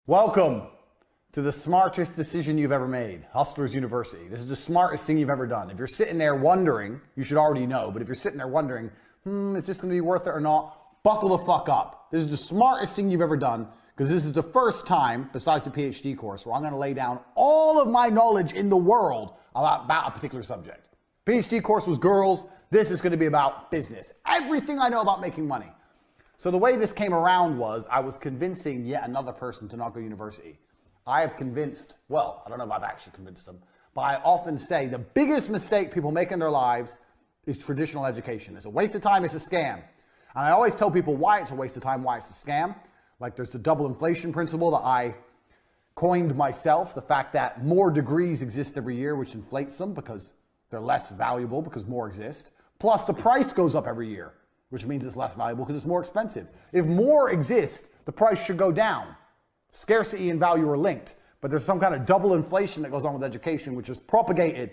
Welcome to the smartest decision you've ever made, Hustlers University. This is the smartest thing you've ever done. If you're sitting there wondering, you should already know, but if you're sitting there wondering, is this going to be worth it or not? Buckle the fuck up. This is the smartest thing you've ever done because this is the first time, besides the PhD course, where I'm going to lay down all of my knowledge in the world about a particular subject. PhD course was girls. This is going to be about business. Everything I know about making money. So the way this came around was I was convincing yet another person to not go to university. I have convinced, well, I don't know if I've actually convinced them, but I often say the biggest mistake people make in their lives is traditional education. It's a waste of time, it's a scam. And I always tell people why it's a waste of time, why it's a scam. Like there's the double inflation principle that I coined myself, the fact that more degrees exist every year, which inflates them because they're less valuable because more exist. Plus the price goes up every year, which means it's less valuable because it's more expensive. If more exist, the price should go down. Scarcity and value are linked, but there's some kind of double inflation that goes on with education, which is propagated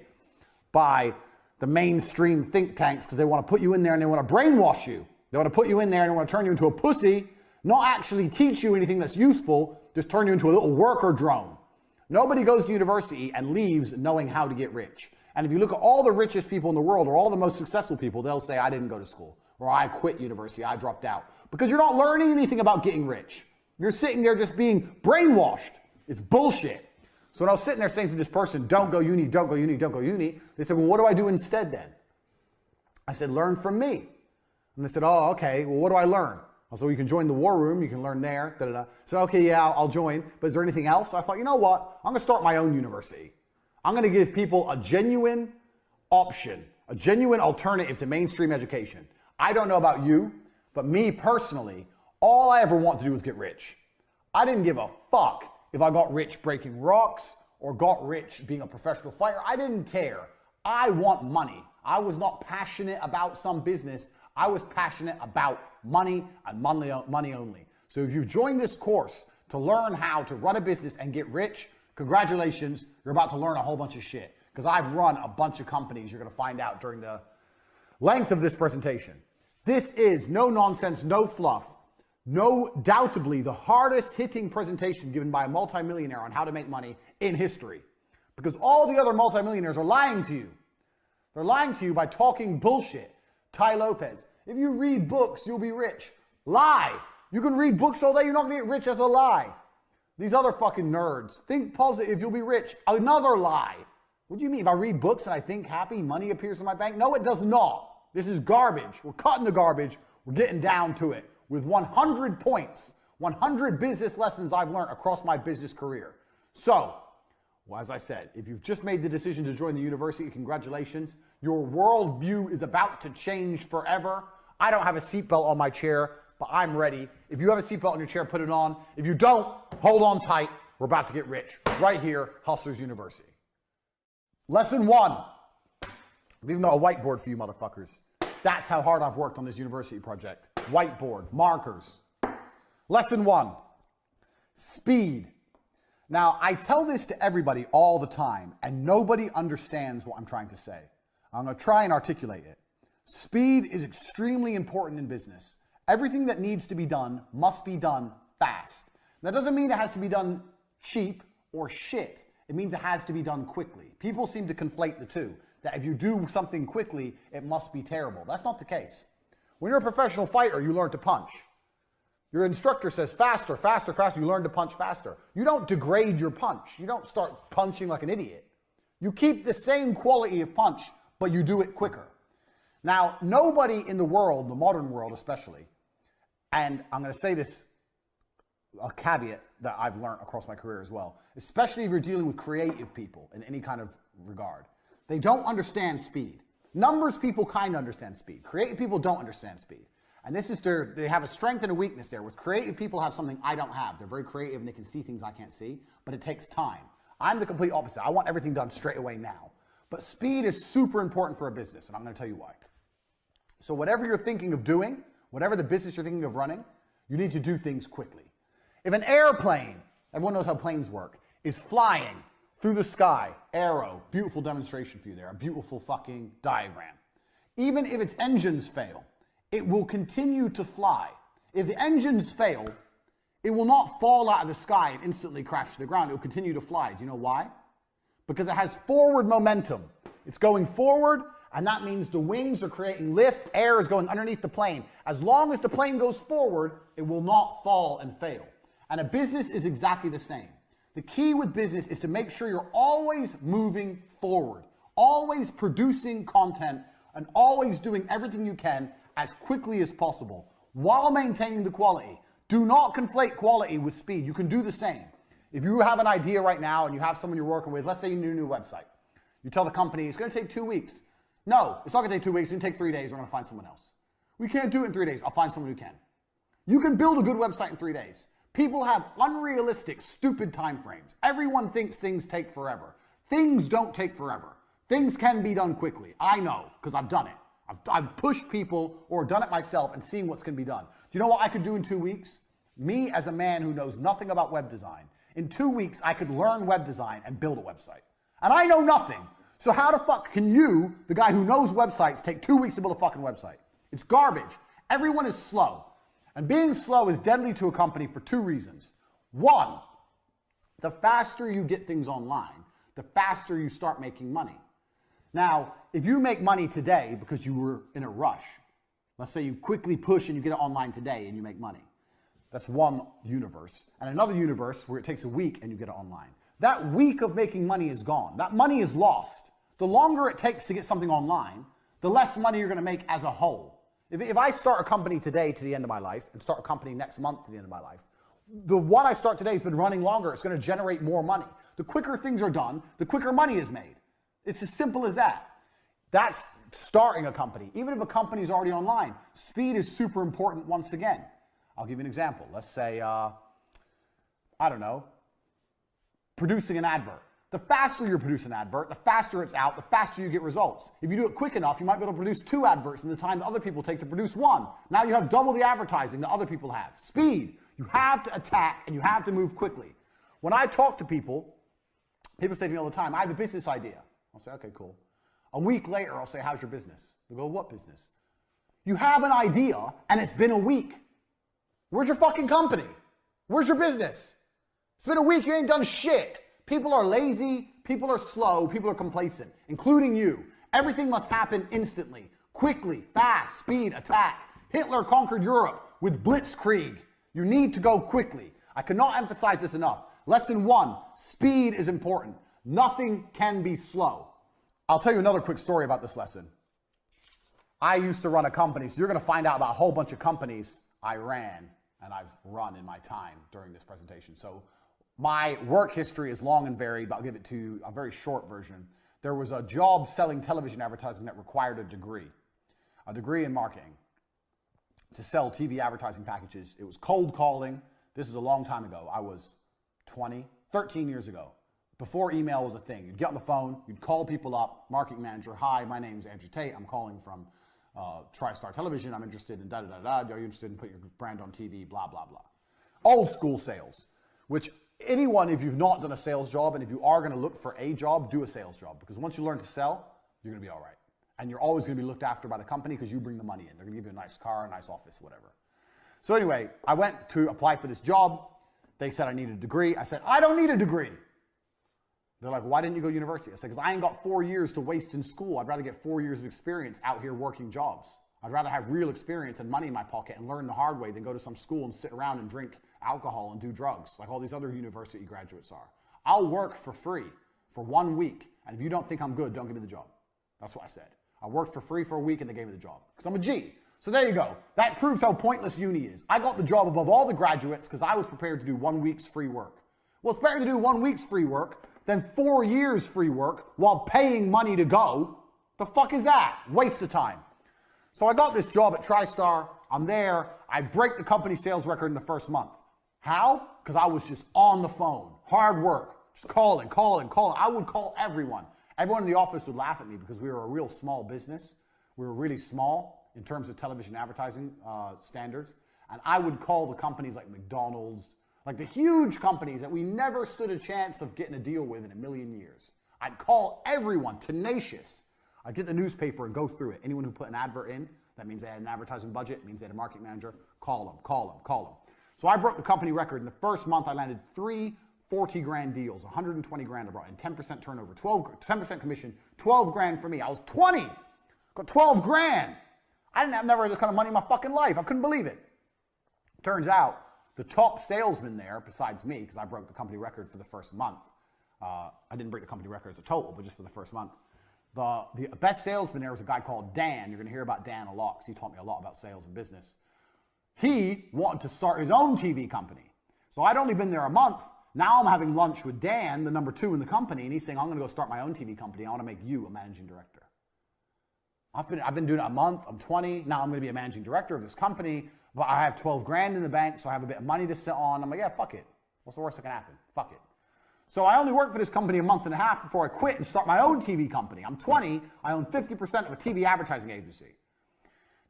by the mainstream think tanks because they want to put you in there and they want to brainwash you. They want to put you in there and they want to turn you into a pussy, not actually teach you anything that's useful, just turn you into a little worker drone. Nobody goes to university and leaves knowing how to get rich. And if you look at all the richest people in the world or all the most successful people, they'll say, I didn't go to school. Or I quit university, I dropped out. Because you're not learning anything about getting rich. You're sitting there just being brainwashed. It's bullshit. So when I was sitting there saying to this person, don't go uni, don't go uni, don't go uni, they said, well, what do I do instead then? I said, learn from me. And they said, oh, okay, well, what do I learn? So you can join the war room, you can learn there, da-da-da. So, okay, yeah, I'll join, but is there anything else? So I thought, you know what? I'm gonna start my own university. I'm gonna give people a genuine option, a genuine alternative to mainstream education. I don't know about you, but me personally, all I ever want to do is get rich. I didn't give a fuck if I got rich breaking rocks or got rich being a professional fighter. I didn't care. I want money. I was not passionate about some business. I was passionate about money and money only. So if you've joined this course to learn how to run a business and get rich, congratulations, you're about to learn a whole bunch of shit. Because I've run a bunch of companies, you're gonna find out during the length of this presentation. This is no nonsense, no fluff, no doubtably the hardest hitting presentation given by a multimillionaire on how to make money in history. Because all the other multimillionaires are lying to you. They're lying to you by talking bullshit. Tai Lopez, if you read books, you'll be rich. Lie. You can read books all day, you're not gonna get rich. That's a lie. These other fucking nerds, think positive, you'll be rich. Another lie. What do you mean? If I read books and I think happy, money appears in my bank? No, it does not. This is garbage. We're cutting the garbage. We're getting down to it with 100 points, 100 business lessons I've learned across my business career. So, well, as I said, if you've just made the decision to join the university, congratulations. Your worldview is about to change forever. I don't have a seatbelt on my chair, but I'm ready. If you have a seatbelt on your chair, put it on. If you don't, hold on tight. We're about to get rich right here, Hustlers University. Lesson 1. I've even got a whiteboard for you motherfuckers. That's how hard I've worked on this university project. Whiteboard, markers. Lesson 1, speed. Now, I tell this to everybody all the time, and nobody understands what I'm trying to say. I'm going to try and articulate it. Speed is extremely important in business. Everything that needs to be done must be done fast. That doesn't mean it has to be done cheap or shit. It means it has to be done quickly. People seem to conflate the two. That if you do something quickly, it must be terrible. That's not the case. When you're a professional fighter, you learn to punch. Your instructor says faster, faster, faster. You learn to punch faster. You don't degrade your punch. You don't start punching like an idiot. You keep the same quality of punch, but you do it quicker. Now, nobody in the world, the modern world especially, and I'm going to say this, a caveat that I've learned across my career as well, especially if you're dealing with creative people in any kind of regard. They don't understand speed. Numbers people kind of understand speed. Creative people don't understand speed. And this is they have a strength and a weakness there. With creative people have something I don't have. They're very creative and they can see things I can't see, but it takes time. I'm the complete opposite. I want everything done straight away now. But speed is super important for a business, and I'm going to tell you why. So whatever you're thinking of doing, whatever the business you're thinking of running, you need to do things quickly. If an airplane, everyone knows how planes work, is flying through the sky, arrow, beautiful demonstration for you there, a beautiful fucking diagram. Even if its engines fail, it will continue to fly. If the engines fail, it will not fall out of the sky and instantly crash to the ground. It will continue to fly. Do you know why? Because it has forward momentum. It's going forward, and that means the wings are creating lift. Air is going underneath the plane. As long as the plane goes forward, it will not fall and fail. And a business is exactly the same. The key with business is to make sure you're always moving forward, always producing content, and always doing everything you can as quickly as possible while maintaining the quality. Do not conflate quality with speed. You can do the same. If you have an idea right now and you have someone you're working with, let's say you need a new website. You tell the company it's going to take 2 weeks. No, it's not going to take 2 weeks. It's going to take 3 days. We're going to find someone else. We can't do it in 3 days. I'll find someone who can. You can build a good website in 3 days. People have unrealistic, stupid time frames. Everyone thinks things take forever. Things don't take forever. Things can be done quickly. I know, because I've done it. I've pushed people or done it myself and seen what's going to be done. Do you know what I could do in 2 weeks? Me, as a man who knows nothing about web design, in 2 weeks, I could learn web design and build a website. And I know nothing. So how the fuck can you, the guy who knows websites, take 2 weeks to build a fucking website? It's garbage. Everyone is slow. And being slow is deadly to a company for 2 reasons. One, the faster you get things online, the faster you start making money. Now, if you make money today because you were in a rush, let's say you quickly push and you get it online today and you make money. That's one universe. And another universe where it takes a week and you get it online. That week of making money is gone. That money is lost. The longer it takes to get something online, the less money you're going to make as a whole. If I start a company today to the end of my life and start a company next month to the end of my life, the one I start today has been running longer. It's going to generate more money. The quicker things are done, the quicker money is made. It's as simple as that. That's starting a company. Even if a company is already online, speed is super important once again. I'll give you an example. Let's say, I don't know, producing an advert. The faster you produce an advert, the faster it's out, the faster you get results. If you do it quick enough, you might be able to produce 2 adverts in the time that other people take to produce 1. Now you have double the advertising that other people have. Speed. You have to attack and you have to move quickly. When I talk to people, people say to me all the time, I have a business idea. I'll say, okay, cool. A week later, I'll say, how's your business? They'll go, what business? You have an idea and it's been a week. Where's your fucking company? Where's your business? It's been a week, you ain't done shit. People are lazy, people are slow, people are complacent, including you. Everything must happen instantly, quickly, fast, speed, attack. Hitler conquered Europe with blitzkrieg. You need to go quickly. I cannot emphasize this enough. Lesson 1, speed is important. Nothing can be slow. I'll tell you another quick story about this lesson. I used to run a company, so you're going to find out about a whole bunch of companies I ran and I've run in my time during this presentation. So my work history is long and varied, but I'll give it to you a very short version. There was a job selling television advertising that required a degree in marketing to sell TV advertising packages. It was cold calling. This is a long time ago. I was 13 years ago, before email was a thing. You'd get on the phone, you'd call people up, marketing manager, hi, my name's Andrew Tate. I'm calling from TriStar Television. I'm interested in da-da-da-da. Are you interested in putting your brand on TV? Blah, blah, blah. Old school sales, which anyone, if you've not done a sales job and if you are going to look for a job, do a sales job. Because once you learn to sell, you're going to be all right. And you're always going to be looked after by the company because you bring the money in. They're going to give you a nice car, a nice office, whatever. So anyway, I went to apply for this job. They said I needed a degree. I said, I don't need a degree. They're like, why didn't you go to university? I said, because I ain't got 4 years to waste in school. I'd rather get 4 years of experience out here working jobs. I'd rather have real experience and money in my pocket and learn the hard way than go to some school and sit around and drink alcohol and do drugs like all these other university graduates are. I'll work for free for 1 week. And if you don't think I'm good, don't give me the job. That's what I said. I worked for free for a week and they gave me the job because I'm a G. So there you go. That proves how pointless uni is. I got the job above all the graduates because I was prepared to do 1 week's free work. Well, it's better to do 1 week's free work than 4 years free work while paying money to go. The fuck is that? Waste of time. So I got this job at TriStar. I'm there. I break the company sales record in the first month. How? Because I was just on the phone. Hard work. Just calling. I would call everyone. Everyone in the office would laugh at me because we were a real small business. We were really small in terms of television advertising standards. And I would call the companies like McDonald's, like the huge companies that we never stood a chance of getting a deal with in a million years. I'd call everyone, tenacious. I'd get the newspaper and go through it. Anyone who put an advert in, that means they had an advertising budget, means they had a marketing manager, call them. So I broke the company record. In the first month, I landed 3 40 grand deals, 120 grand I brought in, 10% turnover, 10% commission, 12 grand for me. I was 20, got 12 grand. I didn't have never this kind of money in my fucking life. I couldn't believe it. Turns out the top salesman there, besides me, because I broke the company record for the first month. I didn't break the company record as a total, but just for the first month. The best salesman there was a guy called Dan. You're going to hear about Dan a lot because he taught me a lot about sales and business. He wanted to start his own TV company. So I'd only been there a month. Now I'm having lunch with Dan, the number 2 in the company, and he's saying, I'm going to go start my own TV company. I want to make you a managing director. I've been doing it a month. I'm 20. Now I'm going to be a managing director of this company, but I have 12 grand in the bank, so I have a bit of money to sit on. I'm like, yeah, fuck it. What's the worst that can happen? Fuck it. So I only worked for this company a month and a half before I quit and start my own TV company. I'm 20. I own 50% of a TV advertising agency.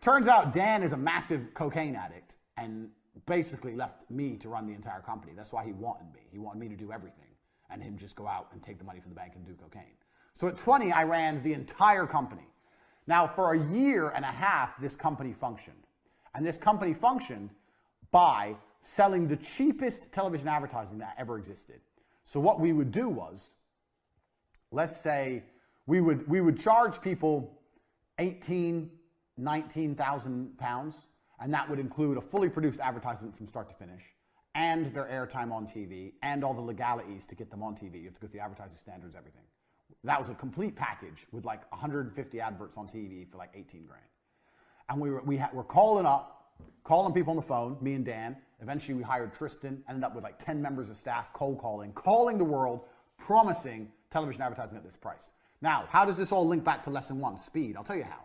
Turns out Dan is a massive cocaine addict and basically left me to run the entire company. That's why he wanted me. He wanted me to do everything and him just go out and take the money from the bank and do cocaine. So at 20, I ran the entire company. Now, for a year and a half, this company functioned. And this company functioned by selling the cheapest television advertising that ever existed. So what we would do was, let's say we would charge people 19,000 pounds, and that would include a fully produced advertisement from start to finish, and their airtime on TV, and all the legalities to get them on TV. You have to go through the advertising standards, everything. That was a complete package with like 150 adverts on TV for like 18 grand. And we're calling people on the phone, me and Dan. Eventually we hired Tristan, ended up with like 10 members of staff, cold calling the world, promising television advertising at this price. Now, how does this all link back to lesson 1, speed? I'll tell you how.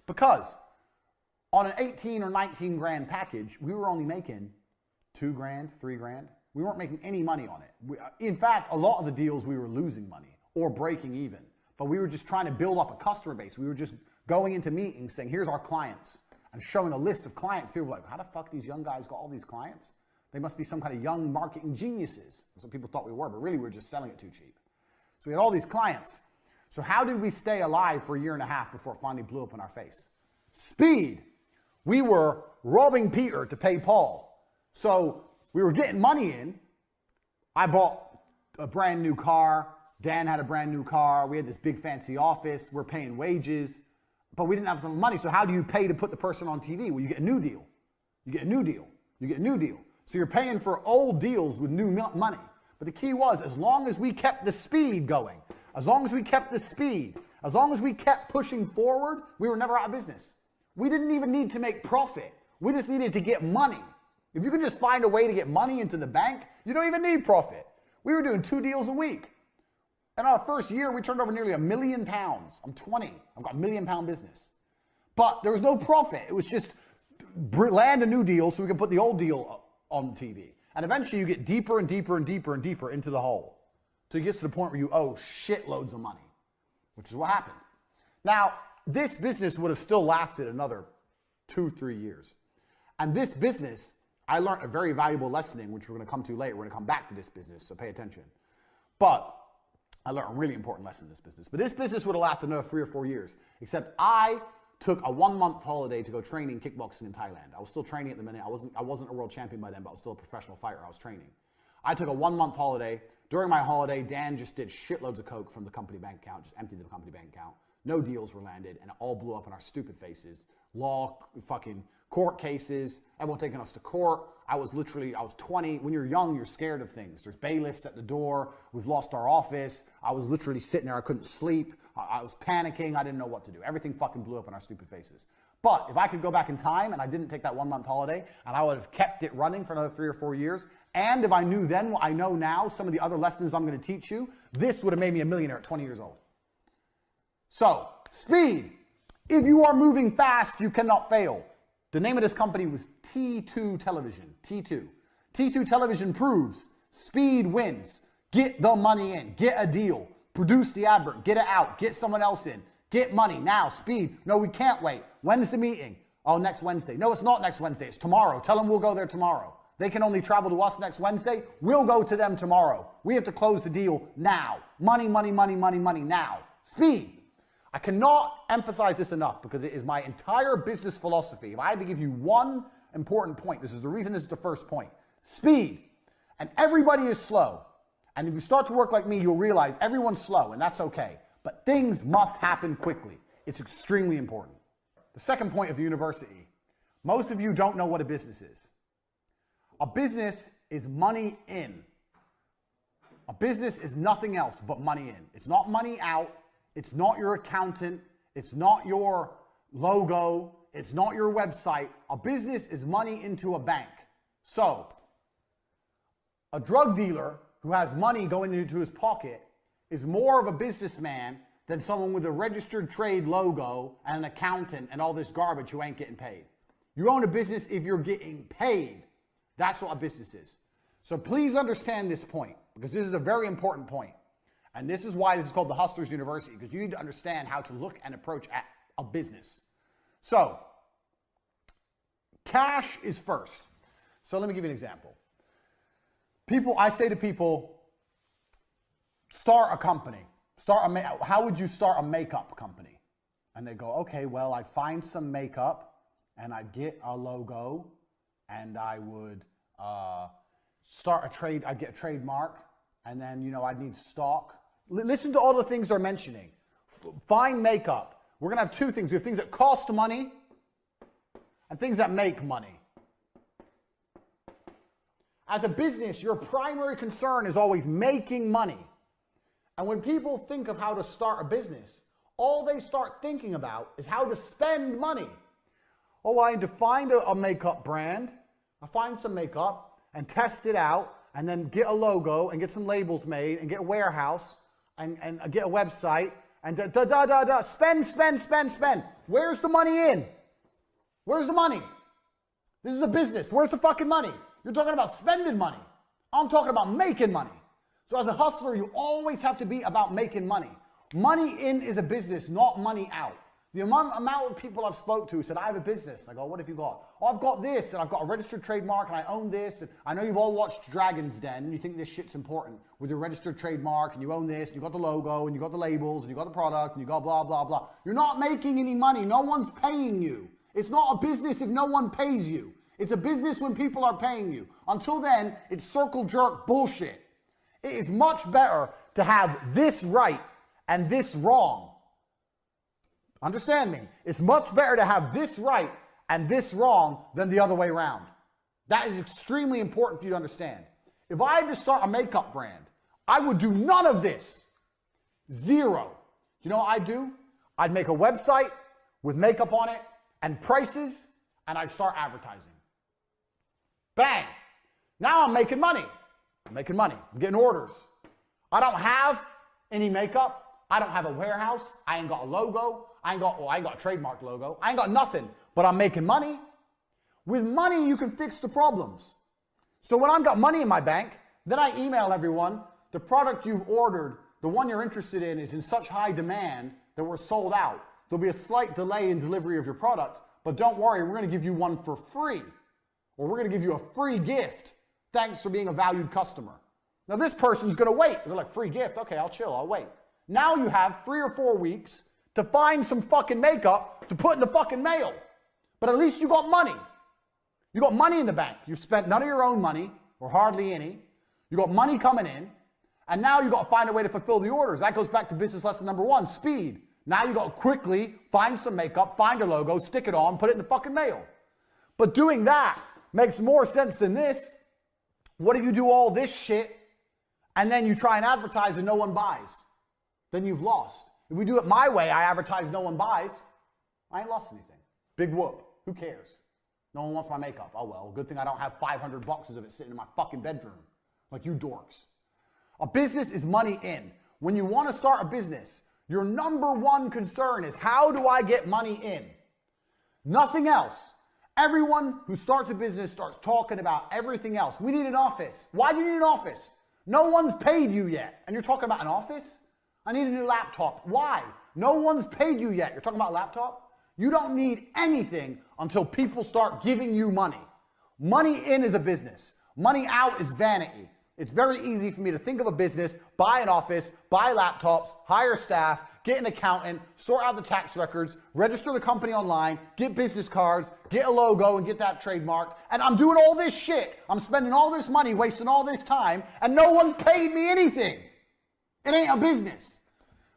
Because on an 18 or 19 grand package, we were only making 2 grand, 3 grand. We weren't making any money on it. In fact, a lot of the deals we were losing money or breaking even, but we were just trying to build up a customer base. We were just going into meetings saying, here's our clients, and showing a list of clients. People were like, how the fuck these young guys got all these clients? They must be some kind of young marketing geniuses. That's what people thought we were, but really we were just selling it too cheap. So we had all these clients. So how did we stay alive for a year and a half before it finally blew up in our face? Speed. We were robbing Peter to pay Paul. So we were getting money in. I bought a brand new car. Dan had a brand new car. We had this big fancy office. We're paying wages, but we didn't have enough money. So how do you pay to put the person on TV? Well, you get a new deal. You get a new deal. You get a new deal. So you're paying for old deals with new money. But the key was, as long as we kept the speed going, as long as we kept the speed, as long as we kept pushing forward, we were never out of business. We didn't even need to make profit. We just needed to get money. If you can just find a way to get money into the bank, you don't even need profit. We were doing 2 deals a week. In our first year, we turned over nearly £1 million. I'm 20. I've got £1 million business. But there was no profit. It was just land a new deal so we can put the old deal on TV. And eventually you get deeper and deeper and deeper and deeper into the hole. So it gets to the point where you owe shitloads of money, which is what happened. Now, this business would have still lasted another 2-3 years. And this business, I learned a very valuable lesson in, which we're going to come to later. We're going to come back to this business, so pay attention. But I learned a really important lesson in this business. But this business would have lasted another 3 or 4 years, except I took a 1-month holiday to go training kickboxing in Thailand. I was still training at the minute. I wasn't a world champion by then, but I was still a professional fighter. I was training. I took a 1-month holiday. During my holiday, Dan just did shitloads of coke from the company bank account, just emptied the company bank account. No deals were landed, and it all blew up in our stupid faces. Law, fucking court cases, everyone taking us to court. I was 20. When you're young, you're scared of things. There's bailiffs at the door. We've lost our office. I was literally sitting there. I couldn't sleep. I was panicking. I didn't know what to do. Everything fucking blew up in our stupid faces. But if I could go back in time and I didn't take that 1-month holiday and I would have kept it running for another 3 or 4 years, and if I knew then what I know now, some of the other lessons I'm going to teach you, this would have made me a millionaire at 20 years old. So, speed. If you are moving fast, you cannot fail. The name of this company was T2 Television, T2. T2 Television proves speed wins. Get the money in, get a deal, produce the advert, get it out, get someone else in, get money, now, speed. No, we can't wait. When's the meeting? Oh, next Wednesday. No, it's not next Wednesday, it's tomorrow. Tell them we'll go there tomorrow. They can only travel to us next Wednesday. We'll go to them tomorrow. We have to close the deal now. Money, money, money, money, money, now. Speed. I cannot emphasize this enough because it is my entire business philosophy. If I had to give you one important point. This is the reason this is the first point. Speed. And everybody is slow. And if you start to work like me, you'll realize everyone's slow, and that's okay. But things must happen quickly. It's extremely important. The second point of the university. Most of you don't know what a business is. A business is money in. A business is nothing else but money in. It's not money out. It's not your accountant. It's not your logo. It's not your website. A business is money into a bank. So, a drug dealer who has money going into his pocket is more of a businessman than someone with a registered trade logo and an accountant and all this garbage who ain't getting paid. You own a business if you're getting paid. That's what a business is. So please understand this point, because this is a very important point. And this is why this is called the Hustlers University, because you need to understand how to look and approach at a business. So, cash is first. So let me give you an example. I say to people, start a company. How would you start a makeup company? And they go, okay, well, I'd find some makeup and I'd get a logo and I would I'd get a trademark, and then, I'd need stock. Listen to all the things they're mentioning. Find makeup. We're going to have two things. We have things that cost money and things that make money. As a business, your primary concern is always making money. And when people think of how to start a business, all they start thinking about is how to spend money. Oh, I need to find a makeup brand. I find some makeup and test it out, and then get a logo and get some labels made and get a warehouse and get a website and spend. Where's the money in? Where's the money? This is a business. Where's the fucking money? You're talking about spending money. I'm talking about making money. So as a hustler, you always have to be about making money. Money in is a business, not money out. The amount of people I've spoke to who said, I have a business. I go, what have you got? Oh, I've got this, and I've got a registered trademark, and I own this. And I know you've all watched Dragon's Den, and you think this shit's important with your registered trademark, and you own this, and you got the logo, and you got the labels, and you got the product, and you got blah, blah, blah. You're not making any money. No one's paying you. It's not a business if no one pays you. It's a business when people are paying you. Until then, it's circle jerk bullshit. It is much better to have this right and this wrong. Understand me. It's much better to have this right and this wrong than the other way around. That is extremely important for you to understand. If I had to start a makeup brand, I would do none of this. Zero. You know what I'd do? I'd make a website with makeup on it and prices, and I'd start advertising. Bang. Now I'm making money. I'm making money. I'm getting orders. I don't have any makeup. I don't have a warehouse. I ain't got a logo. I ain't got a trademark logo. I ain't got nothing, but I'm making money. With money, you can fix the problems. So when I've got money in my bank, then I email everyone, the product you've ordered, the one you're interested in is in such high demand that we're sold out. There'll be a slight delay in delivery of your product, but don't worry, we're going to give you one for free. Or we're going to give you a free gift. Thanks for being a valued customer. Now this person's going to wait. They're like, free gift? Okay, I'll chill, I'll wait. Now you have 3 or 4 weeks to find some fucking makeup to put in the fucking mail. But at least you got money. You got money in the bank. You've spent none of your own money, or hardly any. You got money coming in, and now you got to find a way to fulfill the orders. That goes back to business lesson number 1, speed. Now you got to quickly find some makeup, find a logo, stick it on, put it in the fucking mail. But doing that makes more sense than this. What if you do all this shit, and then you try and advertise and no one buys? Then you've lost. If we do it my way, I advertise, no one buys, I ain't lost anything. Big whoop. Who cares? No one wants my makeup. Oh well, good thing I don't have 500 boxes of it sitting in my fucking bedroom. Like you dorks. A business is money in. When you want to start a business, your number one concern is, how do I get money in? Nothing else. Everyone who starts a business starts talking about everything else. We need an office. Why do you need an office? No one's paid you yet. And you're talking about an office? I need a new laptop. Why? No one's paid you yet. You're talking about a laptop? You don't need anything until people start giving you money. Money in is a business. Money out is vanity. It's very easy for me to think of a business, buy an office, buy laptops, hire staff, get an accountant, sort out the tax records, register the company online, get business cards, get a logo and get that trademarked. And I'm doing all this shit. I'm spending all this money, wasting all this time, and no one paid me anything. It ain't a business.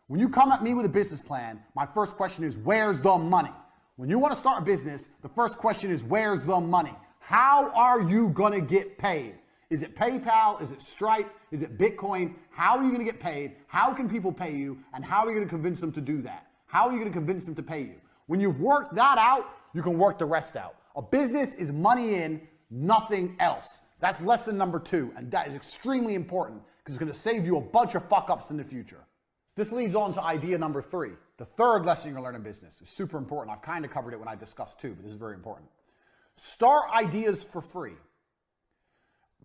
When you come at me with a business plan, my first question is, where's the money? When you want to start a business, the first question is, where's the money? How are you going to get paid? Is it PayPal? Is it Stripe? Is it Bitcoin? How are you going to get paid? How can people pay you? And how are you going to convince them to do that? How are you going to convince them to pay you? When you've worked that out, you can work the rest out. A business is money in, nothing else. That's lesson number 2. And that is extremely important because it's going to save you a bunch of fuck ups in the future. This leads on to idea number 3. The third lesson you're going to learn in business is super important. I've kind of covered it when I discussed 2, but this is very important. Start ideas for free.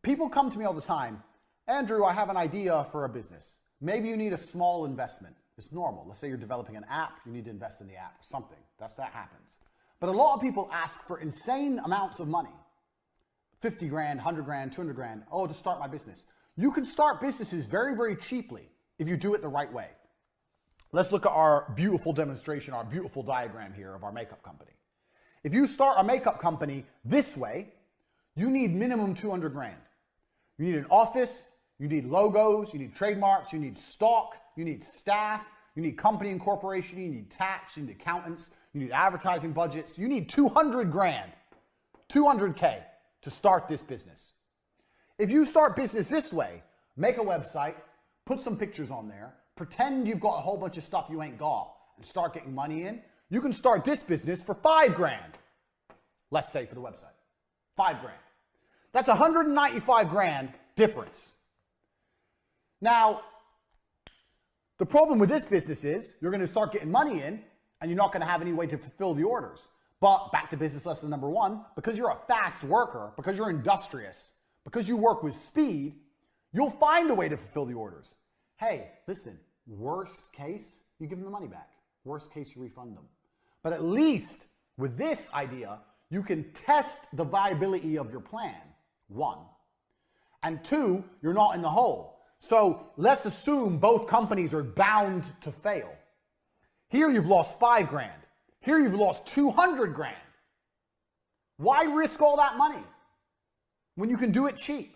People come to me all the time, Andrew, I have an idea for a business. Maybe you need a small investment. It's normal. Let's say you're developing an app, you need to invest in the app or something. That happens. But a lot of people ask for insane amounts of money. 50 grand, 100 grand, 200 grand. Oh, to start my business. You can start businesses very, very cheaply if you do it the right way. Let's look at our beautiful demonstration, our beautiful diagram here of our makeup company. If you start a makeup company this way, you need minimum 200 grand. You need an office, you need logos, you need trademarks, you need stock, you need staff, you need company incorporation, you need tax, you need accountants, you need advertising budgets. You need 200 grand, 200K to start this business. If you start business this way, make a website, put some pictures on there, pretend you've got a whole bunch of stuff you ain't got and start getting money in, you can start this business for 5 grand. Let's say for the website, 5 grand. That's 195 grand difference. Now, the problem with this business is you're going to start getting money in and you're not going to have any way to fulfill the orders. But back to business lesson number 1, because you're a fast worker, because you're industrious, because you work with speed, you'll find a way to fulfill the orders. Hey, listen, worst case, you give them the money back. Worst case, you refund them. But at least with this idea, you can test the viability of your plan, 1. And 2, you're not in the hole. So let's assume both companies are bound to fail. Here you've lost 5 grand. Here you've lost 200 grand. Why risk all that money when you can do it cheap?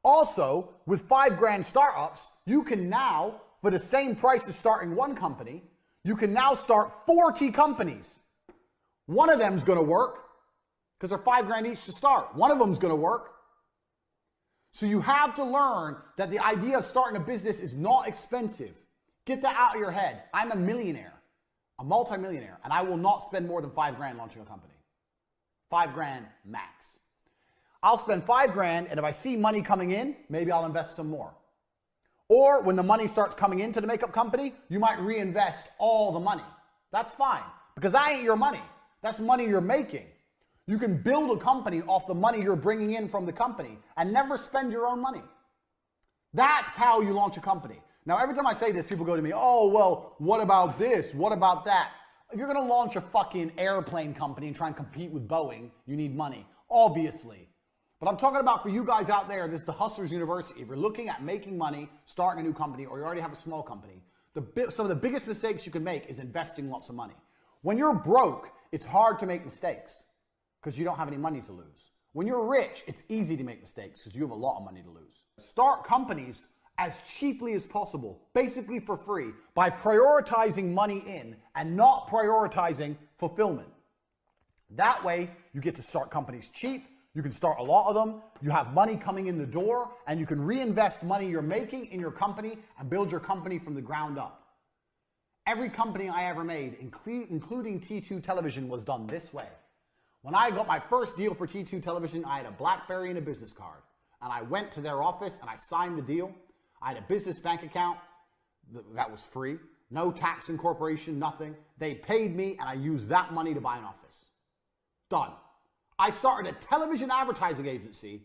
Also, with 5 grand startups, you can now, for the same price as starting one company, you can now start 40 companies. One of them's going to work because they're 5 grand each to start. One of them's going to work. So you have to learn that the idea of starting a business is not expensive. Get that out of your head. I'm a millionaire, a multimillionaire, and I will not spend more than 5 grand launching a company. 5 grand max. I'll spend 5 grand, and if I see money coming in, maybe I'll invest some more. Or when the money starts coming into the makeup company, you might reinvest all the money. That's fine, because that ain't your money. That's money you're making. You can build a company off the money you're bringing in from the company and never spend your own money. That's how you launch a company. Now, every time I say this, people go to me, oh, well, what about this? What about that? If you're going to launch a fucking airplane company and try and compete with Boeing, you need money, obviously. But I'm talking about for you guys out there, this is the Hustlers University. If you're looking at making money, starting a new company, or you already have a small company, some of the biggest mistakes you can make is investing lots of money. When you're broke, it's hard to make mistakes because you don't have any money to lose. When you're rich, it's easy to make mistakes because you have a lot of money to lose. Start companies as cheaply as possible, basically for free, by prioritizing money in and not prioritizing fulfillment. That way, you get to start companies cheap. You can start a lot of them, you have money coming in the door, and you can reinvest money you're making in your company and build your company from the ground up. Every company I ever made, including T2 Television, was done this way. When I got my first deal for T2 Television, I had a BlackBerry and a business card. And I went to their office and I signed the deal. I had a business bank account that was free, no tax incorporation, nothing. They paid me and I used that money to buy an office. Done. I started a television advertising agency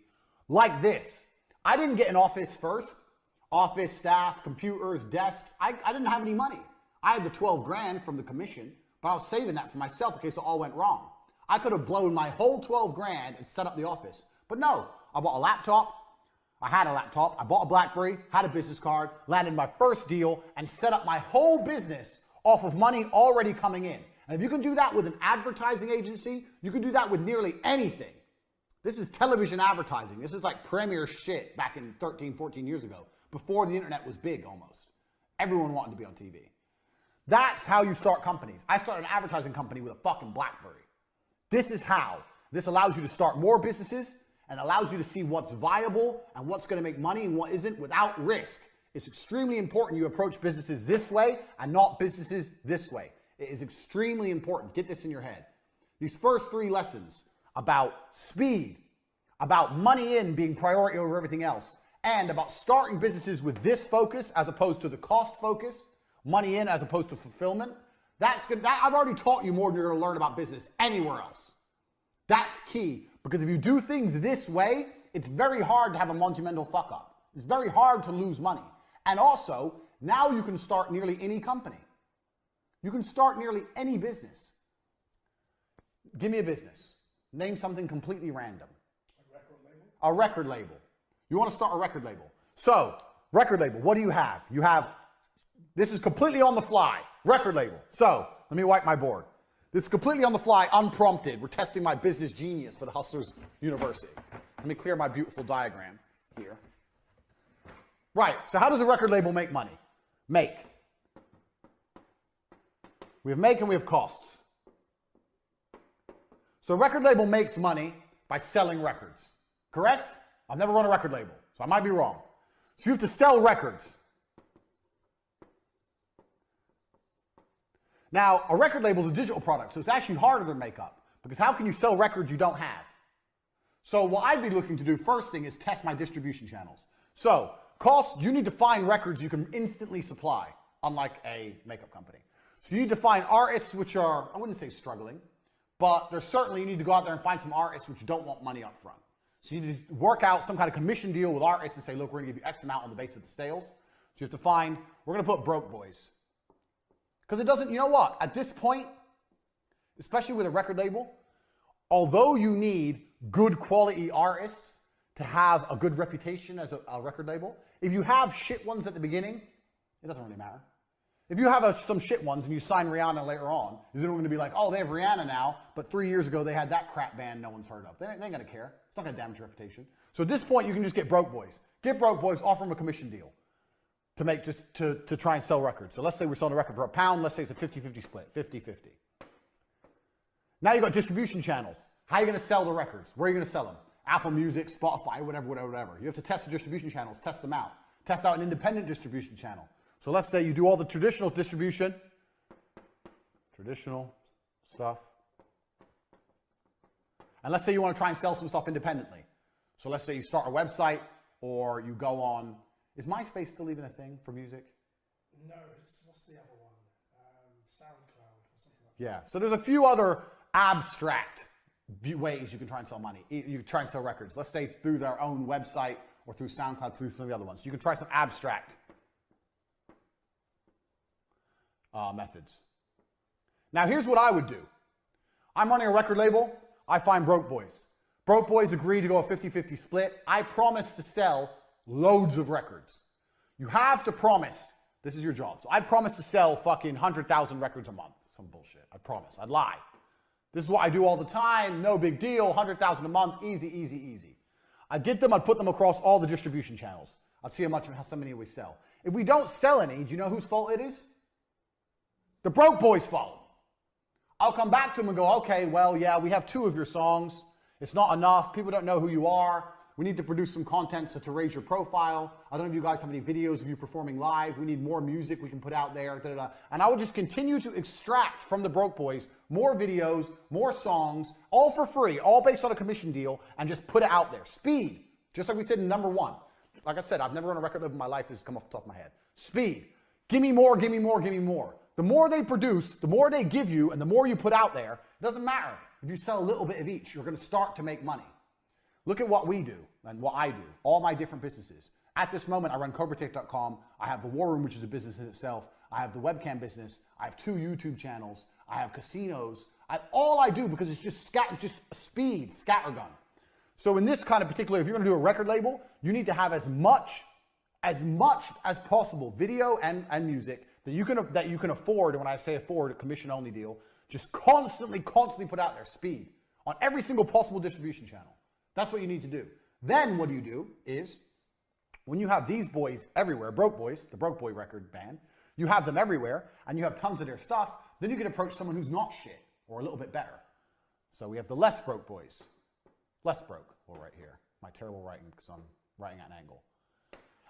like this. I didn't get an office first. Office, staff, computers, desks. I didn't have any money. I had the 12 grand from the commission, but I was saving that for myself in case it all went wrong. I could have blown my whole 12 grand and set up the office. But no, I bought a laptop, I had a laptop, I bought a BlackBerry, had a business card, landed my first deal, and set up my whole business off of money already coming in. And if you can do that with an advertising agency, you can do that with nearly anything. This is television advertising. This is like premier shit back in 13, 14 years ago, before the internet was big almost. Everyone wanted to be on TV. That's how you start companies. I started an advertising company with a fucking BlackBerry. This is how. This allows you to start more businesses and allows you to see what's viable and what's going to make money and what isn't without risk. It's extremely important you approach businesses this way and not businesses this way. It is extremely important. Get this in your head. These first 3 lessons about speed, about money in being priority over everything else, and about starting businesses with this focus as opposed to the cost focus, money in as opposed to fulfillment, that's good. I've already taught you more than you're going to learn about business anywhere else. That's key, because if you do things this way, it's very hard to have a monumental fuck up. It's very hard to lose money. And also, now you can start nearly any company. You can start nearly any business. Give me a business. Name something completely random. A record label? A record label. You want to start a record label. So, record label, what do you have? You have, this is completely on the fly, record label. So, let me wipe my board. This is completely on the fly, unprompted. We're testing my business genius for the Hustlers University. Let me clear my beautiful diagram here. Right, so how does a record label make money? Make. We have make and we have costs. So a record label makes money by selling records, correct? I've never run a record label, so I might be wrong. So you have to sell records. Now, a record label is a digital product, so it's actually harder than makeup, because how can you sell records you don't have? So what I'd be looking to do first thing is test my distribution channels. So costs, you need to find records you can instantly supply, unlike a makeup company. So you need to find artists which are, I wouldn't say struggling, but there's certainly, you need to go out there and find some artists which don't want money up front. So you need to work out some kind of commission deal with artists and say, look, we're gonna give you X amount on the basis of the sales. So you have to find, we're gonna put broke boys. Because it doesn't, you know what, at this point, especially with a record label, although you need good quality artists to have a good reputation as a record label, if you have shit ones at the beginning, it doesn't really matter. If you have some shit ones and you sign Rihanna later on, is it going to be like, oh, they have Rihanna now, but 3 years ago they had that crap band no one's heard of? They ain't going to care. It's not going to damage your reputation. So at this point, you can just get broke boys. Get broke boys, offer them a commission deal to make to try and sell records. So let's say we're selling a record for £1. Let's say it's a 50-50 split, 50-50. Now you've got distribution channels. How are you going to sell the records? Where are you going to sell them? Apple Music, Spotify, whatever. You have to test the distribution channels, test them out. Test out an independent distribution channel. So let's say you do all the traditional distribution, traditional stuff. And let's say you want to try and sell some stuff independently. So let's say you start a website or you go on, is MySpace still even a thing for music? No, what's the other one? SoundCloud or something like that. Yeah, so there's a few other abstract ways you can try and sell money. You can try and sell records. Let's say through their own website or through SoundCloud, through some of the other ones. You can try some abstract methods. Now here's what I would do. I'm running a record label. I find broke boys. Broke boys agree to go a 50-50 split. I promise to sell loads of records. You have to promise. This is your job. So I promise to sell fucking 100,000 records a month. Some bullshit. I promise. I'd lie. This is what I do all the time. No big deal. 100,000 a month. Easy, easy, easy. I'd get them. I'd put them across all the distribution channels. I'd see how many we sell. If we don't sell any, do you know whose fault it is? The broke boys' fault. I'll come back to them and go, okay, well, yeah, we have 2 of your songs. It's not enough. People don't know who you are. We need to produce some content to raise your profile. I don't know if you guys have any videos of you performing live. We need more music we can put out there. Da, da, da. And I would just continue to extract from the broke boys more videos, more songs, all for free, all based on a commission deal, and just put it out there. Speed, just like we said in number 1. Like I said, I've never run a record label in my life. This has come off the top of my head. Speed. Give me more, give me more, give me more. The more they produce, the more they give you, and the more you put out there, it doesn't matter. If you sell a little bit of each, you're going to start to make money. Look at what we do and what I do, all my different businesses. At this moment, I run CobraTake.com. I have the War Room, which is a business in itself. I have the webcam business. I have 2 YouTube channels. I have casinos. All I do, because it's just speed, scattergun. So in this kind of particular, if you're gonna do a record label, you need to have as much as possible video and music that you can afford. And when I say afford, a commission only deal, just constantly put out there, speed, on every single possible distribution channel. That's what you need to do. Then what you do is, when you have these boys everywhere, Broke Boys, the Broke Boy record band, you have them everywhere, and you have tons of their stuff, then you can approach someone who's not shit, or a little bit better. So we have the Less Broke Boys. Less Broke, well, right here. My terrible writing, because I'm writing at an angle.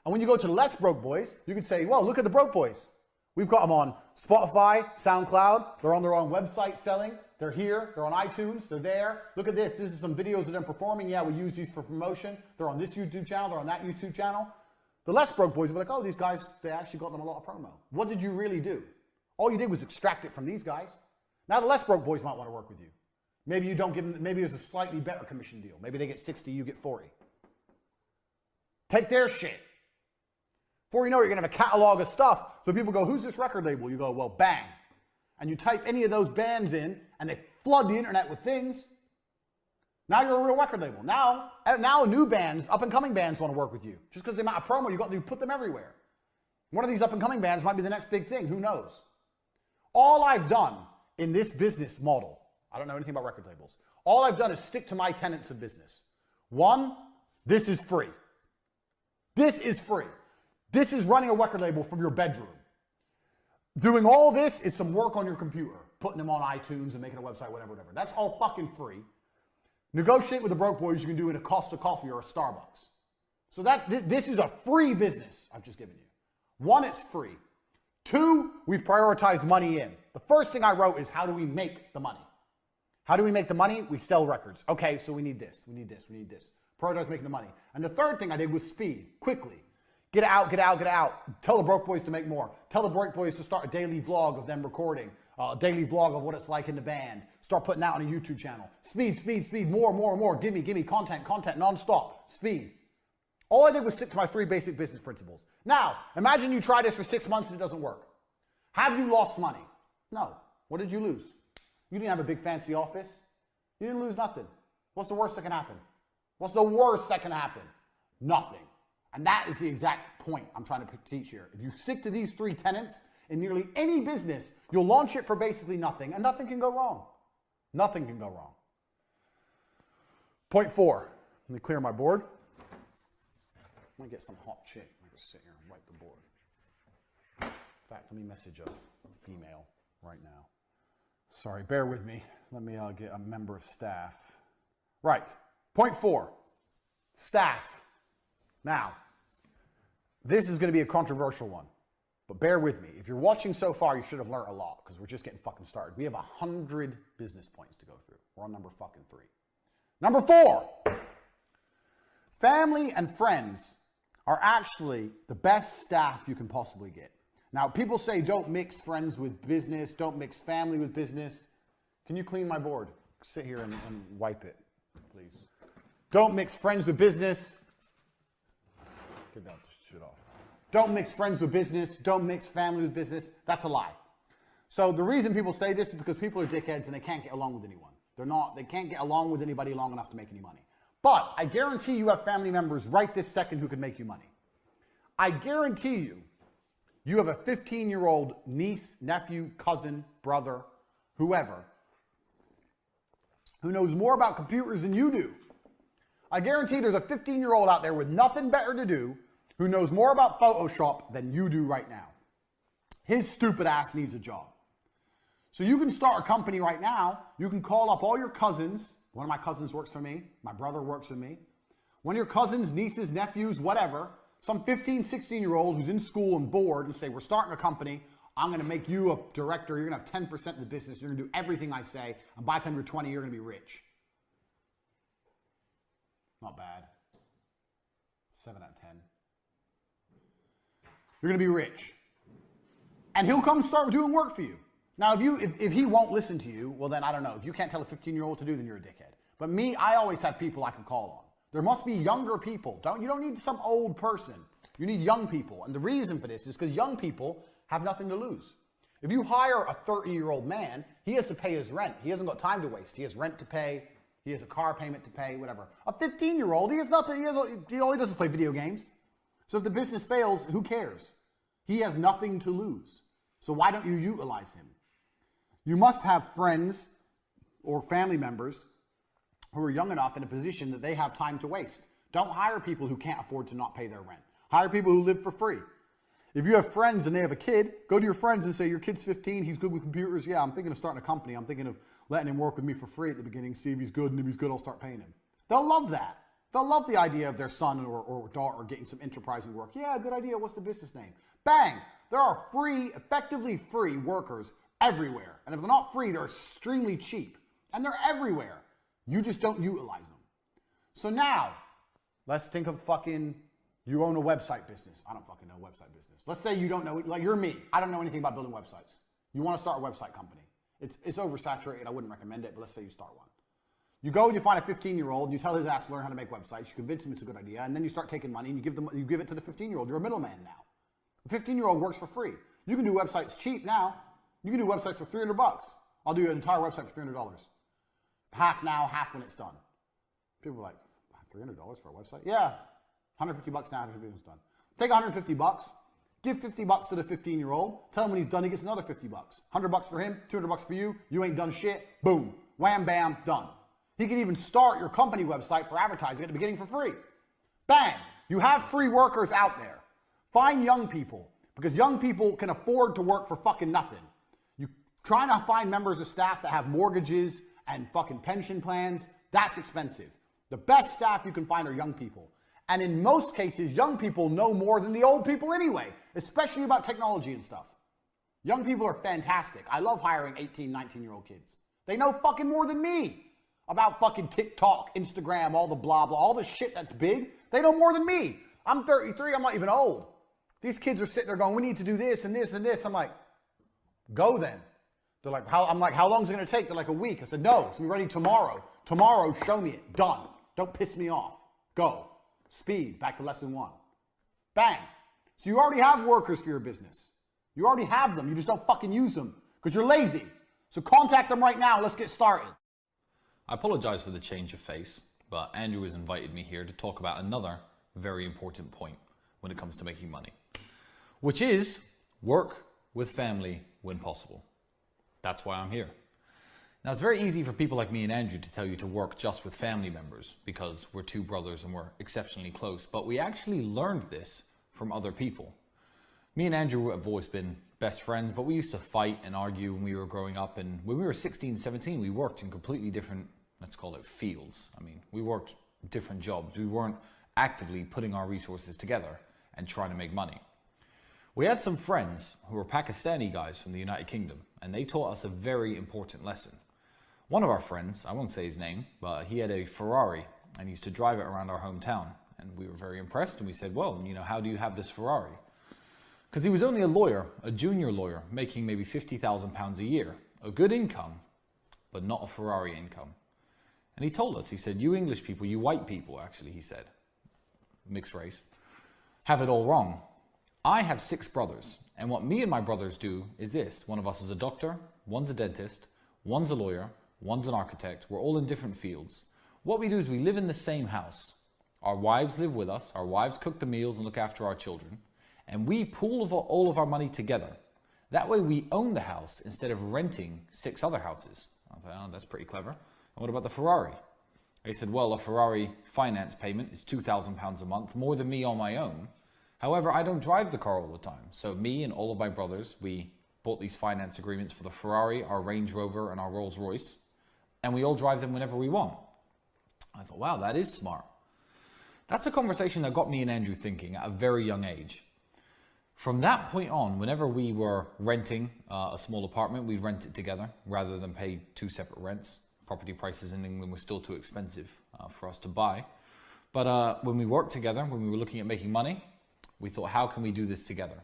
And when you go to the Less Broke Boys, you can say, well, look at the Broke Boys. We've got them on Spotify, SoundCloud. They're on their own website selling. They're here. They're on iTunes. They're there. Look at this. This is some videos of them performing. Yeah, we use these for promotion. They're on this YouTube channel. They're on that YouTube channel. The Less Broke Boys will be like, oh, these guys, they actually got them a lot of promo. What did you really do? All you did was extract it from these guys. Now the Less Broke Boys might want to work with you. Maybe you don't give them, maybe there's a slightly better commission deal. Maybe they get 60, you get 40. Take their shit. Before you know it, you're going to have a catalog of stuff. So people go, who's this record label? You go, well, bang. And you type any of those bands in, and they flood the internet with things. Now you're a real record label. Now new bands, up-and-coming bands want to work with you. Just because the amount of promo you got, you put them everywhere. One of these up-and-coming bands might be the next big thing. Who knows? All I've done in this business model, I don't know anything about record labels. All I've done is stick to my tenets of business. One, this is free. This is free. This is running a record label from your bedroom. Doing all this is some work on your computer, putting them on iTunes and making a website, whatever. That's all fucking free. Negotiate with the Broke Boys you can do in a Costa Coffee or a Starbucks. So this is a free business I've just given you. One, it's free. Two, we've prioritized money in. The first thing I wrote is, how do we make the money? How do we make the money? We sell records. Okay, so we need this, we need this, we need this. Prioritize making the money. And the third thing I did was speed, quickly. Get out, get out, get out. Tell the Broke Boys to make more. Tell the Broke Boys to start a daily vlog of them recording. A daily vlog of what it's like in the band. Start putting out on a YouTube channel. Speed, speed, speed, more, more, more. Give me content, nonstop. Speed. All I did was stick to my 3 basic business principles. Now, imagine you try this for 6 months and it doesn't work. Have you lost money? No. What did you lose? You didn't have a big fancy office. You didn't lose nothing. What's the worst that can happen? What's the worst that can happen? Nothing. And that is the exact point I'm trying to teach here. If you stick to these 3 tenets in nearly any business, you'll launch it for basically nothing, and nothing can go wrong. Nothing can go wrong. Point 4. Let me clear my board. I might get some hot chick. I can sit here and wipe the board. In fact, let me message a female right now. Sorry, bear with me. Let me get a member of staff. Right. Point 4. Staff. Now, this is going to be a controversial one, but bear with me. If you're watching so far, you should have learned a lot, because we're just getting fucking started. We have 100 business points to go through. We're on number fucking 3. Number 4. Family and friends are actually the best staff you can possibly get. Now, people say don't mix friends with business, don't mix family with business. Can you clean my board? Sit here and wipe it, please. Don't mix friends with business. Get that shit off. Don't mix friends with business. Don't mix family with business. That's a lie. So the reason people say this is because people are dickheads and they can't get along with anyone. They can't get along with anybody long enough to make any money. But I guarantee you have family members right this second who can make you money. I guarantee you have a 15-year-old niece, nephew, cousin, brother, whoever, who knows more about computers than you do. I guarantee there's a 15-year-old out there with nothing better to do who knows more about Photoshop than you do right now. His stupid ass needs a job. So you can start a company right now. You can call up all your cousins. One of my cousins works for me. My brother works for me. One of your cousins, nieces, nephews, whatever, some 15, 16-year-old who's in school and bored, and say, we're starting a company. I'm going to make you a director. You're going to have 10% of the business. You're going to do everything I say. And by the time you're 20, you're going to be rich. Not bad. 7 out of 10. You're going to be rich. And he'll come start doing work for you. Now, if he won't listen to you, well, then I don't know. If you can't tell a 15-year-old to do, then you're a dickhead. But me, I always have people I can call on. There must be younger people. You don't need some old person. You need young people. And the reason for this is because young people have nothing to lose. If you hire a 30-year-old man, he has to pay his rent. He hasn't got time to waste. He has rent to pay. He has a car payment to pay, whatever. A 15-year-old, he has nothing. All he does is play video games. So if the business fails, who cares? He has nothing to lose. So why don't you utilize him? You must have friends or family members who are young enough in a position that they have time to waste. Don't hire people who can't afford to not pay their rent. Hire people who live for free. If you have friends and they have a kid, go to your friends and say, your kid's 15, he's good with computers. Yeah, I'm thinking of starting a company. I'm thinking of letting him work with me for free at the beginning, see if he's good, and if he's good, I'll start paying him. They'll love that. They'll love the idea of their son or daughter getting some enterprising work. Yeah, good idea. What's the business name? Bang! There are free, effectively free workers everywhere. And if they're not free, they're extremely cheap. And they're everywhere. You just don't utilize them. So now, let's think of you own a website business. I don't fucking know website business. Let's say you don't know, like you're me. I don't know anything about building websites. You want to start a website company. It's oversaturated. I wouldn't recommend it, but let's say you start one. You go and you find a 15-year-old, you tell his ass to learn how to make websites, you convince him it's a good idea, and then you start taking money and you give it to the 15-year-old. You're a middleman now. The 15-year-old works for free. You can do websites cheap now. You can do websites for $300. I'll do an entire website for $300. Half now, half when it's done. People are like, $300 for a website? Yeah. $150 now after it's done. Take $150, give $50 to the 15-year-old, tell him when he's done, he gets another $50. $100 for him, $200 for you, you ain't done shit, boom, wham, bam, done. He can even start your company website for advertising at the beginning for free. Bang, you have free workers out there. Find young people, because young people can afford to work for fucking nothing. You trying to find members of staff that have mortgages and fucking pension plans, that's expensive. The best staff you can find are young people. And in most cases, young people know more than the old people anyway, especially about technology and stuff. Young people are fantastic. I love hiring 18, 19-year-old kids. They know fucking more than me about fucking TikTok, Instagram, all the blah, blah, all the shit that's big. They know more than me. I'm 33, I'm not even old. These kids are sitting there going, we need to do this and this and this. I'm like, go then. They're like, I'm like, how long is it going to take? They're like, a week. I said, no, it's going to be ready tomorrow. Tomorrow, show me it. Done. Don't piss me off. Go. Speed, back to lesson 1. Bang. So you already have workers for your business. You already have them. You just don't fucking use them because you're lazy. So contact them right now. Let's get started. I apologize for the change of face, but Andrew has invited me here to talk about another very important point when it comes to making money, which is work with family when possible. That's why I'm here. Now, it's very easy for people like me and Andrew to tell you to work just with family members because we're two brothers and we're exceptionally close, but we actually learned this from other people. Me and Andrew have always been best friends, but we used to fight and argue when we were growing up, and when we were 16, 17, we worked in completely different, let's call it fields. I mean, we worked different jobs. We weren't actively putting our resources together and trying to make money. We had some friends who were Pakistani guys from the United Kingdom, and they taught us a very important lesson. One of our friends, I won't say his name, but he had a Ferrari and he used to drive it around our hometown. And we were very impressed and we said, well, you know, how do you have this Ferrari? Because he was only a lawyer, a junior lawyer, making maybe £50,000 a year. A good income, but not a Ferrari income. And he told us, he said, you English people, you white people actually, he said, mixed race, have it all wrong. I have 6 brothers. And what me and my brothers do is this. One of us is a doctor, one's a dentist, one's a lawyer, one's an architect. We're all in different fields. What we do is we live in the same house. Our wives live with us. Our wives cook the meals and look after our children. And we pool all of our money together. That way we own the house instead of renting 6 other houses. I thought, oh, that's pretty clever. And what about the Ferrari? He said, well, a Ferrari finance payment is £2,000 a month, more than me on my own. However, I don't drive the car all the time. So me and all of my brothers, we bought these finance agreements for the Ferrari, our Range Rover, and our Rolls Royce. And we all drive them whenever we want. I thought, wow, that is smart. That's a conversation that got me and Andrew thinking at a very young age. From that point on, whenever we were renting a small apartment, we'd rent it together rather than pay 2 separate rents. Property prices in England were still too expensive for us to buy. But when we worked together, when we were looking at making money, we thought, how can we do this together?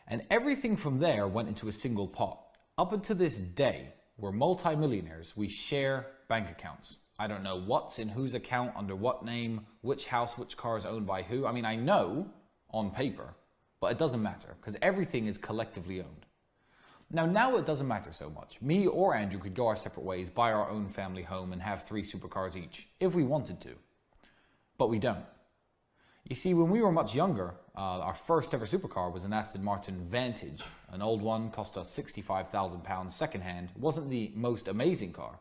And everything from there went into a single pot. Up until this day, we're multi-millionaires. We share bank accounts. I don't know what's in whose account, under what name, which house, which car is owned by who. I mean, I know on paper, but it doesn't matter because everything is collectively owned. Now it doesn't matter so much. Me or Andrew could go our separate ways, buy our own family home, and have 3 supercars each, if we wanted to. But we don't. You see, when we were much younger, our first ever supercar was an Aston Martin Vantage. An old one, cost us £65,000 secondhand. It wasn't the most amazing car,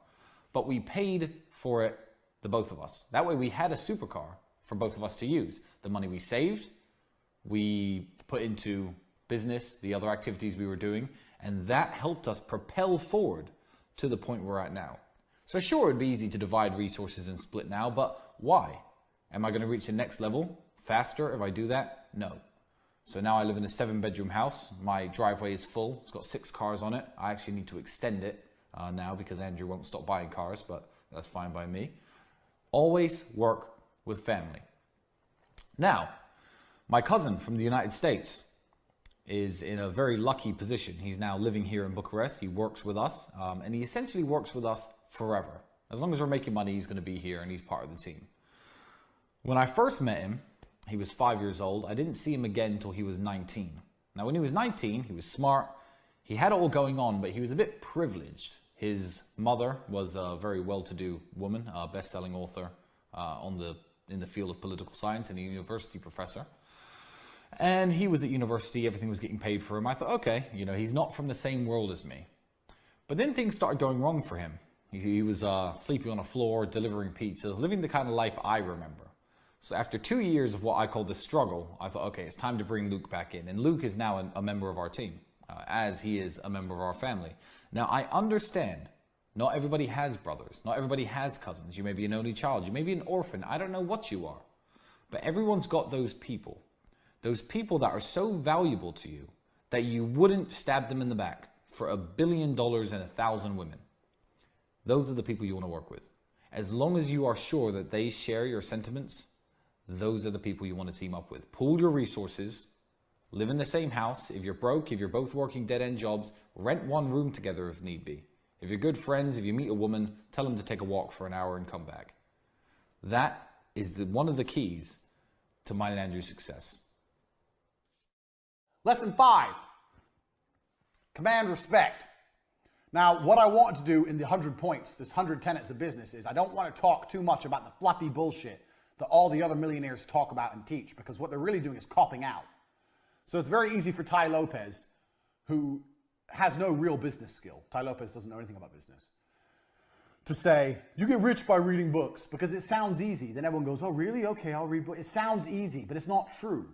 but we paid for it, the both of us. That way we had a supercar for both of us to use. The money we saved, we put into business, the other activities we were doing, and that helped us propel forward to the point we're at now. So sure, it'd be easy to divide resources and split now, but why? Am I going to reach the next level faster if I do that? No. So now I live in a 7-bedroom house. My driveway is full. It's got 6 cars on it. I actually need to extend it now because Andrew won't stop buying cars, but that's fine by me. Always work with family. Now, my cousin from the United States is in a very lucky position. He's now living here in Bucharest. He works with us, and he essentially works with us forever. As long as we're making money, he's going to be here and he's part of the team. When I first met him, he was 5 years old. I didn't see him again until he was 19. Now, when he was 19, he was smart. He had it all going on, but he was a bit privileged. His mother was a very well-to-do woman, a best-selling author in the field of political science and a university professor. And he was at university, everything was getting paid for him. I thought, okay, you know, he's not from the same world as me. But then things started going wrong for him. He was sleeping on a floor, delivering pizzas, living the kind of life I remember. So after 2 years of what I call the struggle, I thought, okay, it's time to bring Luke back in. And Luke is now a member of our team, as he is a member of our family. Now, I understand not everybody has brothers. Not everybody has cousins. You may be an only child. You may be an orphan. I don't know what you are. But everyone's got those people that are so valuable to you that you wouldn't stab them in the back for $1 billion and 1,000 women. Those are the people you want to work with. As long as you are sure that they share your sentiments, those are the people you want to team up with. Pool your resources, live in the same house. If you're broke, if you're both working dead-end jobs, rent one room together if need be. If you're good friends, if you meet a woman, tell them to take a walk for an hour and come back. That is one of the keys to mine and Andrew's success. Lesson 5, command respect. Now, what I want to do in the 100 points, this 100 tenets of business is I don't want to talk too much about the fluffy bullshit that all the other millionaires talk about and teach, because what they're really doing is copping out. So it's very easy for Tai Lopez, who has no real business skill. Tai Lopez doesn't know anything about business, to say, you get rich by reading books, because it sounds easy. Then everyone goes, oh, really? Okay, I'll read books. It sounds easy, but it's not true.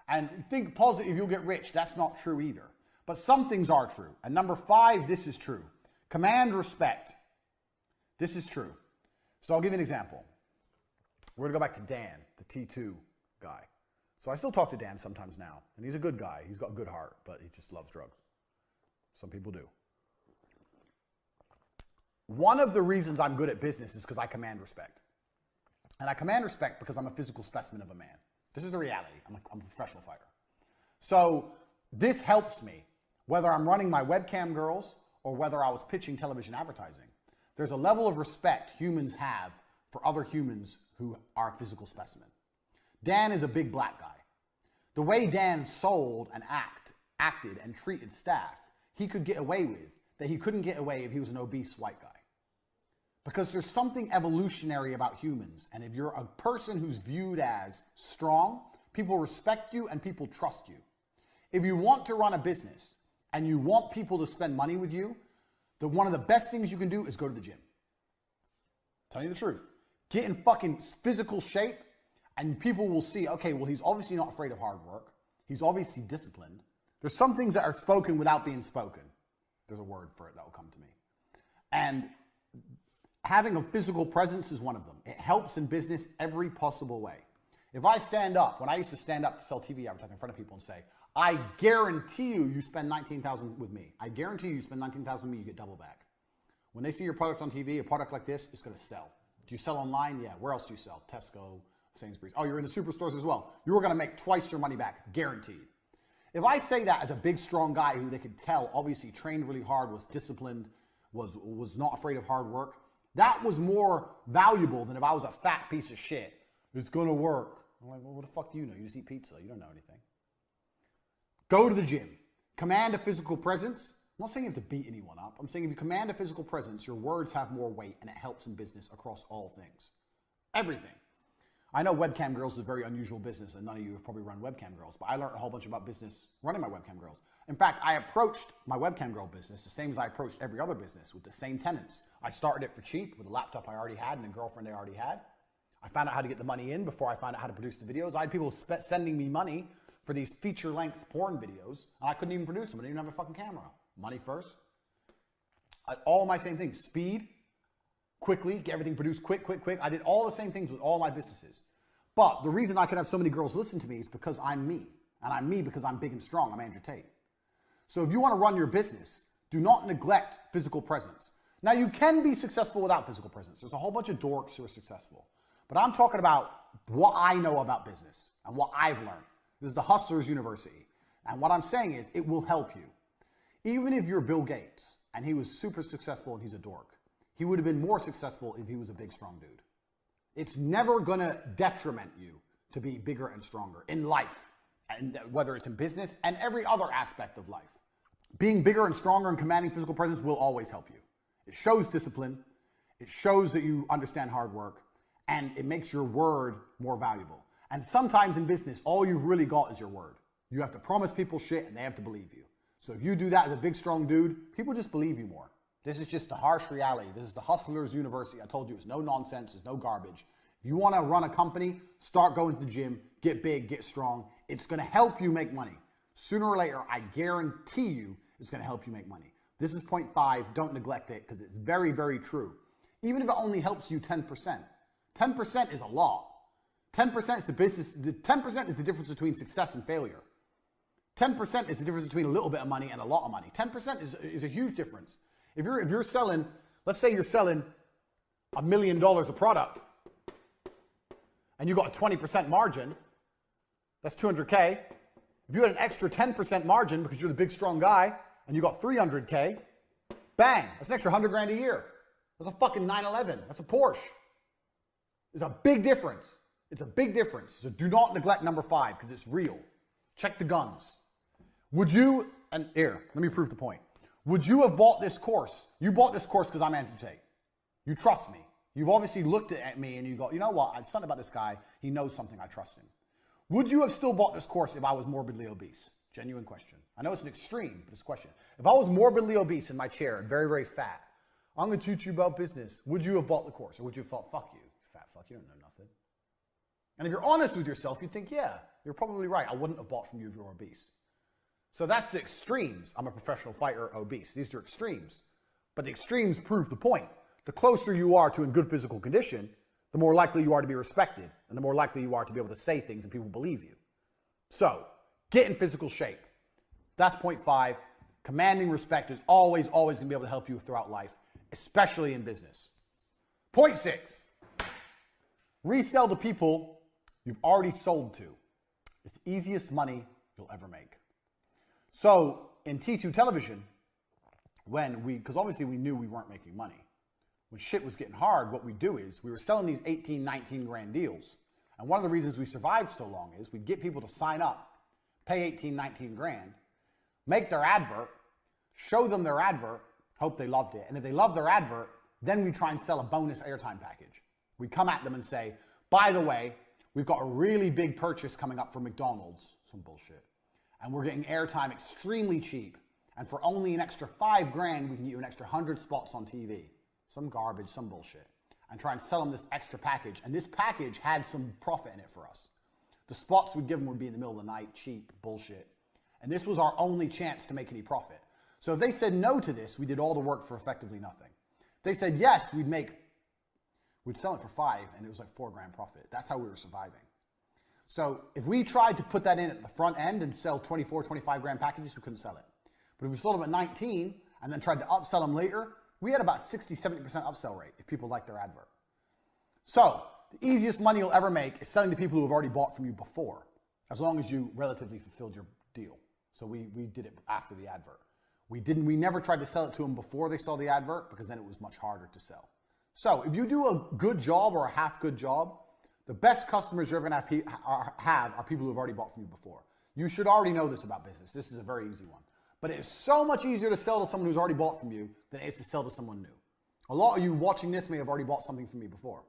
And think positive, you'll get rich. That's not true either. But some things are true. And number 5, this is true. Command respect. This is true. So I'll give you an example. We're going to go back to Dan, the T2 guy. So I still talk to Dan sometimes now. And he's a good guy. He's got a good heart, but he just loves drugs. Some people do. One of the reasons I'm good at business is because I command respect. And I command respect because I'm a physical specimen of a man. This is the reality. I'm a professional fighter. So this helps me, whether I'm running my webcam girls or whether I was pitching television advertising. There's a level of respect humans have for other humans who are a physical specimen. Dan is a big black guy. The way Dan sold and acted and treated staff, he could get away with that he couldn't get away if he was an obese white guy. Because there's something evolutionary about humans. And if you're a person who's viewed as strong, people respect you and people trust you. If you want to run a business and you want people to spend money with you, one of the best things you can do is go to the gym. Tell you the truth. Get in fucking physical shape and people will see, okay, well, he's obviously not afraid of hard work. He's obviously disciplined. There's some things that are spoken without being spoken. There's a word for it that will come to me. And having a physical presence is one of them. It helps in business every possible way. If I stand up, when I used to stand up to sell TV advertising in front of people and say, I guarantee you spend $19,000 with me. I guarantee you spend $19,000 with me, you get double back. When they see your product on TV, a product like this, it's going to sell. Do you sell online? Yeah. Where else do you sell? Tesco, Sainsbury's. Oh, you're in the superstores as well. You're going to make twice your money back, guaranteed. If I say that as a big, strong guy who they could tell obviously trained really hard, was disciplined, was not afraid of hard work, that was more valuable than if I was a fat piece of shit. It's going to work. I'm like, well, what the fuck do you know? You just eat pizza. You don't know anything. Go to the gym. Command a physical presence. I'm not saying you have to beat anyone up. I'm saying if you command a physical presence, your words have more weight and it helps in business across all things. Everything. I know webcam girls is a very unusual business and none of you have probably run webcam girls, but I learned a whole bunch about business running my webcam girls. In fact, I approached my webcam girl business the same as I approached every other business, with the same tenets. I started it for cheap with a laptop I already had and a girlfriend I already had. I found out how to get the money in before I found out how to produce the videos. I had people sending me money for these feature-length porn videos, and I couldn't even produce them. I didn't even have a fucking camera. Money first. All my same things. Speed, quickly, get everything produced quick. I did all the same things with all my businesses. But the reason I could have so many girls listen to me is because I'm me. And I'm me because I'm big and strong. I'm Andrew Tate. So if you want to run your business, do not neglect physical presence. Now, you can be successful without physical presence. There's a whole bunch of dorks who are successful. But I'm talking about what I know about business and what I've learned. This is the Hustlers University. And what I'm saying is it will help you. Even if you're Bill Gates and he was super successful and he's a dork, he would have been more successful if he was a big, strong dude. It's never going to detriment you to be bigger and stronger in life, and whether it's in business and every other aspect of life. Being bigger and stronger and commanding physical presence will always help you. It shows discipline. It shows that you understand hard work, and it makes your word more valuable. And sometimes in business, all you've really got is your word. You have to promise people shit and they have to believe you. So if you do that as a big, strong dude, people just believe you more. This is just the harsh reality. This is the Hustlers University. I told you it's no nonsense, it's no garbage. If you want to run a company, start going to the gym, get big, get strong. It's going to help you make money. Sooner or later, I guarantee you, it's going to help you make money. This is point 5. Don't neglect it because it's very, very true. Even if it only helps you 10%. 10% is a lot. 10% is the business. 10% is the difference between success and failure. 10% is the difference between a little bit of money and a lot of money. 10% is a huge difference. If you're selling, let's say you're selling $1 million of product and you got a 20% margin, that's 200K. If you had an extra 10% margin because you're the big, strong guy and you got 300K, bang, that's an extra 100 grand a year. That's a fucking 911. That's a Porsche. There's a big difference. It's a big difference. So do not neglect number 5 because it's real. Check the guns. Would you, and here, let me prove the point. Would you have bought this course? You bought this course because I'm Andrew Tate. You trust me. You've obviously looked at me and you go, you know what? Something about this guy. He knows something. I trust him. Would you have still bought this course if I was morbidly obese? Genuine question. I know it's an extreme, but it's a question. If I was morbidly obese in my chair and very, very fat, I'm going to teach you about business. Would you have bought the course? Or would you have thought, fuck you, fat fuck, you don't know nothing? And if you're honest with yourself, you'd think, yeah, you're probably right. I wouldn't have bought from you if you were obese. So that's the extremes. I'm a professional fighter, obese. These are extremes. But the extremes prove the point. The closer you are to in good physical condition, the more likely you are to be respected, and the more likely you are to be able to say things and people believe you. So, get in physical shape. That's point 5. Commanding respect is always going to be able to help you throughout life, especially in business. Point 6. Resell to people you've already sold to. It's the easiest money you'll ever make. So, in T2 television, because obviously we knew we weren't making money. When shit was getting hard, what we'd do is we were selling these 18, 19 grand deals. And one of the reasons we survived so long is we'd get people to sign up, pay 18, 19 grand, make their advert, show them their advert, hope they loved it. And if they loved their advert, then we try and sell a bonus airtime package. We come at them and say, by the way, we've got a really big purchase coming up for McDonald's, some bullshit. And we're getting airtime extremely cheap. And for only an extra 5 grand, we can get you an extra 100 spots on TV. Some garbage, some bullshit. And try and sell them this extra package. And this package had some profit in it for us. The spots we'd give them would be in the middle of the night, cheap, bullshit. And this was our only chance to make any profit. So if they said no to this, we did all the work for effectively nothing. If they said yes, we'd sell it for 5 and it was like 4 grand profit. That's how we were surviving. So if we tried to put that in at the front end and sell 24, 25 grand packages, we couldn't sell it. But if we sold them at 19 and then tried to upsell them later, we had about 60, 70% upsell rate if people liked their advert. So the easiest money you'll ever make is selling to people who have already bought from you before, as long as you relatively fulfilled your deal. So we did it after the advert. We never tried to sell it to them before they saw the advert because then it was much harder to sell. So if you do a good job or a half good job, the best customers you're ever going to have are people who have already bought from you before. You should already know this about business. This is a very easy one. But it is so much easier to sell to someone who's already bought from you than it is to sell to someone new. A lot of you watching this may have already bought something from me before.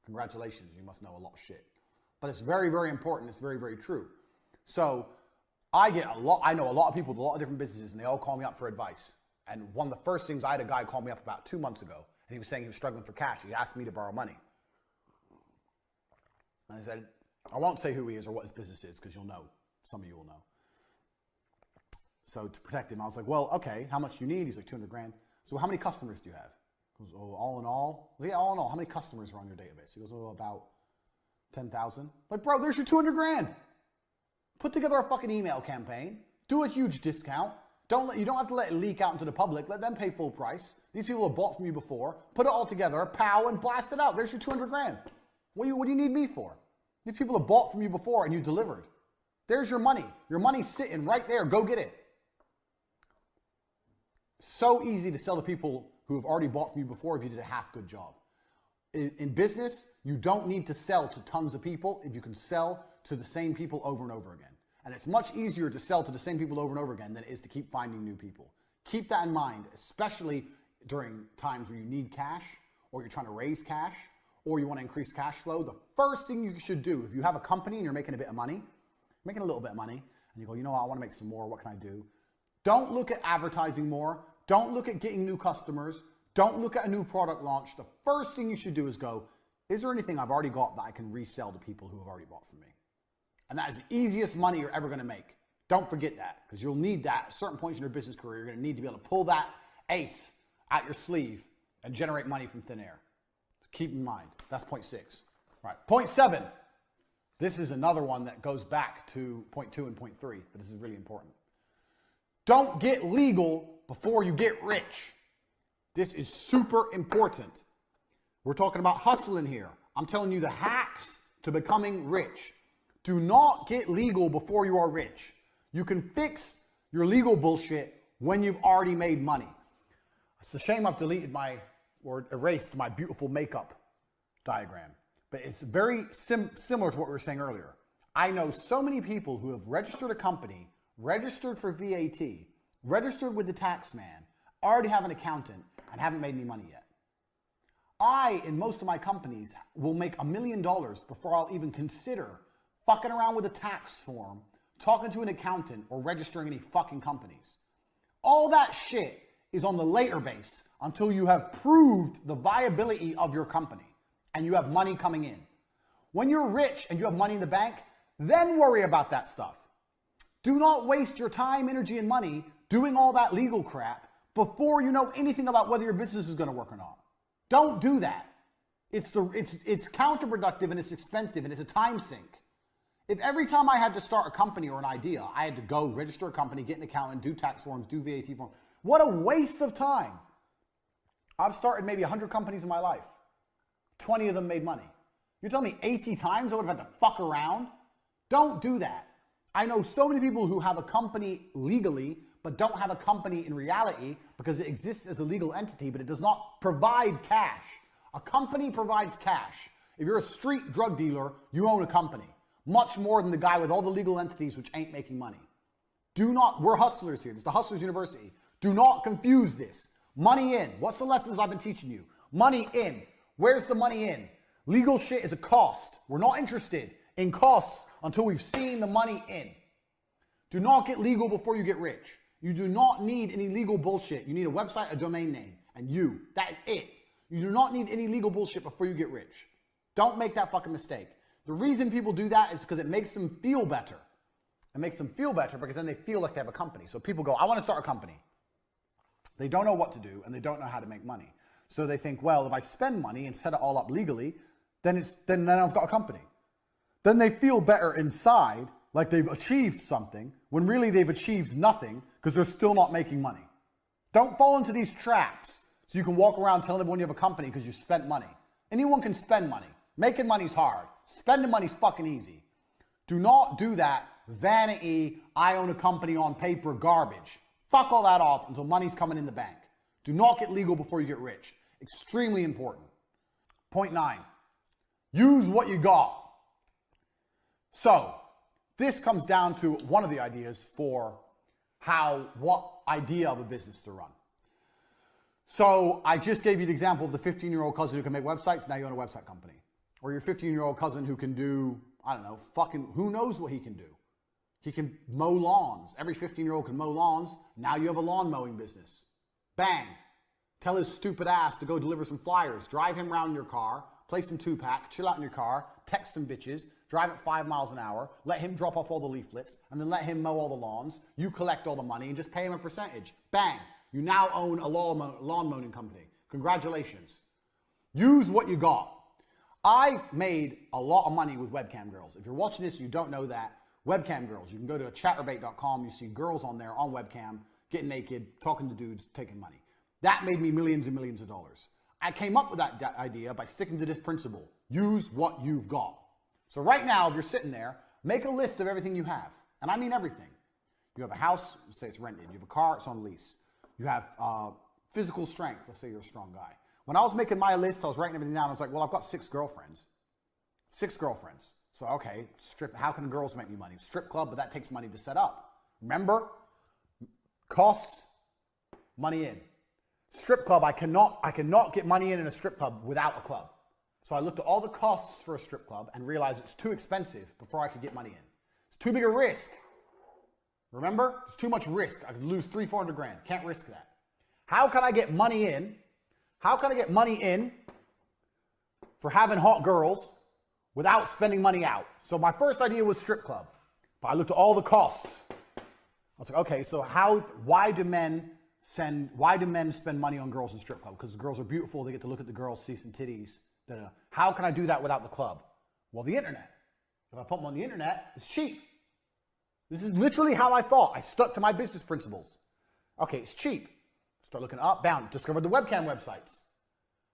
Congratulations, you must know a lot of shit. But it's very, very important. It's very, very true. So I know a lot of people with a lot of different businesses, and they all call me up for advice. And one of the first things, I had a guy call me up about 2 months ago, and he was saying he was struggling for cash. He asked me to borrow money. And I said, I won't say who he is or what his business is, because you'll know. Some of you will know. So to protect him, I was like, well, okay, how much do you need? He's like, 200 grand. So how many customers do you have? He goes, oh, all in all? Yeah, all in all. How many customers are on your database? He goes, oh, about 10,000. Like, bro, there's your 200 grand. Put together a fucking email campaign. Do a huge discount. You don't have to let it leak out into the public. Let them pay full price. These people have bought from you before. Put it all together, pow, and blast it out. There's your 200 grand. What do you need me for? These people have bought from you before and you delivered. There's your money. Your money's sitting right there. Go get it. So easy to sell to people who have already bought from you before if you did a half good job. In business, you don't need to sell to tons of people if you can sell to the same people over and over again. And it's much easier to sell to the same people over and over again than it is to keep finding new people. Keep that in mind, especially during times where you need cash, or you're trying to raise cash, or you want to increase cash flow. The first thing you should do, if you have a company and you're making a bit of money, making a little bit of money, and you go, you know what, I want to make some more, what can I do? Don't look at advertising more. Don't look at getting new customers. Don't look at a new product launch. The first thing you should do is go, is there anything I've already got that I can resell to people who have already bought from me? And that is the easiest money you're ever going to make. Don't forget that, because you'll need that at certain points in your business career. You're going to need to be able to pull that ace out your sleeve and generate money from thin air. So keep in mind, that's point 6. All right, point 7. This is another one that goes back to point 2 and point 3, but this is really important. Don't get legal before you get rich. This is super important. We're talking about hustling here. I'm telling you the hacks to becoming rich. Do not get legal before you are rich. You can fix your legal bullshit when you've already made money. It's a shame I've deleted or erased my beautiful makeup diagram, but it's very similar to what we were saying earlier. I know so many people who have registered a company, registered for VAT, registered with the tax man, already have an accountant, and haven't made any money yet. In most of my companies, will make $1 million before I'll even consider fucking around with a tax form, talking to an accountant, or registering any fucking companies. All that shit is on the later base until you have proved the viability of your company and you have money coming in. When you're rich and you have money in the bank, then worry about that stuff. Do not waste your time, energy, and money doing all that legal crap before you know anything about whether your business is going to work or not. Don't do that. It's counterproductive and it's expensive and it's a time sink. If every time I had to start a company or an idea, I had to go register a company, get an accountant, do tax forms, do VAT forms, what a waste of time. I've started maybe 100 companies in my life. 20 of them made money. You're telling me 80 times I would have had to fuck around? Don't do that. I know so many people who have a company legally, but don't have a company in reality because it exists as a legal entity, but it does not provide cash. A company provides cash. If you're a street drug dealer, you own a company. Much more than the guy with all the legal entities which ain't making money. We're hustlers here. It's the Hustlers University. Do not confuse this. Money in. What's the lessons I've been teaching you? Money in. Where's the money in? Legal shit is a cost. We're not interested in costs until we've seen the money in. Do not get legal before you get rich. You do not need any legal bullshit. You need a website, a domain name, and you. That's it. You do not need any legal bullshit before you get rich. Don't make that fucking mistake. The reason people do that is because it makes them feel better. It makes them feel better because then they feel like they have a company. So people go, I want to start a company. They don't know what to do and they don't know how to make money. So they think, well, if I spend money and set it all up legally, then I've got a company. Then they feel better inside, like they've achieved something, when really they've achieved nothing because they're still not making money. Don't fall into these traps so you can walk around telling everyone you have a company because you spent money. Anyone can spend money. Making money's hard. Spending money's fucking easy. Do not do that vanity, I own a company on paper garbage. Fuck all that off until money's coming in the bank. Do not get legal before you get rich. Extremely important. Point 9. Use what you got. So, this comes down to one of the ideas for what idea of a business to run. So I just gave you the example of the 15-year-old cousin who can make websites. Now you own a website company. Or your 15-year-old cousin who can do, I don't know, who knows what he can do. He can mow lawns. Every 15-year-old can mow lawns. Now you have a lawn mowing business. Bang. Tell his stupid ass to go deliver some flyers. Drive him around in your car. Play some 2-pack. Chill out in your car. Text some bitches. Drive at 5 miles an hour. Let him drop off all the leaflets. And then let him mow all the lawns. You collect all the money and just pay him a percentage. Bang. You now own a lawn mowing company. Congratulations. Use what you got. I made a lot of money with webcam girls. If you're watching this and you don't know that, webcam girls, you can go to chatterbait.com. You see girls on there on webcam, getting naked, talking to dudes, taking money. That made me millions and millions of dollars. I came up with that idea by sticking to this principle. Use what you've got. So right now, if you're sitting there, make a list of everything you have. And I mean everything. You have a house, say it's rented. You have a car, it's on lease. You have physical strength. Let's say you're a strong guy. When I was making my list, I was writing everything down. I was like, well, I've got 6 girlfriends. 6 girlfriends. So, okay, how can girls make me money? Strip club, but that takes money to set up. Remember? Costs, money in. Strip club, I cannot get money in a strip club without a club. So I looked at all the costs for a strip club and realized it's too expensive before I could get money in. It's too big a risk. Remember? It's too much risk. I could lose 300-400 grand. Can't risk that. How can I get money in? How can I get money in for having hot girls without spending money out? So my first idea was strip club. But I looked at all the costs. I was like, okay, so why do men spend money on girls in strip club? Because the girls are beautiful. They get to look at the girls, see some titties. How can I do that without the club? Well, the internet. If I put them on the internet, it's cheap. This is literally how I thought. I stuck to my business principles. Okay, it's cheap. Start looking up, down, discovered the webcam websites.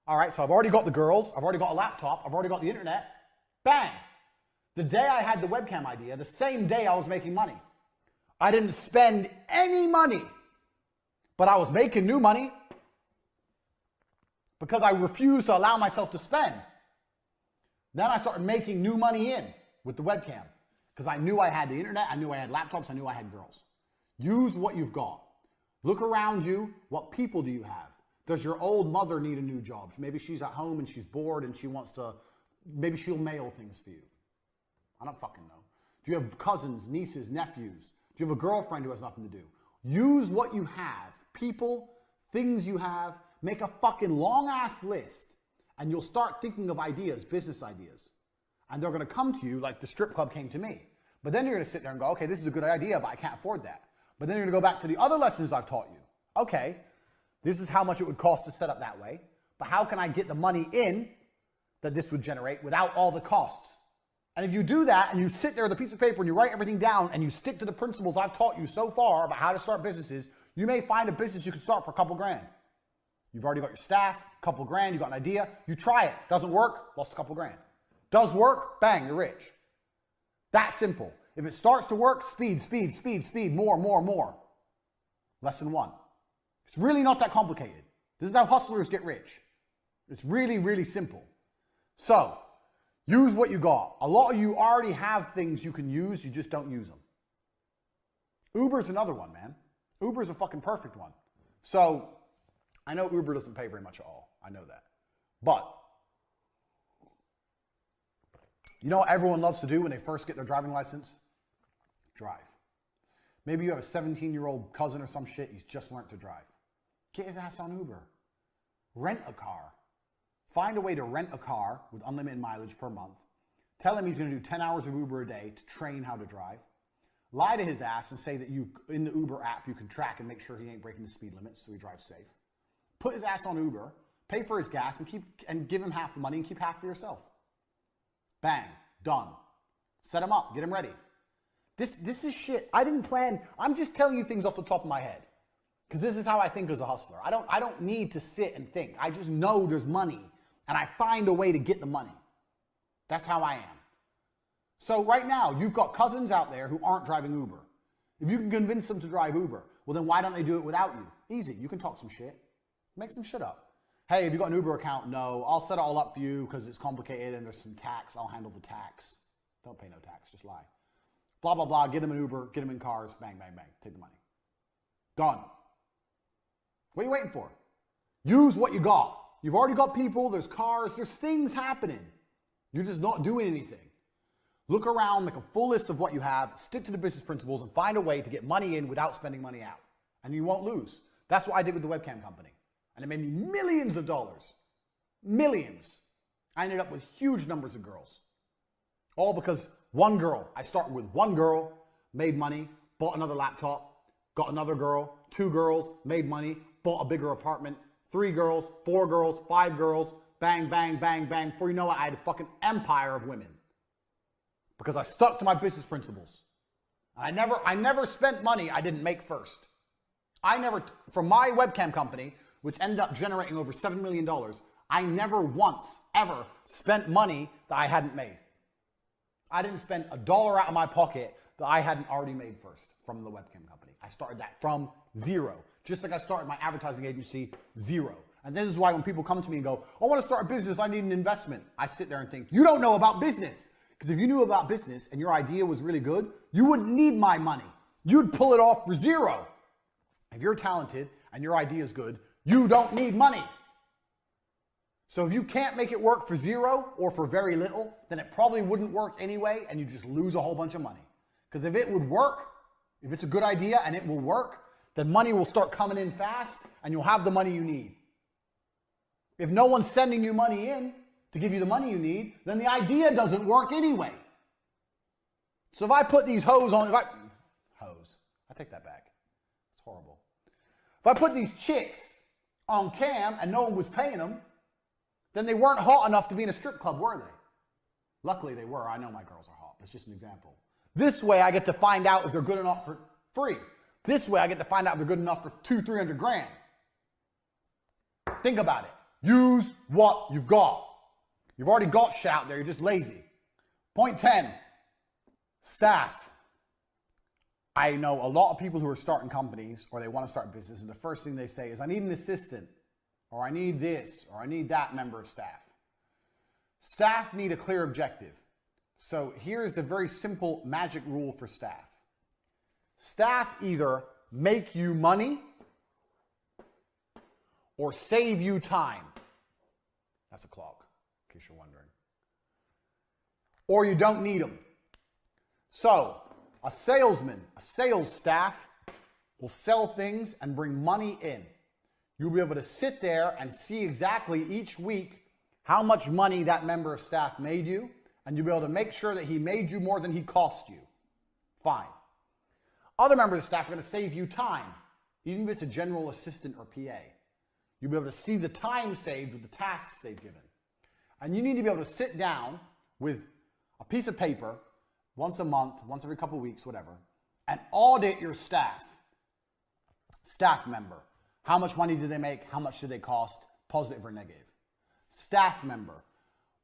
All right, so I've already got the girls. I've already got a laptop. I've already got the internet. Bang. The day I had the webcam idea, the same day I was making money. I didn't spend any money, but I was making new money because I refused to allow myself to spend. Then I started making new money in with the webcam because I knew I had the internet. I knew I had laptops. I knew I had girls. Use what you've got. Look around you. What people do you have? Does your old mother need a new job? Maybe she's at home and she's bored and she wants to, maybe she'll mail things for you. I don't fucking know. Do you have cousins, nieces, nephews? Do you have a girlfriend who has nothing to do? Use what you have. People, things you have. Make a fucking long ass list and you'll start thinking of ideas, business ideas. And they're going to come to you like the strip club came to me. But then you're going to sit there and go, okay, this is a good idea, but I can't afford that. But then you're going to go back to the other lessons I've taught you. Okay, this is how much it would cost to set up that way. But how can I get the money in that this would generate without all the costs? And if you do that and you sit there with a piece of paper and you write everything down and you stick to the principles I've taught you so far about how to start businesses, you may find a business you can start for a couple grand. You've already got your staff, a couple grand, you got an idea. You try it. Doesn't work, lost a couple grand. Does work, bang, you're rich. That simple. If it starts to work, speed, speed, speed, speed, more, more, more. Lesson 1. It's really not that complicated. This is how hustlers get rich. It's really, really simple. So, use what you got. A lot of you already have things you can use, you just don't use them. Uber's another one, man. Uber's a fucking perfect one. So, I know Uber doesn't pay very much at all. I know that. But, you know what everyone loves to do when they first get their driving license? Drive. Maybe you have a 17-year-old cousin or some shit, he's just learned to drive. Get his ass on Uber. Rent a car. Find a way to rent a car with unlimited mileage per month. Tell him he's going to do 10 hours of Uber a day to train how to drive. Lie to his ass and say that in the Uber app, you can track and make sure he ain't breaking the speed limit so he drives safe. Put his ass on Uber, pay for his gas, and give him half the money and keep half for yourself. Bang. Done. Set him up. Get him ready. This is shit. I didn't plan. I'm just telling you things off the top of my head. Because this is how I think as a hustler. I don't need to sit and think. I just know there's money. And I find a way to get the money. That's how I am. So right now, you've got cousins out there who aren't driving Uber. If you can convince them to drive Uber, well then why don't they do it without you? Easy. You can talk some shit. Make some shit up. Hey, have you got an Uber account? No. I'll set it all up for you because it's complicated and there's some tax. I'll handle the tax. Don't pay no tax. Just lie. Blah, blah, blah. Get them an Uber. Get them in cars. Bang, bang, bang. Take the money. Done. What are you waiting for? Use what you got. You've already got people, there's cars, there's things happening. You're just not doing anything. Look around, make a full list of what you have, stick to the business principles, and find a way to get money in without spending money out. And you won't lose. That's what I did with the webcam company. And it made me millions of dollars. Millions. I ended up with huge numbers of girls. All because one girl. I started with one girl, made money, bought another laptop, got another girl, 2 girls, made money, bought a bigger apartment, 3 girls, 4 girls, 5 girls, bang, bang, bang, bang. Before you know it, I had a fucking empire of women. Because I stuck to my business principles. I never spent money I didn't make first. From my webcam company, which ended up generating over $7 million, I never once, ever spent money that I hadn't made. I didn't spend a dollar out of my pocket that I hadn't already made first from the webcam company. I started that from zero. Just like I started my advertising agency, zero. And this is why when people come to me and go, I want to start a business, I need an investment. I sit there and think, you don't know about business. Because if you knew about business and your idea was really good, you wouldn't need my money. You'd pull it off for zero. If you're talented and your idea is good, you don't need money. So if you can't make it work for zero or for very little, then it probably wouldn't work anyway and you just lose a whole bunch of money. Because if it would work, if it's a good idea and it will work, then money will start coming in fast and you'll have the money you need. If no one's sending you money in to give you the money you need, then the idea doesn't work anyway. So if I put these I take that back. It's horrible. If I put these chicks on cam and no one was paying them, then they weren't hot enough to be in a strip club, were they? Luckily they were. I know my girls are hot. That's just an example. This way I get to find out if they're good enough for free. This way I get to find out if they're good enough for 200-300 grand. Think about it. Use what you've got. You've already got shit out there. You're just lazy. Point 10, staff. I know a lot of people who are starting companies or they want to start business and the first thing they say is, I need an assistant, or I need this, or I need that member of staff. Staff need a clear objective. So here's the very simple magic rule for staff. Staff either make you money or save you time. That's a clock, in case you're wondering. Or you don't need them. So a salesman, a sales staff will sell things and bring money in. You'll be able to sit there and see exactly each week how much money that member of staff made you, and you'll be able to make sure that he made you more than he cost you. Fine. Other members of staff are going to save you time, even if it's a general assistant or PA. You'll be able to see the time saved with the tasks they've given. And you need to be able to sit down with a piece of paper once a month, once every couple of weeks, whatever, and audit your staff. Staff member. How much money did they make? How much did they cost? Positive or negative? Staff member.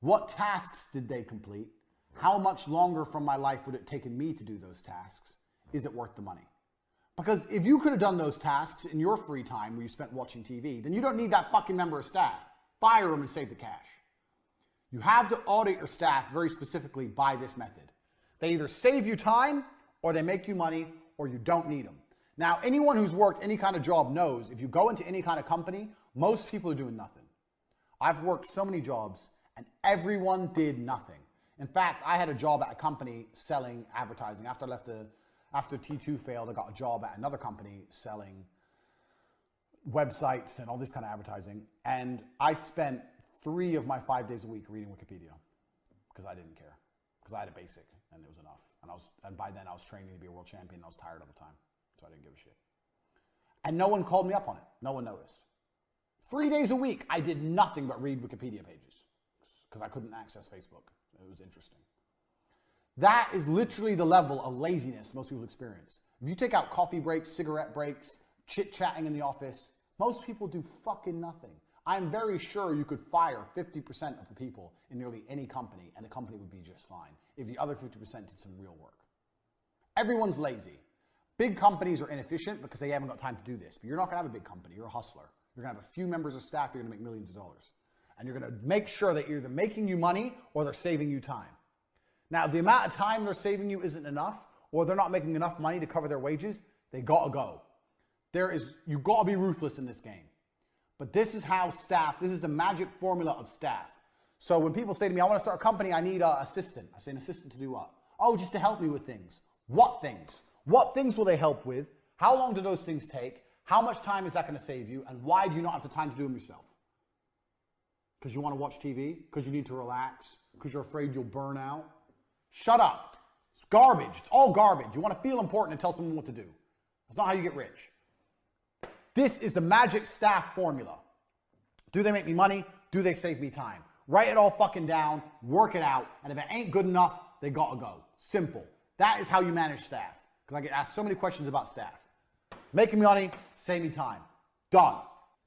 What tasks did they complete? How much longer from my life would it have taken me to do those tasks? Is it worth the money? Because if you could have done those tasks in your free time where you spent watching TV, then you don't need that fucking member of staff. Fire them and save the cash. You have to audit your staff very specifically by this method. They either save you time or they make you money or you don't need them. Now, anyone who's worked any kind of job knows if you go into any kind of company, most people are doing nothing. I've worked so many jobs and everyone did nothing. In fact, I had a job at a company selling advertising. After T2 failed, I got a job at another company selling websites and all this kind of advertising. And I spent 3 of my 5 days a week reading Wikipedia because I didn't care. Because I had a basic and it was enough. And by then I was training to be a world champion and I was tired all the time. So I didn't give a shit. And no one called me up on it. No one noticed. 3 days a week, I did nothing but read Wikipedia pages because I couldn't access Facebook. It was interesting. That is literally the level of laziness most people experience. If you take out coffee breaks, cigarette breaks, chit-chatting in the office, most people do fucking nothing. I'm very sure you could fire 50% of the people in nearly any company and the company would be just fine if the other 50% did some real work. Everyone's lazy. Big companies are inefficient because they haven't got time to do this. But you're not going to have a big company. You're a hustler. You're going to have a few members of staff. You're going to make millions of dollars. And you're going to make sure that you're either making you money or they're saving you time. Now, if the amount of time they're saving you isn't enough or they're not making enough money to cover their wages, they got to go. You've got to be ruthless in this game. But this is how staff, this is the magic formula of staff. So when people say to me, I want to start a company, I need an assistant. I say, an assistant to do what? Oh, just to help me with things. What things? What things will they help with? How long do those things take? How much time is that going to save you? And why do you not have the time to do them yourself? Because you want to watch TV? Because you need to relax? Because you're afraid you'll burn out? Shut up. It's garbage. It's all garbage. You want to feel important and tell someone what to do. That's not how you get rich. This is the magic staff formula. Do they make me money? Do they save me time? Write it all fucking down, work it out, and if it ain't good enough, they gotta go. Simple. That is how you manage staff. Because I get asked so many questions about staff. Making me money, save me time. Done.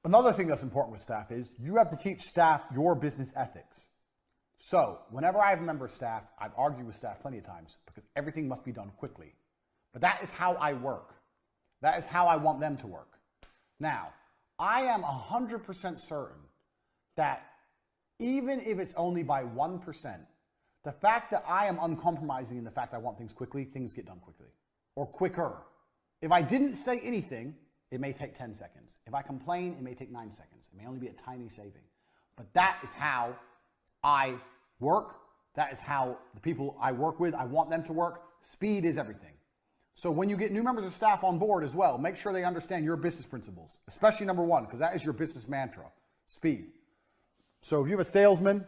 Another thing that's important with staff is you have to teach staff your business ethics. So whenever I have a member of staff, I've argued with staff plenty of times because everything must be done quickly. But that is how I work. That is how I want them to work. Now, I am 100% certain that even if it's only by 1%, the fact that I am uncompromising in the fact I want things quickly, things get done quickly or quicker. If I didn't say anything, it may take 10 seconds. If I complain, it may take 9 seconds. It may only be a tiny saving. But that is how I work. That is how the people I work with, I want them to work. Speed is everything. So when you get new members of staff on board as well, make sure they understand your business principles, especially number one, because that is your business mantra, speed. So if you have a salesman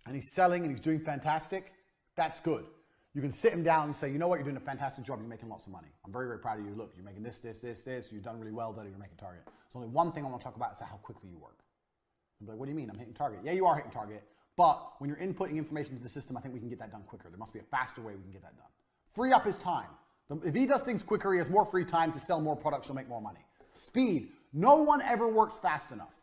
and he's selling and he's doing fantastic, that's good. You can sit him down and say, you know what, you're doing a fantastic job, you're making lots of money. I'm very, very proud of you. Look, you're making this, you've done really well, you're making target. There's only one thing I want to talk about, is how quickly you work. I'm like, what do you mean? I'm hitting target. Yeah, you are hitting target, but when you're inputting information into the system, I think we can get that done quicker. There must be a faster way we can get that done. Free up his time. If he does things quicker, he has more free time to sell more products, he'll make more money. Speed. No one ever works fast enough.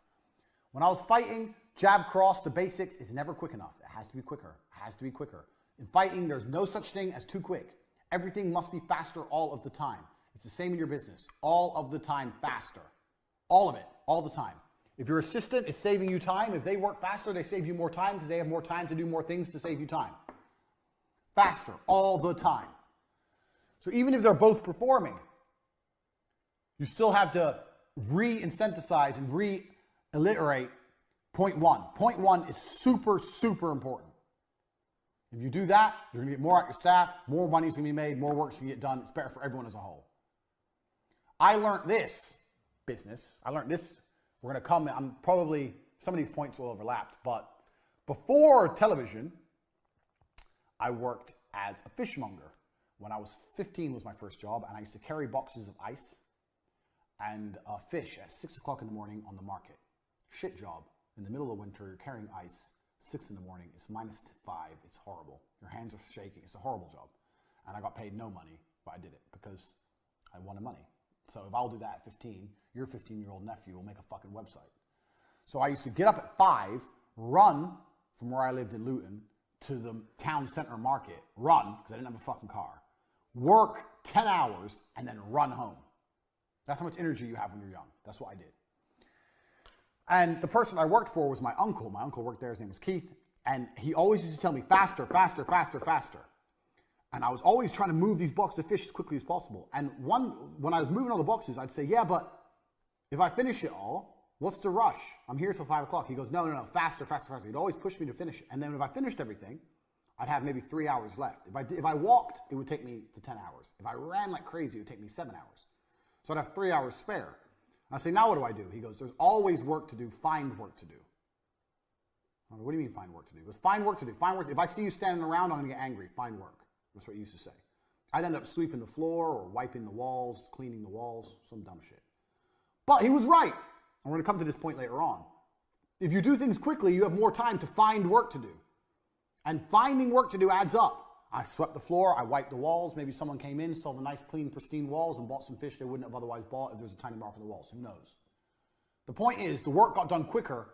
When I was fighting, jab cross, the basics is never quick enough. It has to be quicker. It has to be quicker. In fighting, there's no such thing as too quick. Everything must be faster all of the time. It's the same in your business. All of the time, faster. All of it, all the time. If your assistant is saving you time, if they work faster, they save you more time because they have more time to do more things to save you time. Faster, all the time. So even if they're both performing, you still have to re-incentivize and re-alliterate point one. Point one is super, super important. If you do that, you're going to get more out your staff, more money's going to be made, more work's going to get done. It's better for everyone as a whole. I learned this business. I learned this. We're going to come, I'm probably, some of these points will overlap, but before television, I worked as a fishmonger. When I was 15 was my first job, and I used to carry boxes of ice and fish at 6 o'clock in the morning on the market. Shit job. In the middle of winter, you're carrying ice, 6 in the morning, it's -5, it's horrible. Your hands are shaking, it's a horrible job. And I got paid no money, but I did it because I wanted money. So if I'll do that at 15, your 15-year-old nephew will make a fucking website. So I used to get up at 5, run from where I lived in Luton to the town center market, run, because I didn't have a fucking car, work 10 hours, and then run home. That's how much energy you have when you're young. That's what I did. And the person I worked for was my uncle. My uncle worked there, his name was Keith, and he always used to tell me, faster, faster, faster, faster. And I was always trying to move these boxes of fish as quickly as possible. And when I was moving all the boxes, I'd say, yeah, but if I finish it all, what's the rush? I'm here till 5 o'clock. He goes, no, faster, faster, faster. He'd always push me to finish it. And then if I finished everything, I'd have maybe 3 hours left. If I walked, it would take me to 10 hours. If I ran like crazy, it would take me 7 hours. So I'd have 3 hours spare. I say, now what do I do? He goes, there's always work to do. Find work to do. I go, what do you mean find work to do? He goes, find work to do. Find work. If I see you standing around, I'm going to get angry. Find work. That's what he used to say. I'd end up sweeping the floor or wiping the walls, cleaning the walls, some dumb shit. But he was right. And we're going to come to this point later on. If you do things quickly, you have more time to find work to do. And finding work to do adds up. I swept the floor, I wiped the walls, maybe someone came in, saw the nice, clean, pristine walls and bought some fish they wouldn't have otherwise bought if there was a tiny mark on the walls. Who knows? The point is, the work got done quicker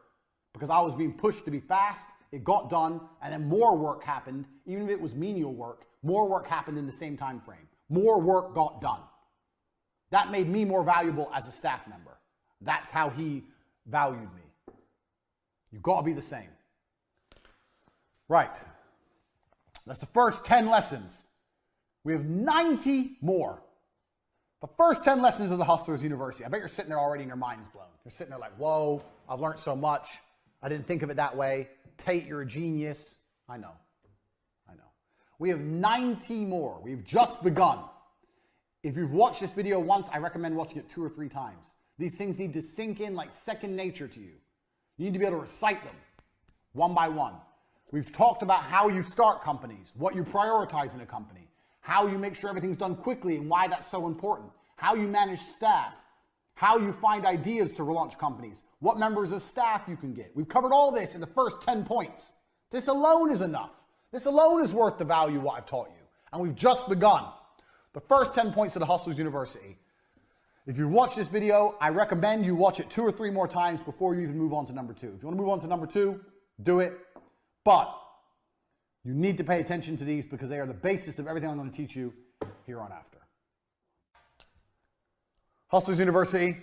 because I was being pushed to be fast, it got done, and then more work happened. Even if it was menial work, more work happened in the same time frame. More work got done. That made me more valuable as a staff member. That's how he valued me. You've got to be the same. Right. That's the first 10 lessons. We have 90 more. The first 10 lessons of the Hustlers University. I bet you're sitting there already and your mind's blown. You're sitting there like, whoa, I've learned so much. I didn't think of it that way. Tate, you're a genius. I know. We have 90 more. We've just begun. If you've watched this video once, I recommend watching it 2 or 3 times. These things need to sink in like second nature to you. You need to be able to recite them one by one. We've talked about how you start companies, what you prioritize in a company, how you make sure everything's done quickly and why that's so important, how you manage staff, how you find ideas to launch companies, what members of staff you can get. We've covered all this in the first 10 points. This alone is enough. This alone is worth the value of what I've taught you. And we've just begun. The first 10 points of the Hustlers University. If you watch this video, I recommend you watch it 2 or 3 more times before you even move on to number 2. If you want to move on to number 2, do it. But you need to pay attention to these because they are the basis of everything I'm going to teach you here on after. Hustlers University,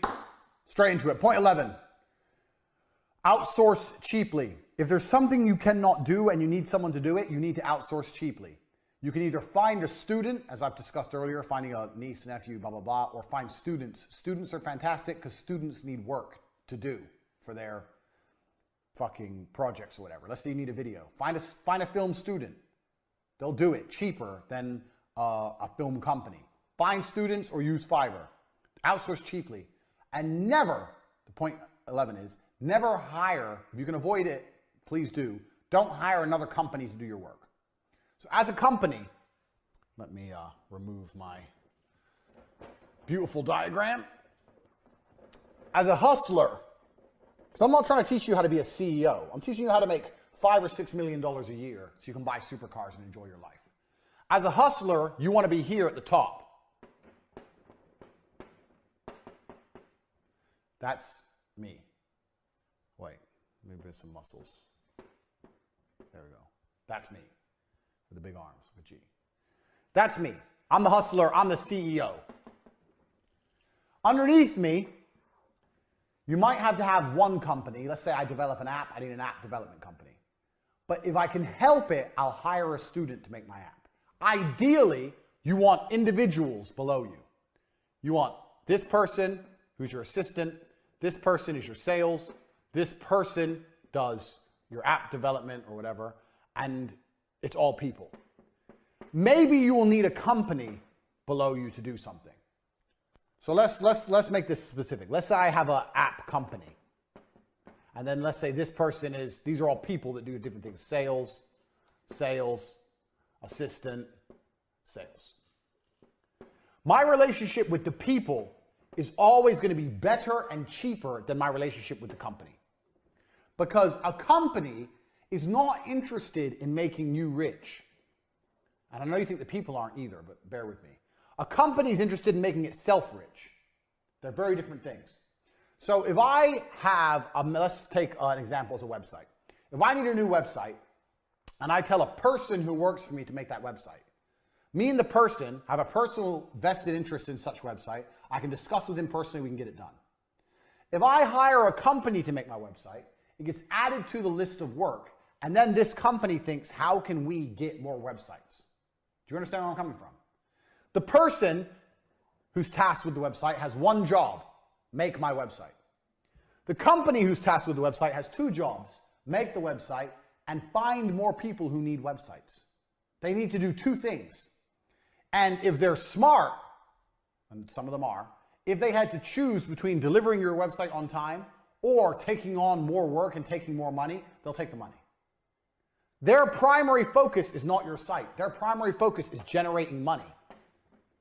straight into it. Point 11, outsource cheaply. If there's something you cannot do and you need someone to do it, you need to outsource cheaply. You can either find a student, as I've discussed earlier, finding a niece, nephew, blah, blah, blah, or find students. Students are fantastic because students need work to do for their fucking projects or whatever. Let's say you need a video. Find a film student. They'll do it cheaper than a film company. Find students or use Fiverr. Outsource cheaply. And never, the point 11 is, never hire, if you can avoid it, please do. Don't hire another company to do your work. So as a company, let me remove my beautiful diagram. As a hustler, so I'm not trying to teach you how to be a CEO. I'm teaching you how to make $5 or $6 million a year so you can buy supercars and enjoy your life. As a hustler, you want to be here at the top. That's me. Wait, maybe there's some muscles. There we go. That's me. With the big arms, with G. That's me. I'm the hustler. I'm the CEO. Underneath me, you might have to have one company. Let's say I develop an app. I need an app development company. But if I can help it, I'll hire a student to make my app. Ideally, you want individuals below you. You want this person who's your assistant. This person is your sales. This person does your app development or whatever. And it's all people. Maybe you will need a company below you to do something. So let's make this specific. Let's say I have an app company. And then let's say this person is, these are all people that do different things. Sales, assistant, sales. My relationship with the people is always going to be better and cheaper than my relationship with the company. Because a company is not interested in making you rich. And I know you think the people aren't either, but bear with me. A company is interested in making itself rich. They're very different things. So if I have, let's take an example as a website. If I need a new website, and I tell a person who works for me to make that website, me and the person have a personal vested interest in such website. I can discuss with him personally, we can get it done. If I hire a company to make my website, it gets added to the list of work. And then this company thinks, how can we get more websites? Do you understand where I'm coming from? The person who's tasked with the website has one job, make my website. The company who's tasked with the website has 2 jobs, make the website and find more people who need websites. They need to do 2 things. And if they're smart, and some of them are, if they had to choose between delivering your website on time or taking on more work and taking more money, they'll take the money. Their primary focus is not your site. Their primary focus is generating money.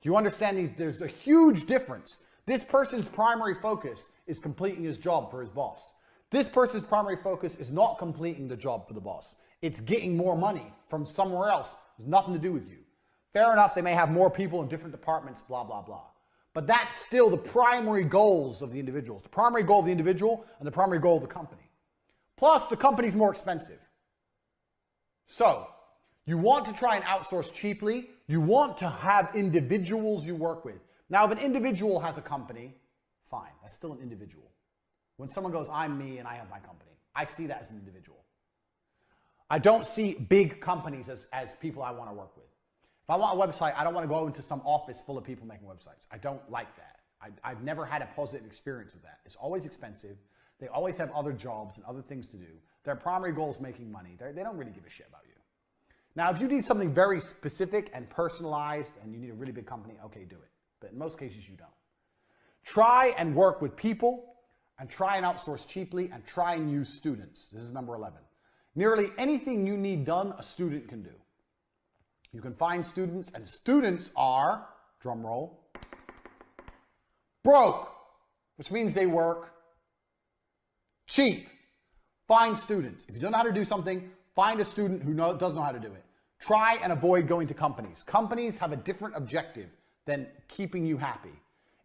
Do you understand these? There's a huge difference. This person's primary focus is completing his job for his boss. This person's primary focus is not completing the job for the boss. It's getting more money from somewhere else. There's nothing to do with you. Fair enough, they may have more people in different departments, blah, blah, blah. But that's still the primary goals of the individuals. The primary goal of the individual and the primary goal of the company. Plus, the company's more expensive. So, you want to try and outsource cheaply. You want to have individuals you work with. Now, if an individual has a company, fine. That's still an individual. When someone goes, I'm me and I have my company, I see that as an individual. I don't see big companies as people I want to work with. If I want a website, I don't want to go into some office full of people making websites. I don't like that. I've never had a positive experience with that. It's always expensive. They always have other jobs and other things to do. Their primary goal is making money. They don't really give a shit about you. Now, if you need something very specific and personalized and you need a really big company, okay, do it. But in most cases, you don't. Try and work with people and try and outsource cheaply and try and use students. This is number 11. Nearly anything you need done, a student can do. You can find students, and students are, drum roll, broke, which means they work cheap. Find students. If you don't know how to do something, find a student who does know how to do it. Try and avoid going to companies. Companies have a different objective than keeping you happy.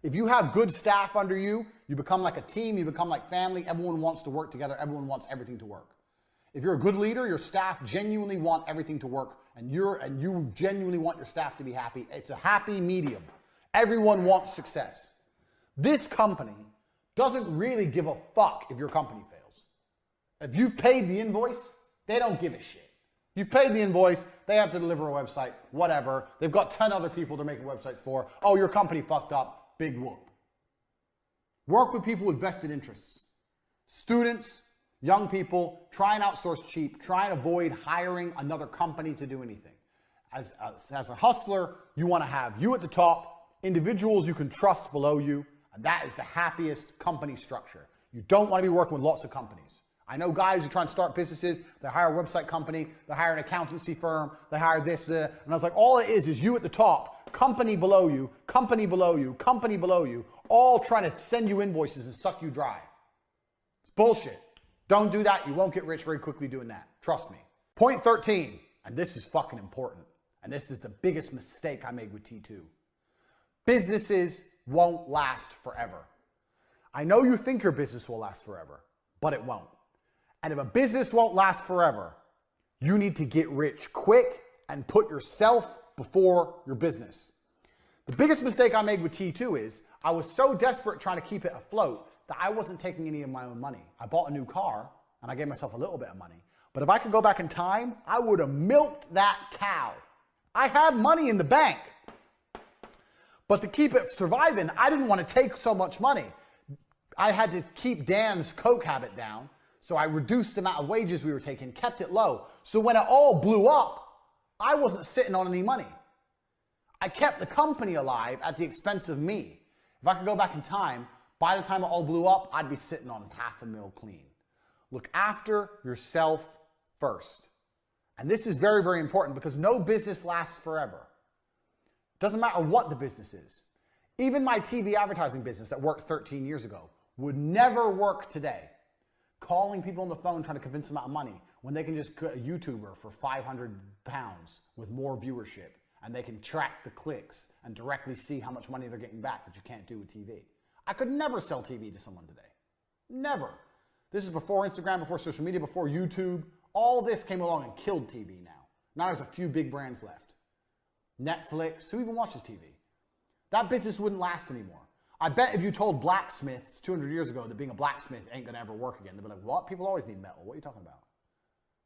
If you have good staff under you, you become like a team, you become like family, everyone wants to work together, everyone wants everything to work. If you're a good leader, your staff genuinely want everything to work, and you genuinely want your staff to be happy. It's a happy medium. Everyone wants success. This company doesn't really give a fuck if your company fails. If you've paid the invoice, they don't give a shit. You've paid the invoice, they have to deliver a website, whatever. They've got 10 other people they're making websites for. Oh, your company fucked up, big whoop. Work with people with vested interests. Students, young people, try and outsource cheap. Try and avoid hiring another company to do anything. As a hustler, you want to have you at the top, individuals you can trust below you, and that is the happiest company structure. You don't want to be working with lots of companies. I know guys who try and start businesses, they hire a website company, they hire an accountancy firm, they hire this, that, and I was like, all it is you at the top, company below you, company below you, company below you, all trying to send you invoices and suck you dry. It's bullshit. Don't do that. You won't get rich very quickly doing that. Trust me. Point 13, and this is fucking important, and this is the biggest mistake I made with T2. Businesses won't last forever. I know you think your business will last forever, but it won't. And if a business won't last forever, you need to get rich quick and put yourself before your business. The biggest mistake I made with T2 is I was so desperate trying to keep it afloat that I wasn't taking any of my own money. I bought a new car and I gave myself a little bit of money. But if I could go back in time, I would have milked that cow. I had money in the bank. But to keep it surviving, I didn't want to take so much money. I had to keep Dan's Coke habit down. So I reduced the amount of wages we were taking, kept it low. So when it all blew up, I wasn't sitting on any money. I kept the company alive at the expense of me. If I could go back in time, by the time it all blew up, I'd be sitting on $500,000 clean. Look after yourself first. And this is very, very important because no business lasts forever. Doesn't matter what the business is. Even my TV advertising business that worked 13 years ago would never work today. Calling people on the phone trying to convince them out of money when they can just get a YouTuber for 500 pounds with more viewership and they can track the clicks and directly see how much money they're getting back that you can't do with TV. I could never sell TV to someone today. Never. This is before Instagram, before social media, before YouTube. All this came along and killed TV now. Now there's a few big brands left. Netflix, who even watches TV? That business wouldn't last anymore. I bet if you told blacksmiths 200 years ago that being a blacksmith ain't gonna ever work again, they'd be like, what? People always need metal. What are you talking about?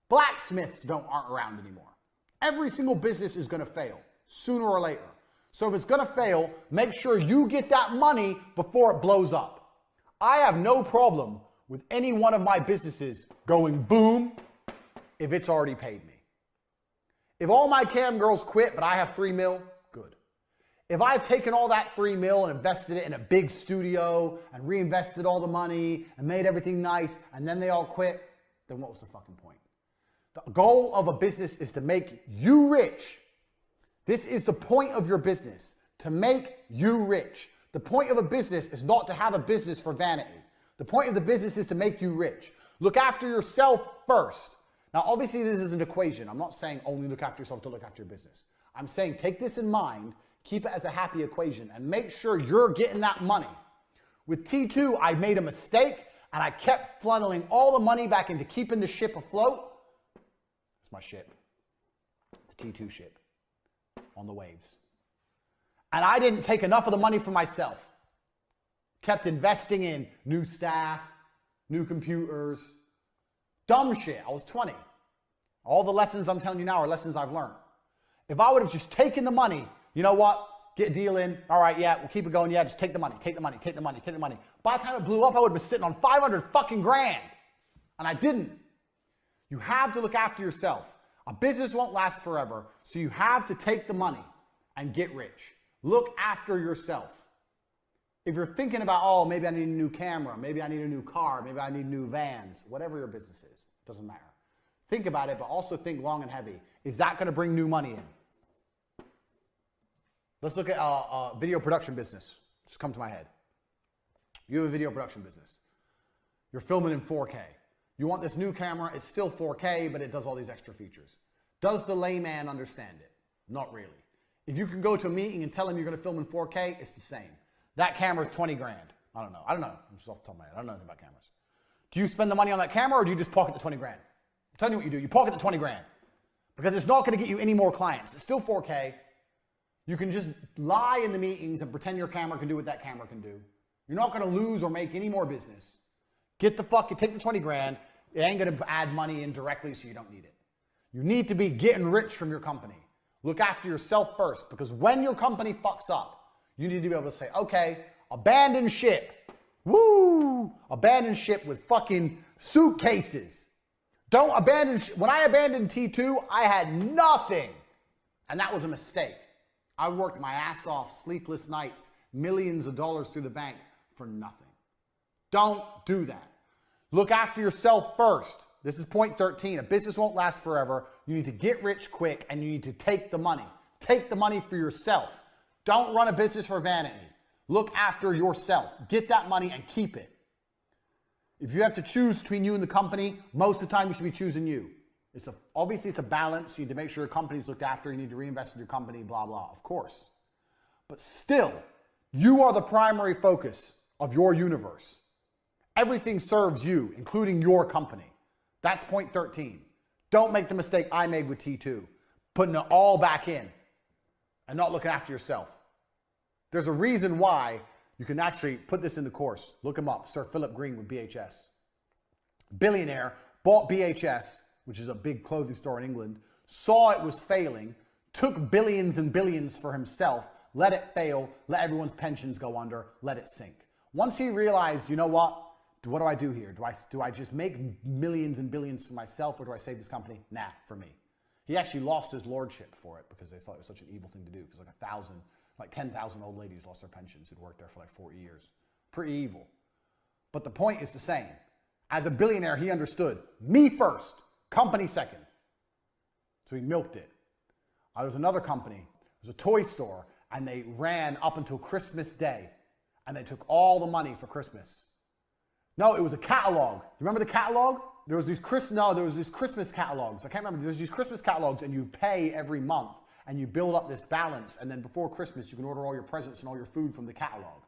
Blacksmiths aren't around anymore. Every single business is gonna fail sooner or later. So if it's gonna fail, make sure you get that money before it blows up. I have no problem with any one of my businesses going boom if it's already paid me. If all my cam girls quit, but I have $3 million, good. If I've taken all that $3 million and invested it in a big studio and reinvested all the money and made everything nice and then they all quit, then what was the fucking point? The goal of a business is to make you rich. This is the point of your business, to make you rich. The point of a business is not to have a business for vanity. The point of the business is to make you rich. Look after yourself first. Now, obviously, this is an equation. I'm not saying only look after yourself to look after your business. I'm saying take this in mind, keep it as a happy equation, and make sure you're getting that money. With T2, I made a mistake, and I kept funneling all the money back into keeping the ship afloat. It's my ship. The T2 ship on the waves. And I didn't take enough of the money for myself. Kept investing in new staff, new computers, dumb shit. I was 20. All the lessons I'm telling you now are lessons I've learned. If I would have just taken the money, you know what? Get a deal in. All right, yeah, we'll keep it going. Yeah, just take the money, take the money, take the money, take the money. By the time it blew up, I would have been sitting on 500 fucking grand. And I didn't. You have to look after yourself. A business won't last forever, so you have to take the money and get rich. Look after yourself. If you're thinking about, oh, maybe I need a new camera, maybe I need a new car, maybe I need new vans, whatever your business is, doesn't matter. Think about it, but also think long and heavy. Is that going to bring new money in? Let's look at a video production business. Just come to my head. You have a video production business. You're filming in 4K. You want this new camera. It's still 4K, but it does all these extra features. Does the layman understand it? Not really. If you can go to a meeting and tell him you're going to film in 4K, it's the same. That camera is 20 grand. I don't know. I'm just off the top of my head. I don't know anything about cameras. Do you spend the money on that camera or do you just pocket the 20 grand? I'm telling you what you do. You pocket the 20 grand because it's not going to get you any more clients. It's still 4K. You can just lie in the meetings and pretend your camera can do what that camera can do. You're not going to lose or make any more business. Take the 20 grand. It ain't going to add money in directly, so you don't need it. You need to be getting rich from your company. Look after yourself first, because when your company fucks up, you need to be able to say, okay, abandon ship. Woo! Abandon ship with fucking suitcases. Don't abandon ship. When I abandoned T2, I had nothing. And that was a mistake. I worked my ass off, sleepless nights, millions of dollars through the bank for nothing. Don't do that. Look after yourself first. This is point 13. A business won't last forever. You need to get rich quick and you need to take the money. Take the money for yourself. Don't run a business for vanity. Look after yourself. Get that money and keep it. If you have to choose between you and the company, most of the time you should be choosing you. Obviously it's a balance. You need to make sure your company's looked after. You need to reinvest in your company, blah, blah, of course. But still, you are the primary focus of your universe. Everything serves you, including your company. That's point 13. Don't make the mistake I made with T2, putting it all back in and not looking after yourself. There's a reason why you can actually put this in the course. Look him up, Sir Philip Green with BHS. Billionaire, bought BHS, which is a big clothing store in England, saw it was failing, took billions and billions for himself, let it fail, let everyone's pensions go under, let it sink. Once he realized, you know what do I do here? Do I just make millions and billions for myself or do I save this company? Nah, for me. He actually lost his lordship for it because they thought it was such an evil thing to do because like 10,000 old ladies lost their pensions who'd worked there for like 40 years. Pretty evil. But the point is the same. As a billionaire, he understood me first, company second. So he milked it. There was another company, it was a toy store, and they ran up until Christmas Day and they took all the money for Christmas. No, it was a catalog. You remember the catalog? There was these Christmas catalogs. I can't remember. There's these Christmas catalogs and you pay every month and you build up this balance and then before Christmas you can order all your presents and all your food from the catalog.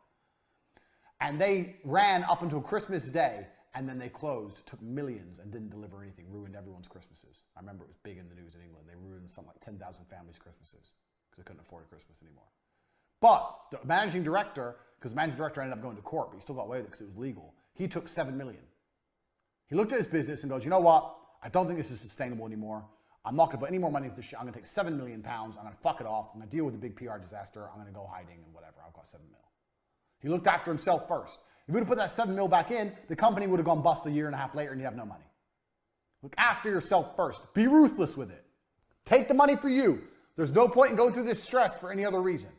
And they ran up until Christmas Day and then they closed, took millions and didn't deliver anything, ruined everyone's Christmases. I remember it was big in the news in England. They ruined something like 10,000 families' Christmases because they couldn't afford a Christmas anymore. But the managing director, because the managing director ended up going to court, but he still got away with it because it was legal. He took $7 million. He looked at his business and goes, you know what? I don't think this is sustainable anymore. I'm not going to put any more money into this shit. I'm going to take £7 million. I'm going to fuck it off. I'm going to deal with the big PR disaster. I'm going to go hiding and whatever. I've got $7 million. He looked after himself first. If he would have put that $7 million back in, the company would have gone bust a year and a half later and you'd have no money. Look after yourself first. Be ruthless with it. Take the money for you. There's no point in going through this stress for any other reason.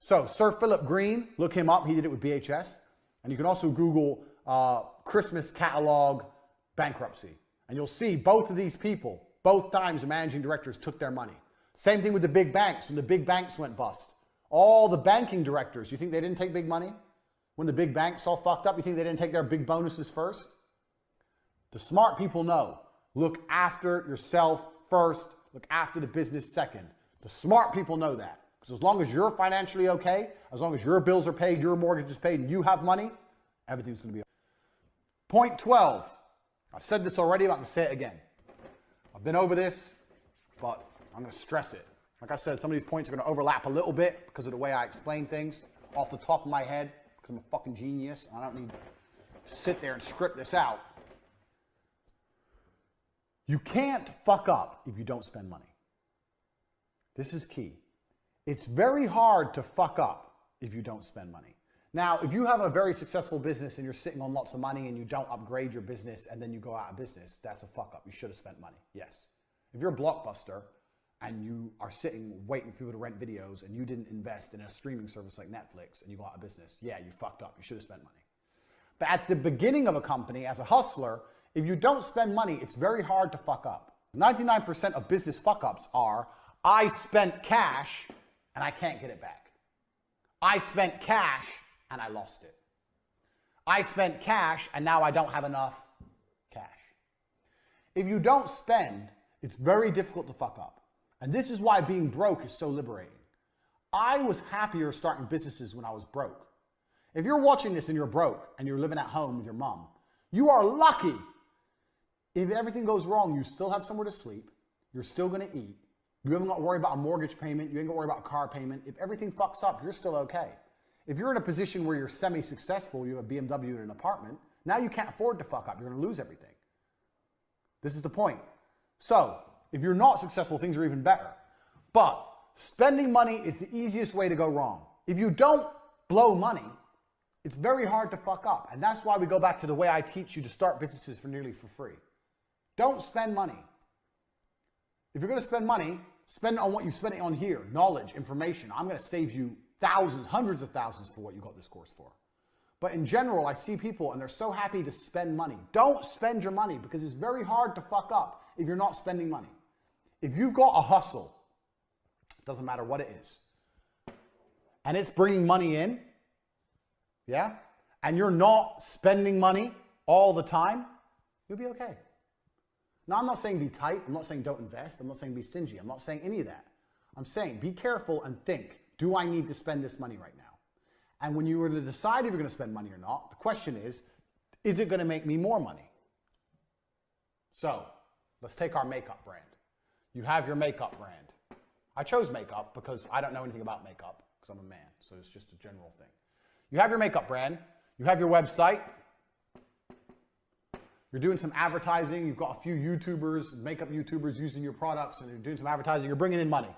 So Sir Philip Green, look him up. He did it with BHS. And you can also Google Christmas catalog bankruptcy. And you'll see both of these people, both times the managing directors took their money. Same thing with the big banks. When the big banks went bust. All the banking directors, you think they didn't take big money? When the big banks all fucked up, you think they didn't take their big bonuses first? The smart people know. Look after yourself first. Look after the business second. The smart people know that. Because as long as you're financially okay, as long as your bills are paid, your mortgage is paid, and you have money, everything's going to be okay. Point 12. I've said this already, but I'm going to say it again. I've been over this, but I'm going to stress it. Like I said, some of these points are going to overlap a little bit because of the way I explain things off the top of my head, because I'm a fucking genius. I don't need to sit there and script this out. You can't fuck up if you don't spend money. This is key. It's very hard to fuck up if you don't spend money. Now, if you have a very successful business and you're sitting on lots of money and you don't upgrade your business and then you go out of business, that's a fuck up. You should have spent money, yes. If you're a Blockbuster and you are sitting waiting for people to rent videos and you didn't invest in a streaming service like Netflix and you go out of business, yeah, you fucked up. You should have spent money. But at the beginning of a company, as a hustler, if you don't spend money, it's very hard to fuck up. 99% of business fuck ups are, I spent cash and I can't get it back. I spent cash and I lost it. I spent cash and now I don't have enough cash. If you don't spend, it's very difficult to fuck up. And this is why being broke is so liberating. I was happier starting businesses when I was broke. If you're watching this and you're broke and you're living at home with your mom, you are lucky. If everything goes wrong, you still have somewhere to sleep. You're still going to eat. You haven't got to worry about a mortgage payment. You ain't got to worry about a car payment. If everything fucks up, you're still okay. If you're in a position where you're semi-successful, you have a BMW and an apartment, now you can't afford to fuck up. You're going to lose everything. This is the point. So, if you're not successful, things are even better. But spending money is the easiest way to go wrong. If you don't blow money, it's very hard to fuck up. And that's why we go back to the way I teach you to start businesses for nearly for free. Don't spend money. If you're going to spend money, spend it on what you spend it on here. Knowledge, information. I'm going to save you thousands, hundreds of thousands for what you got this course for. But in general, I see people and they're so happy to spend money. Don't spend your money because it's very hard to fuck up if you're not spending money. If you've got a hustle, it doesn't matter what it is, and it's bringing money in, yeah, and you're not spending money all the time, you'll be okay. Now, I'm not saying be tight. I'm not saying don't invest. I'm not saying be stingy. I'm not saying any of that. I'm saying be careful and think, do I need to spend this money right now? And when you were to decide if you're going to spend money or not, the question is it going to make me more money? So let's take our makeup brand. You have your makeup brand. I chose makeup because I don't know anything about makeup because I'm a man. So it's just a general thing. You have your makeup brand. You have your website. You're doing some advertising. You've got a few YouTubers, makeup YouTubers using your products, and you're doing some advertising. You're bringing in money,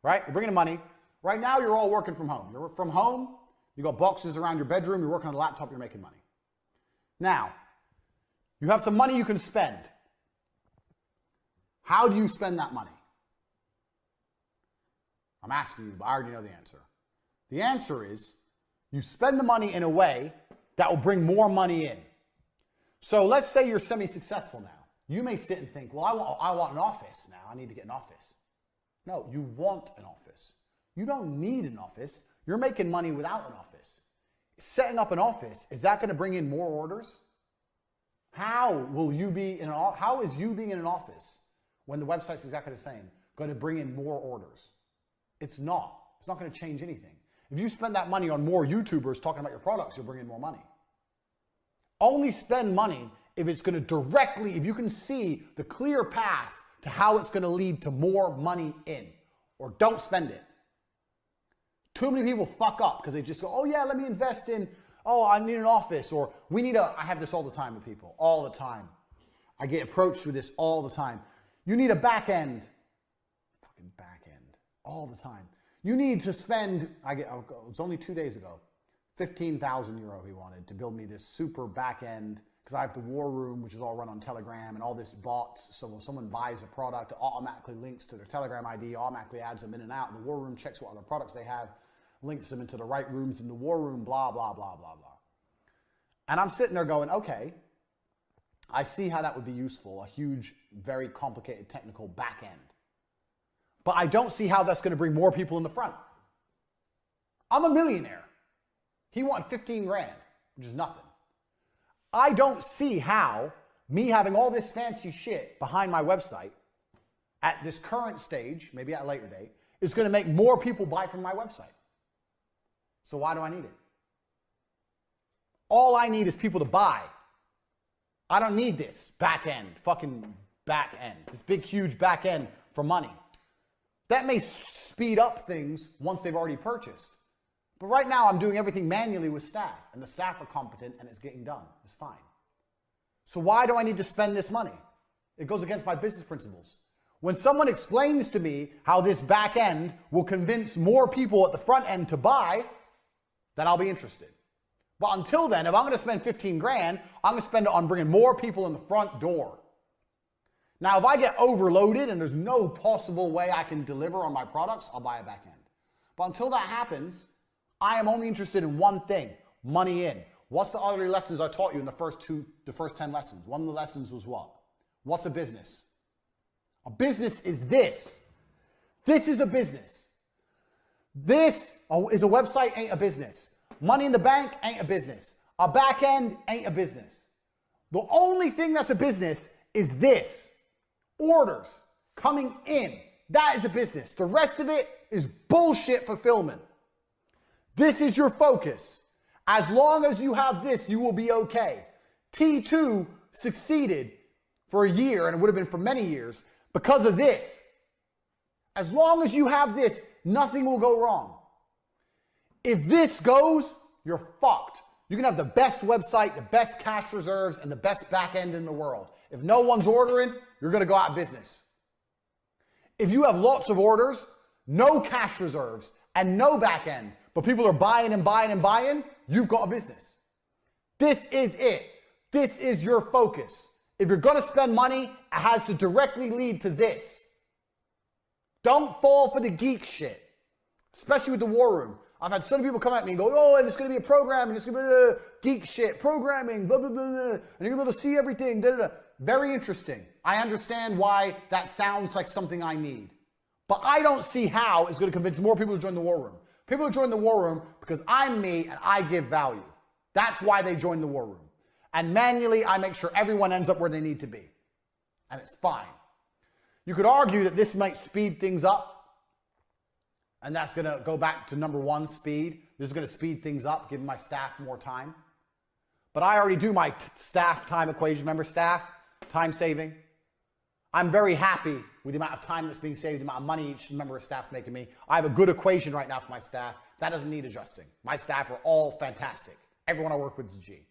right? You're bringing in money. Right now, you're all working from home. You're from home. You got boxes around your bedroom. You're working on a laptop. You're making money. Now, you have some money you can spend. How do you spend that money? I'm asking you, but I already know the answer. The answer is you spend the money in a way that will bring more money in. So let's say you're semi-successful now. You may sit and think, well, I want an office now. I need to get an office. No, you want an office. You don't need an office. You're making money without an office. Setting up an office, is that going to bring in more orders? How is you being in an office when the website's exactly the same going to bring in more orders? It's not. It's not going to change anything. If you spend that money on more YouTubers talking about your products, you'll bring in more money. Only spend money if it's going to directly, if you can see the clear path to how it's going to lead to more money in, or don't spend it. Too many people fuck up because they just go, oh yeah, let me invest in, oh, I need an office, or I have this all the time with people, all the time. I get approached with this all the time. You need a back end. Fucking back end. All the time. You need to spend, it was only 2 days ago, 15,000 euro he wanted to build me this super back end, because I have the war room, which is all run on Telegram, and all this bots. So when someone buys a product, it automatically links to their Telegram ID, automatically adds them in and out. And the war room checks what other products they have, links them into the right rooms in the war room, blah, blah, blah, blah, blah. And I'm sitting there going, okay, I see how that would be useful, a huge, very complicated technical back end. But I don't see how that's going to bring more people in the front. I'm a millionaire. He wanted 15 grand, which is nothing. I don't see how me having all this fancy shit behind my website at this current stage, maybe at a later date, is going to make more people buy from my website. So why do I need it? All I need is people to buy. I don't need this back end, fucking back end, this big, huge back end for money. That may speed up things once they've already purchased. But right now I'm doing everything manually with staff, and the staff are competent and it's getting done. It's fine. So why do I need to spend this money? It goes against my business principles. When someone explains to me how this back end will convince more people at the front end to buy, then I'll be interested. But until then, if I'm going to spend 15 grand, I'm going to spend it on bringing more people in the front door. Now, if I get overloaded and there's no possible way I can deliver on my products, I'll buy a back end. But until that happens, I am only interested in one thing, money in. What's the other lessons I taught you in the first 10 lessons? One of the lessons was what? What's a business? A business is this. This is a business. This is a website, ain't a business. Money in the bank ain't a business. A back end ain't a business. The only thing that's a business is this. Orders coming in. That is a business. The rest of it is bullshit fulfillment. This is your focus. As long as you have this, you will be okay. T2 succeeded for a year, and it would have been for many years, because of this. As long as you have this, nothing will go wrong. If this goes, you're fucked. You can have the best website, the best cash reserves, and the best back end in the world. If no one's ordering, you're going to go out of business. If you have lots of orders, no cash reserves, and no back end, but people are buying and buying and buying, you've got a business. This is it. This is your focus. If you're going to spend money, it has to directly lead to this. Don't fall for the geek shit, especially with the war room. I've had so many people come at me and go, oh, and it's going to be a program, and it's going to be geek shit, programming, blah, blah, blah, blah, and you're going to be able to see everything, da, da, da. Very interesting. I understand why that sounds like something I need. But I don't see how it's going to convince more people to join the war room. People join the war room because I'm me and I give value. That's why they join the war room. And manually, I make sure everyone ends up where they need to be. And it's fine. You could argue that this might speed things up. And that's going to go back to number one, speed. This is going to speed things up, give my staff more time. But I already do my staff time equation. Remember staff, time saving? I'm very happy with the amount of time that's being saved, the amount of money each member of staff's making me. I have a good equation right now for my staff. That doesn't need adjusting. My staff are all fantastic. Everyone I work with is G.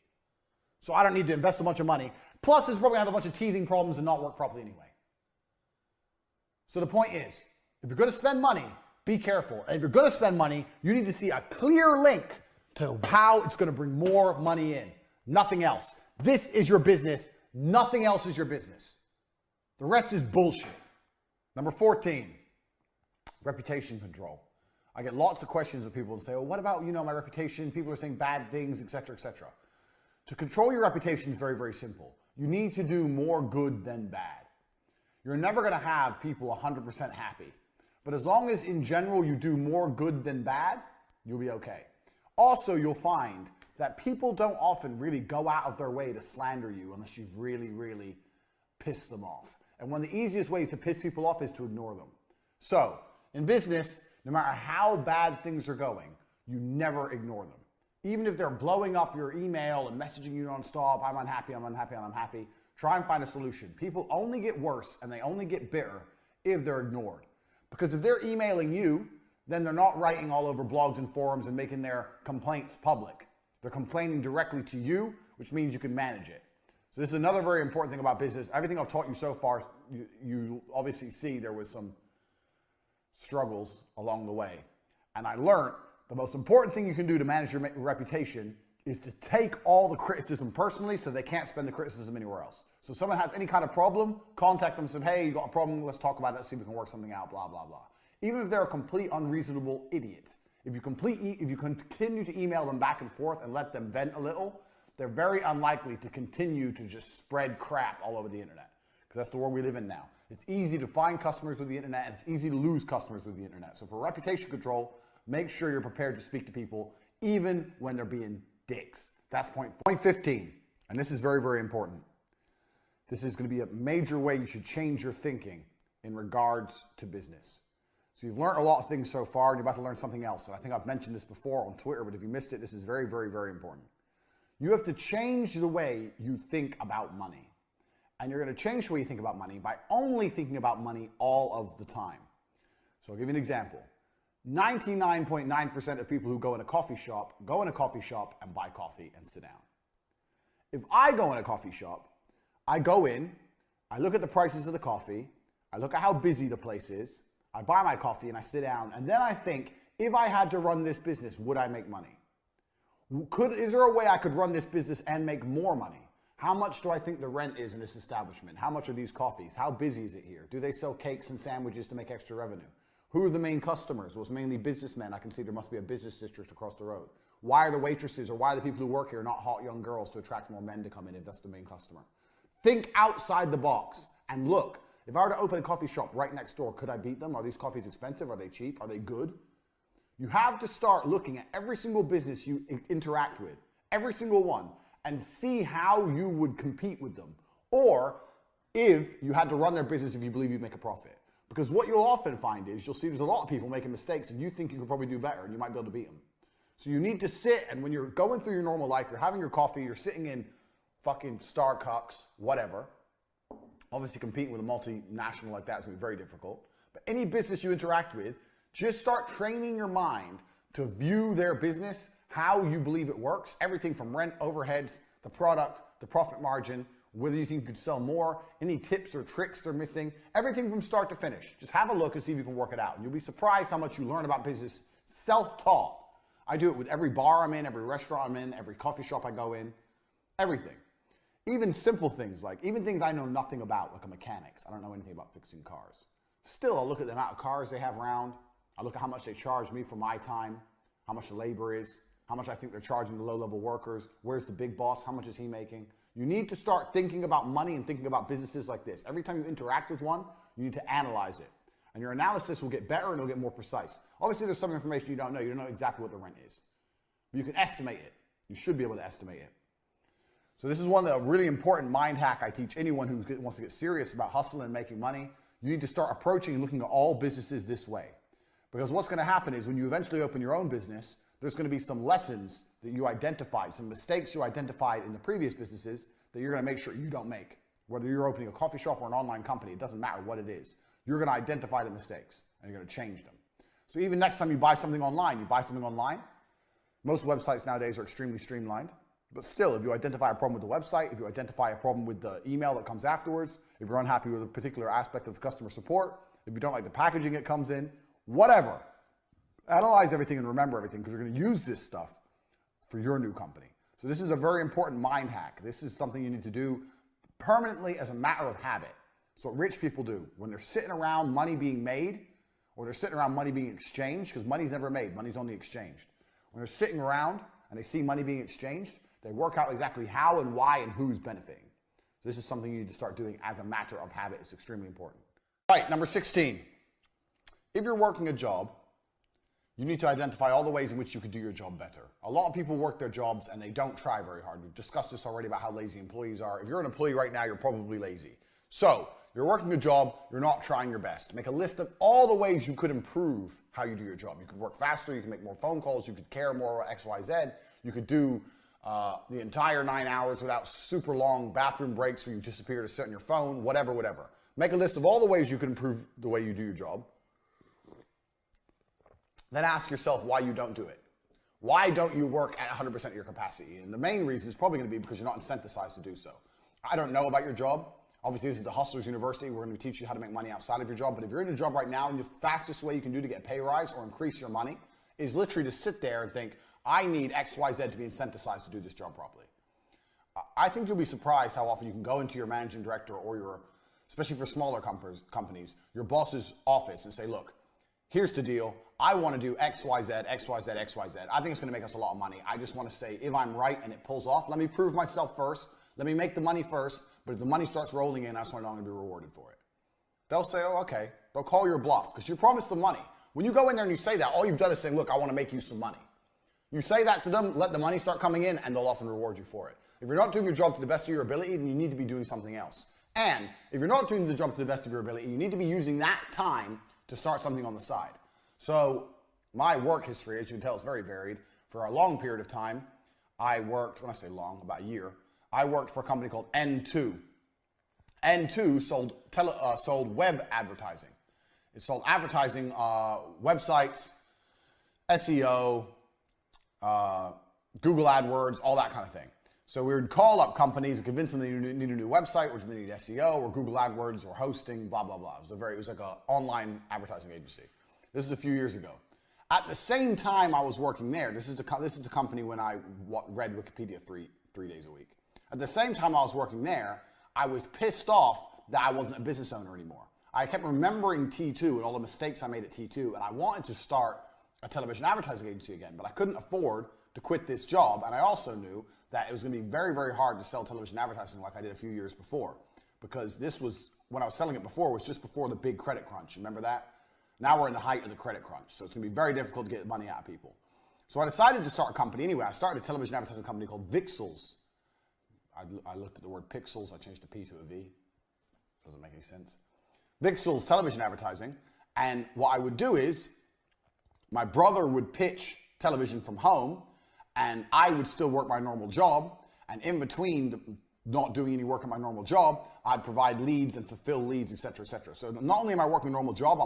So I don't need to invest a bunch of money. Plus, it's probably going to have a bunch of teething problems and not work properly anyway. So the point is, if you're going to spend money, be careful. And if you're going to spend money, you need to see a clear link to how it's going to bring more money in. Nothing else. This is your business. Nothing else is your business. The rest is bullshit. Number 14, reputation control. I get lots of questions of people who say, well, what about, my reputation? People are saying bad things, etc., etc. To control your reputation is very, very simple. You need to do more good than bad. You're never going to have people 100% happy. But as long as in general you do more good than bad, you'll be okay. Also, you'll find that people don't often really go out of their way to slander you unless you've really, really pissed them off. And one of the easiest ways to piss people off is to ignore them. So, in business, no matter how bad things are going, you never ignore them. Even if they're blowing up your email and messaging you nonstop, I'm unhappy, I'm unhappy, I'm unhappy, try and find a solution. People only get worse and they only get bitter if they're ignored. Because if they're emailing you, then they're not writing all over blogs and forums and making their complaints public. They're complaining directly to you, which means you can manage it. So this is another very important thing about business. Everything I've taught you so far, you obviously see there was some struggles along the way. And I learned the most important thing you can do to manage your reputation is to take all the criticism personally so they can't spend the criticism anywhere else. So if someone has any kind of problem, contact them and say, hey, you got a problem, let's talk about it, let's see if we can work something out, blah, blah, blah. Even if they're a complete unreasonable idiot, if you continue to email them back and forth and let them vent a little, they're very unlikely to continue to just spread crap all over the internet. Because that's the world we live in now. It's easy to find customers with the internet and it's easy to lose customers with the internet. So for reputation control, make sure you're prepared to speak to people even when they're being dicks. That's point 15. And this is very, very important. This is going to be a major way you should change your thinking in regards to business. So you've learned a lot of things so far and you're about to learn something else. And I think I've mentioned this before on Twitter, but if you missed it, this is very, very, very important. You have to change the way you think about money. And you're going to change the way you think about money by only thinking about money all of the time. So I'll give you an example. 99.9% of people who go in a coffee shop and buy coffee and sit down. If I go in a coffee shop, I go in, I look at the prices of the coffee, I look at how busy the place is, I buy my coffee and I sit down, and then I think, if I had to run this business, would I make money? Is there a way I could run this business and make more money? How much do I think the rent is in this establishment? How much are these coffees? How busy is it here? Do they sell cakes and sandwiches to make extra revenue? Who are the main customers? Well, it's mainly businessmen. I can see there must be a business district across the road. Why are the waitresses or why are the people who work here not hot young girls to attract more men to come in if that's the main customer? Think outside the box and look. If I were to open a coffee shop right next door, could I beat them? Are these coffees expensive? Are they cheap? Are they good? You have to start looking at every single business you interact with, every single one, and see how you would compete with them. Or if you had to run their business if you believe you'd make a profit. Because what you'll often find is you'll see there's a lot of people making mistakes and you think you could probably do better and you might be able to beat them. So you need to sit, and when you're going through your normal life, you're having your coffee, you're sitting in fucking Starbucks, whatever. Obviously competing with a multinational like that is going to be very difficult. But any business you interact with, just start training your mind to view their business, how you believe it works, everything from rent, overheads, the product, the profit margin, whether you think you could sell more, any tips or tricks they're missing, everything from start to finish. Just have a look and see if you can work it out. And you'll be surprised how much you learn about business self-taught. I do it with every bar I'm in, every restaurant I'm in, every coffee shop I go in, everything. Even simple things, like even things I know nothing about, like a mechanics. I don't know anything about fixing cars. Still, I'll look at the amount of cars they have around. I look at how much they charge me for my time, how much the labor is, how much I think they're charging the low-level workers, where's the big boss, how much is he making? You need to start thinking about money and thinking about businesses like this. Every time you interact with one, you need to analyze it. And your analysis will get better and it'll get more precise. Obviously, there's some information you don't know. You don't know exactly what the rent is. But you can estimate it. You should be able to estimate it. So this is one of the really important mind hack I teach anyone who wants to get serious about hustling and making money. You need to start approaching and looking at all businesses this way. Because what's going to happen is when you eventually open your own business, there's going to be some lessons that you identified, some mistakes you identified in the previous businesses that you're going to make sure you don't make. Whether you're opening a coffee shop or an online company, it doesn't matter what it is. You're going to identify the mistakes and you're going to change them. So even next time you buy something online, most websites nowadays are extremely streamlined. But still, if you identify a problem with the website, if you identify a problem with the email that comes afterwards, if you're unhappy with a particular aspect of customer support, if you don't like the packaging it comes in, whatever. Analyze everything and remember everything because you're going to use this stuff for your new company. So this is a very important mind hack. This is something you need to do permanently as a matter of habit. It's what rich people do. When they're sitting around money being made, or they're sitting around money being exchanged, because money's never made, money's only exchanged. When they're sitting around and they see money being exchanged, they work out exactly how and why and who's benefiting. So this is something you need to start doing as a matter of habit. It's extremely important. All right, number 16. If you're working a job, you need to identify all the ways in which you could do your job better. A lot of people work their jobs and they don't try very hard. We've discussed this already about how lazy employees are. If you're an employee right now, you're probably lazy. So you're working a job, you're not trying your best. Make a list of all the ways you could improve how you do your job. You could work faster, you can make more phone calls, you could care more about X, Y, Z. You could do the entire 9 hours without super long bathroom breaks where you disappear to sit on your phone, whatever. Make a list of all the ways you could improve the way you do your job. Then ask yourself why you don't do it. Why don't you work at 100% of your capacity? And the main reason is probably going to be because you're not incentivized to do so. I don't know about your job. Obviously, this is the Hustlers University. We're going to teach you how to make money outside of your job. But if you're in a job right now and the fastest way you can do to get a pay rise or increase your money is literally to sit there and think, I need X, Y, Z to be incentivized to do this job properly. I think you'll be surprised how often you can go into your managing director or your, especially for smaller companies, your boss's office and say, look, here's the deal. I want to do X, Y, Z, X, Y, Z, X, Y, Z. I think it's going to make us a lot of money. I just want to say, if I'm right and it pulls off, let me prove myself first. Let me make the money first. But if the money starts rolling in, that's when I'm going to be rewarded for it. They'll say, oh, okay. They'll call your bluff because you promised them money. When you go in there and you say that, all you've done is say, look, I want to make you some money. You say that to them, let the money start coming in, and they'll often reward you for it. If you're not doing your job to the best of your ability, then you need to be doing something else. And if you're not doing the job to the best of your ability, you need to be using that time to start something on the side. So my work history, as you can tell, is very varied. For a long period of time, I worked, when I say long, about a year, I worked for a company called N2. N2 sold web advertising. It sold advertising, websites, SEO, Google AdWords, all that kind of thing. So we would call up companies and convince them they need a new website, or they need SEO, or Google AdWords, or hosting, blah, blah, blah. It was like an online advertising agency. This is a few years ago. At the same time I was working there, this is the company when I read Wikipedia three days a week. At the same time I was working there, I was pissed off that I wasn't a business owner anymore. I kept remembering T2 and all the mistakes I made at T2, and I wanted to start a television advertising agency again, but I couldn't afford to quit this job, and I also knew that it was going to be very, very hard to sell television advertising like I did a few years before, because this was, when I was selling it before, was just before the big credit crunch. Remember that? Now we're in the height of the credit crunch, so it's going to be very difficult to get money out of people. So I decided to start a company anyway. I started a television advertising company called Vixels. I looked at the word pixels, I changed a P to a V. Doesn't make any sense. Vixels television advertising, and what I would do is, my brother would pitch television from home, and I would still work my normal job, and in between not doing any work at my normal job, I'd provide leads and fulfill leads, etc., etc. So not only am I working a normal job,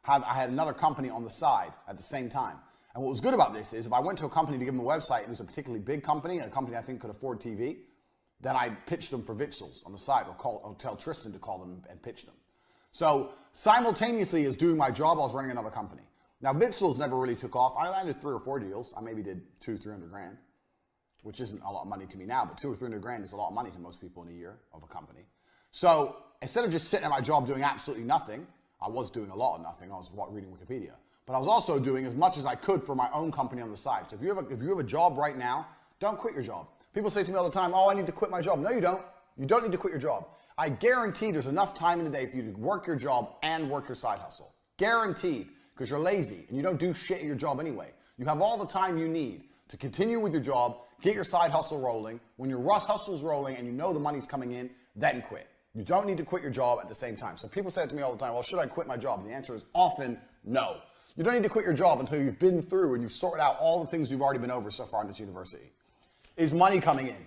I had another company on the side at the same time. And what was good about this is if I went to a company to give them a website and it was a particularly big company and a company I think could afford TV, then I'd pitch them for Vixels on the side, or tell Tristan to call them and pitch them. So simultaneously as doing my job, I was running another company. Now Vixels never really took off. I landed 3 or 4 deals. I maybe did 200-300 grand, which isn't a lot of money to me now, but 200 or 300 grand is a lot of money to most people in a year of a company. So instead of just sitting at my job doing absolutely nothing, I was doing a lot of nothing. I was reading Wikipedia, but I was also doing as much as I could for my own company on the side. So if you have a job right now, don't quit your job. People say to me all the time, "Oh, I need to quit my job." No, you don't. You don't need to quit your job. I guarantee there's enough time in the day for you to work your job and work your side hustle. Guaranteed, because you're lazy and you don't do shit at your job anyway. You have all the time you need to continue with your job, get your side hustle rolling. When your hustle's rolling and you know the money's coming in, then quit. You don't need to quit your job at the same time. So people say to me all the time, "Well, should I quit my job?" And the answer is often no. You don't need to quit your job until you've been through and you've sorted out all the things you've already been over so far in this university. Is money coming in?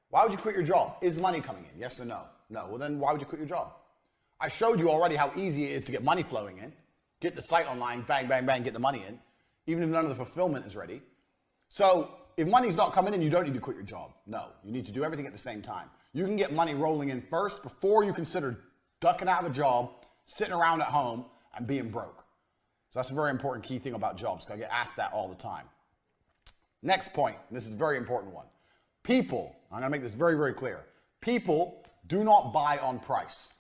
Why would you quit your job? Is money coming in? Yes or no? No. Well, then why would you quit your job? I showed you already how easy it is to get money flowing in. Get the site online, bang, bang, bang, get the money in, even if none of the fulfillment is ready. So if money's not coming in, you don't need to quit your job. No, you need to do everything at the same time. You can get money rolling in first before you consider ducking out of a job, sitting around at home, and being broke. So that's a very important key thing about jobs, because I get asked that all the time. Next point, and this is a very important one. People, I'm going to make this very, very clear. People do not buy on price.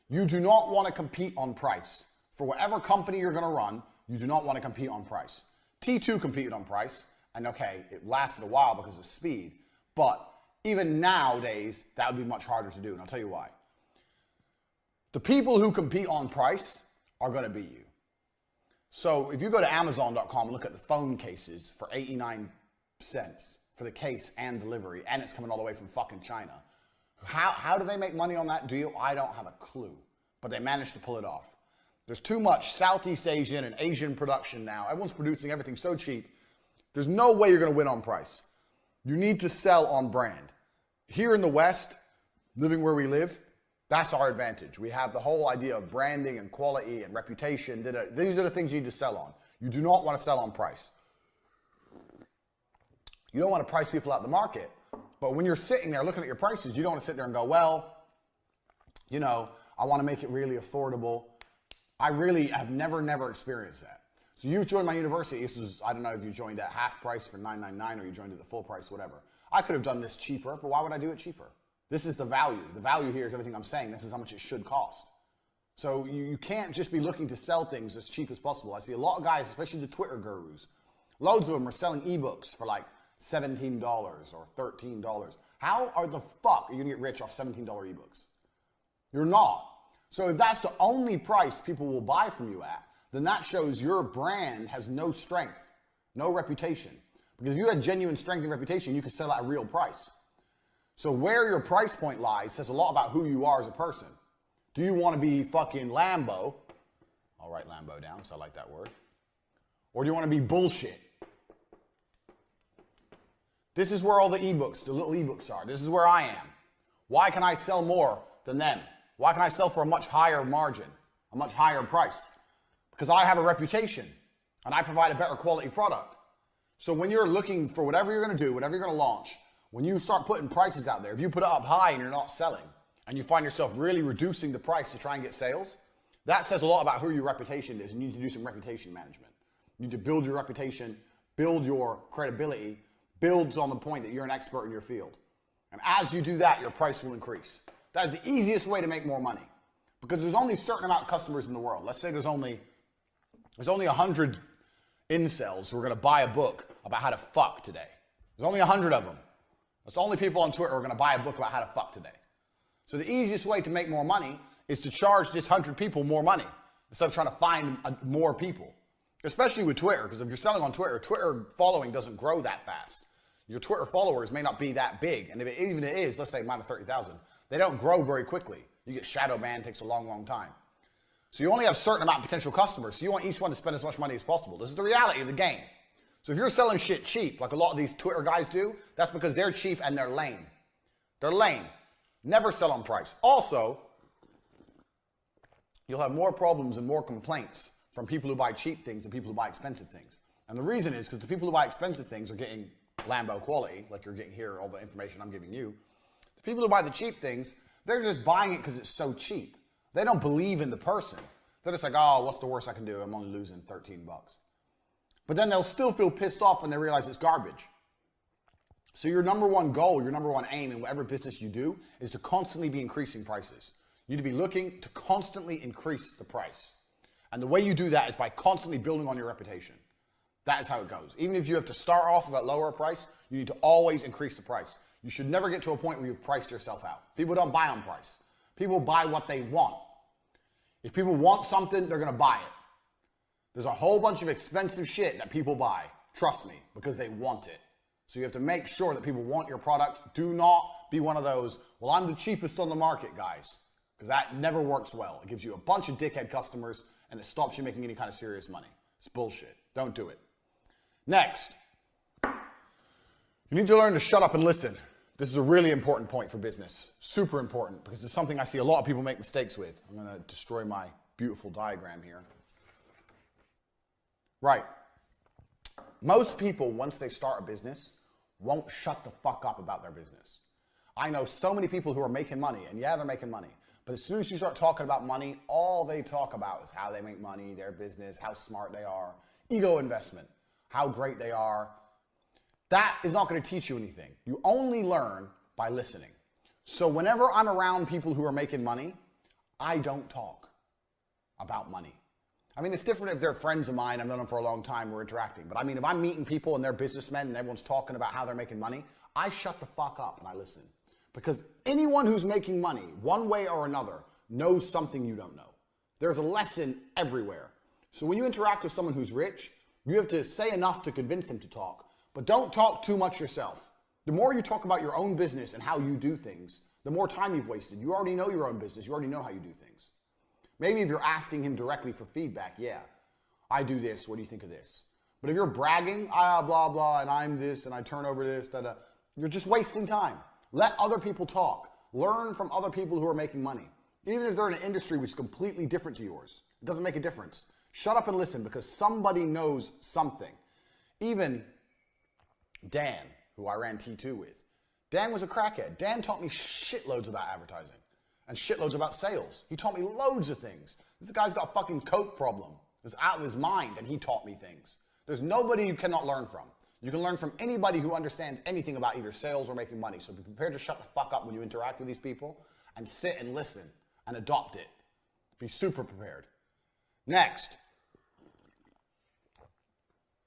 You do not want to compete on price. For whatever company you're going to run, you do not want to compete on price. T2 competed on price, and okay, it lasted a while because of speed, but even nowadays, that would be much harder to do, and I'll tell you why. The people who compete on price are going to beat you. So if you go to Amazon.com and look at the phone cases for 89 cents for the case and delivery, and it's coming all the way from fucking China, how do they make money on that deal? I don't have a clue, but they managed to pull it off. There's too much Southeast Asian and Asian production now. Everyone's producing everything so cheap. There's no way you're going to win on price. You need to sell on brand. Here in the West, living where we live, that's our advantage. We have the whole idea of branding and quality and reputation. These are the things you need to sell on. You do not want to sell on price. You don't want to price people out the market. But when you're sitting there looking at your prices, you don't want to sit there and go, well, you know, I want to make it really affordable. I really have never experienced that. So you've joined my university. This is, I don't know if you joined at half price for $9.99 or you joined at the full price, whatever. I could have done this cheaper, but why would I do it cheaper? This is the value. The value here is everything I'm saying. This is how much it should cost. So you can't just be looking to sell things as cheap as possible. I see a lot of guys, especially the Twitter gurus, loads of them are selling ebooks for like $17 or $13. How the fuck are you gonna get rich off $17 ebooks? You're not. So if that's the only price people will buy from you at, then that shows your brand has no strength, no reputation. Because if you had genuine strength and reputation, you could sell at a real price. So where your price point lies says a lot about who you are as a person. Do you want to be fucking Lambo? I'll write Lambo down, so I like that word. Or do you want to be bullshit? This is where all the ebooks, the little ebooks are. This is where I am. Why can I sell more than them? Why can I sell for a much higher margin, a much higher price? Because I have a reputation and I provide a better quality product. So when you're looking for whatever you're going to do, whatever you're going to launch, when you start putting prices out there, if you put it up high and you're not selling, and you find yourself really reducing the price to try and get sales, that says a lot about who your reputation is, and you need to do some reputation management. You need to build your reputation, build your credibility, build on the point that you're an expert in your field. And as you do that, your price will increase. That is the easiest way to make more money, because there's only a certain amount of customers in the world. Let's say there's only 100 incels who are going to buy a book about how to fuck today. There's only 100 of them. That's the only people on Twitter who are going to buy a book about how to fuck today. So the easiest way to make more money is to charge just 100 people more money instead of trying to find more people, especially with Twitter, because if you're selling on Twitter, Twitter following doesn't grow that fast. Your Twitter followers may not be that big, and even if it is, let's say minus 30,000, they don't grow very quickly. You get shadow banned, it takes a long, long time. So you only have a certain amount of potential customers, so you want each one to spend as much money as possible. This is the reality of the game. So if you're selling shit cheap, like a lot of these Twitter guys do, that's because they're cheap and they're lame. They're lame. Never sell on price. Also, you'll have more problems and more complaints from people who buy cheap things than people who buy expensive things. And the reason is because the people who buy expensive things are getting Lambo quality, like you're getting here, all the information I'm giving you. The people who buy the cheap things, they're just buying it because it's so cheap. They don't believe in the person. They're just like, oh, what's the worst I can do? I'm only losing 13 bucks. But then they'll still feel pissed off when they realize it's garbage. So your number one goal, your number one aim in whatever business you do is to constantly be increasing prices. You need to be looking to constantly increase the price. And the way you do that is by constantly building on your reputation. That is how it goes. Even if you have to start off with a lower price, you need to always increase the price. You should never get to a point where you've priced yourself out. People don't buy on price. People buy what they want. If people want something, they're going to buy it. There's a whole bunch of expensive shit that people buy, trust me, because they want it. So you have to make sure that people want your product. Do not be one of those, well, I'm the cheapest on the market, guys, because that never works well. It gives you a bunch of dickhead customers, and it stops you making any kind of serious money. It's bullshit. Don't do it. Next, you need to learn to shut up and listen. This is a really important point for business. Super important, because it's something I see a lot of people make mistakes with. I'm going to destroy my beautiful diagram here. Right. Most people, once they start a business, won't shut the fuck up about their business. I know so many people who are making money, and yeah, they're making money. But as soon as you start talking about money, all they talk about is how they make money, their business, how smart they are, ego investment, how great they are. That is not going to teach you anything. You only learn by listening. So whenever I'm around people who are making money, I don't talk about money. I mean, it's different if they're friends of mine, I've known them for a long time, we're interacting. But I mean, if I'm meeting people and they're businessmen and everyone's talking about how they're making money, I shut the fuck up and I listen. Because anyone who's making money, one way or another, knows something you don't know. There's a lesson everywhere. So when you interact with someone who's rich, you have to say enough to convince them to talk. But don't talk too much yourself. The more you talk about your own business and how you do things, the more time you've wasted. You already know your own business. You already know how you do things. Maybe if you're asking him directly for feedback, yeah, I do this, what do you think of this? But if you're bragging, blah, blah, and I'm this, and I turn over this, da-da, you're just wasting time. Let other people talk. Learn from other people who are making money. Even if they're in an industry which is completely different to yours. It doesn't make a difference. Shut up and listen, because somebody knows something. Even Dan, who I ran T2 with. Dan was a crackhead. Dan taught me shitloads about advertising. And shitloads about sales. He taught me loads of things. This guy's got a fucking coke problem. He's out of his mind, and he taught me things. There's nobody you cannot learn from. You can learn from anybody who understands anything about either sales or making money. So be prepared to shut the fuck up when you interact with these people and sit and listen and adopt it. Be super prepared. Next.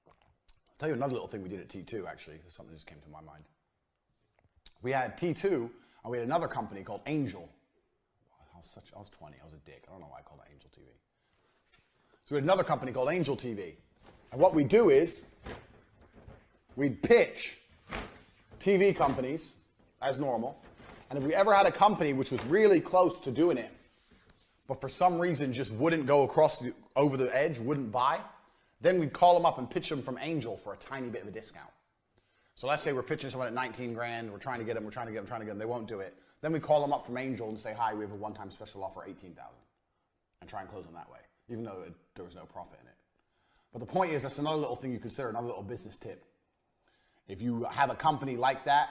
I'll tell you another little thing we did at T2, actually. This is something that just came to my mind. We had T2, and we had another company called Angel. I was 20. I was a dick. I don't know why I called it Angel TV. So we had another company called Angel TV. And what we do is we'd pitch TV companies as normal. And if we ever had a company which was really close to doing it, but for some reason just wouldn't go over the edge, wouldn't buy, then we'd call them up and pitch them from Angel for a tiny bit of a discount. So let's say we're pitching someone at 19 grand. We're trying to get them. They won't do it. Then we call them up from Angel and say, hi, we have a one-time special offer, 18,000, and try and close them that way, even though there was no profit in it. But the point is, that's another little thing you consider, another little business tip. If you have a company like that,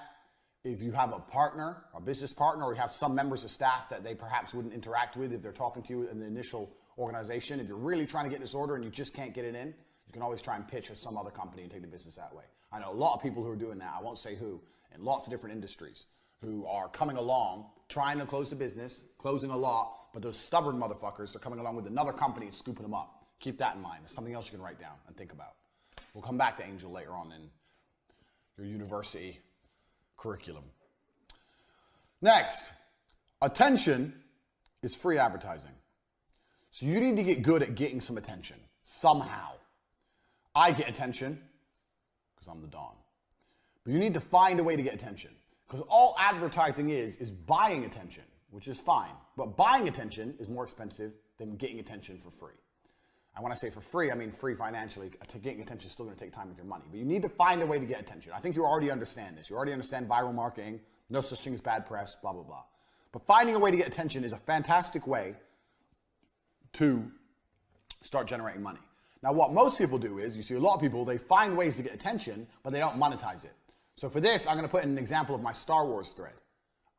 if you have a partner, a business partner, or you have some members of staff that they perhaps wouldn't interact with if they're talking to you in the initial organization, if you're really trying to get this order and you just can't get it in, you can always try and pitch at some other company and take the business that way. I know a lot of people who are doing that, I won't say who, in lots of different industries, who are coming along, trying to close the business, closing a lot, but those stubborn motherfuckers are coming along with another company and scooping them up. Keep that in mind. It's something else you can write down and think about. We'll come back to Angel later on in your university curriculum. Next, attention is free advertising. So you need to get good at getting some attention somehow. I get attention because I'm the Don. But you need to find a way to get attention, because all advertising is buying attention, which is fine. But buying attention is more expensive than getting attention for free. And when I say for free, I mean free financially. Getting attention is still going to take time with your money. But you need to find a way to get attention. I think you already understand this. You already understand viral marketing, no such thing as bad press, blah, blah, blah. But finding a way to get attention is a fantastic way to start generating money. Now, what most people do is, you see a lot of people, they find ways to get attention, but they don't monetize it. So for this, I'm going to put in an example of my Star Wars thread.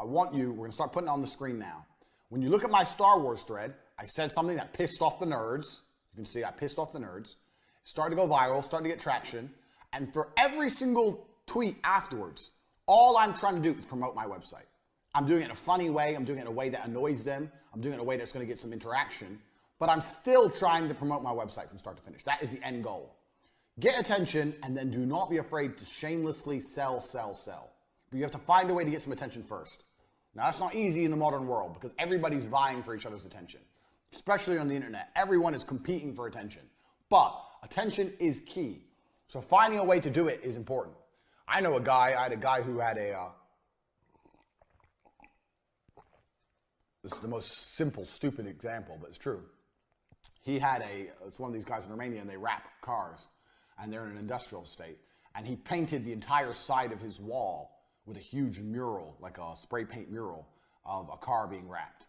We're going to start putting it on the screen now. When you look at my Star Wars thread, I said something that pissed off the nerds. You can see I pissed off the nerds. It started to go viral, started to get traction. And for every single tweet afterwards, all I'm trying to do is promote my website. I'm doing it in a funny way. I'm doing it in a way that annoys them. I'm doing it in a way that's going to get some interaction. But I'm still trying to promote my website from start to finish. That is the end goal. Get attention, and then do not be afraid to shamelessly sell. But you have to find a way to get some attention first. Now, that's not easy in the modern world because everybody's vying for each other's attention, especially on the internet. Everyone is competing for attention. But attention is key. So finding a way to do it is important. I had a guy who had this is the most simple, stupid example, but it's true. It's one of these guys in Romania, and they wrap cars, and they're in an industrial estate. And he painted the entire side of his wall with a huge mural, like a spray paint mural of a car being wrapped.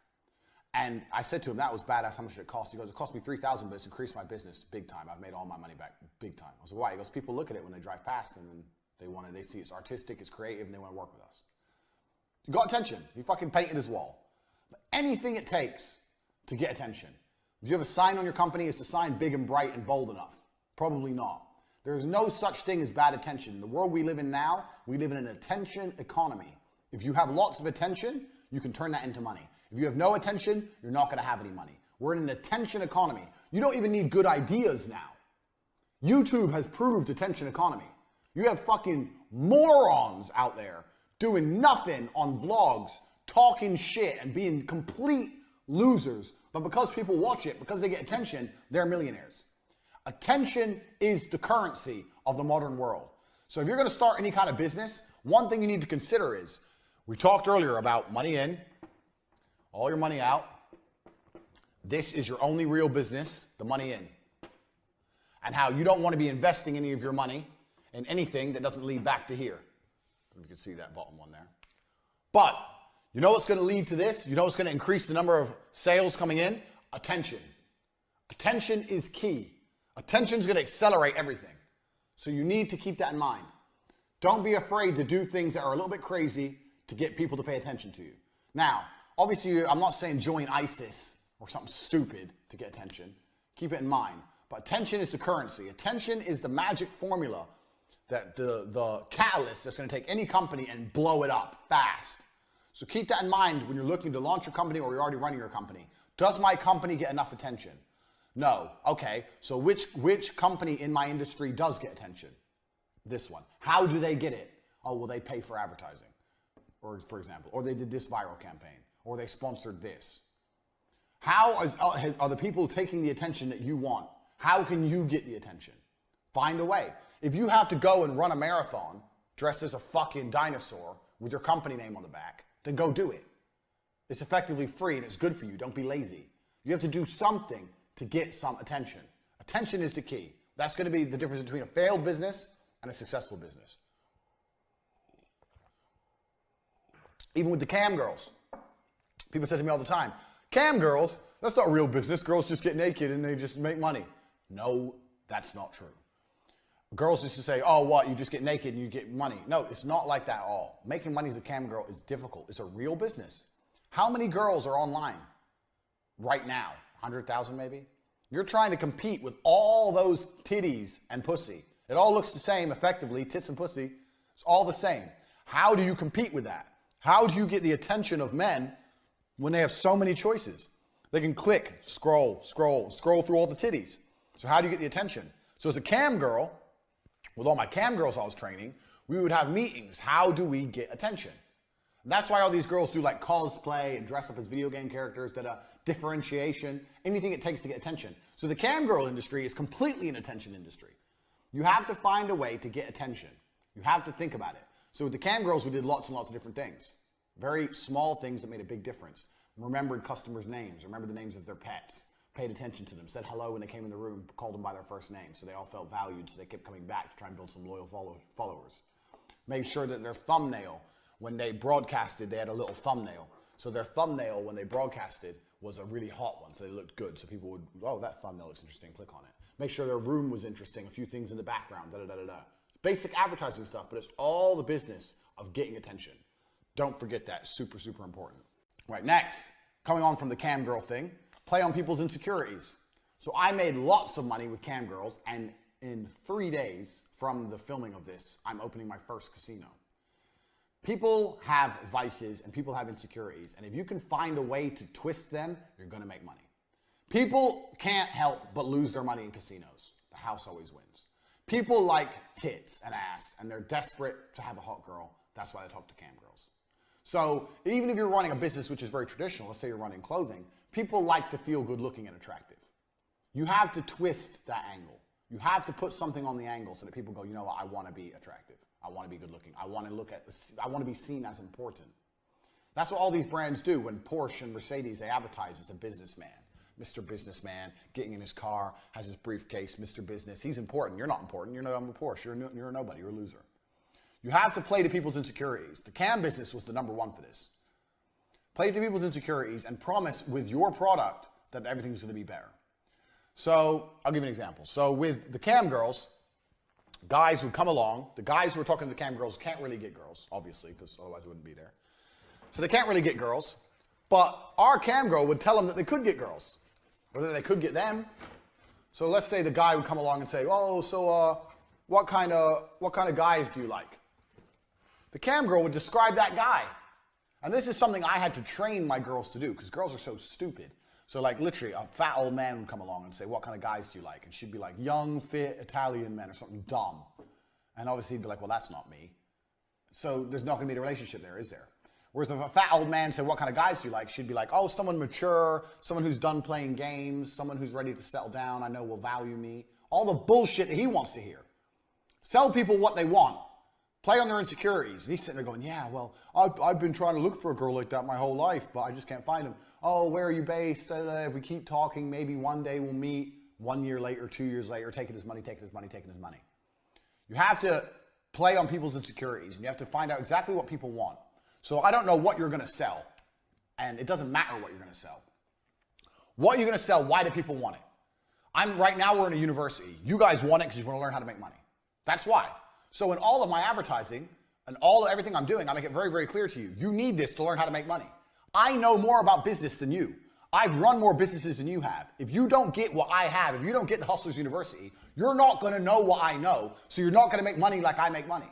And I said to him, that was badass, how much did it cost? He goes, it cost me $3,000, but it's increased my business big time. I've made all my money back big time. I was like, why? He goes, people look at it when they drive past, and then they see it's artistic, it's creative, and they want to work with us. He got attention. He fucking painted his wall. But anything it takes to get attention. If you have a sign on your company, is the sign big and bright and bold enough? Probably not. There is no such thing as bad attention. In the world we live in now, we live in an attention economy. If you have lots of attention, you can turn that into money. If you have no attention, you're not going to have any money. We're in an attention economy. You don't even need good ideas now. YouTube has proved attention economy. You have fucking morons out there doing nothing on vlogs, talking shit and being complete losers. But because people watch it, because they get attention, they're millionaires. Attention is the currency of the modern world. So if you're going to start any kind of business, one thing you need to consider is, we talked earlier about money in, all your money out. This is your only real business, the money in. And how you don't want to be investing any of your money in anything that doesn't lead back to here. You can see that bottom one there. But you know what's going to lead to this? You know what's going to increase the number of sales coming in? Attention. Attention is key. Attention is going to accelerate everything. So you need to keep that in mind. Don't be afraid to do things that are a little bit crazy to get people to pay attention to you. Now, obviously, I'm not saying join ISIS or something stupid to get attention. Keep it in mind. But attention is the currency. Attention is the magic formula, that the catalyst that's going to take any company and blow it up fast. So keep that in mind when you're looking to launch your company or you're already running your company. Does my company get enough attention? No. Okay, so which company in my industry does get attention? This one. How do they get it? Oh, well, they pay for advertising, or for example, or they did this viral campaign, or they sponsored this. How are the people taking the attention that you want? How can you get the attention? Find a way. If you have to go and run a marathon dressed as a fucking dinosaur with your company name on the back, then go do it. It's effectively free and it's good for you. Don't be lazy. You have to do something to get some attention. Attention is the key. That's going to be the difference between a failed business and a successful business. Even with the cam girls. People say to me all the time, cam girls, that's not real business. Girls just get naked and they just make money. No, that's not true. Girls used to say, oh, what, you just get naked and you get money. No, it's not like that at all. Making money as a cam girl is difficult. It's a real business. How many girls are online right now? 100,000 maybe? You're trying to compete with all those titties and pussy. It all looks the same effectively, tits and pussy. It's all the same. How do you compete with that? How do you get the attention of men when they have so many choices? They can click, scroll through all the titties. So how do you get the attention? So as a cam girl, with all my cam girls I was training, we would have meetings. How do we get attention? And that's why all these girls do like cosplay and dress up as video game characters, differentiation, anything it takes to get attention. So the cam girl industry is completely an attention industry. You have to find a way to get attention. You have to think about it. So with the cam girls, we did lots and lots of different things. Very small things that made a big difference. Remembered customers' names, remembered the names of their pets, paid attention to them, said hello when they came in the room, called them by their first name, so they all felt valued, so they kept coming back to try and build some loyal followers. Made sure that their thumbnail, when they broadcasted, they had a little thumbnail. So their thumbnail, when they broadcasted, was a really hot one, so they looked good. So people would, oh, that thumbnail looks interesting, click on it. Make sure their room was interesting, a few things in the background, Basic advertising stuff, but it's all the business of getting attention. Don't forget that, super, super important. Right, next, coming on from the cam girl thing, play on people's insecurities. So I made lots of money with cam girls, and in 3 days from the filming of this, I'm opening my first casino. People have vices and people have insecurities, and if you can find a way to twist them, you're gonna make money. People can't help but lose their money in casinos. The house always wins. People like tits and ass, and they're desperate to have a hot girl. That's why they talk to cam girls. So even if you're running a business which is very traditional, let's say you're running clothing, people like to feel good looking and attractive. You have to twist that angle. You have to put something on the angle so that people go, you know what, I want to be attractive. I want to be good looking. I want to be seen as important. That's what all these brands do. When Porsche and Mercedes, they advertise as a businessman. Mr. Businessman, getting in his car, has his briefcase, Mr. Business. He's important. You're not important. You're a Porsche. You're a nobody. You're a loser. You have to play to people's insecurities. The cam business was the #1 for this. Play to people's insecurities and promise with your product that everything's going to be better. So I'll give you an example. So with the cam girls, guys would come along. The guys who are talking to the cam girls can't really get girls, obviously, because otherwise they wouldn't be there. So they can't really get girls. But our cam girl would tell them that they could get girls, or that they could get them. So let's say the guy would come along and say, oh, so what kind of guys do you like? The cam girl would describe that guy. And this is something I had to train my girls to do, because girls are so stupid. So like literally a fat old man would come along and say, what kind of guys do you like? And she'd be like, young, fit, Italian men, or something dumb. And obviously he'd be like, well, that's not me. So there's not going to be a relationship there, is there? Whereas if a fat old man said, what kind of guys do you like? She'd be like, oh, someone mature, someone who's done playing games, someone who's ready to settle down, I know will value me. All the bullshit that he wants to hear. Sell people what they want. Play on their insecurities. And he's sitting there going, yeah, well, I've been trying to look for a girl like that my whole life, but I just can't find him. Oh, where are you based? If we keep talking, maybe one day we'll meet. 1 year later, 2 years later, taking his money, taking his money, taking his money. You have to play on people's insecurities, and you have to find out exactly what people want. So I don't know what you're going to sell, and it doesn't matter what you're going to sell. What you're going to sell, why do people want it? Right now we're in a university. You guys want it because you want to learn how to make money. That's why. So in all of my advertising and everything I'm doing, I make it very, very clear to you. You need this to learn how to make money. I know more about business than you. I've run more businesses than you have. If you don't get what I have, if you don't get the Hustlers University, you're not going to know what I know, so you're not going to make money like I make money.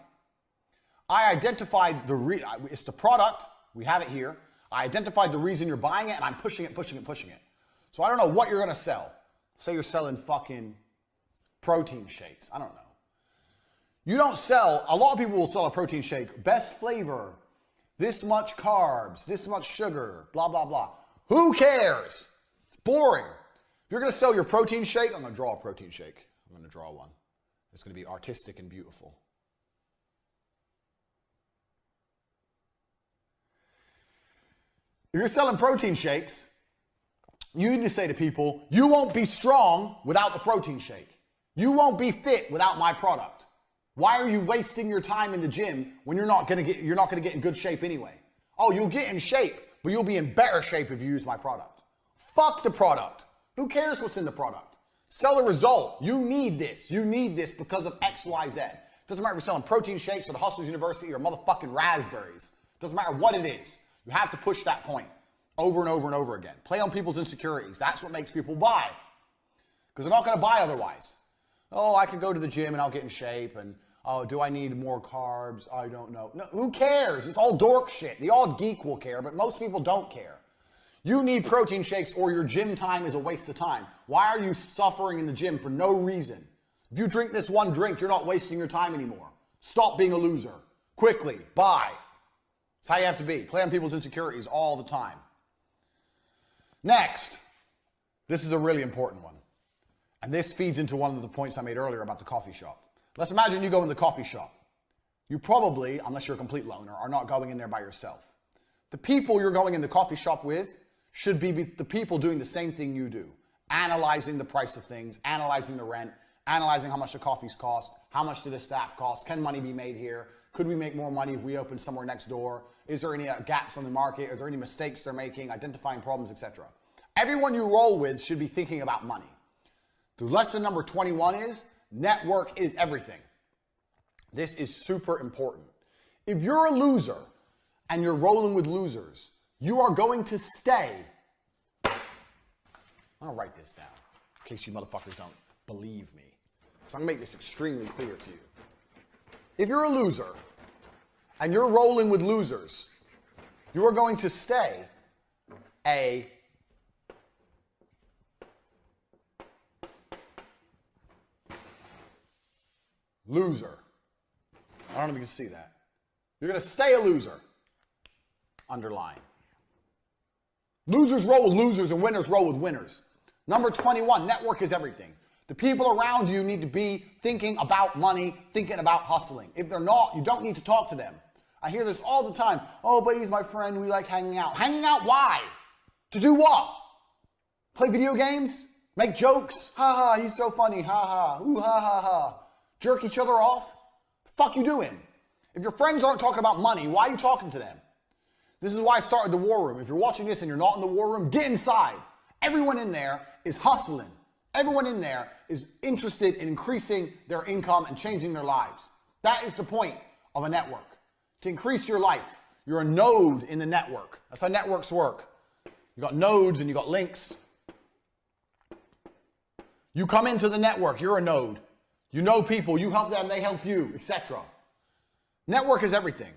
I identified it's the product. We have it here. I identified the reason you're buying it, and I'm pushing it. So I don't know what you're going to sell. Say you're selling fucking protein shakes. I don't know. You don't sell, a lot of people will sell a protein shake, best flavor, this much carbs, this much sugar, blah, blah, blah. Who cares? It's boring. If you're going to sell your protein shake, I'm going to draw a protein shake. I'm going to draw one. It's going to be artistic and beautiful. If you're selling protein shakes, you need to say to people, you won't be strong without the protein shake. You won't be fit without my product. Why are you wasting your time in the gym when you're not going to get in good shape anyway? Oh, you'll get in shape, but you'll be in better shape if you use my product. Fuck the product. Who cares what's in the product? Sell the result. You need this. You need this because of X, Y, Z. Doesn't matter if you're selling protein shakes or the Hustlers University or motherfucking raspberries. Doesn't matter what it is. You have to push that point over and over and over again. Play on people's insecurities. That's what makes people buy. Because they're not going to buy otherwise. Oh, I can go to the gym and I'll get in shape. And, oh, do I need more carbs? I don't know. No, who cares? It's all dork shit. The all geek will care, but most people don't care. You need protein shakes or your gym time is a waste of time. Why are you suffering in the gym for no reason? If you drink this one drink, you're not wasting your time anymore. Stop being a loser. Quickly, buy. That's how you have to be. Play on people's insecurities all the time. Next, this is a really important one. And this feeds into one of the points I made earlier about the coffee shop. Let's imagine you go in the coffee shop. You probably, unless you're a complete loner, are not going in there by yourself. The people you're going in the coffee shop with should be the people doing the same thing you do. Analyzing the price of things, analyzing the rent, analyzing how much the coffees cost, how much do the staff cost, can money be made here, could we make more money if we open somewhere next door, is there any gaps on the market, are there any mistakes they're making, identifying problems, etc. Everyone you roll with should be thinking about money. The lesson number 21 is, network is everything. This is super important. If you're a loser and you're rolling with losers, you are going to stay. I'm going to write this down in case you motherfuckers don't believe me. So I'm going to make this extremely clear to you. If you're a loser and you're rolling with losers, you are going to stay a loser. I don't know if you can see that. You're going to stay a loser. Underline. Losers roll with losers and winners roll with winners. Number 21, network is everything. The people around you need to be thinking about money, thinking about hustling. If they're not, you don't need to talk to them. I hear this all the time. Oh, but he's my friend. We like hanging out. Hanging out, why? To do what? Play video games? Make jokes? Ha ha, he's so funny. Ha ha. Ooh, ha ha ha. Jerk each other off? The fuck you doing? If your friends aren't talking about money, why are you talking to them? This is why I started the war room. If you're watching this and you're not in the war room, get inside. Everyone in there is hustling. Everyone in there is interested in increasing their income and changing their lives. That is the point of a network. To increase your life, you're a node in the network. That's how networks work. You got nodes and you got links. You come into the network, you're a node. You know people, you help them, they help you, etc. Network is everything.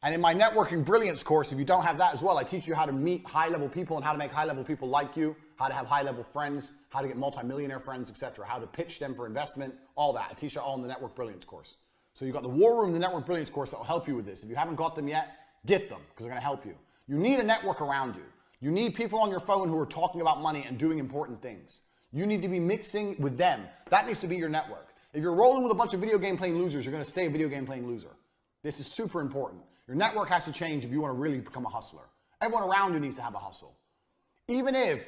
And in my Networking Brilliance course, if you don't have that as well, I teach you how to meet high-level people and how to make high-level people like you, how to have high-level friends, how to get multimillionaire friends, etc., how to pitch them for investment, all that. I teach you all in the Network Brilliance course. So you've got the War Room, the Network Brilliance course that will help you with this. If you haven't got them yet, get them because they're going to help you. You need a network around you. You need people on your phone who are talking about money and doing important things. You need to be mixing with them. That needs to be your network. If you're rolling with a bunch of video game playing losers, you're going to stay a video game playing loser. This is super important. Your network has to change if you want to really become a hustler. Everyone around you needs to have a hustle. Even if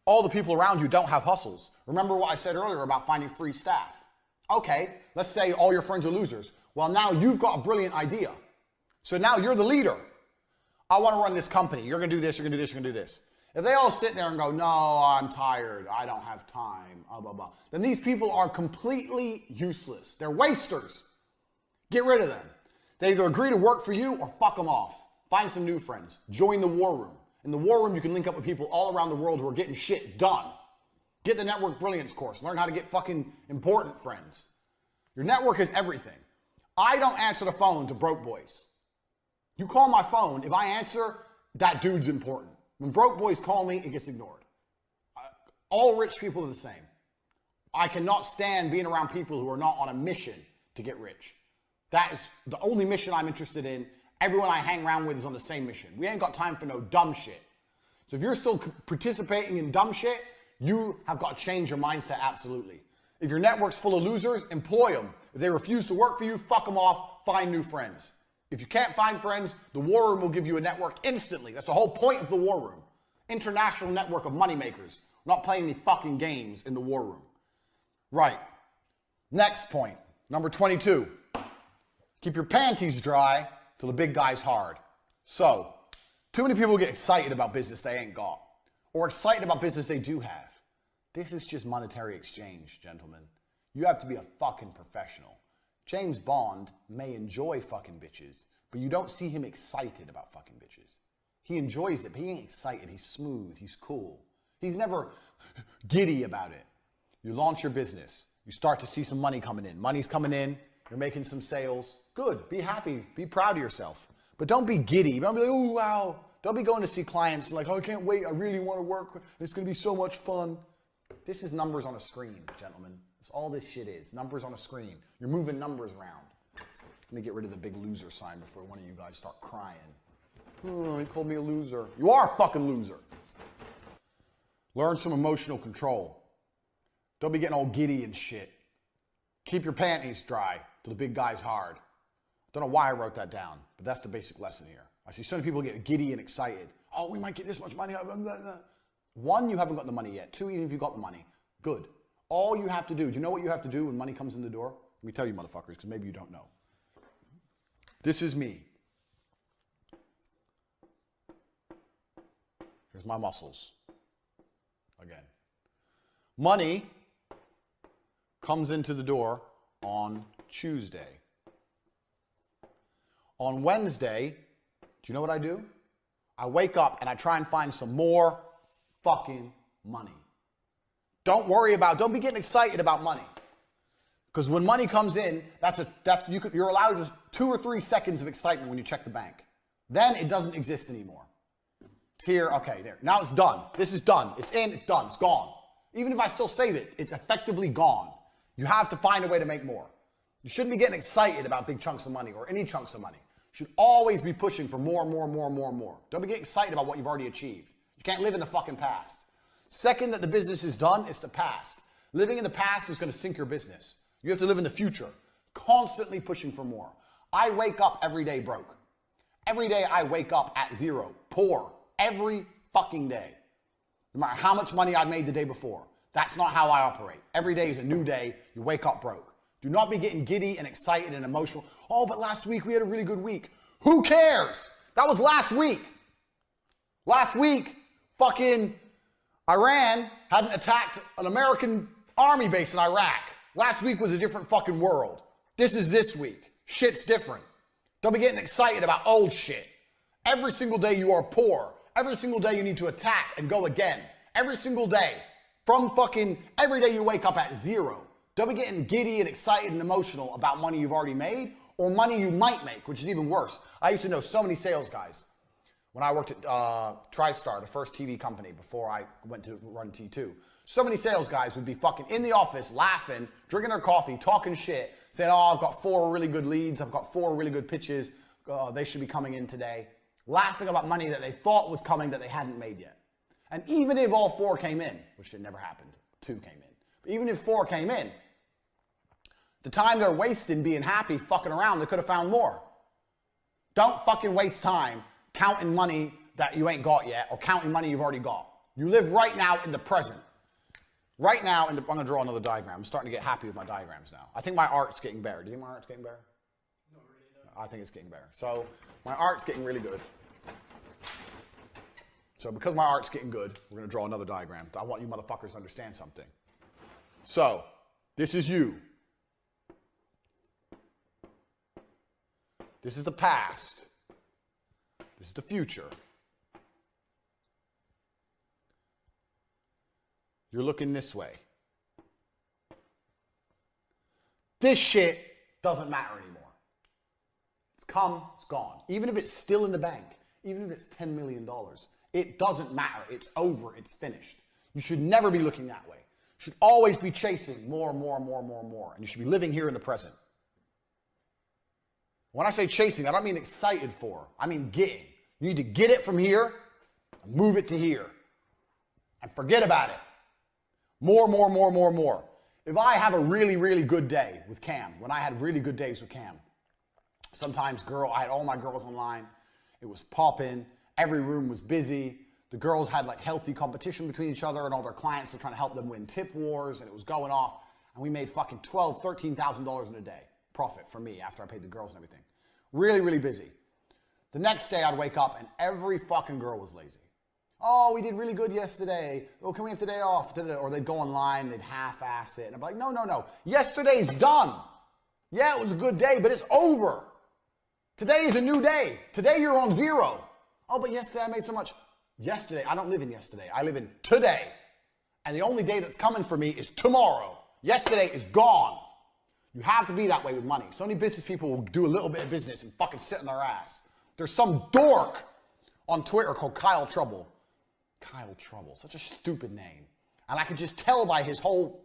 all the people around you don't have hustles. Remember what I said earlier about finding free staff. Okay, let's say all your friends are losers. Well, now you've got a brilliant idea. So now you're the leader. I want to run this company. You're going to do this, you're going to do this, you're going to do this. If they all sit there and go, no, I'm tired, I don't have time, blah, blah, blah, then these people are completely useless. They're wasters. Get rid of them. They either agree to work for you or fuck them off. Find some new friends. Join the war room. In the war room, you can link up with people all around the world who are getting shit done. Get the Network Brilliance course. Learn how to get fucking important friends. Your network is everything. I don't answer the phone to broke boys. You call my phone, if I answer, that dude's important. When broke boys call me, it gets ignored. All rich people are the same. I cannot stand being around people who are not on a mission to get rich. That is the only mission I'm interested in. Everyone I hang around with is on the same mission. We ain't got time for no dumb shit. So if you're still participating in dumb shit, you have got to change your mindset absolutely. If your network's full of losers, employ them. If they refuse to work for you, fuck them off, find new friends. If you can't find friends, the war room will give you a network instantly. That's the whole point of the war room. International network of moneymakers. Not playing any fucking games in the war room. Right. Next point. Number 22. Keep your panties dry till the big guy's hard. So, too many people get excited about business they ain't got. Or excited about business they do have. This is just monetary exchange, gentlemen. You have to be a fucking professional. James Bond may enjoy fucking bitches, but you don't see him excited about fucking bitches. He enjoys it, but he ain't excited. He's smooth. He's cool. He's never giddy about it. You launch your business. You start to see some money coming in. Money's coming in. You're making some sales. Good. Be happy. Be proud of yourself. But don't be giddy. Don't be like, oh, wow. Don't be going to see clients like, oh, I can't wait. I really want to work. It's going to be so much fun. This is numbers on a screen, gentlemen. That's all this shit is. Numbers on a screen. You're moving numbers around. Let me get rid of the big loser sign before one of you guys start crying. Oh, he called me a loser. You are a fucking loser. Learn some emotional control. Don't be getting all giddy and shit. Keep your panties dry till the big guy's hard. Don't know why I wrote that down, but that's the basic lesson here. I see so many people get giddy and excited. Oh, we might get this much money. One, you haven't got the money yet. Two, even if you got the money, good. All you have to do you know what you have to do when money comes in the door? Let me tell you, motherfuckers, because maybe you don't know. This is me. Here's my muscles. Again. Money comes into the door on Tuesday. On Wednesday, do you know what I do? I wake up and I try and find some more fucking money. Don't be getting excited about money. Because when money comes in, you're allowed just 2 or 3 seconds of excitement when you check the bank. Then it doesn't exist anymore. It's here, okay, there. Now it's done. This is done. It's in, it's done, it's gone. Even if I still save it, it's effectively gone. You have to find a way to make more. You shouldn't be getting excited about big chunks of money or any chunks of money. You should always be pushing for more. Don't be getting excited about what you've already achieved. You can't live in the fucking past. Second that the business is done, it's the past. Living in the past is going to sink your business. You have to live in the future, constantly pushing for more. I wake up every day broke. Every day I wake up at zero, poor, every fucking day. No matter how much money I made the day before. That's not how I operate. Every day is a new day. You wake up broke. Do not be getting giddy and excited and emotional. Oh, but last week we had a really good week. Who cares? That was last week. Last week, fucking Iran hadn't attacked an American army base in Iraq. Last week was a different fucking world. This is this week. Shit's different. Don't be getting excited about old shit. Every single day you are poor. Every single day you need to attack and go again. Every single day. Every day you wake up at zero. Don't be getting giddy and excited and emotional about money you've already made or money you might make, which is even worse. I used to know so many sales guys. When I worked at TriStar, the first TV company before I went to run T2, so many sales guys would be fucking in the office laughing, drinking their coffee, talking shit, saying, oh, I've got 4 really good leads. I've got 4 really good pitches. They should be coming in today. Laughing about money that they thought was coming that they hadn't made yet. And even if all 4 came in, which it never happened, 2 came in. But even if 4 came in, the time they're wasting being happy, fucking around, they could have found more. Don't fucking waste time counting money that you ain't got yet or counting money you've already got. You live right now in the present. Right now, I'm going to draw another diagram. I'm starting to get happy with my diagrams now. I think my art's getting better. Do you think my art's getting better? Not really, no. I think it's getting better. So my art's getting really good. So because my art's getting good, we're going to draw another diagram. I want you motherfuckers to understand something. So this is you. This is the past. This is the future. You're looking this way. This shit doesn't matter anymore. It's come, it's gone. Even if it's still in the bank, even if it's $10 million, it doesn't matter. It's over, it's finished. You should never be looking that way. You should always be chasing more. And you should be living here in the present. When I say chasing, I don't mean excited for. I mean getting. You need to get it from here and move it to here. And forget about it. More. If I have a really, really good day with Cam, when I had really good days with Cam, sometimes I had all my girls online. It was popping. Every room was busy. The girls had like healthy competition between each other and all their clients were trying to help them win tip wars and it was going off. And we made fucking $12,000, $13,000 in a day profit for me after I paid the girls and everything. Really, really busy. The next day I'd wake up and every fucking girl was lazy. Oh, we did really good yesterday. Oh, can we have today off? Or they'd go online, they'd half-ass it. And I'm like, no. Yesterday's done. Yeah, it was a good day, but it's over. Today is a new day. Today you're on zero. Oh, but yesterday I made so much. Yesterday, I don't live in yesterday. I live in today. And the only day that's coming for me is tomorrow. Yesterday is gone. You have to be that way with money. So many business people will do a little bit of business and fucking sit on their ass. There's some dork on Twitter called Kyle Trouble. Kyle Trouble, such a stupid name. And I could just tell by his whole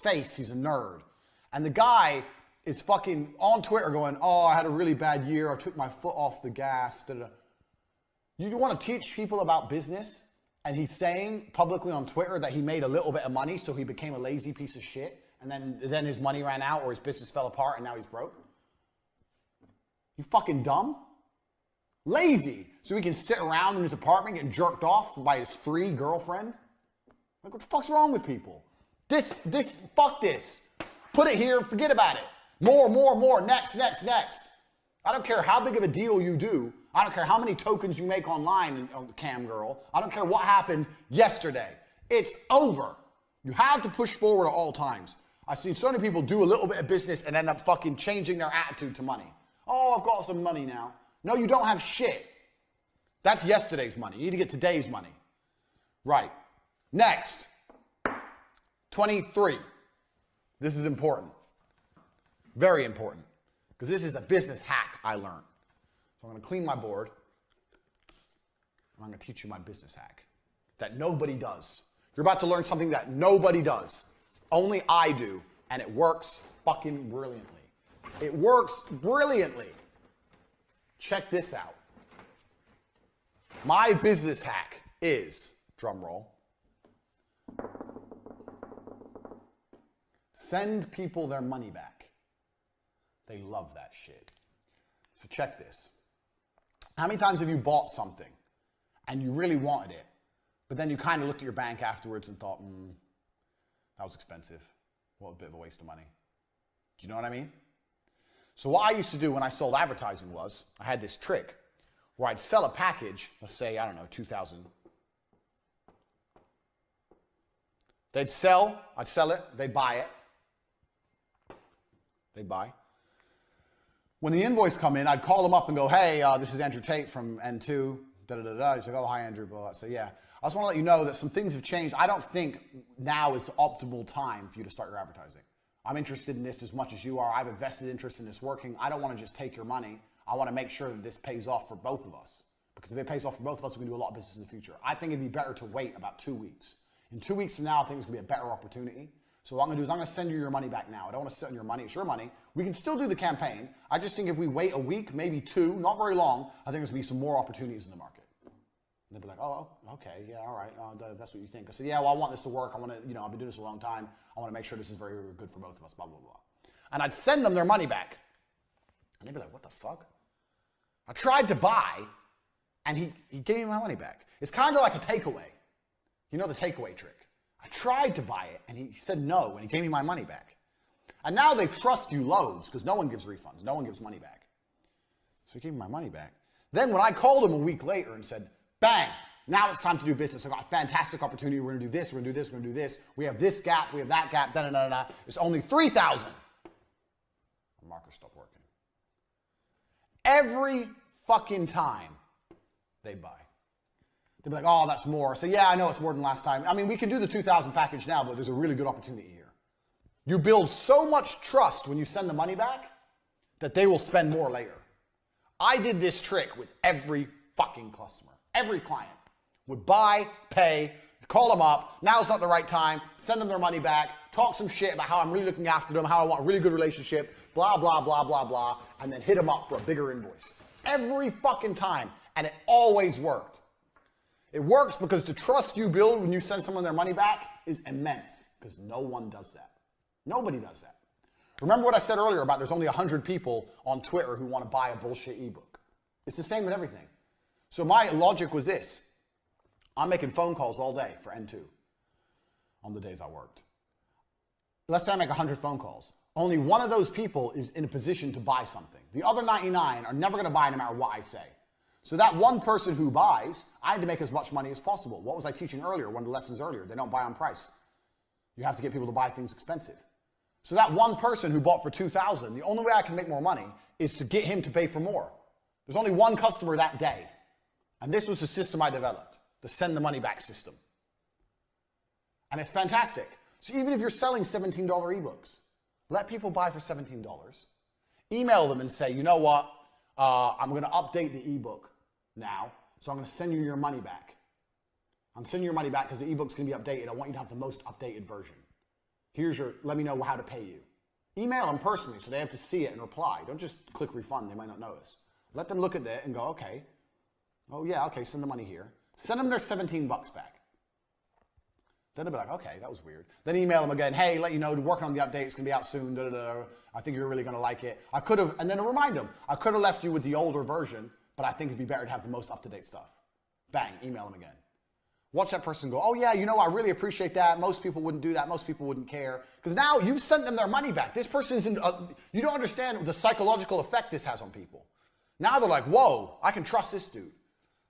face he's a nerd. And the guy is fucking on Twitter going, oh, I had a really bad year. I took my foot off the gas. Da-da. You want to teach people about business? And he's saying publicly on Twitter that he made a little bit of money, so he became a lazy piece of shit. And then his money ran out or his business fell apart and now he's broke? You fucking dumb? Lazy. So he can sit around in his apartment getting jerked off by his 3 girlfriend? Like, what the fuck's wrong with people? Fuck this. Put it here, forget about it. More. Next. I don't care how big of a deal you do. I don't care how many tokens you make online on Cam Girl. I don't care what happened yesterday. It's over. You have to push forward at all times. I've seen so many people do a little bit of business and end up fucking changing their attitude to money. Oh, I've got some money now. No, you don't have shit. That's yesterday's money. You need to get today's money. Right. Next. 23. This is important. Very important. Because this is a business hack I learned. So I'm going to clean my board. And I'm going to teach you my business hack that nobody does. You're about to learn something that nobody does. Only I do. And it works fucking brilliantly. It works brilliantly. Check this out. My business hack is, drum roll, send people their money back. They love that shit. So check this. How many times have you bought something and you really wanted it, but then you kind of looked at your bank afterwards and thought, that was expensive. What a bit of a waste of money. Do you know what I mean? So what I used to do when I sold advertising was, I had this trick where I'd sell a package, let's say, I don't know, 2,000. I'd sell it, they'd buy it. They'd buy. When the invoice come in, I'd call them up and go, hey, this is Andrew Tate from N2, da-da-da-da. He's like, oh, hi, Andrew, blah. I'd say, yeah. I just want to let you know that some things have changed. I don't think now is the optimal time for you to start your advertising. I'm interested in this as much as you are. I have a vested interest in this working. I don't want to just take your money. I want to make sure that this pays off for both of us. Because if it pays off for both of us, we can do a lot of business in the future. I think it'd be better to wait about 2 weeks. In 2 weeks from now, I think it's going to be a better opportunity. So what I'm going to do is I'm going to send you your money back now. I don't want to sit on your money. It's your money. We can still do the campaign. I just think if we wait a week, maybe 2, not very long, I think there's going to be some more opportunities in the market. And they'd be like, oh, okay, yeah, all right, that's what you think. I said, yeah, well, I want this to work. I want to, I've been doing this a long time. I want to make sure this is very, very good for both of us, blah, blah, blah. And I'd send them their money back. And they'd be like, what the fuck? I tried to buy, and he gave me my money back. It's kind of like a takeaway. You know the takeaway trick. I tried to buy it, and he said no, and he gave me my money back. And now they trust you loads, because no one gives refunds. No one gives money back. So he gave me my money back. Then when I called him a week later and said, bang, now it's time to do business. I got a fantastic opportunity. We're going to do this, we're going to do this, we're going to do this. We have this gap, we have that gap, da-da-da-da. It's only 3,000. The marker stopped working. Every fucking time they buy. They'd be like, oh, that's more. So yeah, I know it's more than last time. I mean, we can do the 2,000 package now, but there's a really good opportunity here. You build so much trust when you send the money back that they will spend more later. I did this trick with every fucking customer. Every client would buy, pay, call them up. Now's not the right time. Send them their money back. Talk some shit about how I'm really looking after them, how I want a really good relationship, blah, blah, blah, blah, blah, and then hit them up for a bigger invoice. Every fucking time. And it always worked. It works because the trust you build when you send someone their money back is immense, because no one does that. Nobody does that. Remember what I said earlier about there's only 100 people on Twitter who want to buy a bullshit ebook. It's the same with everything. So my logic was this. I'm making phone calls all day for N2 on the days I worked. Let's say I make 100 phone calls. Only one of those people is in a position to buy something. The other 99 are never going to buy no matter what I say. So that one person who buys, I had to make as much money as possible. What was I teaching earlier? One of the lessons earlier. They don't buy on price. You have to get people to buy things expensive. So that one person who bought for $2,000, the only way I can make more money is to get him to pay for more. There's only one customer that day. And this was the system I developed, the send the money back system. And it's fantastic. So even if you're selling $17 ebooks, let people buy for $17. Email them and say, you know what? I'm going to update the ebook now, so I'm going to send you your money back. I'm sending you your money back because the ebook's going to be updated. I want you to have the most updated version. Let me know how to pay you. Email them personally so they have to see it and reply. Don't just click refund. They might not notice. Let them look at that and go, okay. Oh yeah, okay, send the money here. Send them their 17 bucks back. Then they'll be like, okay, that was weird. Then email them again, hey, let you know, working on the update, it's gonna be out soon, da, da, da. I think you're really gonna like it. I could have, and then remind them, I could have left you with the older version, but I think it'd be better to have the most up-to-date stuff. Bang, email them again. Watch that person go, oh yeah, you know, I really appreciate that. Most people wouldn't do that. Most people wouldn't care. Because now you've sent them their money back. This person's you don't understand the psychological effect this has on people. Now they're like, whoa, I can trust this dude.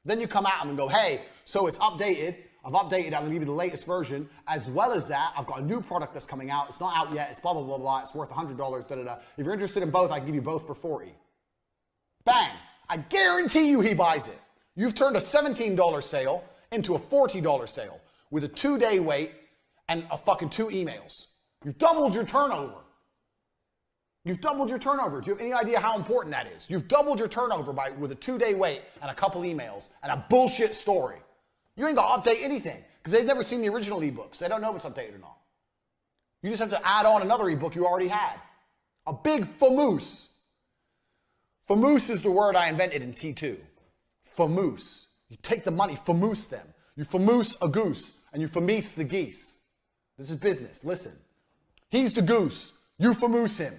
Then you come at them and go, hey, so it's updated. I've updated, I'm gonna give you the latest version. As well as that, I've got a new product that's coming out. It's not out yet, it's blah, blah, blah, blah. It's worth $100, da, da, da. If you're interested in both, I can give you both for $40. Bang, I guarantee you he buys it. You've turned a $17 sale into a $40 sale with a 2-day wait and a fucking 2 emails. You've doubled your turnover. You've doubled your turnover. Do you have any idea how important that is? You've doubled your turnover with a 2-day wait and a couple emails and a bullshit story. You ain't gonna update anything because they've never seen the original ebooks. They don't know if it's updated or not. You just have to add on another ebook you already had. A big famoose. Famoose is the word I invented in T2. Famoose. You take the money, famoose them. You famoose a goose and you famease the geese. This is business. Listen. He's the goose. You famoose him.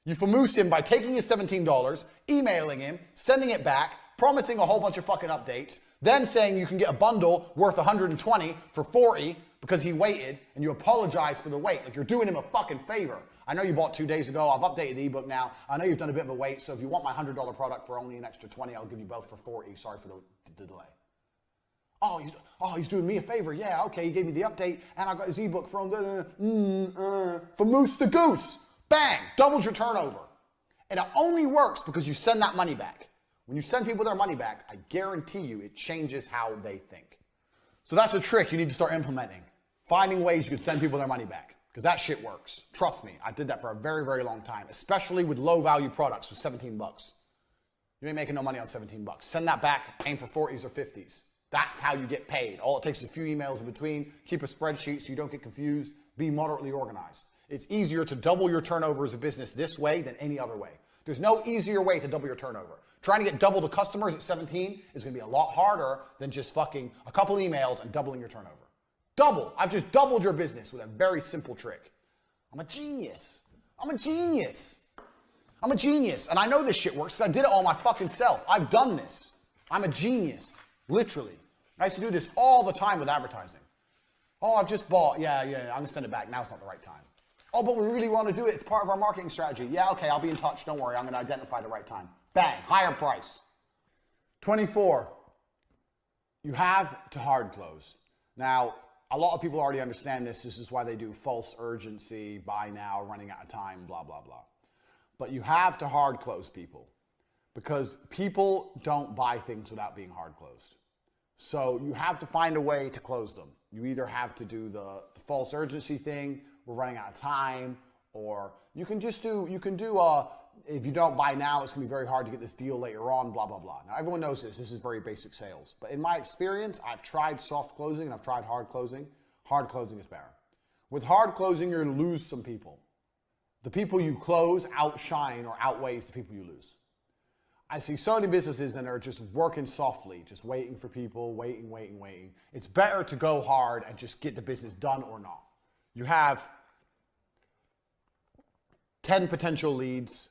You famoose him by taking his $17, emailing him, sending it back, promising a whole bunch of fucking updates, then saying you can get a bundle worth $120 for $40 because he waited, and you apologize for the wait. Like you're doing him a fucking favor. I know you bought 2 days ago. I've updated the ebook now. I know you've done a bit of a wait, so if you want my $100 product for only an extra $20, I'll give you both for $40. Sorry for the delay. Oh, he's doing me a favor. Yeah, okay, he gave me the update, and I got his ebook from Moose the Goose. Bang, doubled your turnover. And it only works because you send that money back. When you send people their money back, I guarantee you it changes how they think. So that's a trick you need to start implementing. Finding ways you can send people their money back. Because that shit works. Trust me, I did that for a very, very long time, especially with low value products with 17 bucks. You ain't making no money on 17 bucks. Send that back, aim for 40s or 50s. That's how you get paid. All it takes is a few emails in between. Keep a spreadsheet so you don't get confused. Be moderately organized. It's easier to double your turnover as a business this way than any other way. There's no easier way to double your turnover. Trying to get double the customers at 17 is going to be a lot harder than just fucking a couple emails and doubling your turnover. Double. I've just doubled your business with a very simple trick. I'm a genius. I'm a genius. I'm a genius. And I know this shit works because I did it all my fucking self. I've done this. I'm a genius. Literally. I used to do this all the time with advertising. Oh, I've just bought. Yeah, I'm going to send it back. Now's not the right time. Oh, but we really want to do it. It's part of our marketing strategy. Yeah, okay, I'll be in touch. Don't worry. I'm going to identify the right time. Bang. Higher price. 24. You have to hard close. Now, a lot of people already understand this. This is why they do false urgency, buy now, running out of time, blah, blah, blah. But you have to hard close people because people don't buy things without being hard closed. So you have to find a way to close them. You either have to do the false urgency thing, we're running out of time, or you can just do, if you don't buy now, it's gonna be very hard to get this deal later on, blah, blah, blah. Now everyone knows this is very basic sales. But in my experience, I've tried soft closing and I've tried hard closing. Hard closing is better. With hard closing, you're gonna lose some people. The people you close outshine or outweighs the people you lose. I see so many businesses and they're just working softly, just waiting for people, waiting. It's better to go hard and just get the business done or not. You have 10 potential leads.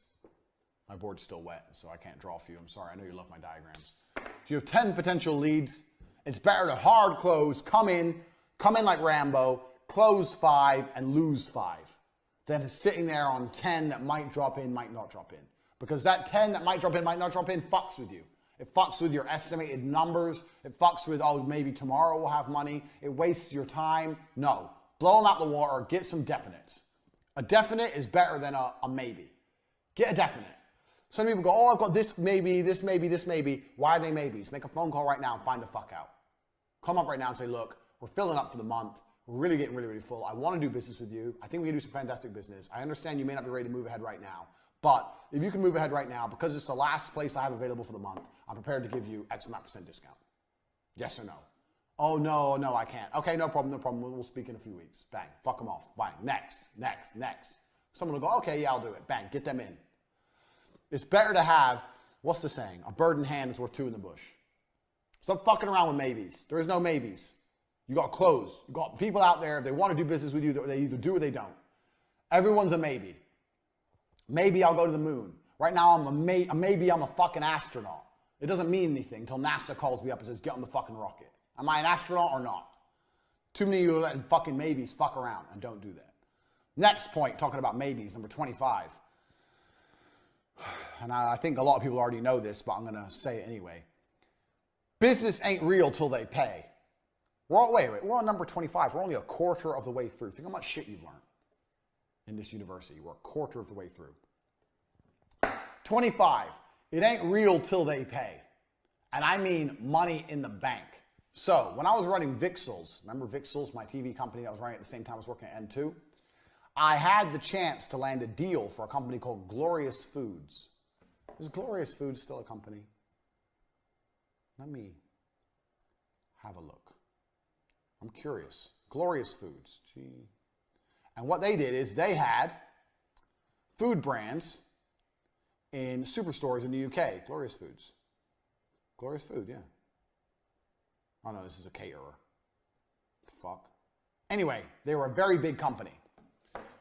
My board's still wet, so I can't draw for you. I'm sorry, I know you love my diagrams. If you have 10 potential leads, it's better to hard close, come in like Rambo, close 5 and lose 5, than sitting there on 10 that might drop in, might not drop in. Because that 10 that might drop in, might not drop in, fucks with you. It fucks with your estimated numbers. It fucks with, oh, maybe tomorrow we'll have money. It wastes your time. No. Blow them out the water. Get some definites. A definite is better than a maybe. Get a definite. Some people go, oh, I've got this maybe, this maybe, this maybe. Why are they maybes? Make a phone call right now and find the fuck out. Come up right now and say, look, we're filling up for the month. We're really getting really, really full. I want to do business with you. I think we can do some fantastic business. I understand you may not be ready to move ahead right now. But if you can move ahead right now, because it's the last place I have available for the month, I'm prepared to give you X amount % discount. Yes or no? Oh, no, I can't. Okay, no problem. We'll speak in a few weeks. Bang, fuck them off. Bang, next. Someone will go, okay, yeah, I'll do it. Bang, get them in. It's better to have, what's the saying? A bird in hand is worth two in the bush. Stop fucking around with maybes. There is no maybes. You got to close. You got people out there, if they want to do business with you, they either do or they don't. Everyone's a maybe. Maybe I'll go to the moon. Right now, maybe I'm a fucking astronaut. It doesn't mean anything until NASA calls me up and says, get on the fucking rocket. Am I an astronaut or not? Too many of you are letting fucking maybes fuck around, and don't do that. Next point, talking about maybes, number 25. And I think a lot of people already know this, but I'm going to say it anyway. Business ain't real till they pay. We're on number 25. We're only a quarter of the way through. Think how much shit you've learned in this university. We're a quarter of the way through. 25. It ain't real till they pay. And I mean money in the bank. So when I was running Vixels, remember Vixels, my TV company I was running at the same time I was working at N2? I had the chance to land a deal for a company called Glorious Foods. Is Glorious Foods still a company? Let me have a look. I'm curious. Glorious Foods. Gee. And what they did is they had food brands in superstores in the UK. Glorious Foods. Glorious Food, yeah. Oh no, this is a caterer. Fuck. Anyway, they were a very big company.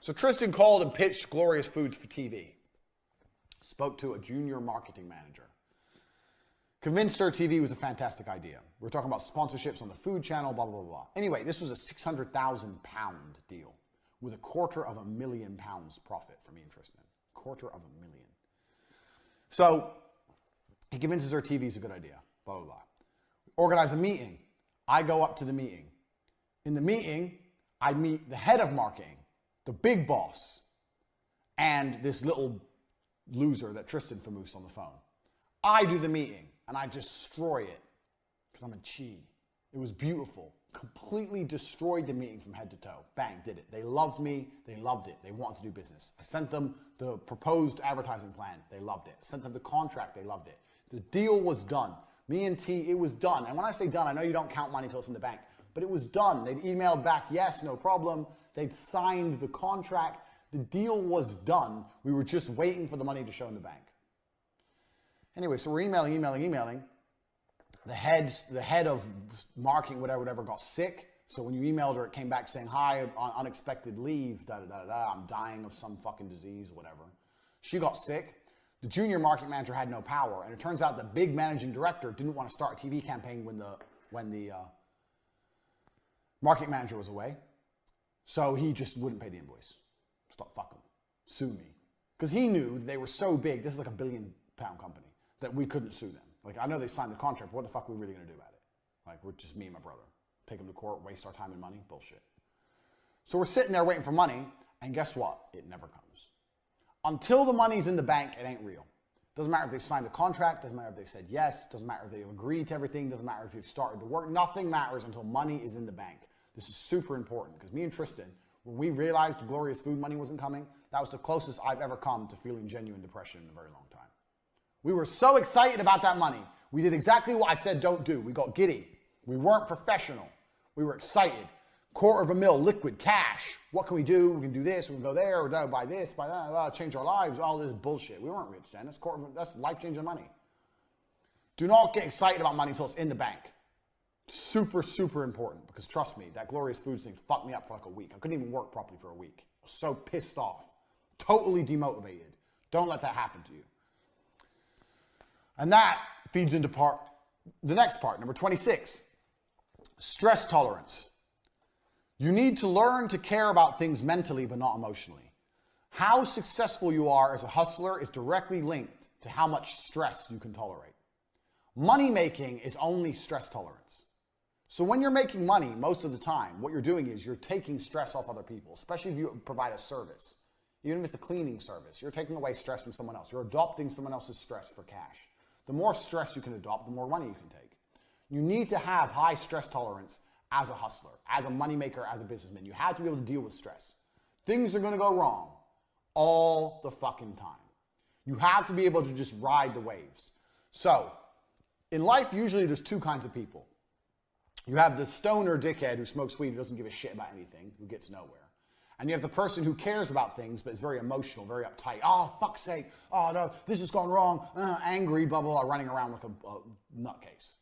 So Tristan called and pitched Glorious Foods for TV. Spoke to a junior marketing manager. Convinced her TV was a fantastic idea. We're talking about sponsorships on the food channel, blah, blah, blah, blah. Anyway, this was a £600,000 deal with £250,000 profit for me and Tristan. $250,000. So he convinces her TV is a good idea, blah, blah, blah. Organize a meeting. I go up to the meeting. In the meeting, I meet the head of marketing, the big boss, and this little loser that Tristan famoosed on the phone. I do the meeting, and I destroy it, because I'm a chi. It was beautiful. Completely destroyed the meeting from head to toe. Bang, did it. They loved me. They loved it. They wanted to do business. I sent them the proposed advertising plan. They loved it. I sent them the contract. They loved it. The deal was done. Me and T, it was done. And when I say done, I know you don't count money until it's in the bank, but it was done. They'd emailed back, yes, no problem. They'd signed the contract. The deal was done. We were just waiting for the money to show in the bank. Anyway, so we're emailing. The head of marketing, whatever, got sick. So when you emailed her, it came back saying, hi, on unexpected leave, I'm dying of some fucking disease, whatever. She got sick. The junior marketing manager had no power. And it turns out the big managing director didn't want to start a TV campaign when the marketing manager was away. So he just wouldn't pay the invoice. Stop fucking. Sue me. Because he knew they were so big, this is like £1 billion company, that we couldn't sue them. Like, I know they signed the contract, but what the fuck are we really going to do about it? Like, we're just me and my brother. Take them to court, waste our time and money? Bullshit. So we're sitting there waiting for money, and guess what? It never comes. Until the money's in the bank, it ain't real. Doesn't matter if they signed the contract, doesn't matter if they said yes, doesn't matter if they've agreed to everything, doesn't matter if you've started the work. Nothing matters until money is in the bank. This is super important, because me and Tristan, when we realized the Glorious Food money wasn't coming, that was the closest I've ever come to feeling genuine depression in a very long time. We were so excited about that money. We did exactly what I said don't do. We got giddy. We weren't professional. We were excited. $250,000 liquid cash. What can we do? We can do this, we can go there, or buy this, buy that, change our lives, all this bullshit. We weren't rich then. That's life-changing money. Do not get excited about money until it's in the bank. Super, super important, because trust me, that Glorious Foods thing fucked me up for like a week. I couldn't even work properly for a week. I was so pissed off. Totally demotivated. Don't let that happen to you. And that feeds into the next part, number 26. Stress tolerance. You need to learn to care about things mentally, but not emotionally. How successful you are as a hustler is directly linked to how much stress you can tolerate. Money making is only stress tolerance. So when you're making money, most of the time, what you're doing is you're taking stress off other people, especially if you provide a service. Even if it's a cleaning service, you're taking away stress from someone else. You're adopting someone else's stress for cash. The more stress you can adopt, the more money you can take. You need to have high stress tolerance as a hustler, as a moneymaker, as a businessman. You have to be able to deal with stress. Things are going to go wrong all the fucking time. You have to be able to just ride the waves. So, in life, usually there's two kinds of people. You have the stoner dickhead who smokes weed, who doesn't give a shit about anything, who gets nowhere. And you have the person who cares about things, but is very emotional, very uptight. Oh, fuck's sake. Oh, no, this has gone wrong. Angry, blah, blah, blah, running around like a nutcase.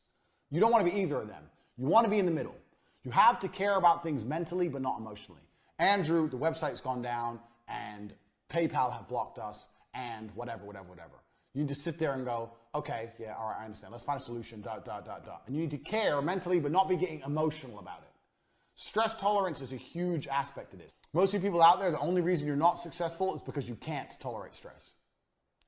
You don't want to be either of them. You want to be in the middle. You have to care about things mentally, but not emotionally. Andrew, the website's gone down, and PayPal have blocked us, and whatever. You need to sit there and go, okay, yeah, all right, I understand. Let's find a solution, ... And you need to care mentally, but not be getting emotional about it. Stress tolerance is a huge aspect of this. Most of you people out there, the only reason you're not successful is because you can't tolerate stress.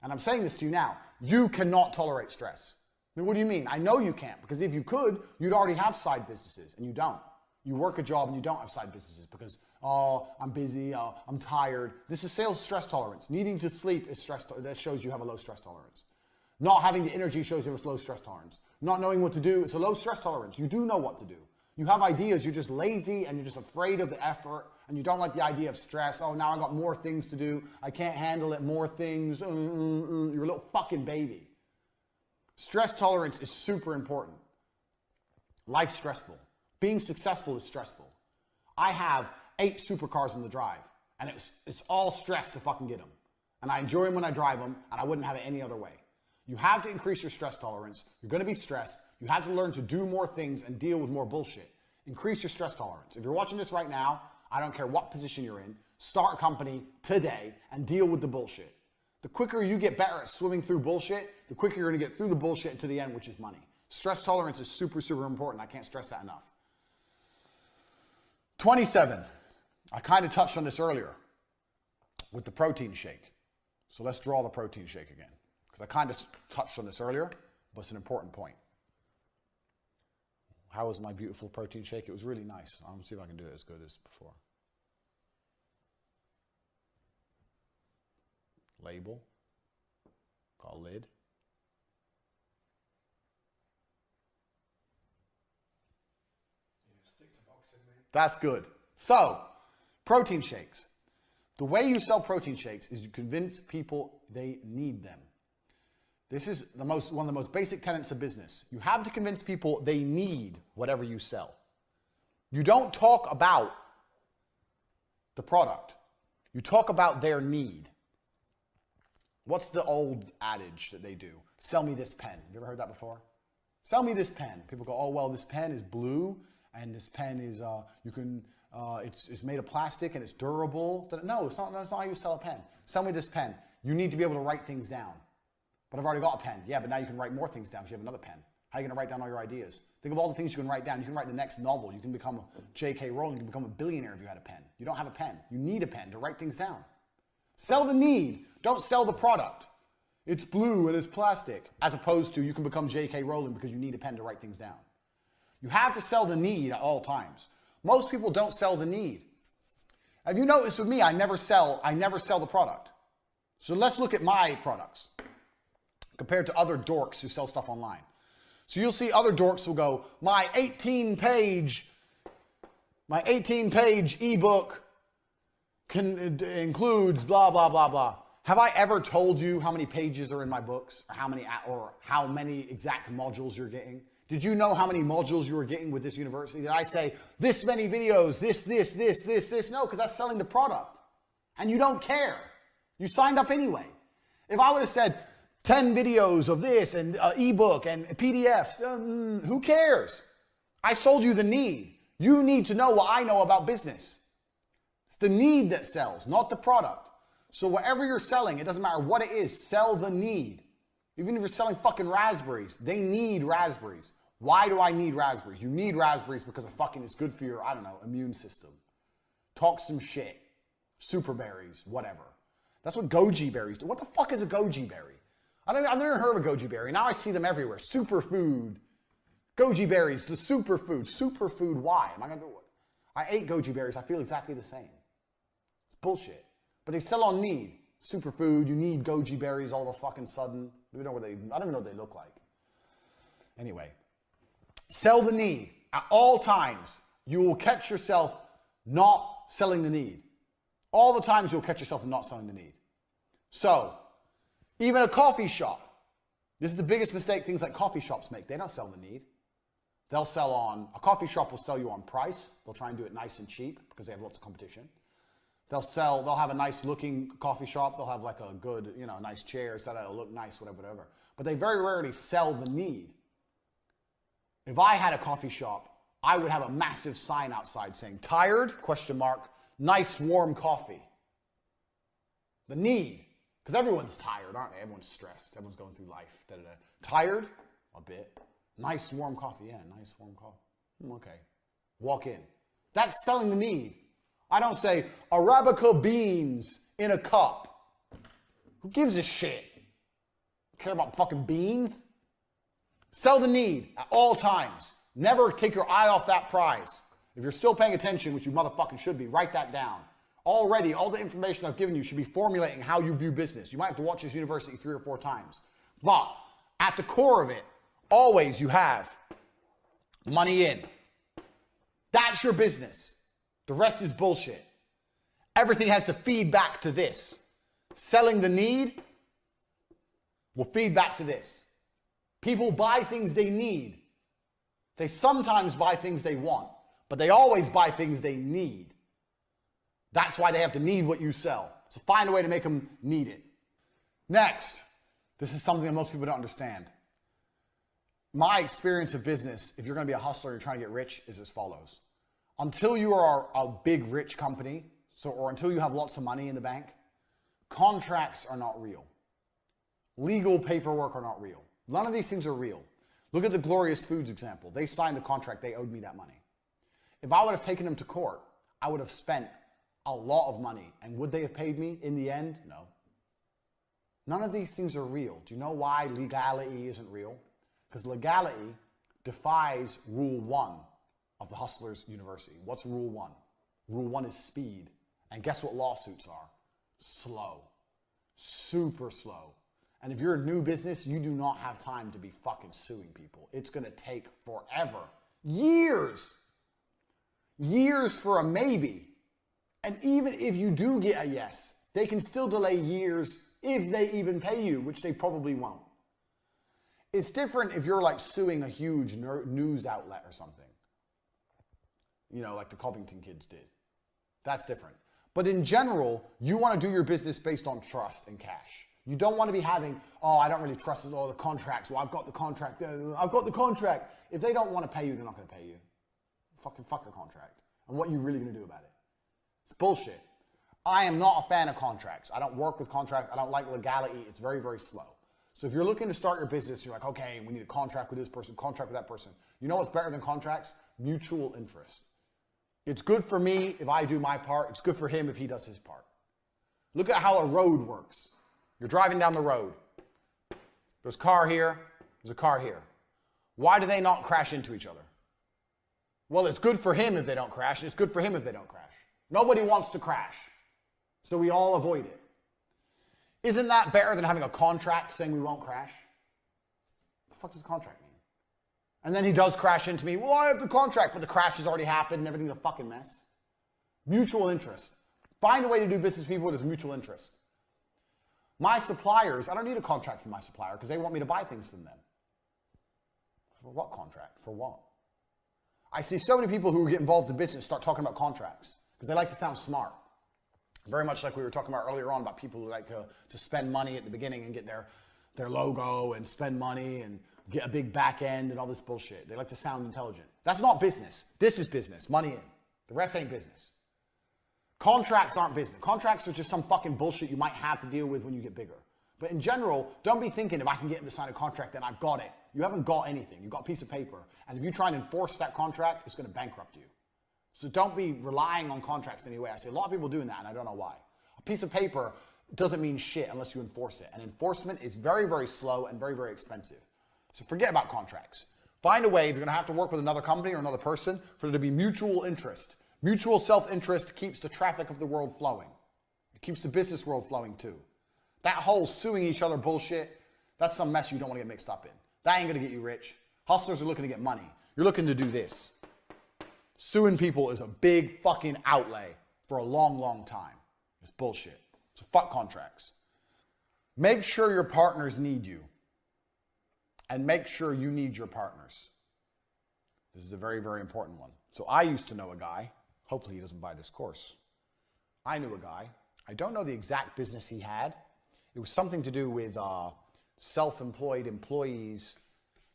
And I'm saying this to you now. You cannot tolerate stress. I mean, what do you mean? I know you can't, because if you could, you'd already have side businesses, and you don't. You work a job and you don't have side businesses because, oh, I'm busy, oh, I'm tired. This is sales stress tolerance. Needing to sleep is stress. That shows you have a low stress tolerance. Not having the energy shows you have a low stress tolerance. Not knowing what to do is a low stress tolerance. You do know what to do. You have ideas, you're just lazy and you're just afraid of the effort and you don't like the idea of stress. Oh, now I got more things to do. I can't handle it, more things. You're a little fucking baby. Stress tolerance is super important. Life's stressful. Being successful is stressful. I have 8 supercars in the drive and it's all stress to fucking get them. And I enjoy them when I drive them and I wouldn't have it any other way. You have to increase your stress tolerance. You're going to be stressed. You have to learn to do more things and deal with more bullshit. Increase your stress tolerance. If you're watching this right now, I don't care what position you're in, start a company today and deal with the bullshit. The quicker you get better at swimming through bullshit, the quicker you're going to get through the bullshit and to the end, which is money. Stress tolerance is super, super important. I can't stress that enough. 27. I kind of touched on this earlier with the protein shake. So let's draw the protein shake again. Because I kind of touched on this earlier, but it's an important point. How was my beautiful protein shake? It was really nice. I'm going to see if I can do it as good as before. Label. Got a lid. Yeah, stick to boxing, mate. That's good. So, protein shakes. The way you sell protein shakes is you convince people they need them. This is one of the most basic tenets of business. You have to convince people they need whatever you sell. You don't talk about the product. You talk about their need. What's the old adage that they do? Sell me this pen. Have you ever heard that before? Sell me this pen. People go, oh, well, this pen is blue and this pen is, it's made of plastic and it's durable. No, that's not how you sell a pen. Sell me this pen. You need to be able to write things down. But I've already got a pen. Yeah, but now you can write more things down because you have another pen. How are you going to write down all your ideas? Think of all the things you can write down. You can write the next novel. You can become J.K. Rowling. You can become a billionaire if you had a pen. You don't have a pen. You need a pen to write things down. Sell the need. Don't sell the product. It's blue and it's plastic. As opposed to you can become J.K. Rowling because you need a pen to write things down. You have to sell the need at all times. Most people don't sell the need. Have you noticed with me, I never sell the product. So let's look at my products compared to other dorks who sell stuff online. So you'll see other dorks will go, my 18-page ebook includes blah, blah, blah, blah. Have I ever told you how many pages are in my books or how many exact modules you're getting? Did you know how many modules you were getting with this university? Did I say this many videos, this? No, because that's selling the product. And you don't care. You signed up anyway. If I would have said 10 videos of this and ebook and PDFs, who cares? I sold you the need. You need to know what I know about business. It's the need that sells, not the product. So whatever you're selling, it doesn't matter what it is, sell the need. Even if you're selling fucking raspberries, they need raspberries. Why do I need raspberries? You need raspberries because it's good for your, I don't know, immune system. Talk some shit. Super berries, whatever. That's what goji berries do. What the fuck is a goji berry? I've never heard of a goji berry. Now I see them everywhere. Superfood. Goji berries, the superfood. Superfood, why? Am I going to do it? I ate goji berries. I feel exactly the same. It's bullshit. But they sell on need. Superfood, you need goji berries all of a fucking sudden. I don't even know what they look like. Anyway, sell the need. At all times, you will catch yourself not selling the need. All the times you'll catch yourself not selling the need. So, even a coffee shop. This is the biggest mistake things like coffee shops make. They don't sell the need. They'll sell on, a coffee shop will sell you on price. They'll try and do it nice and cheap because they have lots of competition. They'll have a nice looking coffee shop. They'll have like a good, nice chairs that'll look nice, whatever. But they very rarely sell the need. If I had a coffee shop, I would have a massive sign outside saying, tired, ? Nice warm coffee. The need. Because everyone's tired, aren't they? Everyone's stressed. Everyone's going through life. Tired? A bit. Nice warm coffee. Yeah, nice warm coffee. Okay. Walk in. That's selling the need. I don't say Arabica beans in a cup. Who gives a shit? Care about fucking beans? Sell the need at all times. Never take your eye off that prize. If you're still paying attention, which you motherfucking should be, write that down. Already, all the information I've given you should be formulating how you view business. You might have to watch this university 3 or 4 times. But at the core of it, always you have money in. That's your business. The rest is bullshit. Everything has to feed back to this. Selling the need will feed back to this. People buy things they need. They sometimes buy things they want, but they always buy things they need. That's why they have to need what you sell. So find a way to make them need it. Next, this is something that most people don't understand. My experience of business, if you're going to be a hustler and you're trying to get rich, is as follows. Until you are a big rich company, or until you have lots of money in the bank, contracts are not real. Legal paperwork are not real. None of these things are real. Look at the Glorious Foods example. They signed the contract. They owed me that money. If I would have taken them to court, I would have spent a lot of money. And would they have paid me in the end? No. None of these things are real. Do you know why legality isn't real? Because legality defies rule 1 of the Hustlers University. What's rule 1? Rule 1 is speed. And guess what lawsuits are? Slow. Super slow. And if you're a new business, you do not have time to be fucking suing people. It's going to take forever. Years. Years for a maybe. And even if you do get a yes, they can still delay years if they even pay you, which they probably won't. It's different if you're like suing a huge news outlet or something. Like the Covington kids did. That's different. But in general, you want to do your business based on trust and cash. You don't want to be having, I don't really trust all the contracts. Well, I've got the contract. I've got the contract. If they don't want to pay you, they're not going to pay you. Fucking fuck your contract. And what are you really going to do about it? It's bullshit. I am not a fan of contracts. I don't work with contracts. I don't like legality. It's very, very slow. So if you're looking to start your business, you're like, okay, we need a contract with this person, contract with that person. You know what's better than contracts? Mutual interest. It's good for me if I do my part. It's good for him if he does his part. Look at how a road works. You're driving down the road. There's a car here. There's a car here. Why do they not crash into each other? Well, it's good for him if they don't crash, and it's good for him if they don't crash. Nobody wants to crash, so we all avoid it. Isn't that better than having a contract saying we won't crash? What the fuck does a contract mean? And then he does crash into me. Well, I have the contract, but the crash has already happened and everything's a fucking mess. Mutual interest. Find a way to do business with people with mutual interest. My suppliers, I don't need a contract from my supplier because they want me to buy things from them. For what contract? For what? I see so many people who get involved in business start talking about contracts because they like to sound smart. Very much like we were talking about earlier on about people who like to spend money at the beginning and get their logo and spend money and get a big back end and all this bullshit. They like to sound intelligent. That's not business. This is business. Money in. The rest ain't business. Contracts aren't business. Contracts are just some fucking bullshit you might have to deal with when you get bigger. But in general, don't be thinking if I can get him to sign a contract, then I've got it. You haven't got anything. You've got a piece of paper. And if you try and enforce that contract, it's going to bankrupt you. So don't be relying on contracts anyway. I see a lot of people doing that, and I don't know why. A piece of paper, doesn't mean shit unless you enforce it. And enforcement is very, very slow and very, very expensive. So forget about contracts. Find a way, if you're gonna have to work with another company or another person, for there to be mutual interest. Mutual self-interest keeps the traffic of the world flowing. It keeps the business world flowing too. That whole suing each other bullshit, that's some mess you don't want to get mixed up in. That ain't gonna get you rich. Hustlers are looking to get money. You're looking to do this. Suing people is a big fucking outlay for a long, long time. It's bullshit. So fuck contracts. Make sure your partners need you. And make sure you need your partners. This is a very, very important one. So I used to know a guy. Hopefully he doesn't buy this course. I knew a guy. I don't know the exact business he had. It was something to do with self-employed employees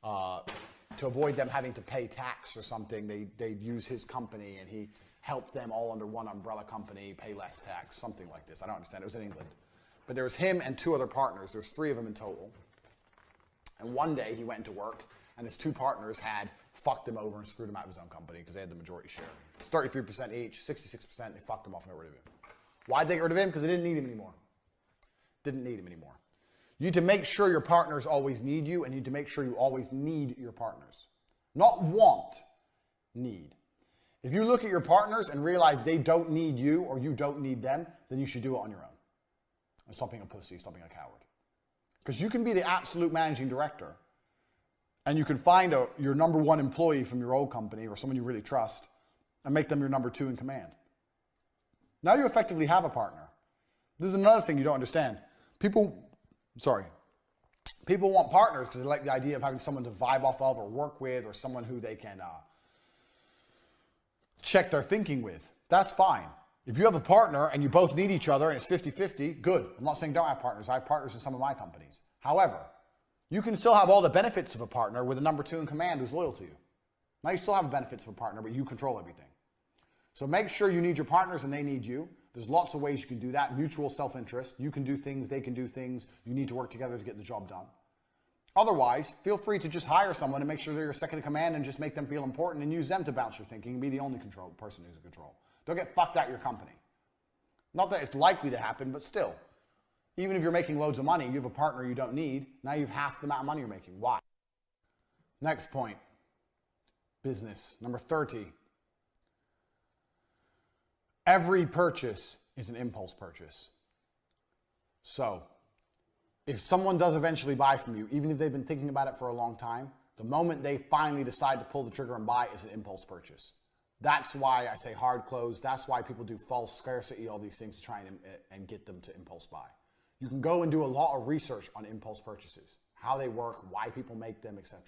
to avoid them having to pay tax or something. They'd use his company and he helped them all under one umbrella company pay less tax, something like this. I don't understand. It was in England. But there was him and 2 other partners. There's 3 of them in total. And one day he went into work and his 2 partners had fucked him over and screwed him out of his own company because they had the majority share. It's 33% each, 66%, they fucked him off and got rid of him. Why'd they get rid of him? Because they didn't need him anymore. Didn't need him anymore. You need to make sure your partners always need you, and you need to make sure you always need your partners. Not want, need. If you look at your partners and realize they don't need you or you don't need them, then you should do it on your own. And stop being a pussy, stop being a coward. Because you can be the absolute managing director and you can find your number 1 employee from your old company or someone you really trust and make them your number 2 in command. Now you effectively have a partner. This is another thing you don't understand. People want partners because they like the idea of having someone to vibe off of or work with or someone who they can check their thinking with. That's fine. If you have a partner and you both need each other and it's 50-50, good. I'm not saying don't have partners. I have partners in some of my companies. However, you can still have all the benefits of a partner with a number 2 in command who's loyal to you. Now you still have the benefits of a partner, but you control everything. So make sure you need your partners and they need you. There's lots of ways you can do that. Mutual self-interest. You can do things, they can do things. You need to work together to get the job done. Otherwise, feel free to just hire someone and make sure they're your second in command and just make them feel important and use them to bounce your thinking and be the only person who's in control. Don't get fucked out your company. Not that it's likely to happen, but still. Even if you're making loads of money, you have a partner you don't need, now you have half the amount of money you're making. Why? Next point. Business. Number 30. Every purchase is an impulse purchase. So, if someone does eventually buy from you, even if they've been thinking about it for a long time, the moment they finally decide to pull the trigger and buy is an impulse purchase. That's why I say hard close. That's why people do false scarcity, all these things to try and get them to impulse buy. You can go and do a lot of research on impulse purchases, how they work, why people make them, etc.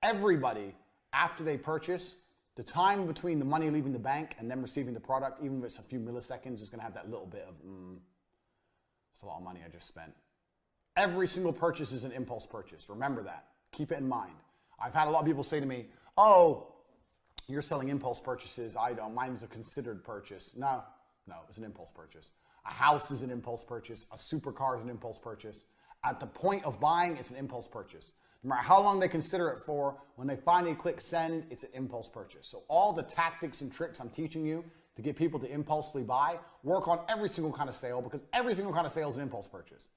Everybody, after they purchase, the time between the money leaving the bank and them receiving the product, even if it's a few milliseconds, is going to have that little bit of, it's a lot of money I just spent. Every single purchase is an impulse purchase. Remember that. Keep it in mind. I've had a lot of people say to me, oh, you're selling impulse purchases. I don't. Mine's a considered purchase. No, it's an impulse purchase. A house is an impulse purchase. A supercar is an impulse purchase. At the point of buying, it's an impulse purchase. No matter how long they consider it for, when they finally click send, it's an impulse purchase. So all the tactics and tricks I'm teaching you to get people to impulsively buy, work on every single kind of sale, because every single kind of sale is an impulse purchase.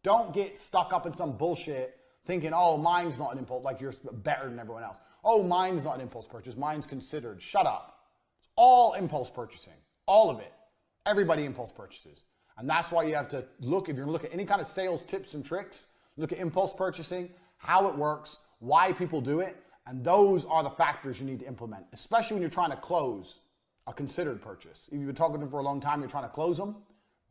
Don't get stuck up in some bullshit thinking, oh, mine's not an impulse, like you're better than everyone else. Oh, mine's not an impulse purchase, mine's considered. Shut up. It's all impulse purchasing, all of it. Everybody impulse purchases. And that's why you have to look, if you're going to look at any kind of sales tips and tricks, look at impulse purchasing, how it works, why people do it, and those are the factors you need to implement, especially when you're trying to close a considered purchase. If you've been talking to them for a long time, you're trying to close them,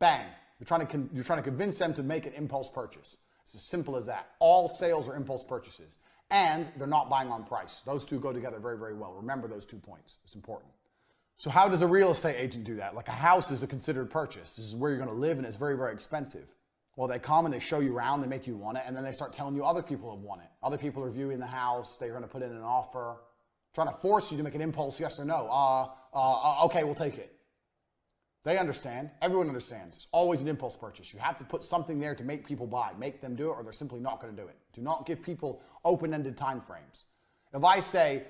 bang. You're trying to convince them to make an impulse purchase. It's as simple as that. All sales are impulse purchases. And they're not buying on price. Those two go together very, very well. Remember those 2 points. It's important. So how does a real estate agent do that? Like a house is a considered purchase. This is where you're going to live and it's very, very expensive. Well, they come and they show you around, they make you want it, and then they start telling you other people have won it. Other people are viewing the house, they're going to put in an offer, trying to force you to make an impulse yes or no. Okay, we'll take it. They understand. Everyone understands. It's always an impulse purchase. You have to put something there to make people buy. Make them do it or they're simply not going to do it. Do not give people open-ended time frames. If I say,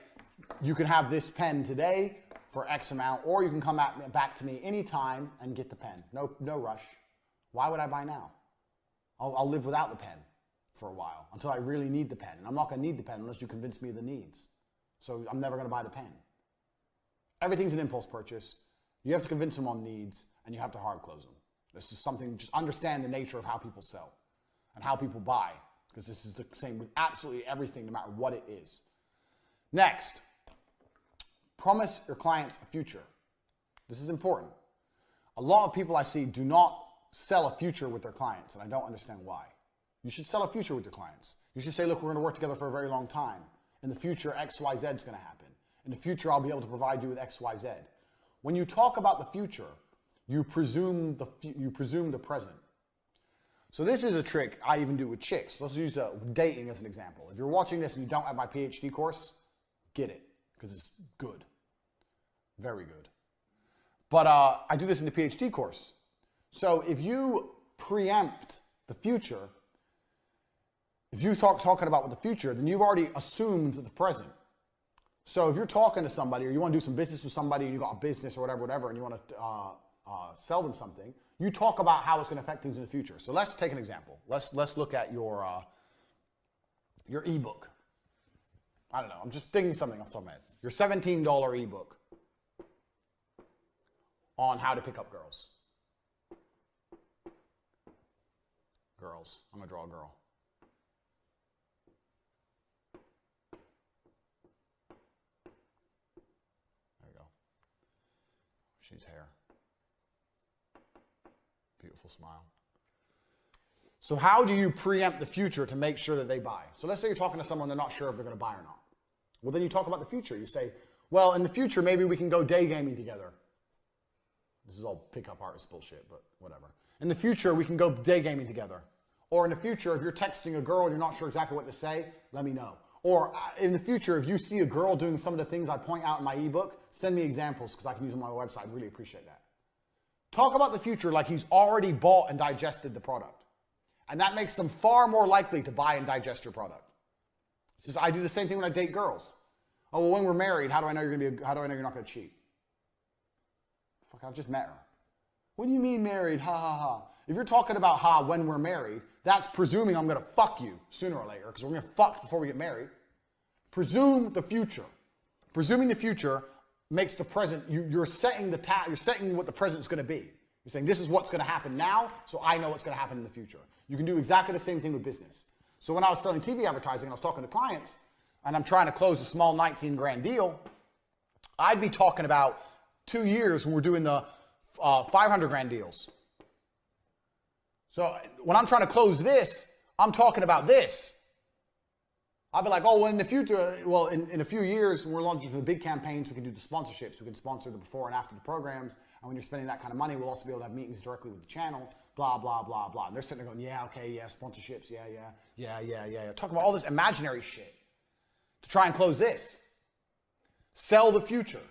you can have this pen today for X amount, or you can come back to me anytime and get the pen. No rush. Why would I buy now? I'll live without the pen for a while until I really need the pen. And I'm not going to need the pen unless you convince me of the needs. So I'm never going to buy the pen. Everything's an impulse purchase. You have to convince them on needs, and you have to hard close them. This is something, just understand the nature of how people sell and how people buy, because this is the same with absolutely everything, no matter what it is. Next, promise your clients a future. This is important. A lot of people I see do not sell a future with their clients, and I don't understand why. You should sell a future with your clients. You should say, look, we're going to work together for a very long time. In the future, X, Y, Z is going to happen. In the future, I'll be able to provide you with X, Y, Z. When you talk about the future, you presume the present. So this is a trick I even do with chicks. Let's use dating as an example. If you're watching this and you don't have my PhD course, get it, because it's good. Very good. But I do this in the PhD course. So if you preempt the future, if you talking about the future, then you've already assumed the present. So if you're talking to somebody or you want to do some business with somebody and you got a business or whatever, and you want to sell them something, you talk about how it's going to affect things in the future. So let's take an example. Let's look at your ebook. I don't know. I'm just thinking something off the top of my head. Your $17 ebook on how to pick up girls. Girls. I'm going to draw a girl. There you go. She's hair. Beautiful smile. So how do you preempt the future to make sure that they buy? So let's say you're talking to someone, they're not sure if they're going to buy or not. Well, then you talk about the future. You say, well, in the future, maybe we can go day gaming together. This is all pickup artist bullshit, but whatever. In the future, we can go day gaming together. Or in the future, if you're texting a girl and you're not sure exactly what to say, let me know. Or in the future, if you see a girl doing some of the things I point out in my ebook, send me examples because I can use them on my website. I'd really appreciate that. Talk about the future like he's already bought and digested the product. And that makes them far more likely to buy and digest your product. It's just, I do the same thing when I date girls. Oh, well, when we're married, how do I know you're not going to cheat? Fuck, I just met her. What do you mean married? Ha, ha, ha. If you're talking about when we're married, that's presuming I'm going to fuck you sooner or later, because we're going to fuck before we get married. Presume the future. Presuming the future makes the present, you're setting you're setting what the present is going to be. You're saying this is what's going to happen now, so I know what's going to happen in the future. You can do exactly the same thing with business. So when I was selling TV advertising and I was talking to clients, and I'm trying to close a small 19 grand deal, I'd be talking about 2 years when we're doing the 500 grand deals. So when I'm trying to close this, I'm talking about this. I'll be like, oh, well, in the future, well, in a few years, when we're launching the big campaigns, we can do the sponsorships. We can sponsor the before and after the programs. And when you're spending that kind of money, we'll also be able to have meetings directly with the channel, blah, blah, blah, blah. And they're sitting there going, yeah, okay, yeah, sponsorships, yeah. Talking about all this imaginary shit to try and close this. Sell the future.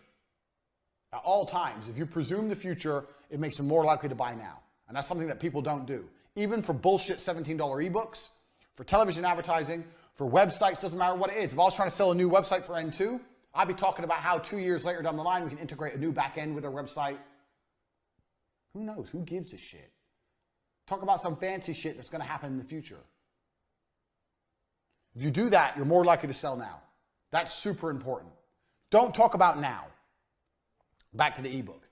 At all times, if you presume the future, it makes them more likely to buy now. And that's something that people don't do. Even for bullshit $17 ebooks, for television advertising, for websites, doesn't matter what it is. If I was trying to sell a new website for N2, I'd be talking about how 2 years later down the line, we can integrate a new back end with our website. Who knows? Who gives a shit? Talk about some fancy shit that's going to happen in the future. If you do that, you're more likely to sell now. That's super important. Don't talk about now. Back to the ebook.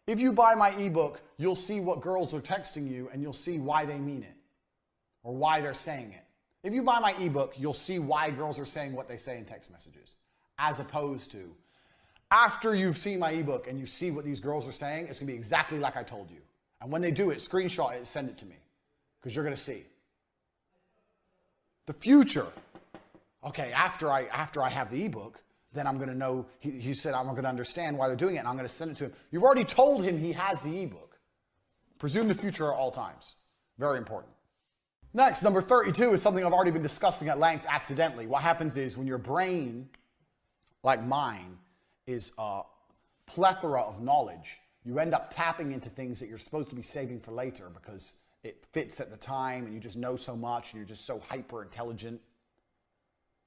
If you buy my ebook, you'll see what girls are texting you and you'll see why they mean it or why they're saying it. If you buy my ebook, you'll see why girls are saying what they say in text messages, as opposed to after you've seen my ebook and you see what these girls are saying, it's going to be exactly like I told you. And when they do it, screenshot it, send it to me because you're going to see. The future. Okay, after I have the ebook, then I'm going to know, he said, I'm going to understand why they're doing it, and I'm going to send it to him. You've already told him he has the ebook. Presume the future at all times. Very important. Next, number 32 is something I've already been discussing at length accidentally. What happens is when your brain, like mine, is a plethora of knowledge, you end up tapping into things that you're supposed to be saving for later because it fits at the time and you just know so much and you're just so hyper intelligent.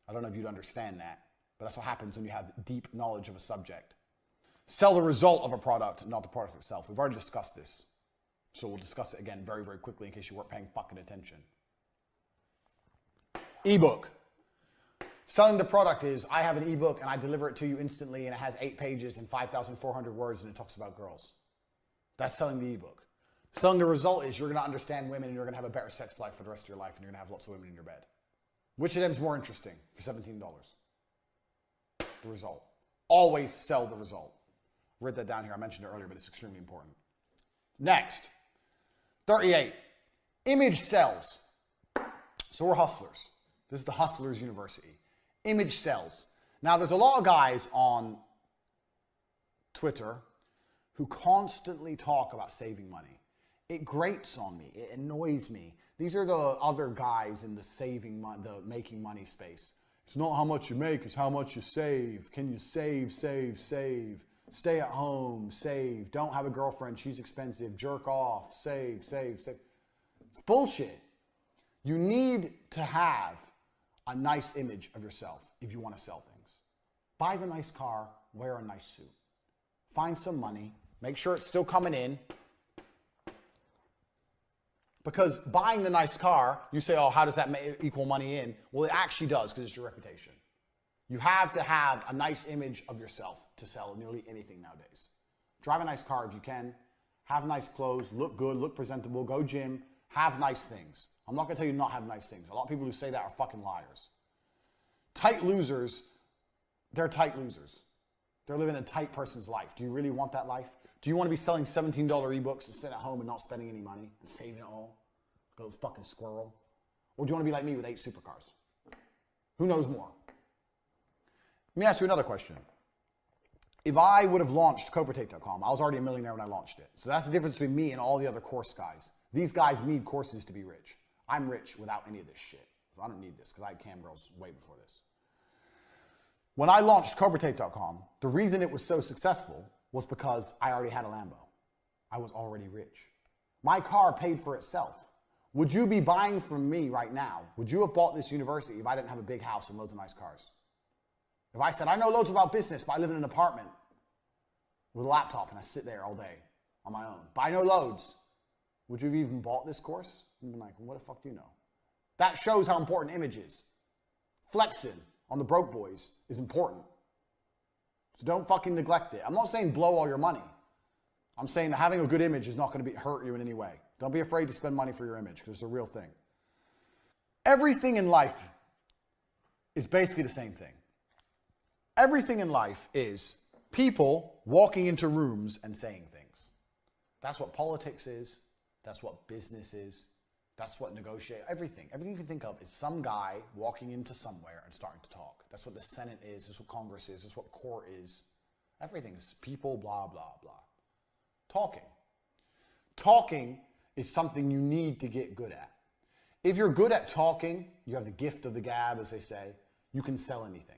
I don't know if you'd understand that. But that's what happens when you have deep knowledge of a subject. Sell the result of a product, not the product itself. We've already discussed this. So we'll discuss it again very, very quickly in case you weren't paying fucking attention. Ebook. Selling the product is, I have an ebook and I deliver it to you instantly and it has 8 pages and 5,400 words and it talks about girls. That's selling the ebook. Selling the result is you're going to understand women and you're going to have a better sex life for the rest of your life and you're going to have lots of women in your bed. Which of them is more interesting for $17? The result. Always sell the result. Write that down here. I mentioned it earlier, but it's extremely important. Next, 38. Image sells. So we're hustlers. This is the Hustlers University. Image sells. Now, there's a lot of guys on Twitter who constantly talk about saving money. It grates on me. It annoys me. These are the other guys in the saving money, the making money space. It's not how much you make, it's how much you save. Can you save, save, save? Stay at home, save. Don't have a girlfriend, she's expensive. Jerk off, save, save, save. It's bullshit. You need to have a nice image of yourself if you want to sell things. Buy the nice car, wear a nice suit. Find some money, make sure it's still coming in. Because buying the nice car, you say, oh, how does that equal money in? Well, it actually does because it's your reputation. You have to have a nice image of yourself to sell nearly anything nowadays. Drive a nice car if you can. Have nice clothes, look good, look presentable, go gym, have nice things. I'm not going to tell you not have nice things. A lot of people who say that are fucking liars. Tight losers, they're tight losers. They're living a tight person's life. Do you really want that life? Do you want to be selling $17 ebooks and sitting at home and not spending any money and saving it all? Go fucking squirrel. Or do you want to be like me with 8 supercars? Who knows more? Let me ask you another question. If I would have launched CobraTate.com, I was already a millionaire when I launched it. So that's the difference between me and all the other course guys. These guys need courses to be rich. I'm rich without any of this shit. So I don't need this because I had cam girls way before this. When I launched CobraTate.com, the reason it was so successful was because I already had a Lambo. I was already rich. My car paid for itself. Would you be buying from me right now? Would you have bought this university if I didn't have a big house and loads of nice cars? If I said, I know loads about business, but I live in an apartment with a laptop and I sit there all day on my own, but I know loads, would you have even bought this course? You'd be like, well, what the fuck do you know? That shows how important image is. Flexing on the broke boys is important. So don't fucking neglect it. I'm not saying blow all your money. I'm saying that having a good image is not going to hurt you in any way. Don't be afraid to spend money for your image because it's a real thing. Everything in life is basically the same thing. Everything in life is people walking into rooms and saying things. That's what politics is. That's what business is. That's what negotiate. Everything you can think of is some guy walking into somewhere and starting to talk. That's what the Senate is. That's what Congress is. That's what court is. Everything is people, blah, blah, blah. Talking. Talking is something you need to get good at. If you're good at talking, you have the gift of the gab, as they say, you can sell anything.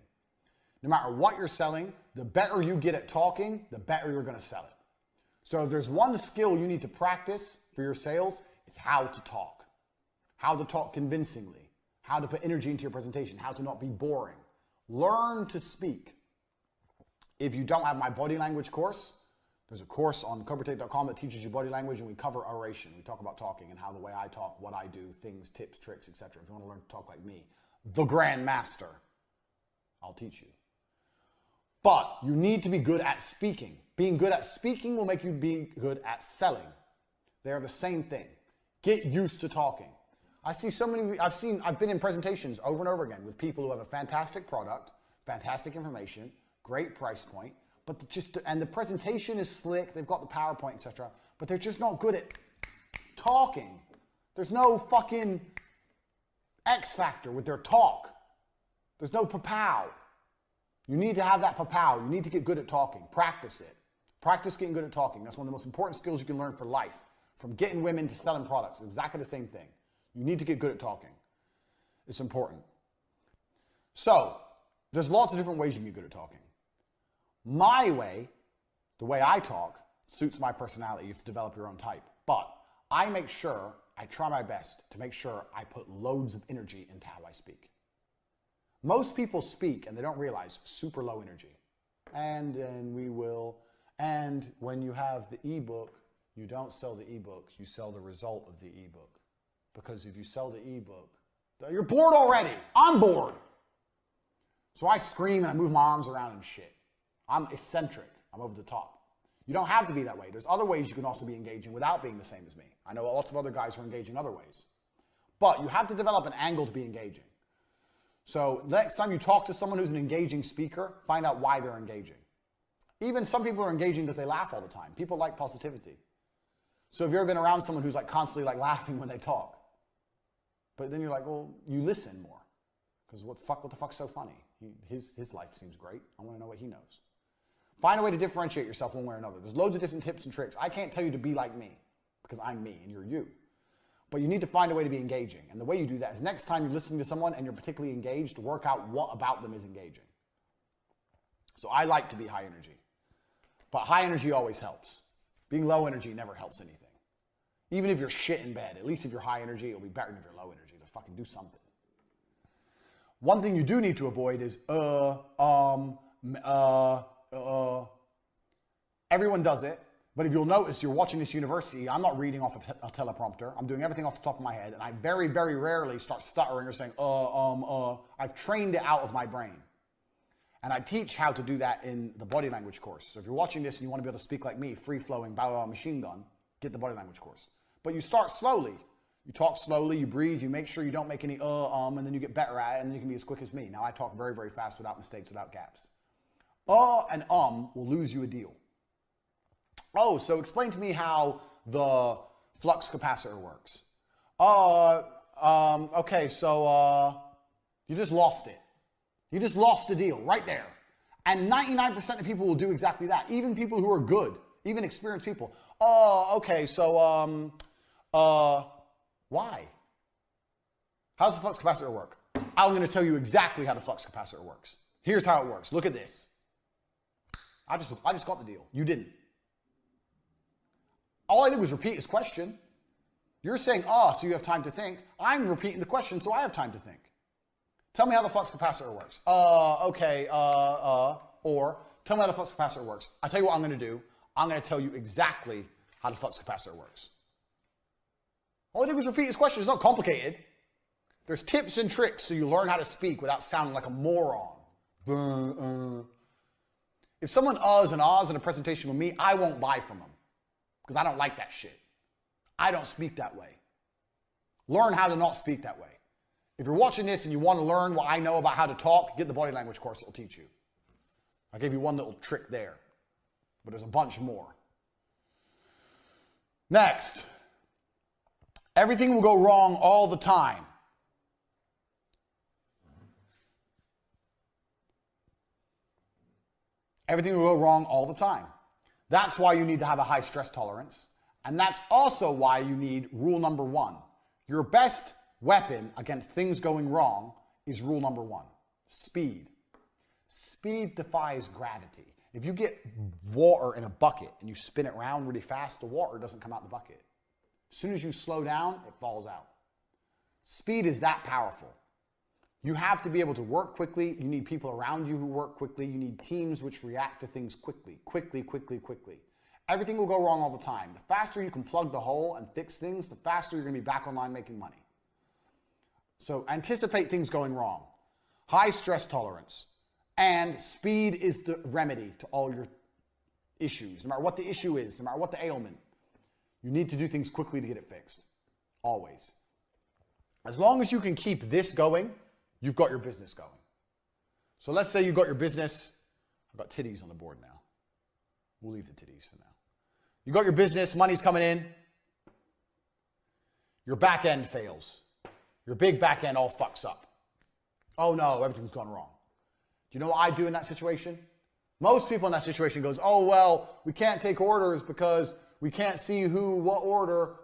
No matter what you're selling, the better you get at talking, the better you're going to sell it. So if there's one skill you need to practice for your sales, it's how to talk. How to talk convincingly. How to put energy into your presentation. How to not be boring. Learn to speak. If you don't have my body language course, there's a course on CobraTate.com that teaches you body language, and we cover oration. We talk about talking and how the way I talk, what I do, things, tips, tricks, etc. If you want to learn to talk like me, the Grand Master, I'll teach you. But you need to be good at speaking. Being good at speaking will make you be good at selling. They are the same thing. Get used to talking. I see so many, I've been in presentations over and over again with people who have a fantastic product, fantastic information, great price point, but and the presentation is slick, they've got the PowerPoint, etc., but they're just not good at talking. There's no fucking X factor with their talk. There's no pa-pow. You need to have that pa-pow. You need to get good at talking. Practice it. Practice getting good at talking. That's one of the most important skills you can learn for life. From getting women to selling products. It's exactly the same thing. You need to get good at talking. It's important. So, there's lots of different ways you can get good at talking. My way, the way I talk, suits my personality. You have to develop your own type. But I make sure, I try my best to make sure I put loads of energy into how I speak. Most people speak, and they don't realize, super low energy. And we will, and when you have the ebook, You don't sell the ebook, you sell the result of the ebook. Because if you sell the ebook, you're bored already. I'm bored. So I scream and I move my arms around and shit. I'm eccentric. I'm over the top. You don't have to be that way. There's other ways you can also be engaging without being the same as me. I know lots of other guys who are engaging other ways. But you have to develop an angle to be engaging. So next time you talk to someone who's an engaging speaker, find out why they're engaging. Even some people are engaging because they laugh all the time. People like positivity. So have you ever been around someone who's like constantly like laughing when they talk? But then you're like, well, you listen more. Because what the fuck's so funny? His life seems great. I want to know what he knows. Find a way to differentiate yourself one way or another. There's loads of different tips and tricks. I can't tell you to be like me because I'm me and you're you. But you need to find a way to be engaging. And the way you do that is next time you're listening to someone and you're particularly engaged, work out what about them is engaging. So I like to be high energy. But high energy always helps. Being low energy never helps anything. Even if you're shit in bed, at least if you're high energy, it'll be better than if you're low energy. To fucking do something. One thing you do need to avoid is everyone does it, but if you'll notice, you're watching this university, I'm not reading off a teleprompter. I'm doing everything off the top of my head, and I very, very rarely start stuttering or saying, I've trained it out of my brain. And I teach how to do that in the body language course. So if you're watching this and you want to be able to speak like me, free-flowing, machine gun, get the body language course. But you start slowly. You talk slowly, you breathe, you make sure you don't make any and then you get better at it, and then you can be as quick as me. Now I talk very, very fast without mistakes, without gaps. And will lose you a deal. Oh, so explain to me how the flux capacitor works. Okay, so you just lost it. You just lost the deal right there. And 99% of people will do exactly that. Even people who are good, even experienced people. Okay, so why? How does the flux capacitor work? I'm going to tell you exactly how the flux capacitor works. Here's how it works. Look at this. I just got the deal. You didn't. All I did was repeat his question. You're saying, so you have time to think. I'm repeating the question, so I have time to think. Tell me how the flux capacitor works. Okay, or tell me how the flux capacitor works. I'll tell you what I'm going to do. I'm going to tell you exactly how the flux capacitor works. All I did was repeat his question. It's not complicated. There's tips and tricks so you learn how to speak without sounding like a moron. If someone uhs and ahs in a presentation with me, I won't buy from them because I don't like that shit. I don't speak that way. Learn how to not speak that way. If you're watching this and you want to learn what I know about how to talk, get the body language course. It'll teach you. I gave you one little trick there, but there's a bunch more. Next. Everything will go wrong all the time. Everything will go wrong all the time. That's why you need to have a high stress tolerance. And that's also why you need rule number 1. Your best weapon against things going wrong is rule number 1. Speed. Speed defies gravity. If you get water in a bucket and you spin it around really fast, the water doesn't come out the bucket. As soon as you slow down, it falls out. Speed is that powerful. You have to be able to work quickly. You need people around you who work quickly. You need teams which react to things quickly. Everything will go wrong all the time. The faster you can plug the hole and fix things, the faster you're going to be back online making money. So anticipate things going wrong. High stress tolerance. And speed is the remedy to all your issues. No matter what the issue is, no matter what the ailment, you need to do things quickly to get it fixed. Always. As long as you can keep this going, you've got your business going. So let's say you've got your business. I've got titties on the board now. We'll leave the titties for now. You got your business, money's coming in. Your back end fails. Your big back end all fucks up. Oh no, everything's gone wrong. Do you know what I do in that situation? Most people in that situation goes, oh well, we can't take orders because we can't see who, what order.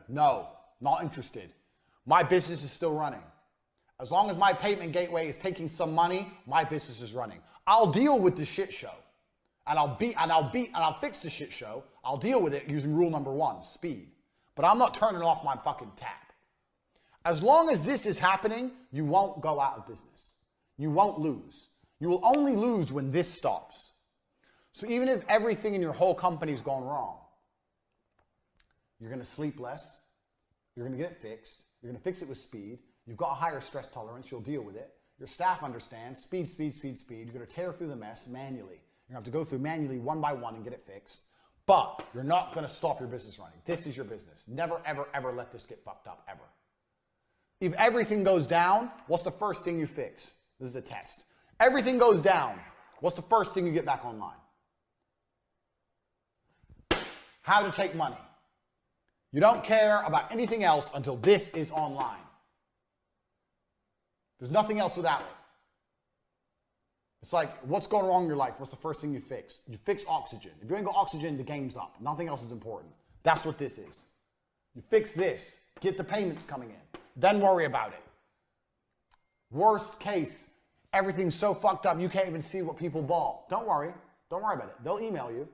No, not interested. My business is still running. As long as my payment gateway is taking some money, my business is running. I'll deal with the shit show. And I'll fix the shit show. I'll deal with it using rule number 1, speed. But I'm not turning off my fucking tap. As long as this is happening, you won't go out of business. You won't lose. You will only lose when this stops. So even if everything in your whole company's gone wrong, You're going to sleep less. You're going to get it fixed. You're going to fix it with speed. You've got a higher stress tolerance. You'll deal with it. Your staff understands. Speed, speed, speed, speed. You're going to tear through the mess manually. You're going to have to go through manually one by one and get it fixed. But you're not going to stop your business running. This is your business. Never, ever, ever let this get fucked up, ever. If everything goes down, what's the first thing you fix? This is a test. Everything goes down. What's the first thing you get back online? How to take money. You don't care about anything else until this is online. There's nothing else without it. It's like, what's going wrong in your life? What's the first thing you fix? You fix oxygen. If you ain't got oxygen, the game's up. Nothing else is important. That's what this is. You fix this. Get the payments coming in. Then worry about it. Worst case, everything's so fucked up you can't even see what people bought. Don't worry. Don't worry about it. They'll email you.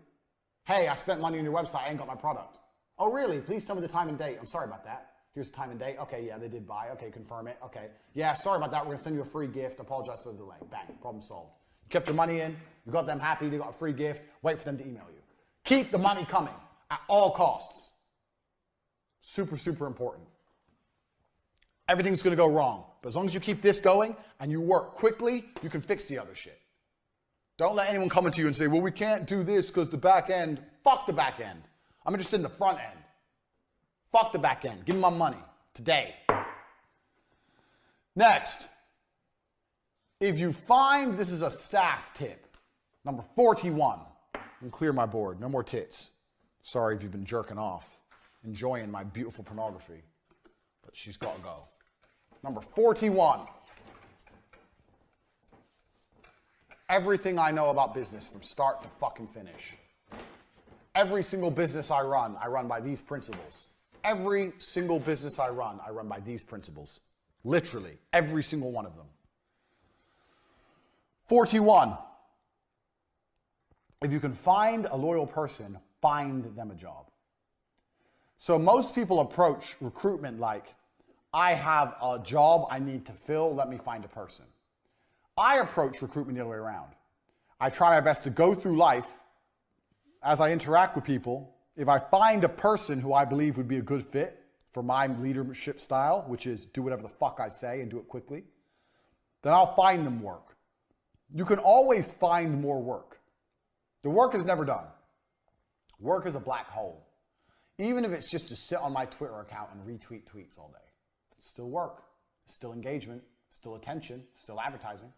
Hey, I spent money on your website. I ain't got my product. Oh, really? Please tell me the time and date. I'm sorry about that. Here's the time and date. Okay, yeah, they did buy. Okay, confirm it. Okay. Yeah, sorry about that. We're going to send you a free gift. Apologize for the delay. Bang. Problem solved. You kept your money in. You got them happy. They got a free gift. Wait for them to email you. Keep the money coming at all costs. Super, super important. Everything's going to go wrong. But as long as you keep this going and you work quickly, you can fix the other shit. Don't let anyone come into you and say, well, we can't do this because the back end. Fuck the back end. I'm interested in the front end. Fuck the back end. Give me my money today. Next, if you find, this is a staff tip, number 41. And clear my board. No more tits. Sorry if you've been jerking off, enjoying my beautiful pornography, but she's got to go. Number 41. Everything I know about business from start to fucking finish. Every single business I run by these principles. Every single business I run by these principles. Literally, every single one of them. 41. If you can find a loyal person, find them a job. So most people approach recruitment like, I have a job I need to fill, let me find a person. I approach recruitment the other way around. I try my best to go through life as I interact with people. If I find a person who I believe would be a good fit for my leadership style, which is do whatever the fuck I say and do it quickly, then I'll find them work. You can always find more work. The work is never done. Work is a black hole. Even if it's just to sit on my Twitter account and retweet tweets all day, it's still work, it's still engagement, still attention, still advertising.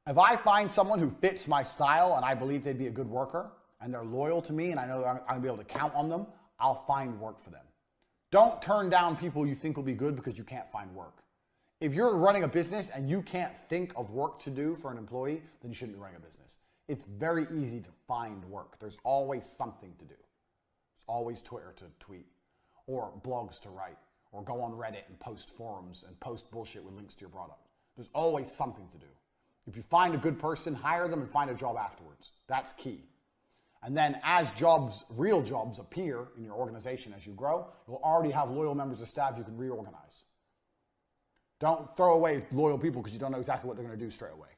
If I find someone who fits my style and I believe they'd be a good worker and they're loyal to me and I know I'm going to be able to count on them, I'll find work for them. Don't turn down people you think will be good because you can't find work. If you're running a business and you can't think of work to do for an employee, then you shouldn't be running a business. It's very easy to find work. There's always something to do. There's always Twitter to tweet or blogs to write or go on Reddit and post forums and post bullshit with links to your product. There's always something to do. If you find a good person, hire them and find a job afterwards. That's key. And then as jobs, real jobs appear in your organization as you grow, you'll already have loyal members of staff you can reorganize. Don't throw away loyal people because you don't know exactly what they're going to do straight away.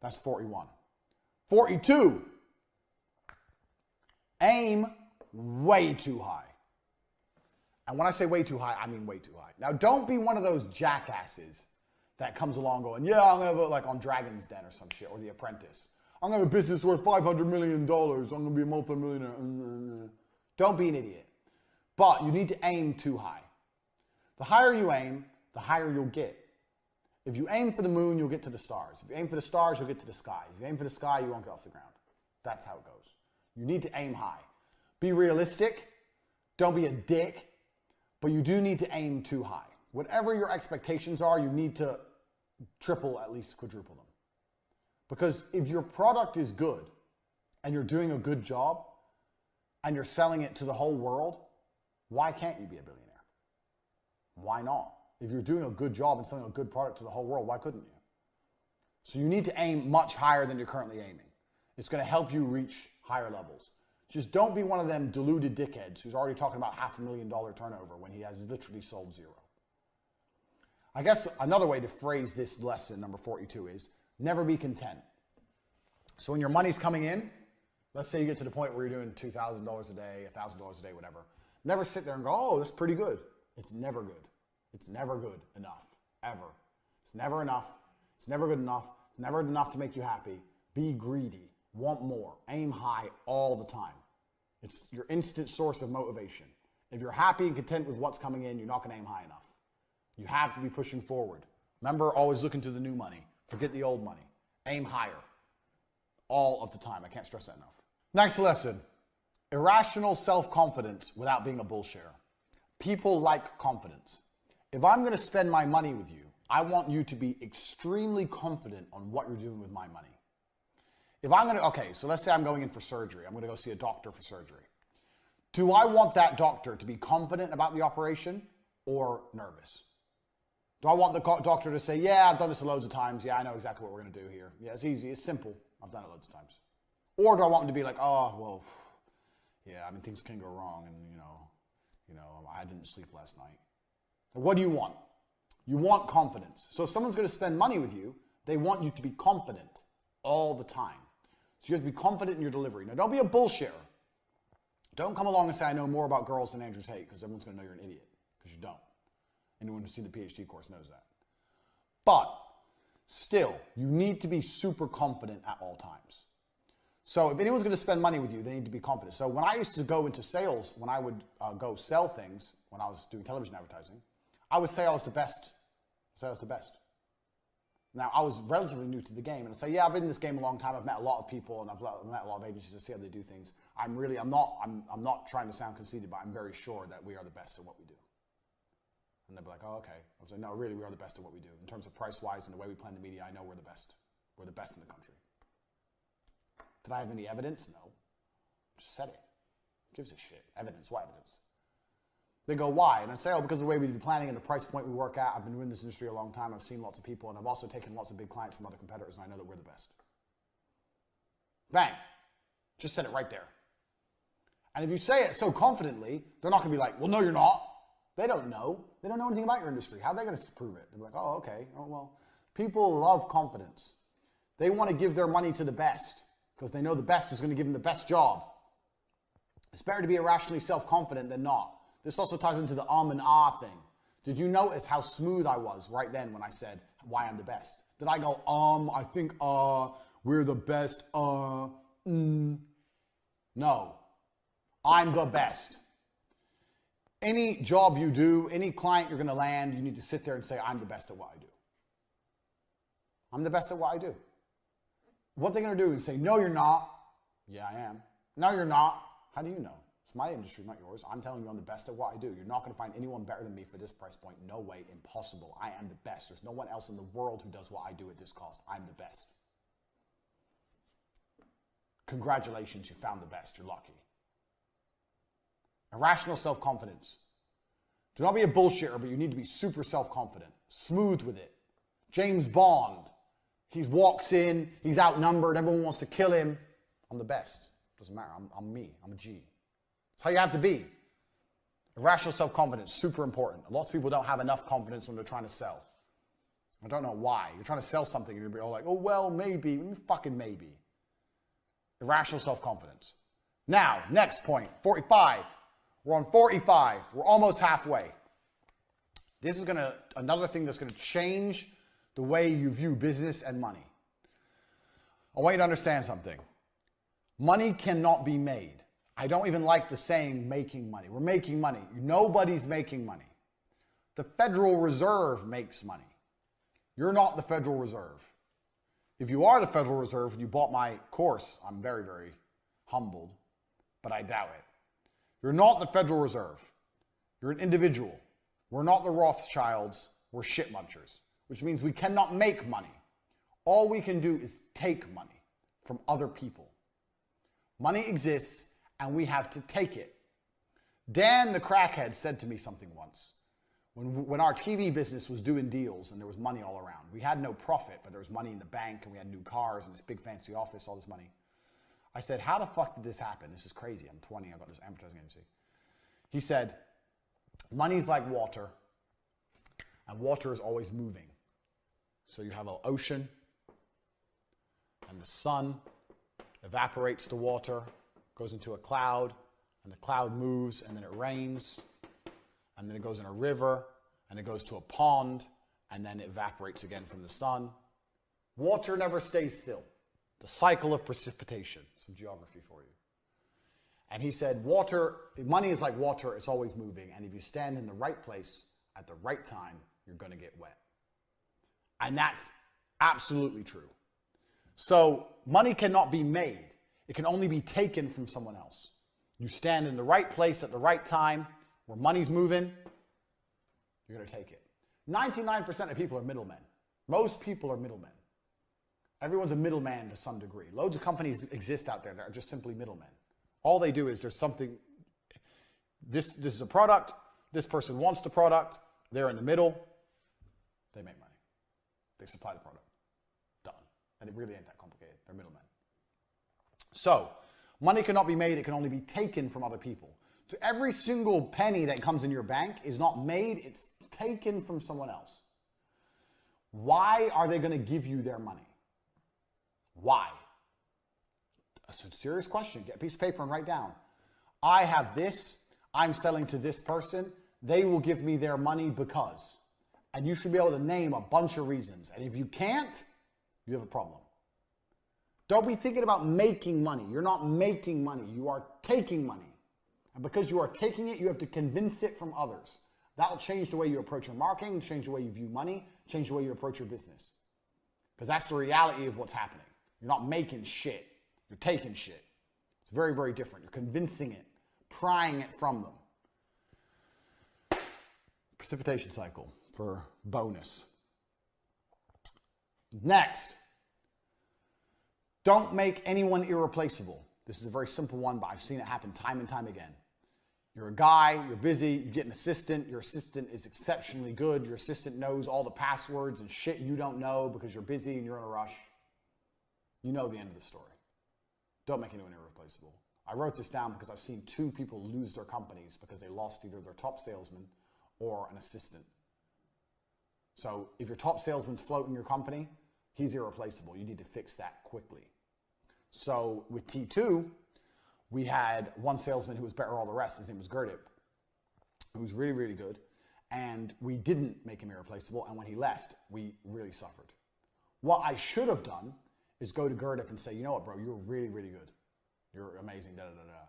That's 41. 42. Aim way too high. And when I say way too high, I mean way too high. Now, don't be one of those jackasses that comes along going, yeah, I'm going to vote like on Dragon's Den or some shit, or The Apprentice. I'm going to have a business worth $500 million. I'm going to be a multimillionaire. Don't be an idiot. But you need to aim too high. The higher you aim, the higher you'll get. If you aim for the moon, you'll get to the stars. If you aim for the stars, you'll get to the sky. If you aim for the sky, you won't get off the ground. That's how it goes. You need to aim high. Be realistic. Don't be a dick. But you do need to aim too high. Whatever your expectations are, you need to triple, at least quadruple them. Because if your product is good and you're doing a good job and you're selling it to the whole world, why can't you be a billionaire? Why not? If you're doing a good job and selling a good product to the whole world, why couldn't you? So you need to aim much higher than you're currently aiming. It's going to help you reach higher levels. Just don't be one of them deluded dickheads who's already talking about $500,000 turnover when he has literally sold zero. I guess another way to phrase this lesson, number 42, is never be content. So when your money's coming in, Let's say you get to the point where you're doing $2,000 a day, $1,000 a day, whatever. Never sit there and go, oh, that's pretty good. It's never good. It's never good enough, ever. It's never enough. It's never good enough. It's never enough to make you happy. Be greedy. Want more. Aim high all the time. It's your instant source of motivation. If you're happy and content with what's coming in, you're not going to aim high enough. You have to be pushing forward. Remember, always looking to the new money. Forget the old money. Aim higher. All of the time. I can't stress that enough. Next lesson. Irrational self-confidence without being a bullshitter. People like confidence. If I'm going to spend my money with you, I want you to be extremely confident on what you're doing with my money. If I'm going to, okay, so let's say I'm going in for surgery. I'm going to go see a doctor for surgery. Do I want that doctor to be confident about the operation or nervous? Do I want the doctor to say, yeah, I've done this loads of times. Yeah, I know exactly what we're going to do here. Yeah, it's easy. It's simple. I've done it loads of times. Or do I want him to be like, oh, well, yeah, I mean, things can go wrong. And, I didn't sleep last night. What do you want? You want confidence. So if someone's going to spend money with you, they want you to be confident all the time. So you have to be confident in your delivery. Now, don't be a bullshitter. Don't come along and say, I know more about girls than Andrew Tate, because everyone's going to know you're an idiot, because you don't. Anyone who's seen the PhD course knows that. But still, you need to be super confident at all times. So if anyone's going to spend money with you, they need to be confident. So when I used to go into sales, when I would go sell things, when I was doing television advertising, I would say I was the best. Say I was the best. Now, I was relatively new to the game, and I'd say, yeah, I've been in this game a long time. I've met a lot of people, and I've met a lot of agencies to see how they do things. I'm not trying to sound conceited, but I'm very sure that we are the best at what we do. And they'd be like, oh, okay. I was like, no, really, we are the best at what we do. In terms of price-wise and the way we plan the media, I know we're the best. We're the best in the country. Did I have any evidence? No. Just said it. Who gives a shit? Evidence. What evidence? They go, why? And I say, oh, because of the way we do planning and the price point we work at. I've been in this industry a long time. I've seen lots of people, and I've also taken lots of big clients from other competitors, and I know that we're the best. Bang. Just said it right there. And if you say it so confidently, they're not going to be like, well, no, you're not. They don't know. They don't know anything about your industry. How are they going to prove it? They're like, oh, okay. Oh, well, people love confidence. They want to give their money to the best because they know the best is going to give them the best job. It's better to be irrationally self-confident than not. This also ties into the and ah thing. Did you notice how smooth I was right then when I said why I'm the best? Did I go, I think, we're the best, No. I'm the best. Any job you do, any client you're going to land, you need to sit there and say, I'm the best at what I do. I'm the best at what I do. What they're going to do is say, no, you're not. Yeah, I am. No, you're not. How do you know? It's my industry, not yours. I'm telling you I'm the best at what I do. You're not going to find anyone better than me for this price point. No way. Impossible. I am the best. There's no one else in the world who does what I do at this cost. I'm the best. Congratulations, you found the best. You're lucky. Irrational self-confidence. Do not be a bullshitter, but you need to be super self-confident. Smooth with it. James Bond. He walks in, he's outnumbered, everyone wants to kill him. I'm the best. Doesn't matter. I'm me. I'm a G. That's how you have to be. Irrational self-confidence, super important. Lots of people don't have enough confidence when they're trying to sell. I don't know why. You're trying to sell something and you're all like, oh, well, maybe. Fucking maybe. Irrational self-confidence. Now, next point, 45. We're on 45. We're almost halfway. This is another thing that's going to change the way you view business and money. I want you to understand something. Money cannot be made. I don't even like the saying making money. We're making money. Nobody's making money. The Federal Reserve makes money. You're not the Federal Reserve. If you are the Federal Reserve and you bought my course, I'm very, very humbled, but I doubt it. You're not the Federal Reserve. You're an individual. We're not the Rothschilds. We're shit munchers, which means we cannot make money. All we can do is take money from other people. Money exists, and we have to take it. Dan the crackhead said to me something once. When our TV business was doing deals and there was money all around. We had no profit, but there was money in the bank, and we had new cars and this big fancy office, all this money. I said, how the fuck did this happen? This is crazy. I'm 20. I've got this advertising agency. He said, money's like water, and water is always moving. So you have an ocean and the sun evaporates the water, goes into a cloud, and the cloud moves, and then it rains, and then it goes in a river, and it goes to a pond, and then it evaporates again from the sun. Water never stays still. The cycle of precipitation. Some geography for you. And he said, money is like water, it's always moving, and if you stand in the right place at the right time, you're going to get wet. And that's absolutely true. So money cannot be made. It can only be taken from someone else. You stand in the right place at the right time, where money's moving, you're going to take it. 99% of people are middlemen. Most people are middlemen. Everyone's a middleman to some degree. Loads of companies exist out there that are just simply middlemen. All they do is there's something, this is a product, this person wants the product, they're in the middle, they make money. They supply the product. Done. And it really ain't that complicated. They're middlemen. So, money cannot be made, it can only be taken from other people. So every single penny that comes in your bank is not made, it's taken from someone else. Why are they going to give you their money? Why? That's a serious question. Get a piece of paper and write down. I have this. I'm selling to this person. They will give me their money because. And you should be able to name a bunch of reasons. And if you can't, you have a problem. Don't be thinking about making money. You're not making money. You are taking money. And because you are taking it, you have to convince it from others. That will change the way you approach your marketing, change the way you view money, change the way you approach your business. Because that's the reality of what's happening. You're not making shit. You're taking shit. It's very, very different. You're convincing it, prying it from them. Precipitation cycle for bonus. Next, don't make anyone irreplaceable. This is a very simple one, but I've seen it happen time and time again. You're a guy, you're busy, you get an assistant, your assistant is exceptionally good, your assistant knows all the passwords and shit you don't know because you're busy and you're in a rush. You know the end of the story. Don't make anyone irreplaceable. I wrote this down because I've seen 2 people lose their companies because they lost either their top salesman or an assistant. So if your top salesman's floating your company, he's irreplaceable. You need to fix that quickly. So with T2, we had one salesman who was better than all the rest. His name was Gerdip, who was really, really good. And we didn't make him irreplaceable. And when he left, we really suffered. What I should have done is go to Gerdip and say, you know what, bro, you're really, really good. You're amazing, da-da-da-da.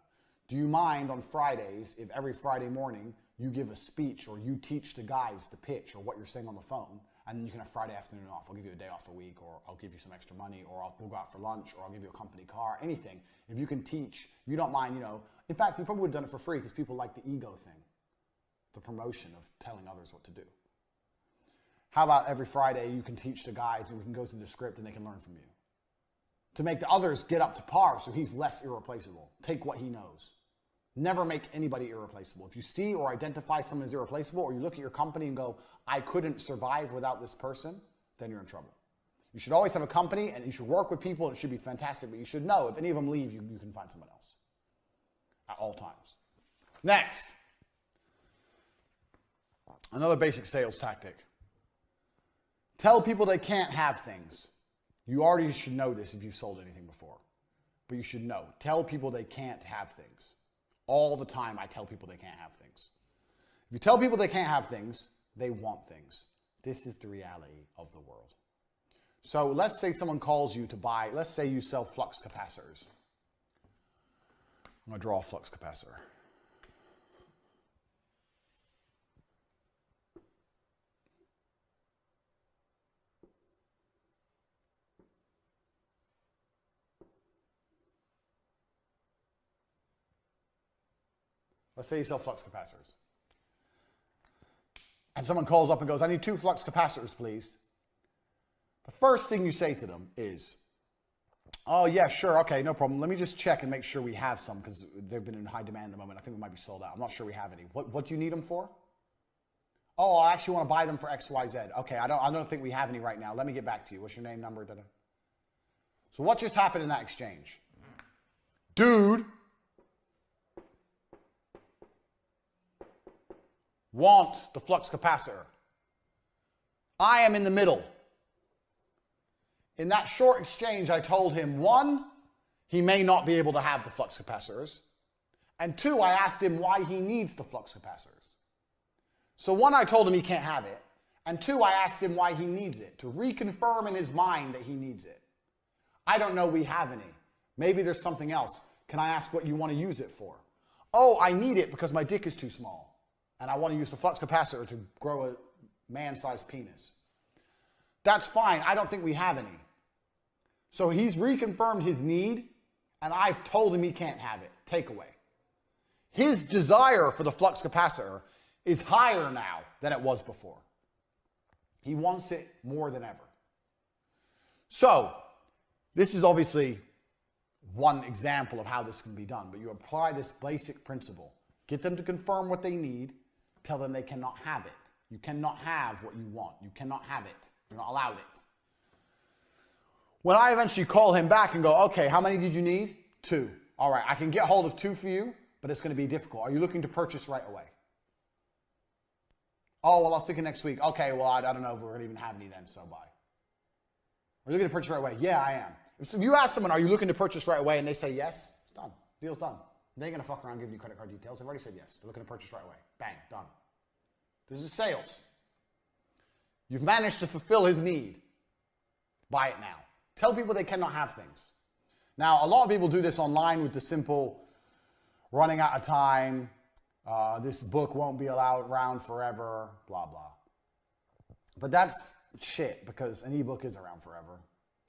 Do you mind on Fridays, if every Friday morning you give a speech or you teach the guys the pitch or what you're saying on the phone, and then you can have Friday afternoon off. I'll give you a day off a week, or I'll give you some extra money, or we'll go out for lunch, or I'll give you a company car, anything. If you can teach, you don't mind, you know. In fact, you probably would have done it for free because people like the ego thing, the promotion of telling others what to do. How about every Friday you can teach the guys and we can go through the script and they can learn from you? To make the others get up to par so he's less irreplaceable. Take what he knows. Never make anybody irreplaceable. If you see or identify someone as irreplaceable, or you look at your company and go, I couldn't survive without this person, then you're in trouble. You should always have a company and you should work with people and it should be fantastic, but you should know if any of them leave, you can find someone else at all times. Next, another basic sales tactic. Tell people they can't have things. You already should know this if you've sold anything before, but you should know. Tell people they can't have things. All the time I tell people they can't have things. If you tell people they can't have things, they want things. This is the reality of the world. So let's say someone calls you to buy, let's say you sell flux capacitors. I'm going to draw a flux capacitor. Let's say you sell flux capacitors. And someone calls up and goes, I need 2 flux capacitors, please. The first thing you say to them is, oh, yeah, sure, okay, no problem. Let me just check and make sure we have some because they've been in high demand at the moment. I think we might be sold out. I'm not sure we have any. What do you need them for? Oh, I actually want to buy them for X, Y, Z. Okay, I don't think we have any right now. Let me get back to you. What's your name, number, da-da? So what just happened in that exchange? Dude wants the flux capacitor. I am in the middle. In that short exchange, I told him, 1, he may not be able to have the flux capacitors. And 2, I asked him why he needs the flux capacitors. So 1, I told him he can't have it. And 2, I asked him why he needs it, to reconfirm in his mind that he needs it. I don't know we have any. Maybe there's something else. Can I ask what you want to use it for? Oh, I need it because my dick is too small. And I want to use the flux capacitor to grow a man-sized penis. That's fine. I don't think we have any. So he's reconfirmed his need, and I've told him he can't have it. Takeaway. His desire for the flux capacitor is higher now than it was before. He wants it more than ever. So, this is obviously one example of how this can be done, but you apply this basic principle. Get them to confirm what they need. Tell them they cannot have it. You cannot have what you want. You cannot have it. You're not allowed it. When I eventually call him back and go, okay, how many did you need? 2. All right, I can get hold of 2 for you, but it's going to be difficult. Are you looking to purchase right away? Oh, well, I'll stick it next week. Okay, well, I don't know if we're going to even have any then, so bye. Are you looking to purchase right away? Yeah, I am. If you ask someone, are you looking to purchase right away, and they say yes, it's done. Deal's done. They ain't going to fuck around giving you credit card details. They've already said yes. They're looking to purchase right away. Bang, done. This is sales. You've managed to fulfill his need. Buy it now. Tell people they cannot have things. Now, a lot of people do this online with the simple running out of time, this book won't be allowed around forever, blah, blah. But that's shit, because an ebook is around forever.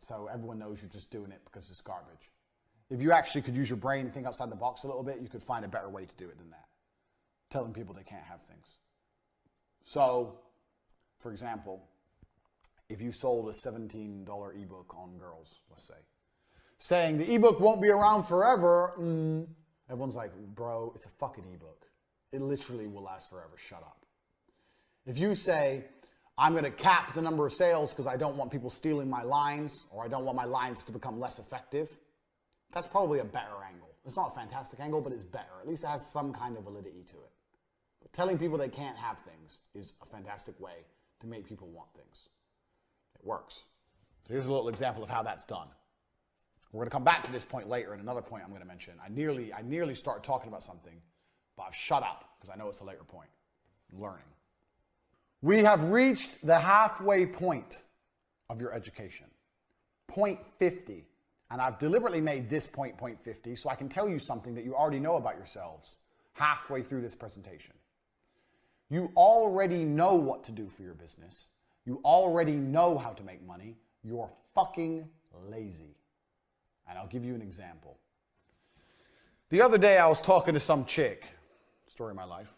So everyone knows you're just doing it because it's garbage. If you actually could use your brain and think outside the box a little bit, you could find a better way to do it than that. Telling people they can't have things. So, for example, if you sold a $17 ebook on girls, let's say, saying the ebook won't be around forever, everyone's like, bro, it's a fucking ebook. It literally will last forever. Shut up. If you say, I'm going to cap the number of sales because I don't want people stealing my lines, or I don't want my lines to become less effective, that's probably a better angle. It's not a fantastic angle, but it's better. At least it has some kind of validity to it. But telling people they can't have things is a fantastic way to make people want things. It works. So here's a little example of how that's done. We're going to come back to this point later, and another point I'm going to mention. I nearly started talking about something, but I've shut up because I know it's a later point. Learning. We have reached the halfway point of your education. Point 50. And I've deliberately made this point 50 so I can tell you something that you already know about yourselves halfway through this presentation. You already know what to do for your business. You already know how to make money. You're fucking lazy. And I'll give you an example. The other day I was talking to some chick, story of my life.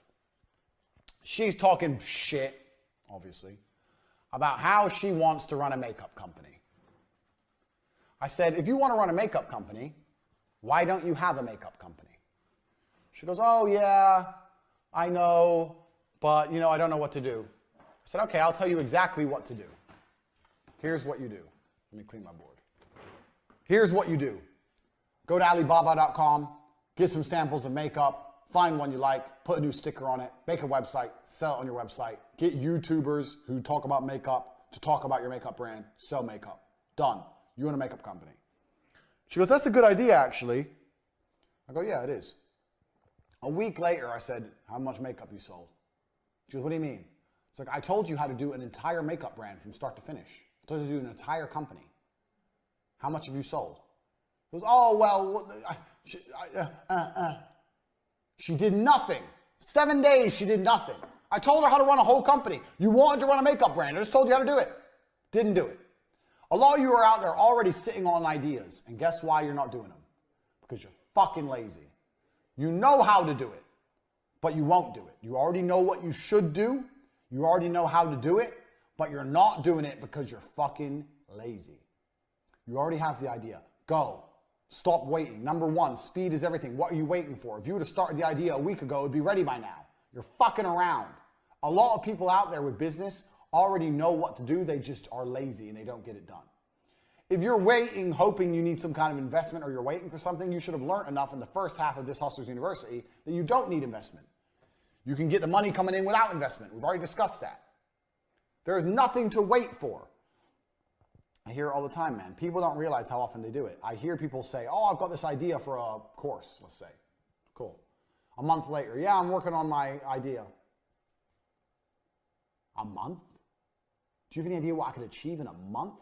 She's talking shit, obviously, about how she wants to run a makeup company. I said, if you want to run a makeup company, why don't you have a makeup company? She goes, oh yeah, I know, but I don't know what to do. I said, okay, I'll tell you exactly what to do. Here's what you do. Let me clean my board. Here's what you do. Go to Alibaba.com, get some samples of makeup, find one you like, put a new sticker on it, make a website, sell it on your website, get YouTubers who talk about makeup to talk about your makeup brand, sell makeup. Done. You own a makeup company. She goes, that's a good idea, actually. I go, yeah, it is. A week later, I said, how much makeup you sold? She goes, what do you mean? It's like, I told you how to do an entire makeup brand from start to finish. I told you to do an entire company. How much have you sold? She goes, oh, well, she did nothing. 7 days, she did nothing. I told her how to run a whole company. You wanted to run a makeup brand. I just told you how to do it. Didn't do it. A lot of you are out there already sitting on ideas, and guess why you're not doing them? Because you're fucking lazy. You know how to do it, but you won't do it. You already know what you should do. You already know how to do it, but you're not doing it because you're fucking lazy. You already have the idea. Go. Stop waiting. Number one, speed is everything. What are you waiting for? If you would have started the idea a week ago, it would be ready by now. You're fucking around. A lot of people out there with business already know what to do, they just are lazy and they don't get it done. If you're waiting, hoping you need some kind of investment, or you're waiting for something, you should have learned enough in the first half of this Hustlers University that you don't need investment. You can get the money coming in without investment. We've already discussed that. There is nothing to wait for. I hear it all the time, man. People don't realize how often they do it. I hear people say, oh, I've got this idea for a course, let's say. Cool. A month later, yeah, I'm working on my idea. A month? Do you have any idea what I could achieve in a month?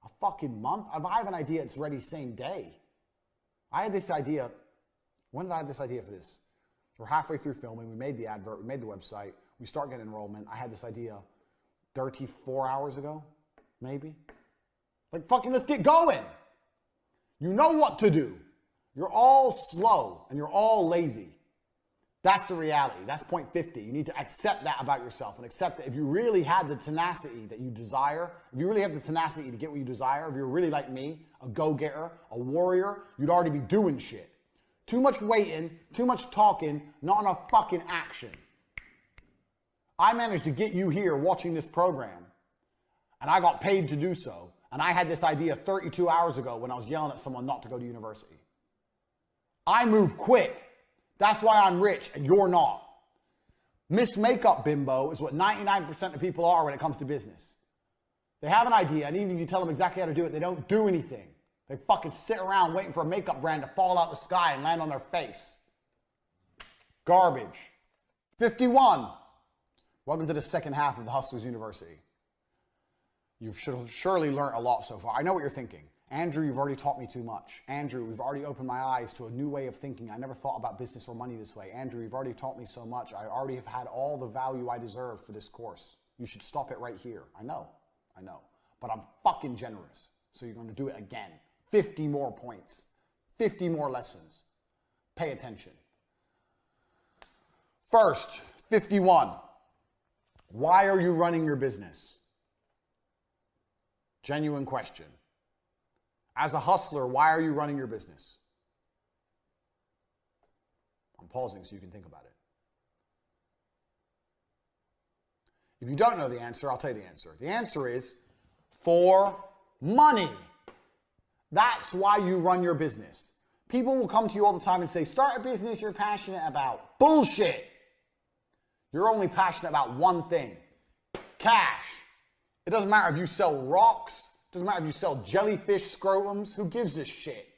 A fucking month? If I have an idea, it's ready same day. I had this idea. When did I have this idea for this? We're halfway through filming. We made the advert. We made the website. We start getting enrollment. I had this idea 34 hours ago, maybe. Like, fucking, let's get going. You know what to do. You're all slow and you're all lazy. That's the reality. That's point 50. You need to accept that about yourself and accept that if you really had the tenacity that you desire, if you really have the tenacity to get what you desire, if you're really like me, a go-getter, a warrior, you'd already be doing shit. Too much waiting, too much talking, not enough fucking action. I managed to get you here watching this program, and I got paid to do so, and I had this idea 32 hours ago when I was yelling at someone not to go to university. I move quick. That's why I'm rich and you're not. Miss Makeup Bimbo is what 99% of people are when it comes to business. They have an idea, and even if you tell them exactly how to do it, they don't do anything. They fucking sit around waiting for a makeup brand to fall out the sky and land on their face. Garbage. 51. Welcome to the second half of the Hustlers University. You've surely learned a lot so far. I know what you're thinking. Andrew, you've already taught me too much. Andrew, we've already opened my eyes to a new way of thinking. I never thought about business or money this way. Andrew, you've already taught me so much. I already have had all the value I deserve for this course. You should stop it right here. I know. But I'm fucking generous. So you're going to do it again. 50 more points. 50 more lessons. Pay attention. First, 51. Why are you running your business? Genuine question. As a hustler, why are you running your business? I'm pausing so you can think about it. If you don't know the answer, I'll tell you the answer. The answer is for money. That's why you run your business. People will come to you all the time and say, start a business you're passionate about. Bullshit. You're only passionate about one thing. Cash. It doesn't matter if you sell rocks. Doesn't matter if you sell jellyfish scrotums. Who gives a shit?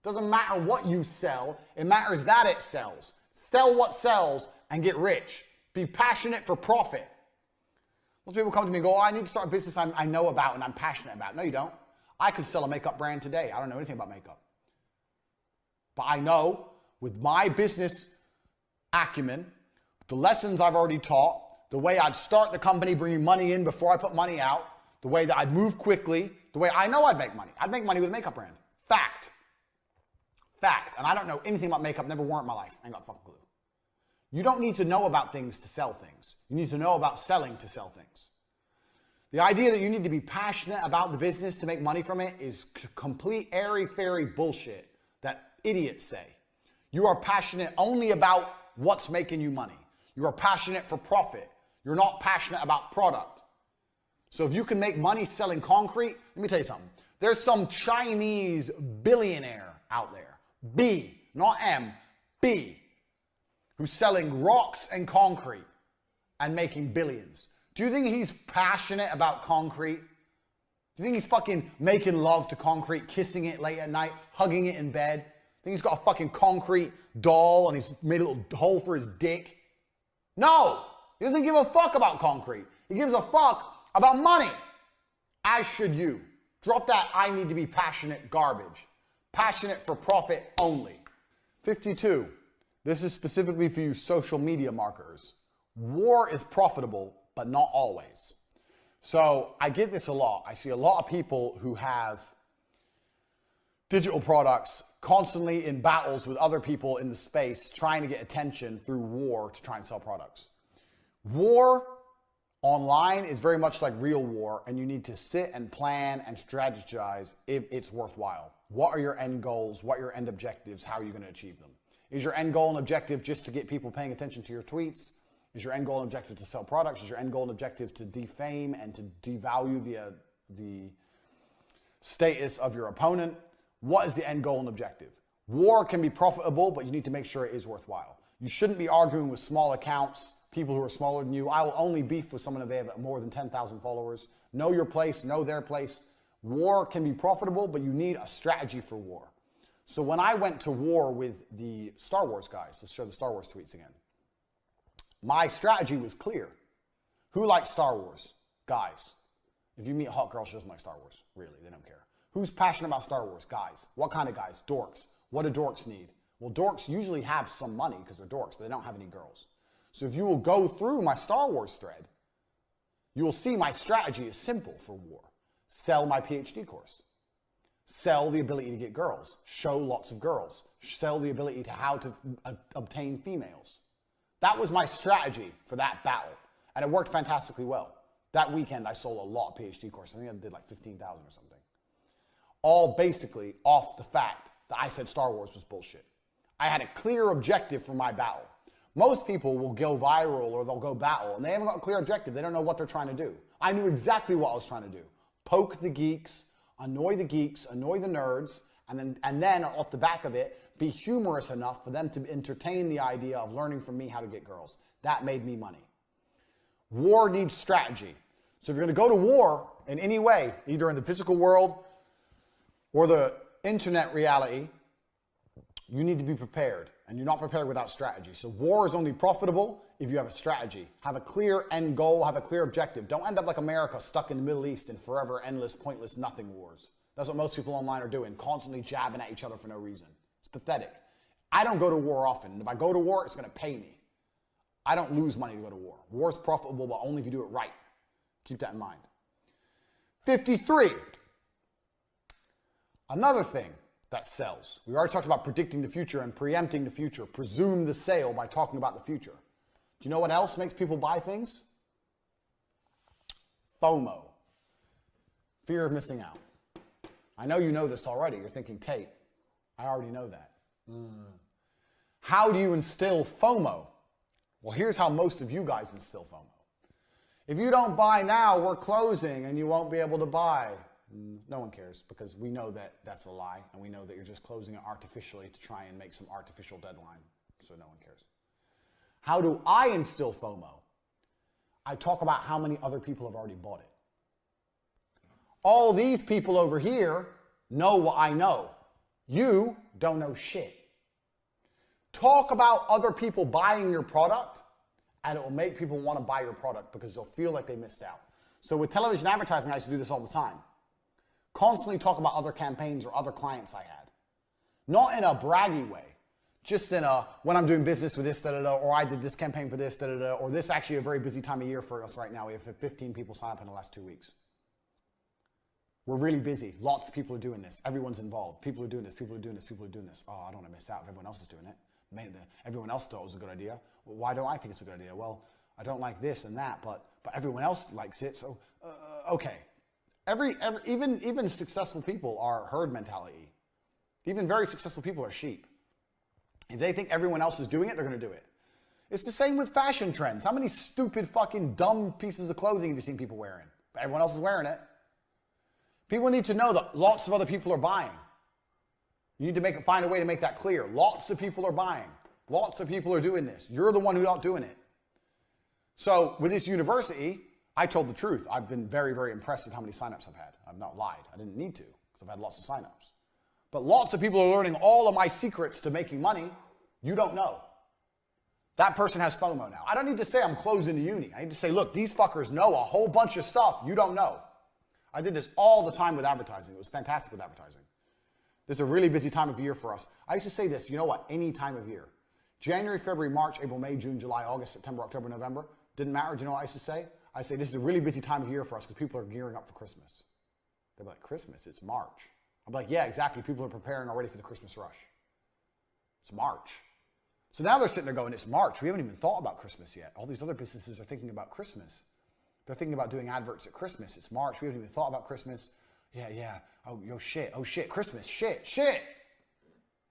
Doesn't matter what you sell. It matters that it sells. Sell what sells and get rich. Be passionate for profit. Most people come to me and go, oh, I need to start a business I know about and I'm passionate about. No, you don't. I could sell a makeup brand today. I don't know anything about makeup. But I know with my business acumen, the lessons I've already taught, the way I'd start the company bringing money in before I put money out, the way that I'd move quickly, the way I know I'd make money. I'd make money with a makeup brand. Fact. And I don't know anything about makeup, never wore it in my life. I ain't got a fucking clue. You don't need to know about things to sell things. You need to know about selling to sell things. The idea that you need to be passionate about the business to make money from it is complete airy-fairy bullshit that idiots say. You are passionate only about what's making you money. You are passionate for profit. You're not passionate about product. So if you can make money selling concrete, let me tell you something. There's some Chinese billionaire out there, B, not M, B, who's selling rocks and concrete and making billions. Do you think he's passionate about concrete? Do you think he's fucking making love to concrete, kissing it late at night, hugging it in bed? Think he's got a fucking concrete doll and he's made a little hole for his dick? No, he doesn't give a fuck about concrete. He gives a fuck about money, as should you. Drop that I need to be passionate garbage. Passionate for profit only. 52. This is specifically for you social media marketers. War is profitable, but not always. So I get this a lot. I see a lot of people who have digital products constantly in battles with other people in the space trying to get attention through war to try and sell products. War online is very much like real war, and you need to sit and plan and strategize if it's worthwhile. What are your end goals? What are your end objectives? How are you going to achieve them? Is your end goal and objective just to get people paying attention to your tweets? Is your end goal and objective to sell products? Is your end goal and objective to defame and to devalue the status of your opponent? What is the end goal and objective? War can be profitable, but you need to make sure it is worthwhile. You shouldn't be arguing with small accounts, people who are smaller than you. I will only beef with someone if they have more than 10,000 followers. Know your place, know their place. War can be profitable, but you need a strategy for war. So when I went to war with the Star Wars guys, let's show the Star Wars tweets again. My strategy was clear. Who likes Star Wars? Guys. If you meet a hot girl, she doesn't like Star Wars. Really, they don't care. Who's passionate about Star Wars? Guys. What kind of guys? Dorks. What do dorks need? Well, dorks usually have some money because they're dorks, but they don't have any girls. So if you will go through my Star Wars thread, you will see my strategy is simple for war. Sell my PhD course. Sell the ability to get girls. Show lots of girls. Sell the ability to how to obtain females. That was my strategy for that battle. And it worked fantastically well. That weekend, I sold a lot of PhD courses. I think I did like 15,000 or something. All basically off the fact that I said Star Wars was bullshit. I had a clear objective for my battle. Most people will go viral or they'll go battle, and they haven't got a clear objective. They don't know what they're trying to do. I knew exactly what I was trying to do. Poke the geeks, annoy the nerds, and then off the back of it, be humorous enough for them to entertain the idea of learning from me how to get girls. That made me money. War needs strategy. So if you're going to go to war in any way, either in the physical world or the internet reality, you need to be prepared. And you're not prepared without strategy. So war is only profitable if you have a strategy. Have a clear end goal, have a clear objective. Don't end up like America, stuck in the Middle East in forever, endless, pointless, nothing wars. That's what most people online are doing, constantly jabbing at each other for no reason. It's pathetic. I don't go to war often. And if I go to war, it's going to pay me. I don't lose money to go to war. War is profitable, but only if you do it right. Keep that in mind. 53. Another thing that sells. We already talked about predicting the future and preempting the future. Presume the sale by talking about the future. Do you know what else makes people buy things? FOMO. Fear of missing out. I know you know this already. You're thinking, Tate, I already know that. How do you instill FOMO? Well, here's how most of you guys instill FOMO. If you don't buy now, we're closing and you won't be able to buy. No one cares because we know that that's a lie and we know that you're just closing it artificially to try and make some artificial deadline. So no one cares. How do I instill FOMO? I talk about how many other people have already bought it. All these people over here know what I know. You don't know shit. Talk about other people buying your product and it will make people want to buy your product because they'll feel like they missed out. So with television advertising, I used to do this all the time. Constantly talk about other campaigns or other clients I had. Not in a braggy way. Just in a, when I'm doing business with this, da-da-da, or I did this campaign for this, da-da-da, or this actually a very busy time of year for us right now. We have 15 people sign up in the last 2 weeks. We're really busy. Lots of people are doing this. Everyone's involved. People are doing this. People are doing this. People are doing this. Oh, I don't want to miss out if everyone else is doing it. Man, everyone else thought it was a good idea. Well, why don't I think it's a good idea? Well, I don't like this and that, but everyone else likes it. So, okay. Even successful people are herd mentality. Even very successful people are sheep. If they think everyone else is doing it, they're going to do it. It's the same with fashion trends. How many stupid, fucking, dumb pieces of clothing have you seen people wearing? But everyone else is wearing it. People need to know that lots of other people are buying. You need to find a way to make that clear. Lots of people are buying. Lots of people are doing this. You're the one who's not doing it. So with this university, I told the truth. I've been very, very impressed with how many signups I've had. I've not lied. I didn't need to because I've had lots of signups. But lots of people are learning all of my secrets to making money. You don't know. That person has FOMO now. I don't need to say I'm closing the uni. I need to say, look, these fuckers know a whole bunch of stuff you don't know. I did this all the time with advertising. It was fantastic with advertising. This is a really busy time of year for us. I used to say this, you know what, any time of year. January, February, March, April, May, June, July, August, September, October, November. Didn't matter. Do you know what I used to say? I say this is a really busy time of year for us because people are gearing up for Christmas. They'd be like, Christmas? It's March. I'm like, yeah, exactly. People are preparing already for the Christmas rush. It's March. So now they're sitting there going, it's March. We haven't even thought about Christmas yet. All these other businesses are thinking about Christmas. They're thinking about doing adverts at Christmas. It's March. We haven't even thought about Christmas. Yeah. Oh, yo, shit. Oh, shit. Christmas. Shit.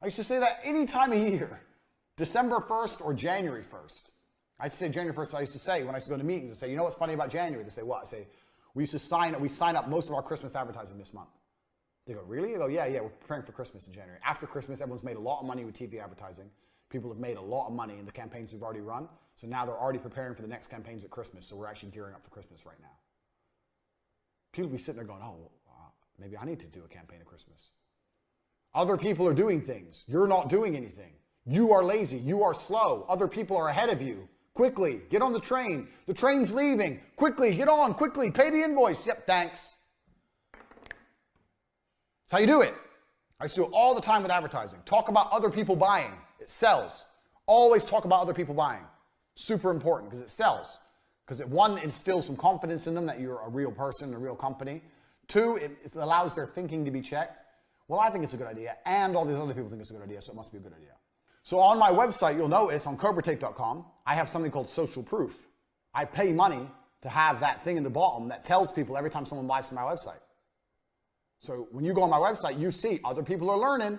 I used to say that any time of year. December 1st or January 1st. I used to say January 1st. I used to say, when I used to go to meetings, I say, you know what's funny about January? They say, what? I say, we sign up most of our Christmas advertising this month. They go, really? I go, yeah, we're preparing for Christmas in January. After Christmas, everyone's made a lot of money with TV advertising. People have made a lot of money in the campaigns we've already run. So now they're already preparing for the next campaigns at Christmas. So we're actually gearing up for Christmas right now. People be sitting there going, oh, maybe I need to do a campaign at Christmas. Other people are doing things. You're not doing anything. You are lazy. You are slow. Other people are ahead of you. Quickly, get on the train. The train's leaving. Quickly, get on. Quickly, pay the invoice. Yep, thanks. That's how you do it. I used to do it all the time with advertising. Talk about other people buying. It sells. Always talk about other people buying. Super important because it sells. Because one, instills some confidence in them that you're a real person, a real company. Two, it allows their thinking to be checked. Well, I think it's a good idea, and all these other people think it's a good idea, so it must be a good idea. So on my website, you'll notice on CobraTake.com, I have something called social proof. I pay money to have that thing in the bottom that tells people every time someone buys from my website. So when you go on my website, you see other people are learning.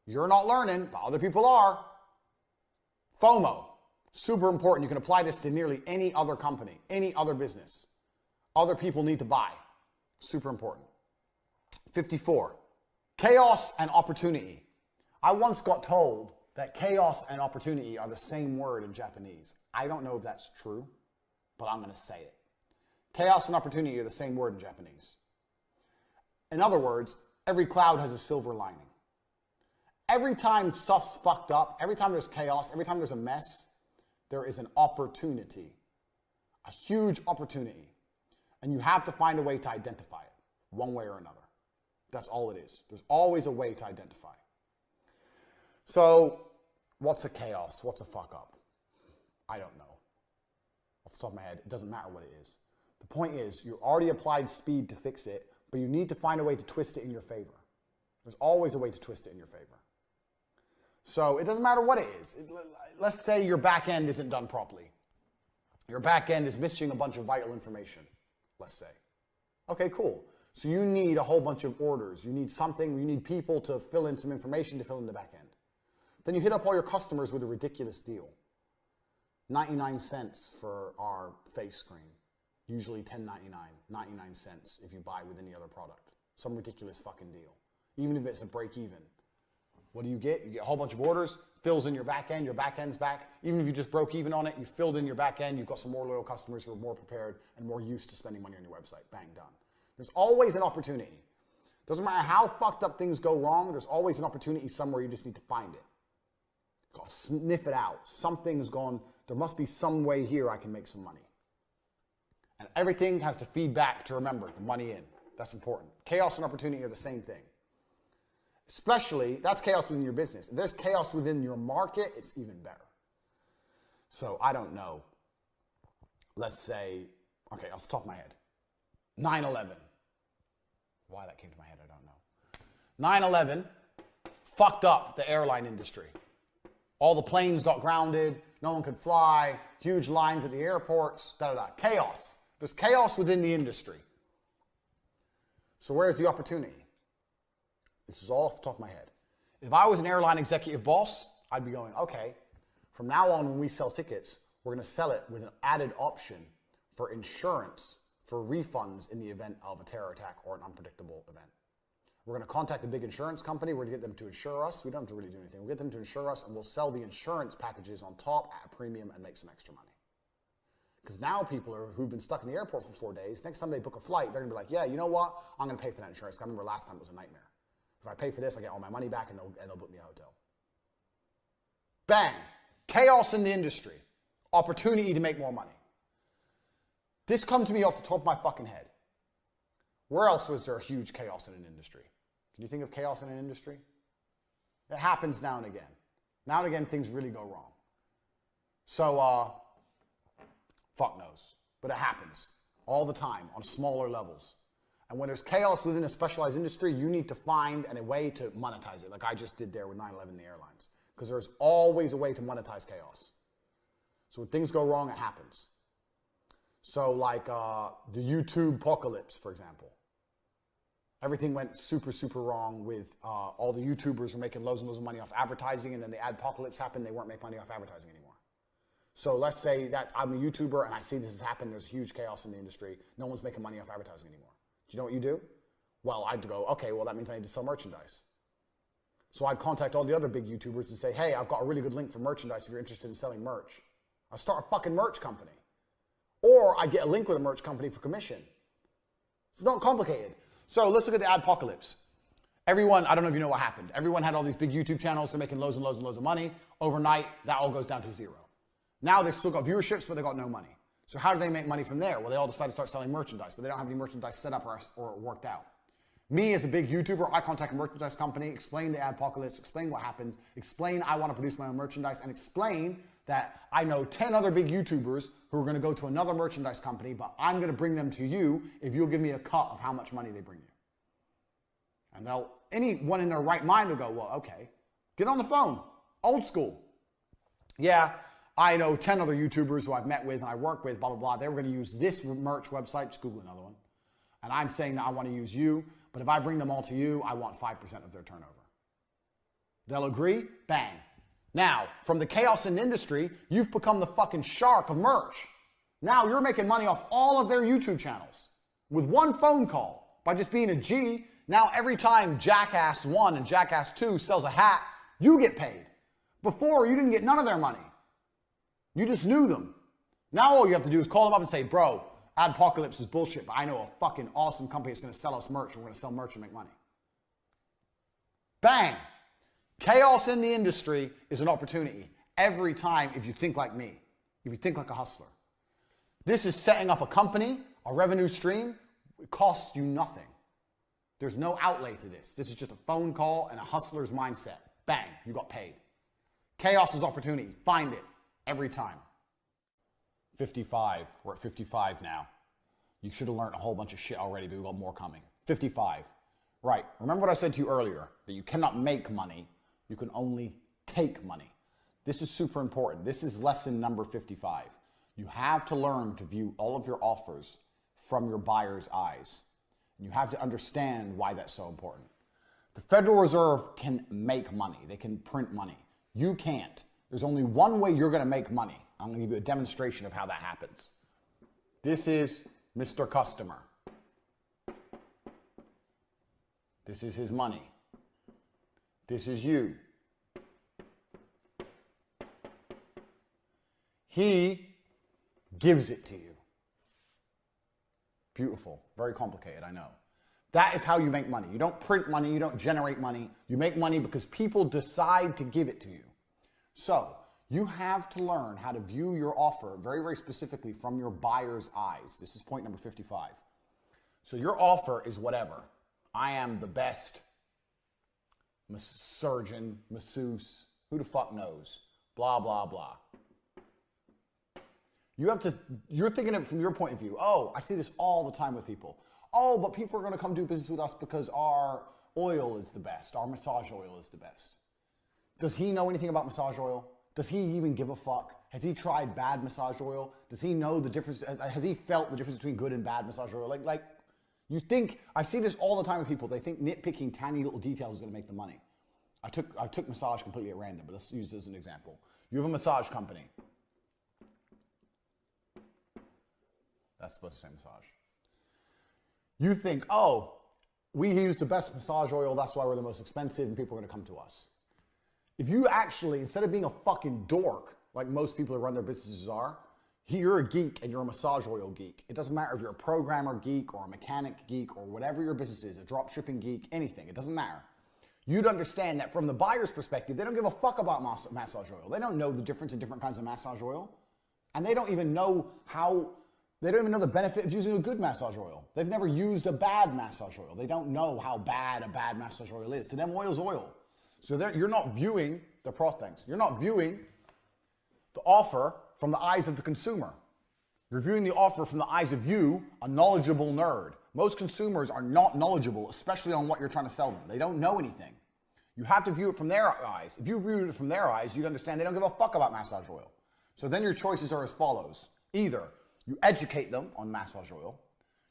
You're not learning, but other people are. FOMO, super important. You can apply this to nearly any other company, any other business. Other people need to buy. Super important. 54, chaos and opportunity. I once got told that chaos and opportunity are the same word in Japanese. I don't know if that's true, but I'm going to say it. Chaos and opportunity are the same word in Japanese. In other words, every cloud has a silver lining. Every time stuff's fucked up, every time there's chaos, every time there's a mess, there is an opportunity, a huge opportunity. And you have to find a way to identify it, one way or another. That's all it is. There's always a way to identify. So, what's a chaos? What's a fuck up? I don't know. Off the top of my head, it doesn't matter what it is. The point is, you already applied speed to fix it, but you need to find a way to twist it in your favor. There's always a way to twist it in your favor. So, it doesn't matter what it is. Let's say your back end isn't done properly. Your back end is missing a bunch of vital information, let's say. Okay, cool. So you need a whole bunch of orders. You need something, you need people to fill in some information to fill in the back end. Then you hit up all your customers with a ridiculous deal. 99 cents for our face cream. Usually $10.99, 99 cents if you buy with any other product. Some ridiculous fucking deal. Even if it's a break even. What do you get? You get a whole bunch of orders, fills in your back end's back. Even if you just broke even on it, you filled in your back end, you've got some more loyal customers who are more prepared and more used to spending money on your website. Bang, done. There's always an opportunity. Doesn't matter how fucked up things go wrong, there's always an opportunity somewhere, you just need to find it. You've got to sniff it out. Something's gone, there must be some way here I can make some money. And everything has to feed back to remember the money in. That's important. Chaos and opportunity are the same thing. Especially, that's chaos within your business. If there's chaos within your market, it's even better. So, I don't know. Let's say, okay, off the top of my head, 9/11. Why that came to my head, I don't know. 9/11 fucked up the airline industry. All the planes got grounded, no one could fly, huge lines at the airports, Chaos. There's chaos within the industry. So where's the opportunity? This is all off the top of my head. If I was an airline executive boss, I'd be going, okay, from now on when we sell tickets, we're going to sell it with an added option for insurance, for refunds in the event of a terror attack or an unpredictable event. We're going to contact a big insurance company. We're going to get them to insure us. We don't have to really do anything. We'll get them to insure us and we'll sell the insurance packages on top at a premium and make some extra money. Because now people who've been stuck in the airport for 4 days, next time they book a flight, they're going to be like, yeah, you know what? I'm going to pay for that insurance. I remember last time it was a nightmare. If I pay for this, I get all my money back and they'll book me a hotel. Bang! Chaos in the industry. Opportunity to make more money. This comes to me off the top of my fucking head. Where else was there a huge chaos in an industry? Can you think of chaos in an industry? It happens now and again. Now and again, things really go wrong. So, fuck knows. But it happens all the time on smaller levels. And when there's chaos within a specialized industry, you need to find a way to monetize it, like I just did there with 9/11 the airlines. Because there's always a way to monetize chaos. So when things go wrong, it happens. So like the YouTube apocalypse, for example. Everything went super, super wrong with all the YouTubers were making loads and loads of money off advertising, and then the apocalypse happened, they weren't making money off advertising anymore. So let's say that I'm a YouTuber and I see this has happened, there's huge chaos in the industry, no one's making money off advertising anymore. Do you know what you do? Well, I'd go, okay, well that means I need to sell merchandise. So I'd contact all the other big YouTubers and say, hey, I've got a really good link for merchandise if you're interested in selling merch. I'll start a fucking merch company. Or I get a link with a merch company for commission. It's not complicated. So let's look at the adpocalypse. Everyone, I don't know if you know what happened. Everyone had all these big YouTube channels. They're making loads and loads and loads of money. Overnight, that all goes down to zero. Now they've still got viewerships, but they've got no money. So how do they make money from there? Well, they all decide to start selling merchandise, but they don't have any merchandise set up or worked out. Me as a big YouTuber, I contact a merchandise company, explain the adpocalypse, explain what happened, explain I want to produce my own merchandise, and explain that I know 10 other big YouTubers who are going to go to another merchandise company, but I'm going to bring them to you if you'll give me a cut of how much money they bring you. And now anyone in their right mind will go, well, okay, get on the phone, old school. Yeah, I know 10 other YouTubers who I've met with and I work with, blah, blah, blah. They were going to use this merch website, just Google another one. And I'm saying that I want to use you, but if I bring them all to you, I want 5% of their turnover. They'll agree, bang. Now, from the chaos in the industry, you've become the fucking shark of merch. Now you're making money off all of their YouTube channels with one phone call by just being a G. Now every time Jackass 1 and Jackass 2 sells a hat, you get paid. Before, you didn't get none of their money. You just knew them. Now all you have to do is call them up and say, bro, adpocalypse is bullshit, but I know a fucking awesome company that's going to sell us merch and we're going to sell merch and make money. Bang. Chaos in the industry is an opportunity every time if you think like me, if you think like a hustler. This is setting up a company, a revenue stream. It costs you nothing. There's no outlay to this. This is just a phone call and a hustler's mindset. Bang, you got paid. Chaos is opportunity. Find it every time. 55. We're at 55 now. You should have learned a whole bunch of shit already, but we've got more coming. 55. Right. Remember what I said to you earlier, that you cannot make money. You can only take money. This is super important. This is lesson number 55. You have to learn to view all of your offers from your buyer's eyes. You have to understand why that's so important. The Federal Reserve can make money. They can print money. You can't. There's only one way you're going to make money. I'm going to give you a demonstration of how that happens. This is Mr. Customer. This is his money. This is you. He gives it to you. Beautiful. Very complicated, I know. That is how you make money. You don't print money. You don't generate money. You make money because people decide to give it to you. So you have to learn how to view your offer very, very specifically from your buyer's eyes. This is point number 55. So your offer is whatever. I am the best surgeon, masseuse, who the fuck knows, blah, blah, blah. You're thinking of it from your point of view. Oh, I see this all the time with people. Oh, but people are going to come do business with us because our oil is the best. Our massage oil is the best. Does he know anything about massage oil? Does he even give a fuck? Has he tried bad massage oil? Does he know the difference? Has he felt the difference between good and bad massage oil? Like you think, I see this all the time with people. They think nitpicking tiny little details is going to make them money. I took massage completely at random, but let's use this as an example. You have a massage company. That's supposed to say massage. You think, oh, we use the best massage oil, that's why we're the most expensive and people are going to come to us. If you actually, instead of being a fucking dork, like most people who run their businesses are, you're a geek and you're a massage oil geek. It doesn't matter if you're a programmer geek or a mechanic geek or whatever your business is, a drop shipping geek, anything, it doesn't matter. You'd understand that from the buyer's perspective, they don't give a fuck about massage oil. They don't know the difference in different kinds of massage oil. And they don't even know they don't even know the benefit of using a good massage oil. They've never used a bad massage oil. They don't know how bad a bad massage oil is. To them, oil's oil. So you're not viewing the things. You're not viewing the offer from the eyes of the consumer. You're viewing the offer from the eyes of you, a knowledgeable nerd. Most consumers are not knowledgeable, especially on what you're trying to sell them. They don't know anything. You have to view it from their eyes. If you view it from their eyes, you'd understand they don't give a fuck about massage oil. So then your choices are as follows. Either you educate them on massage oil,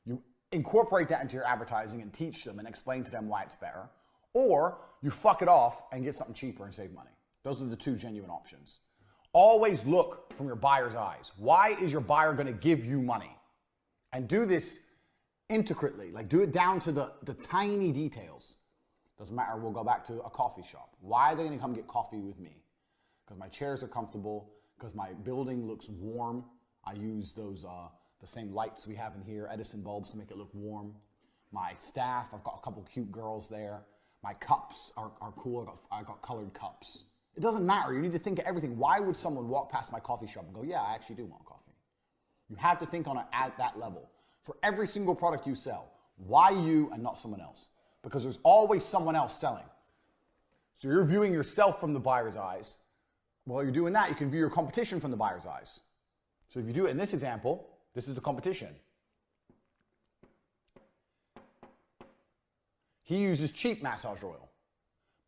you incorporate that into your advertising and teach them and explain to them why it's better, or you fuck it off and get something cheaper and save money. Those are the two genuine options. Always look from your buyer's eyes. Why is your buyer going to give you money? And do this intricately, like do it down to the tiny details. Doesn't matter, we'll go back to a coffee shop. Why are they going to come get coffee with me? Because my chairs are comfortable, because my building looks warm. I use those the same lights we have in here, Edison bulbs, to make it look warm. my staff, I've got a couple cute girls there. My cups are cool. I got colored cups. It doesn't matter. You need to think of everything. Why would someone walk past my coffee shop and go, yeah, I actually do want coffee? You have to think on it at that level. For every single product you sell, why you and not someone else? Because there's always someone else selling. So you're viewing yourself from the buyer's eyes. While you're doing that, you can view your competition from the buyer's eyes. So if you do it in this example, this is the competition. He uses cheap massage oil,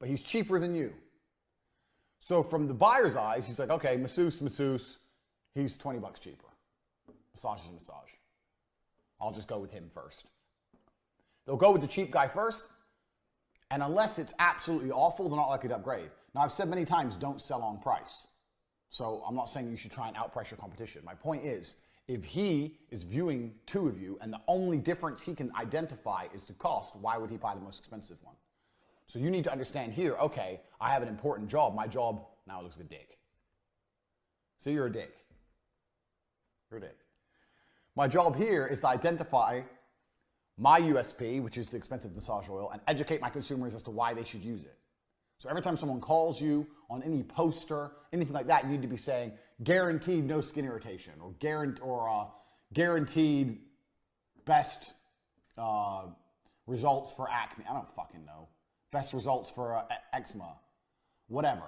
but he's cheaper than you. So from the buyer's eyes, he's like, okay, masseuse, he's 20 bucks cheaper. Massage is a massage. I'll just go with him first. They'll go with the cheap guy first, and unless it's absolutely awful, they're not likely to upgrade. Now, I've said many times, don't sell on price. So I'm not saying you should try and outprice your competition. My point is, if he is viewing two of you and the only difference he can identify is the cost, why would he buy the most expensive one? So you need to understand here, okay, I have an important job. My job now looks like a dick. So you're a dick. You're a dick. My job here is to identify my USP, which is the expensive massage oil, and educate my consumers as to why they should use it. So every time someone calls you on any poster, anything like that, you need to be saying guaranteed no skin irritation or guaranteed best results for acne. I don't fucking know. Best results for eczema, whatever.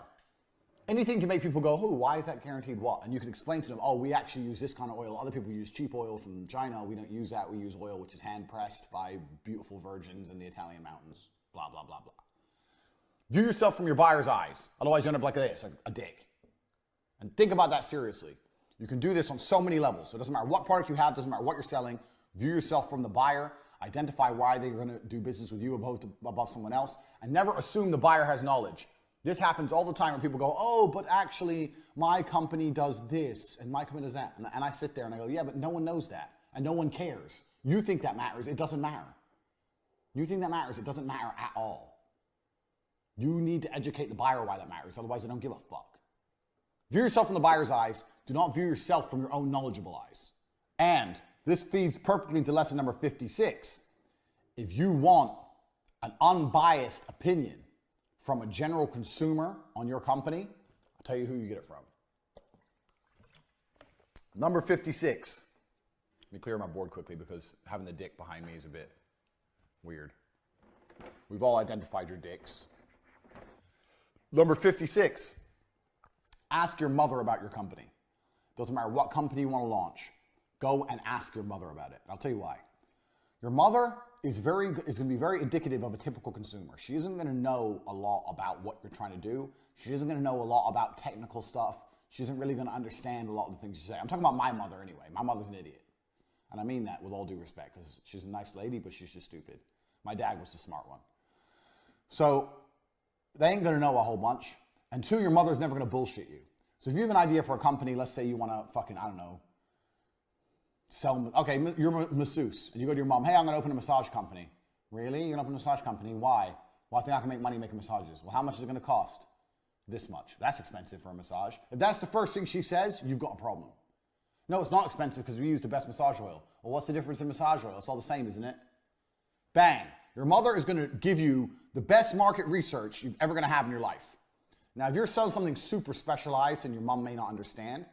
Anything to make people go, oh, why is that guaranteed what? And you can explain to them, oh, we actually use this kind of oil. Other people use cheap oil from China. We don't use that. We use oil which is hand pressed by beautiful virgins in the Italian mountains. Blah, blah, blah, blah. View yourself from your buyer's eyes. Otherwise, you end up like this, a dick. And think about that seriously. You can do this on so many levels. So it doesn't matter what product you have, doesn't matter what you're selling. View yourself from the buyer. Identify why they're going to do business with you above someone else. And never assume the buyer has knowledge. This happens all the time where people go, oh, but actually my company does this and my company does that. And I sit there and I go, yeah, but no one knows that. And no one cares. You think that matters. It doesn't matter. You think that matters. It doesn't matter at all. You need to educate the buyer why that matters. Otherwise, they don't give a fuck. View yourself from the buyer's eyes. Do not view yourself from your own knowledgeable eyes. And this feeds perfectly into lesson number 56. If you want an unbiased opinion from a general consumer on your company, I'll tell you who you get it from. Number 56. Let me clear my board quickly because having the dick behind me is a bit weird. We've all identified your dicks. Number 56. Ask your mother about your company. Doesn't matter what company you want to launch. Go and ask your mother about it. I'll tell you why. Your mother is going to be very indicative of a typical consumer. She isn't going to know a lot about what you're trying to do. She isn't going to know a lot about technical stuff. She isn't really going to understand a lot of the things you say. I'm talking about my mother anyway. My mother's an idiot. And I mean that with all due respect because she's a nice lady, but she's just stupid. My dad was the smart one. So they ain't going to know a whole bunch. And two, your mother's never going to bullshit you. So if you have an idea for a company, let's say you want to fucking, I don't know, sell, okay, you're a masseuse, and you go to your mom, hey, I'm going to open a massage company. Really? You're going to open a massage company? Why? Well, I think I can make money making massages. Well, how much is it going to cost? This much. That's expensive for a massage. If that's the first thing she says, you've got a problem. No, it's not expensive because we use the best massage oil. Well, what's the difference in massage oil? It's all the same, isn't it? Bang. Your mother is going to give you the best market research you're ever going to have in your life. Now, if you're selling something super specialized and your mom may not understand,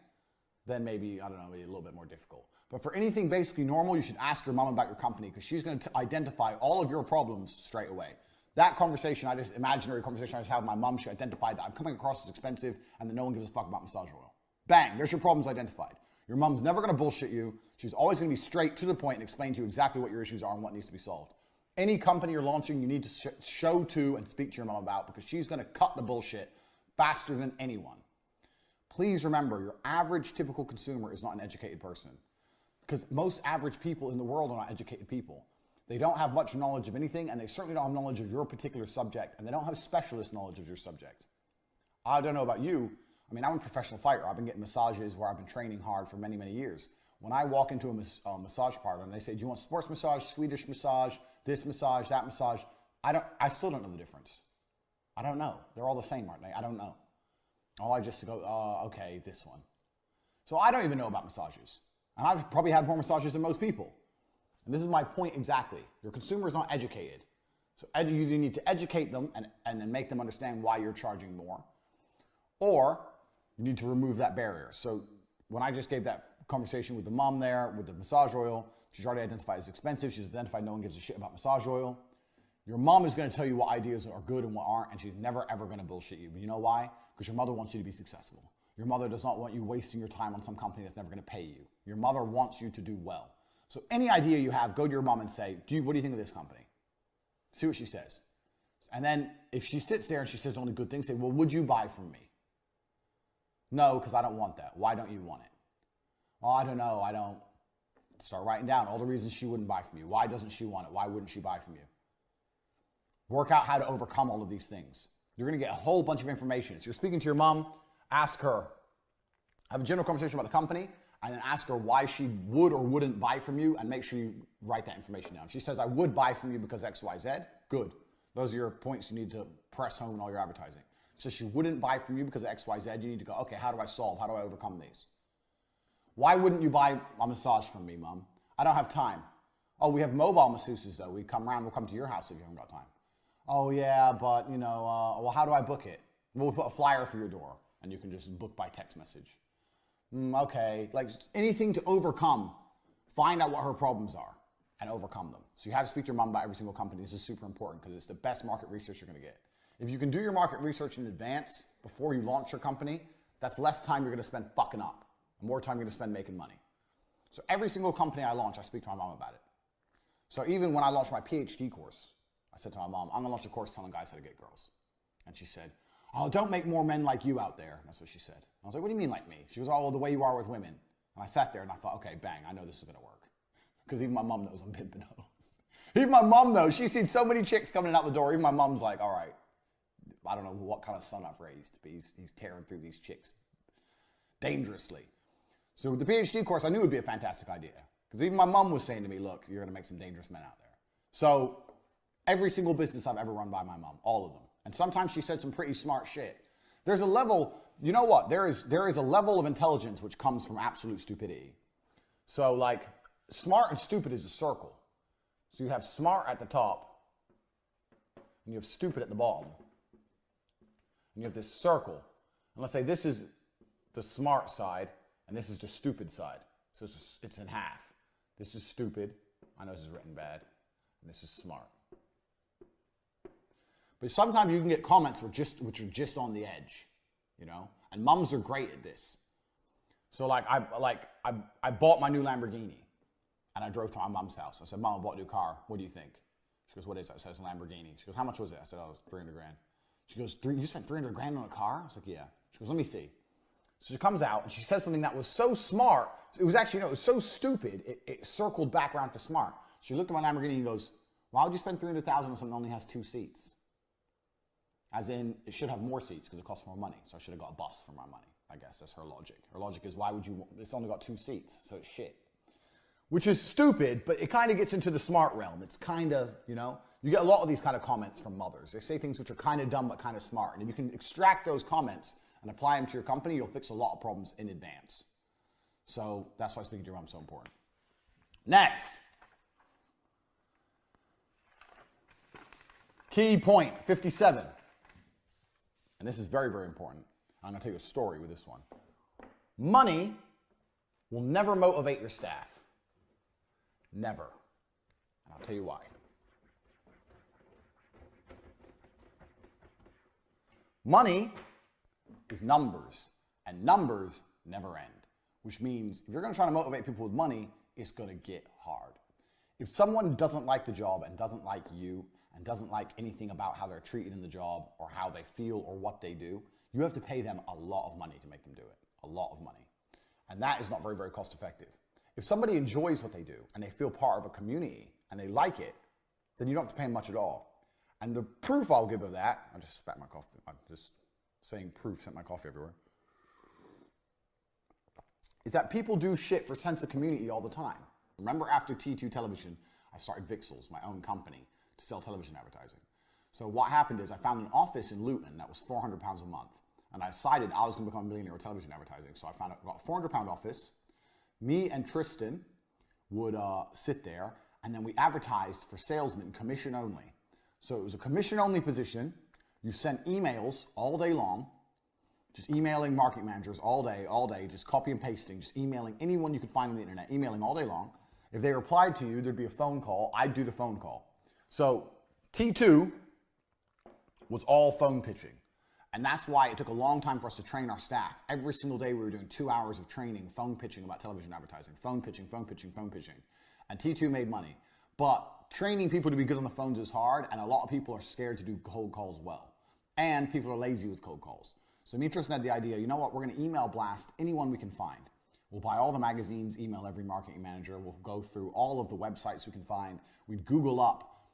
then maybe, I don't know, maybe a little bit more difficult. But for anything basically normal, you should ask your mom about your company because she's going to identify all of your problems straight away. That conversation, imaginary conversation I just had with my mom, she identified that I'm coming across as expensive and that no one gives a fuck about massage oil. Bang, there's your problems identified. Your mom's never going to bullshit you. She's always going to be straight to the point and explain to you exactly what your issues are and what needs to be solved. Any company you're launching, you need to show to and speak to your mom about because she's going to cut the bullshit faster than anyone. Please remember, your average typical consumer is not an educated person because most average people in the world are not educated people. They don't have much knowledge of anything and they certainly don't have knowledge of your particular subject and they don't have specialist knowledge of your subject. I don't know about you. I mean, I'm a professional fighter. I've been getting massages where I've been training hard for many, many years. When I walk into a massage parlor and they say, do you want sports massage, Swedish massage, this massage, that massage? I still don't know the difference. I don't know. They're all the same, aren't they? I don't know. All I just go, okay, this one. So I don't even know about massages. And I've probably had more massages than most people. And this is my point exactly. Your consumer is not educated. So you either need to educate them and then make them understand why you're charging more, or you need to remove that barrier. So when I just gave that conversation with the mom there, with the massage oil, she's already identified as expensive. She's identified no one gives a shit about massage oil. Your mom is going to tell you what ideas are good and what aren't, and she's never ever going to bullshit you. But you know why? Because your mother wants you to be successful. Your mother does not want you wasting your time on some company that's never going to pay you. Your mother wants you to do well. So any idea you have, go to your mom and say, what do you think of this company? See what she says. And then if she sits there and she says only good things, say, well, would you buy from me? No, because I don't want that. Why don't you want it? Oh, I don't know. I don't. Start writing down all the reasons she wouldn't buy from you. Why doesn't she want it? Why wouldn't she buy from you? Work out how to overcome all of these things. You're going to get a whole bunch of information. So you're speaking to your mom, ask her, have a general conversation about the company, and then ask her why she would or wouldn't buy from you, and make sure you write that information down. If she says, I would buy from you because X, Y, Z, good. Those are your points you need to press home in all your advertising. So she wouldn't buy from you because of X, Y, Z. You need to go, okay, how do I solve? How do I overcome these? Why wouldn't you buy a massage from me, Mom? I don't have time. Oh, we have mobile masseuses, though. We come around, we'll come to your house if you haven't got time. Oh, yeah, but, well, how do I book it? We'll put a flyer through your door, and you can just book by text message. Okay, like anything to overcome. Find out what her problems are and overcome them. So you have to speak to your mom about every single company. This is super important because it's the best market research you're going to get. If you can do your market research in advance before you launch your company, that's less time you're going to spend fucking up, and more time you're going to spend making money. So every single company I launch, I speak to my mom about it. So even when I launched my PhD course, I said to my mom, I'm going to launch a course telling guys how to get girls. And she said, oh, don't make more men like you out there. That's what she said. I was like, what do you mean like me? She goes, oh, well, the way you are with women. And I sat there and I thought, okay, bang, I know this is going to work. Because even my mom knows I'm pimping hoes. Even my mom knows. She's seen so many chicks coming out the door. Even my mom's like, all right, I don't know what kind of son I've raised, but he's tearing through these chicks dangerously. So with the PhD course, I knew it would be a fantastic idea. Because even my mom was saying to me, look, you're going to make some dangerous men out there. So every single business I've ever run by my mom, all of them. And sometimes she said some pretty smart shit. There's a level, you know what? There is a level of intelligence which comes from absolute stupidity. So like smart and stupid is a circle. So you have smart at the top and you have stupid at the bottom. And you have this circle. And let's say this is the smart side and this is the stupid side. So it's in half. This is stupid. I know this is written bad. And this is smart. But sometimes you can get comments which are just on the edge, and mums are great at this. So I bought my new Lamborghini and I drove to my mom's house. I said, Mom, I bought a new car. What do you think? She goes, what is that? I said, it's a Lamborghini. She goes, how much was it? I said, oh, it was 300 grand. She goes, you spent 300 grand on a car? I was like, yeah. She goes, let me see. So she comes out and she says something that was so smart. It was actually, it was so stupid. It circled back around to smart. She looked at my Lamborghini and goes, why would you spend 300,000 on something that only has 2 seats? As in, it should have more seats because it costs more money. So I should have got a bus for my money. I guess that's her logic. Her logic is, why would you, it's only got 2 seats, so it's shit. Which is stupid, but it kind of gets into the smart realm. It's kind of, you get a lot of these kind of comments from mothers. They say things which are kind of dumb but kind of smart. And if you can extract those comments and apply them to your company, you'll fix a lot of problems in advance. So that's why speaking to your mom is so important. Next. Key point 57. And this is very, very important. I'm going to tell you a story with this one. Money will never motivate your staff. Never. And I'll tell you why. Money is numbers, and numbers never end. Which means if you're going to try to motivate people with money, it's going to get hard. If someone doesn't like the job and doesn't like you, and doesn't like anything about how they're treated in the job or how they feel or what they do, you have to pay them a lot of money to make them do it. A lot of money. And that is not very, very cost effective. If somebody enjoys what they do and they feel part of a community and they like it, then you don't have to pay them much at all. And the proof I'll give of that, I just spat my coffee. I'm just saying proof, sent my coffee everywhere, is that people do shit for sense of community all the time. Remember after T2 Television, I started Vixels, my own company, to sell television advertising. So what happened is I found an office in Luton that was £400 a month. And I decided I was going to become a millionaire with television advertising. So I got a £400 office. Me and Tristan would sit there And then we advertised for salesmen, commission only. So it was a commission only position. You sent emails all day long, just emailing marketing managers all day, just copy and pasting, just emailing anyone you could find on the internet, emailing all day long. If they replied to you, there'd be a phone call. I'd do the phone call. So T2 was all phone pitching. And that's why it took a long time for us to train our staff. Every single day we were doing 2 hours of training, phone pitching about television advertising, phone pitching, phone pitching, phone pitching. And T2 made money. But training people to be good on the phones is hard, and a lot of people are scared to do cold calls well. And people are lazy with cold calls. So me and Tristan had the idea, you know what, we're gonna email blast anyone we can find. We'll buy all the magazines, email every marketing manager, we'll go through all of the websites we can find. We'd Google up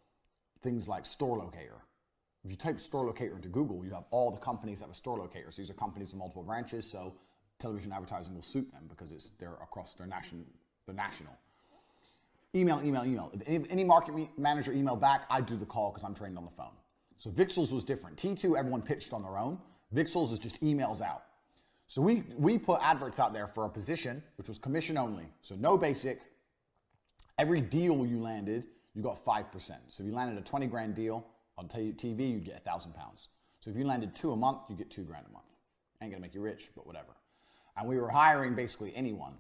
things like store locator. If you type store locator into Google, you have all the companies that have a store locator. So these are companies with multiple branches, so television advertising will suit them because they're across their national. Email. If any marketing manager emailed back, I'd do the call because I'm trained on the phone. So Vixels was different. T2, everyone pitched on their own. Vixels is just emails out. So we put adverts out there for a position, which was commission only. So no basic. Every deal you landed, you got 5%. So if you landed a 20 grand deal on TV, you'd get £1,000. So if you landed 2 a month, you get 2 grand a month. Ain't gonna make you rich, but whatever. And we were hiring basically anyone,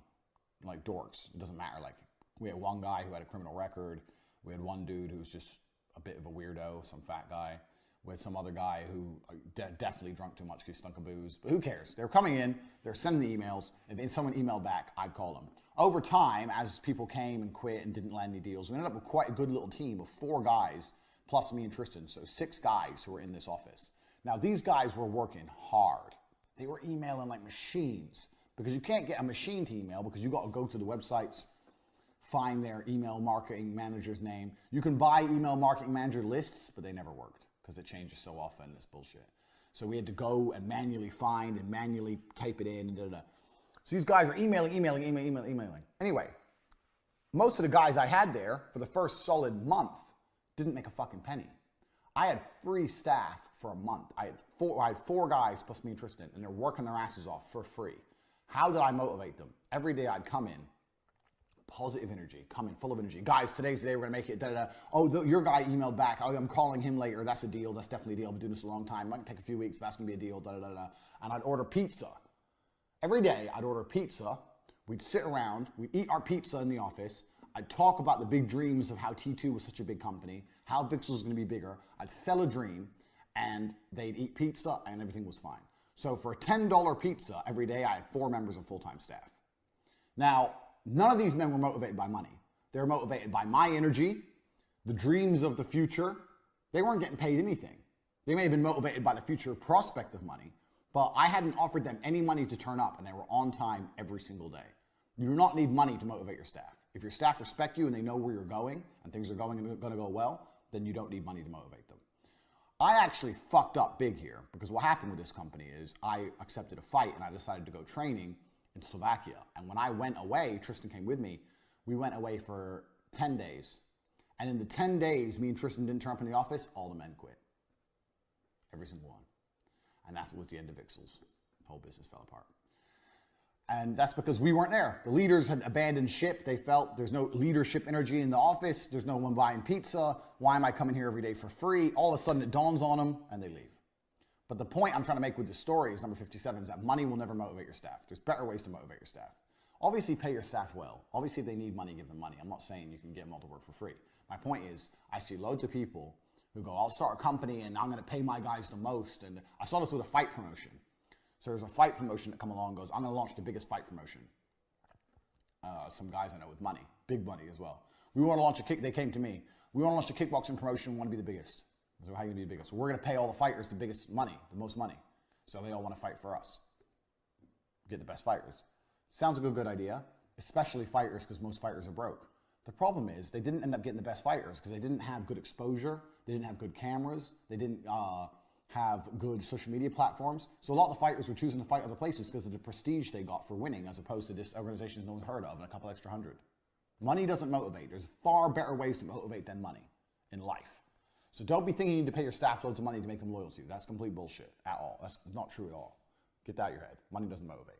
like dorks. It doesn't matter. Like we had one guy who had a criminal record. We had one dude who was just a bit of a weirdo, some fat guy. We had some other guy who definitely drunk too much because he stunk of booze. But who cares? They were coming in, they were sending the emails. If someone emailed back, I'd call them. Over time, as people came and quit and didn't land any deals, we ended up with quite a good little team of 4 guys, plus me and Tristan. So 6 guys who were in this office. Now these guys were working hard. They were emailing like machines because you can't get a machine to email because you got to go to the websites, find their email marketing manager's name. You can buy email marketing manager lists, but they never worked because it changes so often. It's bullshit. So we had to go and manually find and manually type it in and da-da-da. So these guys are emailing. Anyway, most of the guys I had there for the first solid month didn't make a fucking penny. I had free staff for a month. I had 4 guys plus me and Tristan, and they're working their asses off for free. How did I motivate them? Every day I'd come in, positive energy, come in full of energy. Guys, today's the day, we're gonna make it, da-da-da. Oh, your guy emailed back. Oh, I'm calling him later. That's a deal. That's definitely a deal. I've been doing this a long time. Might take a few weeks, but that's gonna be a deal, da-da-da-da. And I'd order pizza. Every day I'd order pizza. We'd sit around, we'd eat our pizza in the office. I'd talk about the big dreams of how T2 was such a big company, how Vixels was gonna be bigger. I'd sell a dream, and they'd eat pizza, and everything was fine. So for a $10 pizza every day, I had 4 members of full-time staff. Now, none of these men were motivated by money. They were motivated by my energy, the dreams of the future. They weren't getting paid anything. They may have been motivated by the future prospect of money, but I hadn't offered them any money to turn up, and they were on time every single day. You do not need money to motivate your staff. If your staff respect you and they know where you're going and things are going to go well, then you don't need money to motivate them. I actually fucked up big here because what happened with this company is I accepted a fight and I decided to go training in Slovakia. And when I went away, Tristan came with me. We went away for 10 days. And in the 10 days, me and Tristan didn't turn up in the office, all the men quit. Every single one. And that was the end of Vixels. The whole business fell apart. And that's because we weren't there. The leaders had abandoned ship. They felt there's no leadership energy in the office. There's no one buying pizza. Why am I coming here every day for free? All of a sudden it dawns on them and they leave. But the point I'm trying to make with this story is number 57 is that money will never motivate your staff. There's better ways to motivate your staff. Obviously pay your staff well. Obviously if they need money, give them money. I'm not saying you can get them all to work for free. My point is I see loads of people who go, I'll start a company and I'm going to pay my guys the most. And I saw this with a fight promotion. So there's a fight promotion that come along and goes, I'm going to launch the biggest fight promotion. Some guys I know with money, big money as well. We want to launch they came to me. We want to launch a kickboxing promotion. We want to be the biggest. So how are you going to be the biggest? Well, we're going to pay all the fighters the biggest money, the most money. So they all want to fight for us. Get the best fighters. Sounds like a good idea, especially fighters because most fighters are broke. The problem is they didn't end up getting the best fighters because they didn't have good exposure. They didn't have good cameras. They didn't have good social media platforms. So a lot of the fighters were choosing to fight other places because of the prestige they got for winning as opposed to this organization no one's heard of and a couple extra hundred. Money doesn't motivate. There's far better ways to motivate than money in life. So don't be thinking you need to pay your staff loads of money to make them loyal to you. That's complete bullshit at all. That's not true at all. Get that out of your head. Money doesn't motivate.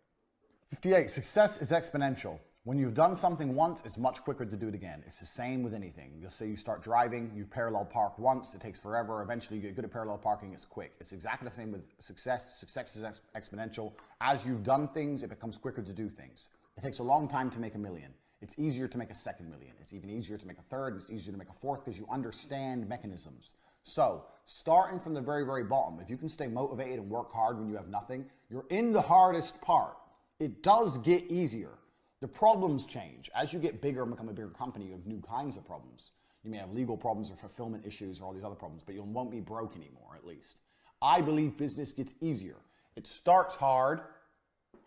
58, success is exponential. When you've done something once, it's much quicker to do it again. It's the same with anything. You'll say you start driving, you parallel park once, it takes forever. Eventually you get good at parallel parking, it's quick. It's exactly the same with success. Success is exponential. As you've done things, it becomes quicker to do things. It takes a long time to make $1 million. It's easier to make a second million. It's even easier to make a third, and it's easier to make a fourth because you understand mechanisms. So starting from the very, very bottom, if you can stay motivated and work hard when you have nothing, you're in the hardest part. It does get easier. The problems change. As you get bigger and become a bigger company, you have new kinds of problems. You may have legal problems or fulfillment issues or all these other problems, but you won't be broke anymore, at least. I believe business gets easier. It starts hard,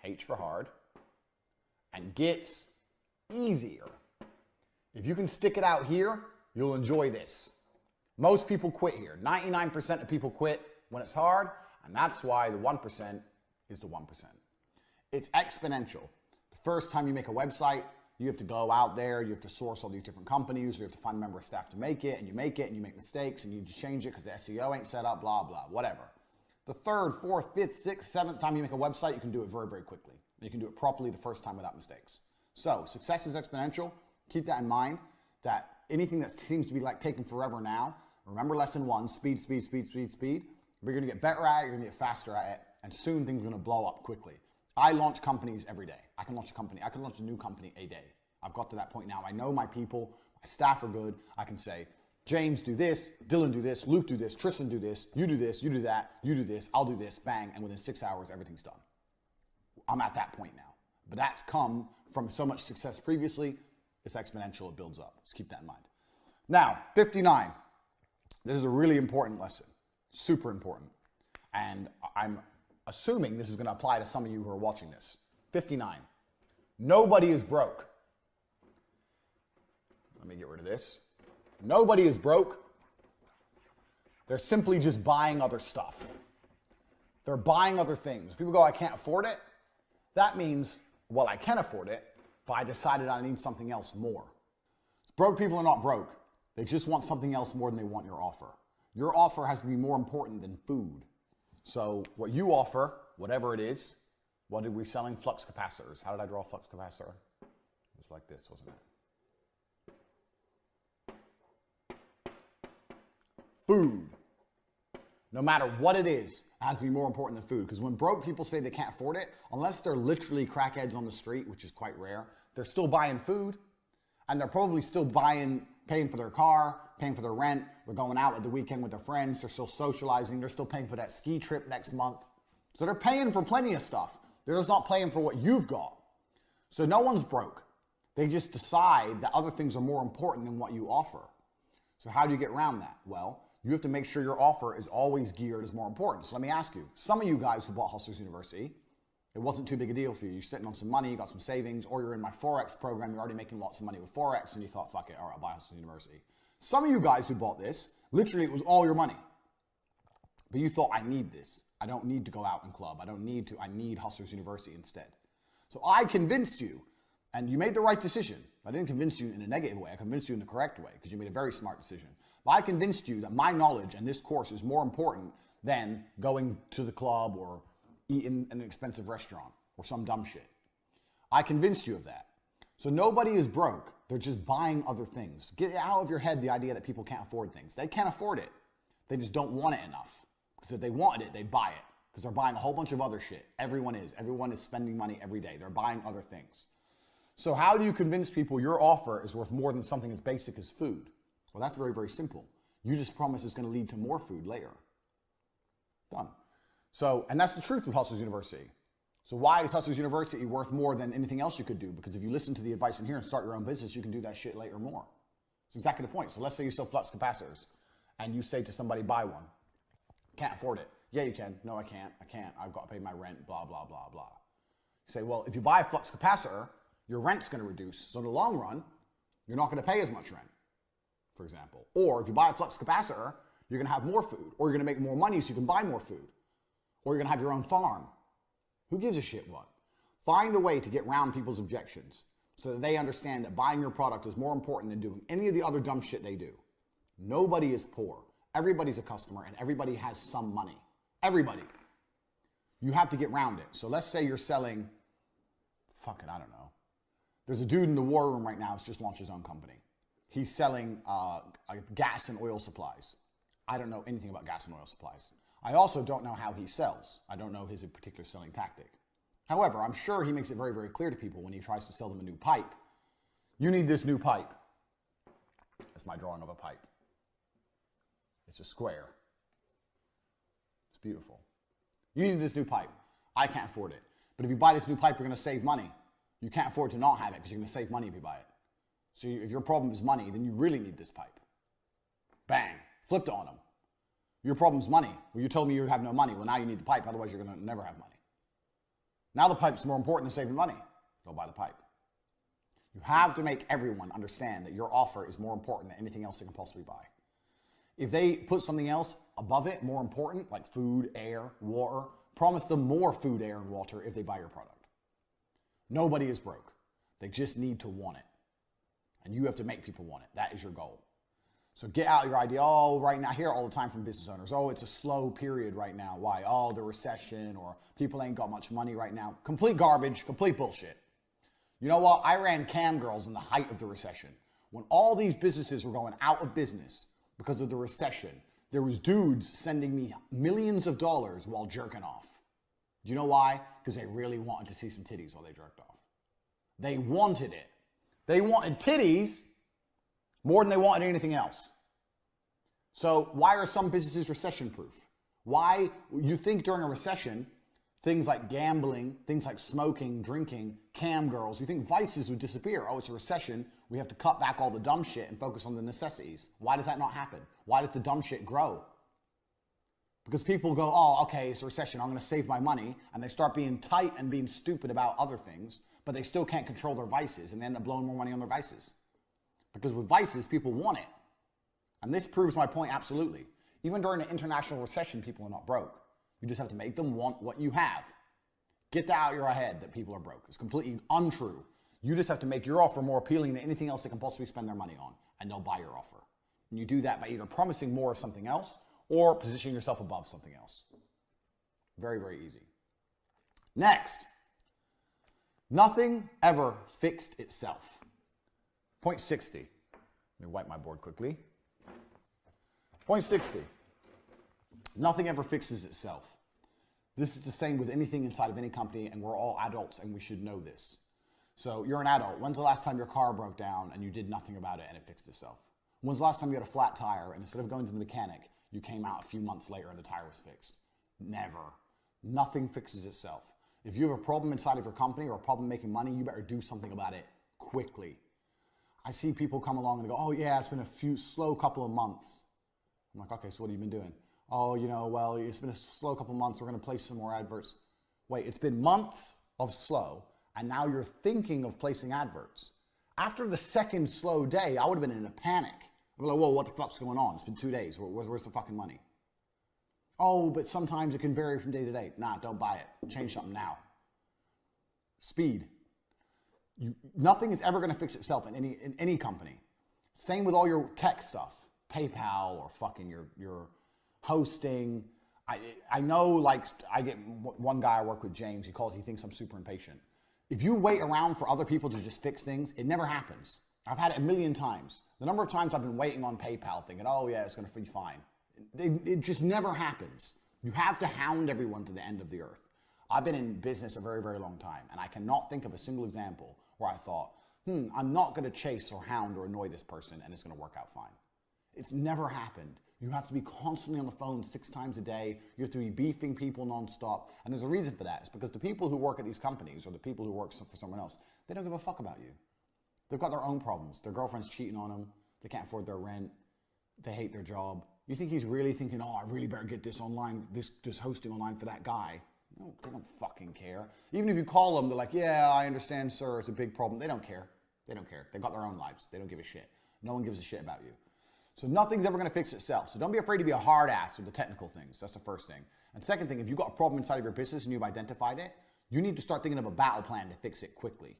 H for hard, and gets easier. If you can stick it out here, you'll enjoy this. Most people quit here. 99% of people quit when it's hard, and that's why the 1% is the 1%. It's exponential. First time you make a website, you have to go out there, you have to source all these different companies, you have to find a member of staff to make it, and you make mistakes, and you need to change it because the SEO ain't set up, blah, blah, whatever. The third, fourth, fifth, sixth, seventh time you make a website, you can do it very, very quickly. You can do it properly the first time without mistakes. So success is exponential. Keep that in mind, that anything that seems to be like taking forever now, remember lesson 1, speed, speed, speed, speed, speed. You're going to get better at it, you're going to get faster at it, and soon things are going to blow up quickly. I launch companies every day. I can launch a new company a day. I've got to that point now. I know my people, my staff are good. I can say, James, do this, Dylan, do this, Luke, do this, Tristan, do this, you do that, you do this, I'll do this, bang, and within 6 hours, everything's done. I'm at that point now. But that's come from so much success previously. It's exponential, it builds up. Just keep that in mind. Now, 59. This is a really important lesson, super important. And I'm assuming this is going to apply to some of you who are watching this. 59. Nobody is broke. Let me get rid of this. Nobody is broke. They're simply just buying other stuff. They're buying other things. People go, I can't afford it. That means, well, I can afford it, but I decided I need something else more. Broke people are not broke. They just want something else more than they want your offer. Your offer has to be more important than food. So what you offer, whatever it is, what did we selling? Flux capacitors. How did I draw a flux capacitor? It was like this, wasn't it? Food. No matter what it is, it has to be more important than food. Because when broke people say they can't afford it, unless they're literally crackheads on the street, which is quite rare, they're still buying food. And they're probably still paying for their car, paying for their rent. They're going out at the weekend with their friends. They're still socializing. They're still paying for that ski trip next month. So they're paying for plenty of stuff. They're just not paying for what you've got. So no one's broke. They just decide that other things are more important than what you offer. So how do you get around that? Well, you have to make sure your offer is always geared as more important. So let me ask you, some of you guys who bought Hustlers University, it wasn't too big a deal for you. You're sitting on some money, you got some savings, or you're in my Forex program, you're already making lots of money with Forex, and you thought, fuck it, all right, I'll buy Hustlers University. Some of you guys who bought this, literally it was all your money. But you thought, I need this. I don't need to go out and club. I need Hustlers University instead. So I convinced you, and you made the right decision. I didn't convince you in a negative way. I convinced you in the correct way, because you made a very smart decision. But I convinced you that my knowledge and this course is more important than going to the club or eating in an expensive restaurant or some dumb shit. I convinced you of that. So nobody is broke. They're just buying other things. Get out of your head the idea that people can't afford things. They can't afford it. They just don't want it enough. Because if they wanted it, they'd buy it. Because they're buying a whole bunch of other shit. Everyone is. Everyone is spending money every day. They're buying other things. So how do you convince people your offer is worth more than something as basic as food? Well, that's very, very simple. You just promise it's going to lead to more food later. Done. So, and that's the truth with Hustlers University. So why is Hustlers University worth more than anything else you could do? Because if you listen to the advice in here and start your own business, you can do that shit later more. It's exactly the point. So let's say you sell flux capacitors and you say to somebody, buy one. Can't afford it. Yeah, you can. No, I can't. I've got to pay my rent, blah, blah, blah, blah. You say, well, if you buy a flux capacitor, your rent's going to reduce. So in the long run, you're not going to pay as much rent, for example. Or if you buy a flux capacitor, you're going to have more food. Or you're going to make more money so you can buy more food. Or you're going to have your own farm. Who gives a shit what? Find a way to get around people's objections so that they understand that buying your product is more important than doing any of the other dumb shit they do. Nobody is poor. Everybody's a customer and everybody has some money. Everybody. You have to get around it. So let's say you're selling fucking, I don't know. There's a dude in the war room right now who's just launched his own company. He's selling gas and oil supplies. I don't know anything about gas and oil supplies. I also don't know how he sells. I don't know his particular selling tactic. However, I'm sure he makes it very, very clear to people when he tries to sell them a new pipe. You need this new pipe. That's my drawing of a pipe. It's a square. It's beautiful. You need this new pipe. I can't afford it. But if you buy this new pipe, you're going to save money. You can't afford to not have it because you're going to save money if you buy it. So if your problem is money, then you really need this pipe. Bang. Flipped it on them. Your problem is money. Well, you told me you have no money. Well, now you need the pipe. Otherwise, you're going to never have money. Now the pipe's more important than saving money. Go buy the pipe. You have to make everyone understand that your offer is more important than anything else they can possibly buy. If they put something else above it, more important, like food, air, water, promise them more food, air, and water if they buy your product. Nobody is broke. They just need to want it. And you have to make people want it. That is your goal. So get out your idea. Oh, right now, I hear all the time from business owners, oh, it's a slow period right now. Why? Oh, the recession, or people ain't got much money right now. Complete garbage, complete bullshit. You know what? I ran cam girls in the height of the recession. When all these businesses were going out of business because of the recession, there was dudes sending me millions of dollars while jerking off. Do you know why? Because they really wanted to see some titties while they jerked off. They wanted it. They wanted titties more than they wanted anything else. So why are some businesses recession-proof? Why, you think during a recession, things like gambling, things like smoking, drinking, cam girls, you think vices would disappear. Oh, it's a recession. We have to cut back all the dumb shit and focus on the necessities. Why does that not happen? Why does the dumb shit grow? Because people go, oh, okay, it's a recession. I'm going to save my money. And they start being tight and being stupid about other things, but they still can't control their vices and they end up blowing more money on their vices. Because with vices, people want it. And this proves my point absolutely. Even during an international recession, people are not broke. You just have to make them want what you have. Get that out of your head that people are broke. It's completely untrue. You just have to make your offer more appealing than anything else they can possibly spend their money on, and they'll buy your offer. And you do that by either promising more of something else or positioning yourself above something else. Very, very easy. Next, nothing ever fixed itself. Point 60. Let me wipe my board quickly. Point 60. Nothing ever fixes itself. This is the same with anything inside of any company, and we're all adults and we should know this. So you're an adult. When's the last time your car broke down and you did nothing about it and it fixed itself? When's the last time you had a flat tire and instead of going to the mechanic, you came out a few months later and the tire was fixed? Never. Nothing fixes itself. If you have a problem inside of your company or a problem making money, you better do something about it quickly. I see people come along and go, oh yeah, it's been a slow couple of months. I'm like, okay, so what have you been doing? Oh, you know, well, it's been a slow couple of months. We're going to place some more adverts. Wait, it's been months of slow, and now you're thinking of placing adverts. After the second slow day, I would have been in a panic. I'd be like, whoa, what the fuck's going on? It's been 2 days. Where's the fucking money? Oh, but sometimes it can vary from day to day. Nah, don't buy it. Change something now. Speed. Nothing is ever going to fix itself in any company. Same with all your tech stuff. PayPal or fucking your hosting. I know, like, I get one guy I work with, James, he thinks I'm super impatient. If you wait around for other people to just fix things, it never happens. I've had it a million times. The number of times I've been waiting on PayPal thinking, oh yeah, it's going to be fine. It just never happens. You have to hound everyone to the end of the earth. I've been in business a very, very long time, and I cannot think of a single example where I thought, I'm not going to chase or hound or annoy this person and it's going to work out fine. It's never happened. You have to be constantly on the phone 6 times a day. You have to be beefing people nonstop. And there's a reason for that. It's because the people who work at these companies or the people who work for someone else, they don't give a fuck about you. They've got their own problems. Their girlfriend's cheating on them. They can't afford their rent. They hate their job. You think he's really thinking, oh, I really better get this online, this hosting online for that guy. No, they don't fucking care. Even if you call them, they're like, yeah, I understand, sir, it's a big problem. They don't care. They don't care. They've got their own lives. They don't give a shit. No one gives a shit about you. So nothing's ever going to fix itself. So don't be afraid to be a hard ass with the technical things. That's the first thing. And second thing, if you've got a problem inside of your business and you've identified it, you need to start thinking of a battle plan to fix it quickly.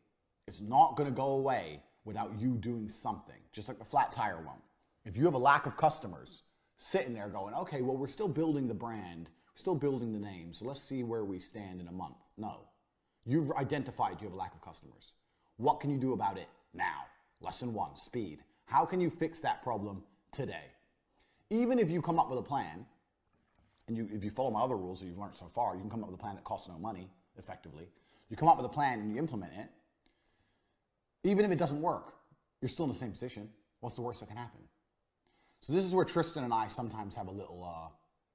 It's not going to go away without you doing something, just like the flat tire one. If you have a lack of customers sitting there going, okay, well, we're still building the brand, we're still building the name, so let's see where we stand in a month. No. You've identified you have a lack of customers. What can you do about it now? Lesson 1, speed. How can you fix that problem today? Even if you come up with a plan, and if you follow my other rules that you've learned so far, you can come up with a plan that costs no money, effectively. You come up with a plan and you implement it. Even if it doesn't work, you're still in the same position. What's the worst that can happen? So this is where Tristan and I sometimes have a little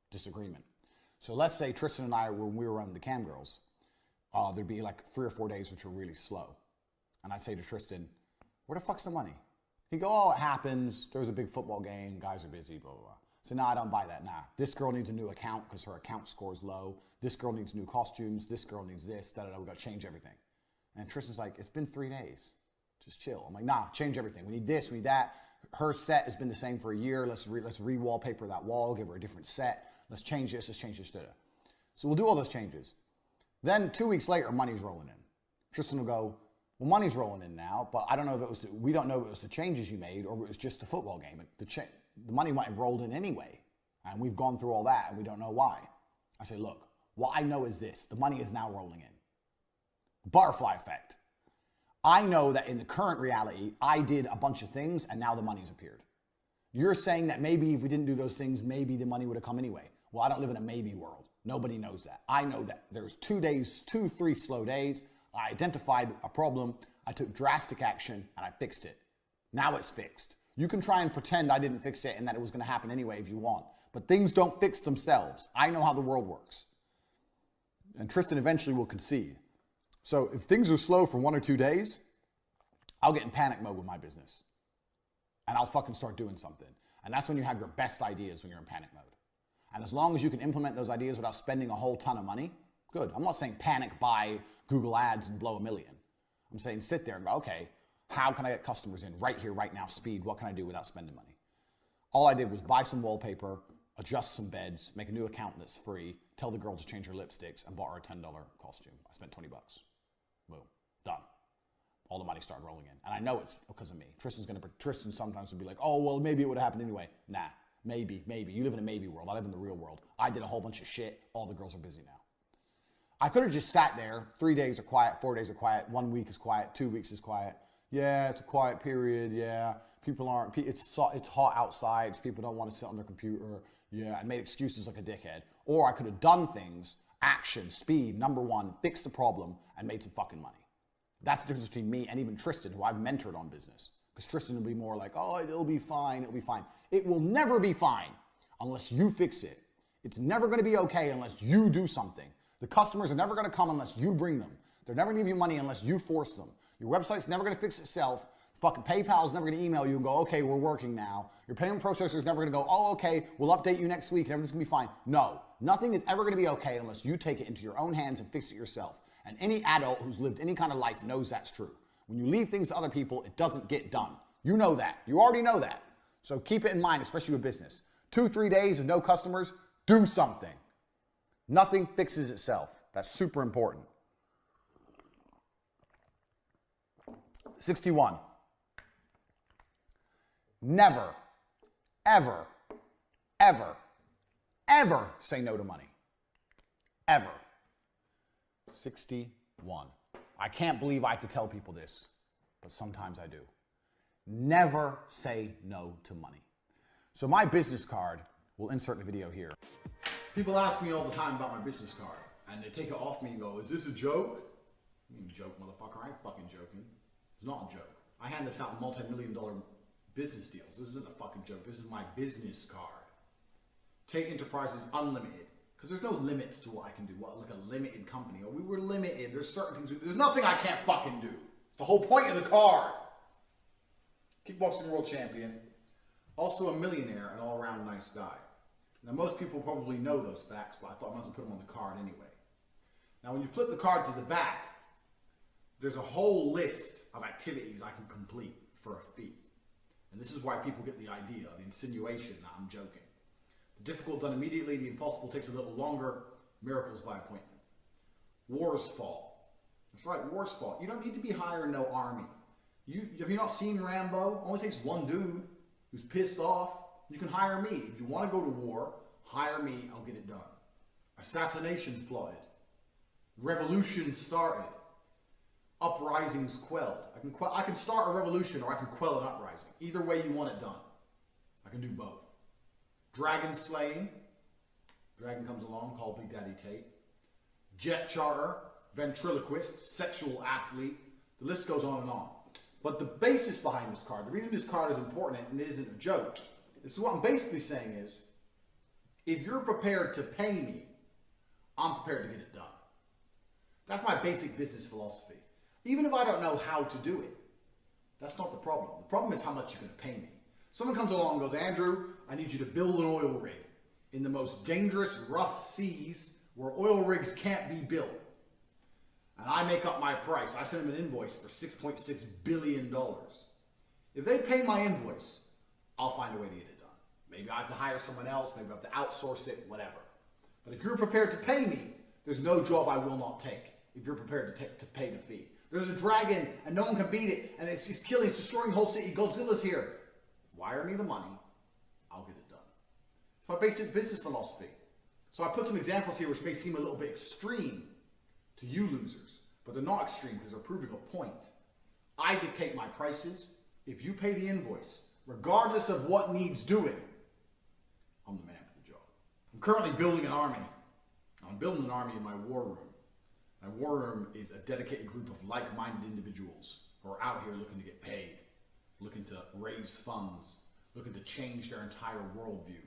disagreement. So let's say Tristan and I, when we were running the Cam Girls, there'd be like 3 or 4 days which were really slow. And I'd say to Tristan, where the fuck's the money? He'd go, oh, it happens. There's a big football game. Guys are busy, blah, blah, blah. So no, I don't buy that. Nah, this girl needs a new account because her account score's low. This girl needs new costumes. This girl needs this. Da, da, da. We got to change everything. And Tristan's like, it's been 3 days. Just chill. I'm like, nah, change everything. We need this, we need that. Her set has been the same for a year. Let's re-wallpaper that wall, give her a different set. Let's change this, da, da. So we'll do all those changes. Then 2 weeks later, money's rolling in. Tristan will go, well, money's rolling in now, but I don't know if it was, we don't know if it was the changes you made or it was just the football game. The money might have rolled in anyway, and we've gone through all that, and we don't know why. I say, look, what I know is this. The money is now rolling in. Butterfly effect. I know that in the current reality, I did a bunch of things, and now the money's appeared. You're saying that maybe if we didn't do those things, maybe the money would have come anyway. Well, I don't live in a maybe world. Nobody knows that. I know that there's 3 slow days. I identified a problem. I took drastic action, and I fixed it. Now it's fixed. You can try and pretend I didn't fix it and that it was going to happen anyway if you want. But things don't fix themselves. I know how the world works. And Tristan eventually will concede. So if things are slow for 1 or 2 days, I'll get in panic mode with my business. And I'll fucking start doing something. And that's when you have your best ideas, when you're in panic mode. And as long as you can implement those ideas without spending a whole ton of money, good. I'm not saying panic, buy Google ads and blow $1 million. I'm saying sit there and go, okay, how can I get customers in right here, right now, speed? What can I do without spending money? All I did was buy some wallpaper, adjust some beds, make a new account that's free, tell the girl to change her lipsticks, and bought her a $10 costume. I spent 20 bucks. Boom. Done. All the money started rolling in. And I know it's because of me. Tristan sometimes would be like, oh, well, maybe it would have happened anyway. Nah, maybe. You live in a maybe world. I live in the real world. I did a whole bunch of shit. All the girls are busy now. I could have just sat there. 3 days are quiet, 4 days are quiet, 1 week is quiet, 2 weeks is quiet. Yeah, it's a quiet period. Yeah, people aren't, it's hot outside. So people don't want to sit on their computer. Yeah, I made excuses like a dickhead. Or I could have done things, action, speed, number 1, fixed the problem, and made some fucking money. That's the difference between me and even Tristan, who I've mentored on business. Because Tristan will be more like, oh, it'll be fine, it'll be fine. It will never be fine unless you fix it. It's never going to be okay unless you do something. The customers are never going to come unless you bring them. They're never going to give you money unless you force them. Your website's never going to fix itself. Fucking PayPal's never going to email you and go, okay, we're working now. Your payment processor's never going to go, oh, okay, we'll update you next week and everything's going to be fine. No, nothing is ever going to be okay unless you take it into your own hands and fix it yourself. And any adult who's lived any kind of life knows that's true. When you leave things to other people, it doesn't get done. You know that. You already know that. So keep it in mind, especially with business. 2-3 days of no customers, do something. Nothing fixes itself. That's super important. 61. Never, ever, ever, ever say no to money. Ever. 61. I can't believe I have to tell people this, but sometimes I do. Never say no to money. So my business card, we'll insert the video here. People ask me all the time about my business card, and they take it off me and go, is this a joke? You mean joke, motherfucker, I ain't fucking joking. It's not a joke. I hand this out in multi-million-dollar business deals. This isn't a fucking joke. This is my business card. Tate Enterprises Unlimited. Because there's no limits to what I can do. What, like a limited company? Oh, we were limited. There's certain things. There's nothing I can't fucking do. It's the whole point of the card. Kickboxing world champion. Also a millionaire and all-around nice guy. Now, most people probably know those facts, but I thought I might as well put them on the card anyway. Now, when you flip the card to the back, there's a whole list of activities I can complete for a fee. And this is why people get the idea, the insinuation that I'm joking. The difficult done immediately, the impossible takes a little longer, miracles by appointment. Wars fall. That's right, wars fall. You don't need to be hiring no army. Have you not seen Rambo? Only takes one dude who's pissed off. You can hire me. If you want to go to war, hire me, I'll get it done. Assassinations plotted. Revolutions started. uprisings quelled. I can start a revolution or I can quell an uprising. Either way you want it done. I can do both. Dragon slaying. Dragon comes along, called Big Daddy Tate. Jet charter, ventriloquist, sexual athlete. The list goes on and on. But the basis behind this card, the reason this card is important and it isn't a joke, this is what I'm basically saying is, if you're prepared to pay me, I'm prepared to get it done. That's my basic business philosophy. Even if I don't know how to do it, that's not the problem. The problem is how much you're going to pay me. Someone comes along and goes, Andrew, I need you to build an oil rig in the most dangerous, rough seas where oil rigs can't be built. And I make up my price. I send them an invoice for $6.6 billion. If they pay my invoice, I'll find a way to get it done. Maybe I have to hire someone else. Maybe I have to outsource it, whatever. But if you're prepared to pay me, there's no job I will not take if you're prepared to pay the fee. There's a dragon and no one can beat it and it's killing, it's destroying the whole city. Godzilla's here. Wire me the money. I'll get it done. It's my basic business philosophy. So I put some examples here which may seem a little bit extreme to you losers, but they're not extreme because they're proving a point. I dictate my prices. If you pay the invoice, regardless of what needs doing, I'm the man for the job. I'm currently building an army. I'm building an army in my war room. My war room is a dedicated group of like-minded individuals who are out here looking to get paid, looking to raise funds, looking to change their entire worldview.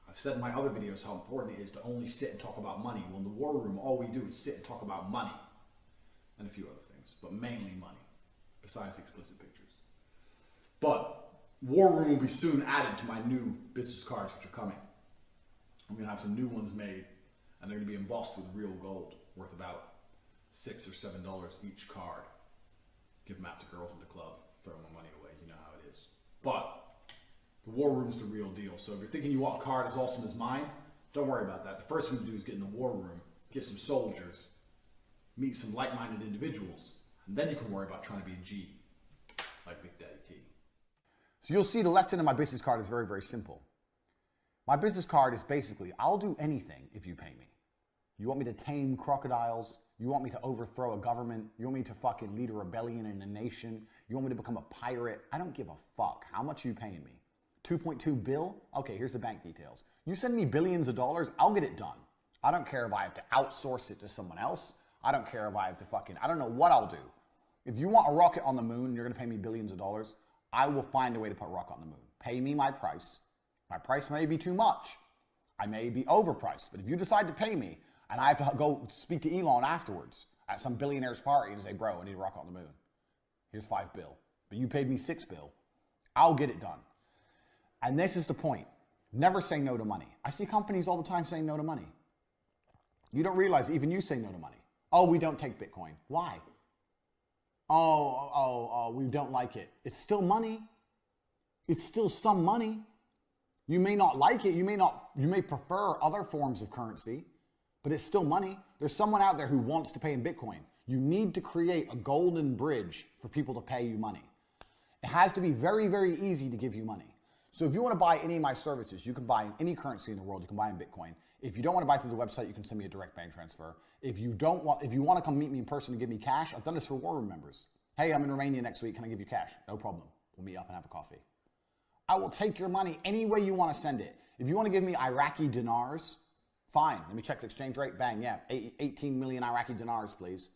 I've said in my other videos how important it is to only sit and talk about money. Well, in the war room, all we do is sit and talk about money and a few other things, but mainly money, besides explicit pictures. But war room will be soon added to my new business cards which are coming. I'm going to have some new ones made, and they're going to be embossed with real gold, worth about $6 or $7 each card. Give them out to girls in the club, throw my money away, you know how it is. But the war room's the real deal. So if you're thinking you want a card as awesome as mine, don't worry about that. The first thing to do is get in the war room, get some soldiers, meet some like-minded individuals, and then you can worry about trying to be a G, like Big Daddy T. So you'll see the lesson in my business card is very, very simple. My business card is basically, I'll do anything if you pay me. You want me to tame crocodiles? You want me to overthrow a government? You want me to fucking lead a rebellion in a nation? You want me to become a pirate? I don't give a fuck. How much are you paying me? 2.2 bill? Okay, here's the bank details. You send me billions of dollars, I'll get it done. I don't care if I have to outsource it to someone else. I don't care if I have to I don't know what I'll do. If you want a rocket on the moon and you're gonna pay me billions of dollars, I will find a way to put a rocket on the moon. Pay me my price. My price may be too much. I may be overpriced, but if you decide to pay me and I have to go speak to Elon afterwards at some billionaire's party and say, bro, I need a rocket on the moon. Here's $5 bill. But you paid me $6 bill. I'll get it done. And this is the point. Never say no to money. I see companies all the time saying no to money. You don't realize even you say no to money. Oh, we don't take Bitcoin. Why? Oh, we don't like it. It's still money. It's still some money. You may not like it. You may prefer other forms of currency, but it's still money. There's someone out there who wants to pay in Bitcoin. You need to create a golden bridge for people to pay you money. It has to be very, very easy to give you money. So if you want to buy any of my services, you can buy in any currency in the world. You can buy in Bitcoin. If you don't want to buy through the website, you can send me a direct bank transfer. If you want to come meet me in person and give me cash, I've done this for war room members. Hey, I'm in Romania next week. Can I give you cash? No problem. We'll meet up and have a coffee. I will take your money any way you want to send it. If you want to give me Iraqi dinars, fine. Let me check the exchange rate. Bang, yeah. 18 million Iraqi dinars, please.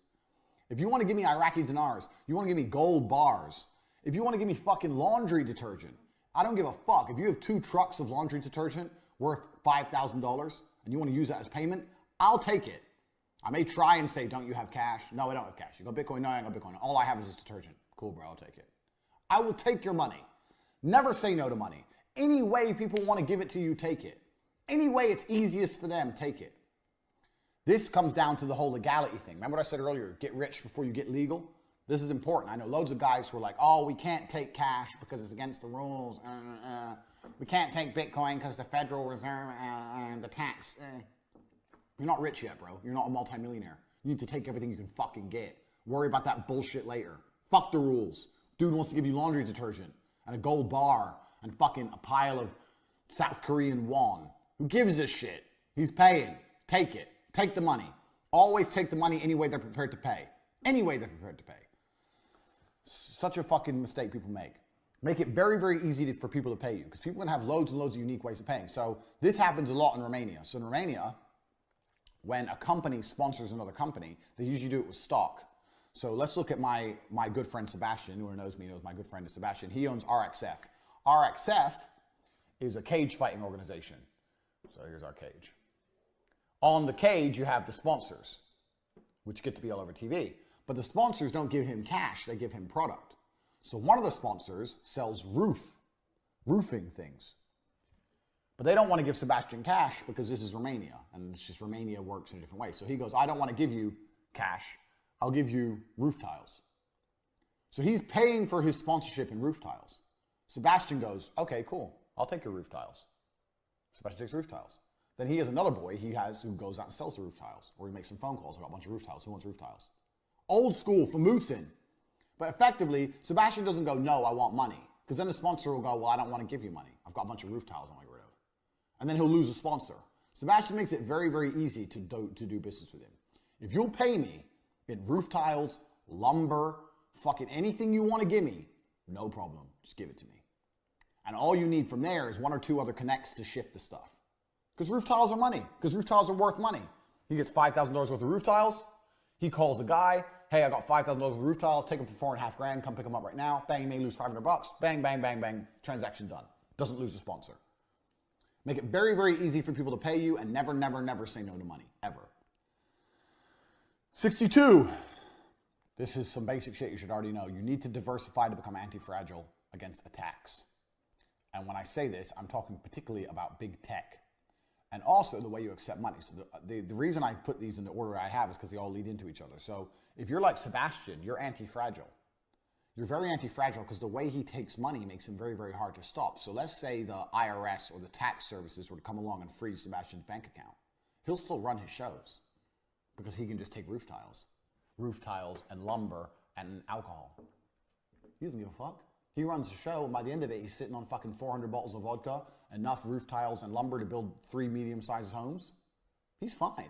If you want to give me Iraqi dinars, you want to give me gold bars. If you want to give me fucking laundry detergent, I don't give a fuck. If you have 2 trucks of laundry detergent worth $5,000 and you want to use that as payment, I'll take it. I may try and say, don't you have cash? No, I don't have cash. You got Bitcoin? No, I ain't got Bitcoin. All I have is this detergent. Cool, bro, I'll take it. I will take your money. Never say no to money. Any way people want to give it to you, take it. Any way it's easiest for them, take it. This comes down to the whole legality thing. Remember what I said earlier? Get rich before you get legal? This is important. I know loads of guys who are like, oh, we can't take cash because it's against the rules. We can't take Bitcoin because the Federal Reserve and the tax. You're not rich yet, bro. You're not a multimillionaire. You need to take everything you can fucking get. Worry about that bullshit later. Fuck the rules. Dude wants to give you laundry detergent and a gold bar and fucking a pile of South Korean won. Who gives a shit? He's paying. Take it. Take the money. Always take the money any way they're prepared to pay. Any way they're prepared to pay. Such a fucking mistake people make. Make it very, very easy for people to pay you because people can have loads and loads of unique ways of paying. So this happens a lot in Romania. So in Romania, when a company sponsors another company, they usually do it with stock. So let's look at my good friend Sebastian. Who knows me knows my good friend is Sebastian. He owns RXF. RXF is a cage fighting organization. So here's our cage. On the cage, you have the sponsors, which get to be all over TV. But the sponsors don't give him cash, they give him product. So one of the sponsors sells roofing things. But they don't want to give Sebastian cash because this is Romania. And it's just Romania works in a different way. So he goes, I don't want to give you cash. I'll give you roof tiles. So he's paying for his sponsorship in roof tiles. Sebastian goes, okay, cool. I'll take your roof tiles. Sebastian takes roof tiles. Then he has another boy who goes out and sells the roof tiles. Or he makes some phone calls about a bunch of roof tiles. Who wants roof tiles? Old school for Moosin. But effectively, Sebastian doesn't go, no, I want money. Because then the sponsor will go, well, I don't want to give you money. I've got a bunch of roof tiles I want to get rid of. And then he'll lose a sponsor. Sebastian makes it very, very easy to do business with him. If you'll pay me in roof tiles, lumber, fucking anything you want to give me, no problem. Just give it to me. And all you need from there is one or two other connects to shift the stuff. Because roof tiles are money. Because roof tiles are worth money. He gets $5,000 worth of roof tiles. He calls a guy. Hey, I got $5,000 worth of roof tiles. Take them for $4.5 grand. Come pick them up right now. Bang, you may lose $500. Bang, bang, bang, bang. Transaction done. Doesn't lose a sponsor. Make it very, very easy for people to pay you and never, never, never say no to money. Ever. 62. This is some basic shit you should already know. You need to diversify to become anti-fragile against attacks. And when I say this, I'm talking particularly about big tech. And also the way you accept money. So the reason I put these in the order I have is because they all lead into each other. So if you're like Sebastian, you're anti-fragile. You're very anti-fragile because the way he takes money makes him very, very hard to stop. So let's say the IRS or the tax services were to come along and freeze Sebastian's bank account. He'll still run his shows because he can just take roof tiles and lumber and alcohol. He doesn't give a fuck. He runs the show, and by the end of it, he's sitting on fucking 400 bottles of vodka, enough roof tiles and lumber to build 3 medium-sized homes. He's fine.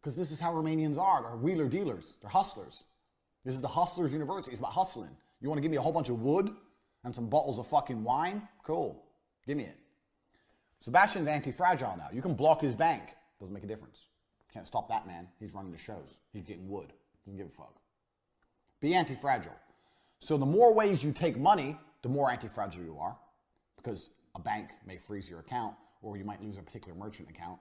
Because this is how Romanians are. They're wheeler dealers. They're hustlers. This is the hustlers' university. It's about hustling. You want to give me a whole bunch of wood and some bottles of fucking wine? Cool. Give me it. Sebastian's anti-fragile now. You can block his bank. Doesn't make a difference. Can't stop that man. He's running the shows. He's getting wood. Doesn't give a fuck. Be anti-fragile. So the more ways you take money, the more anti-fragile you are, because a bank may freeze your account, or you might lose a particular merchant account.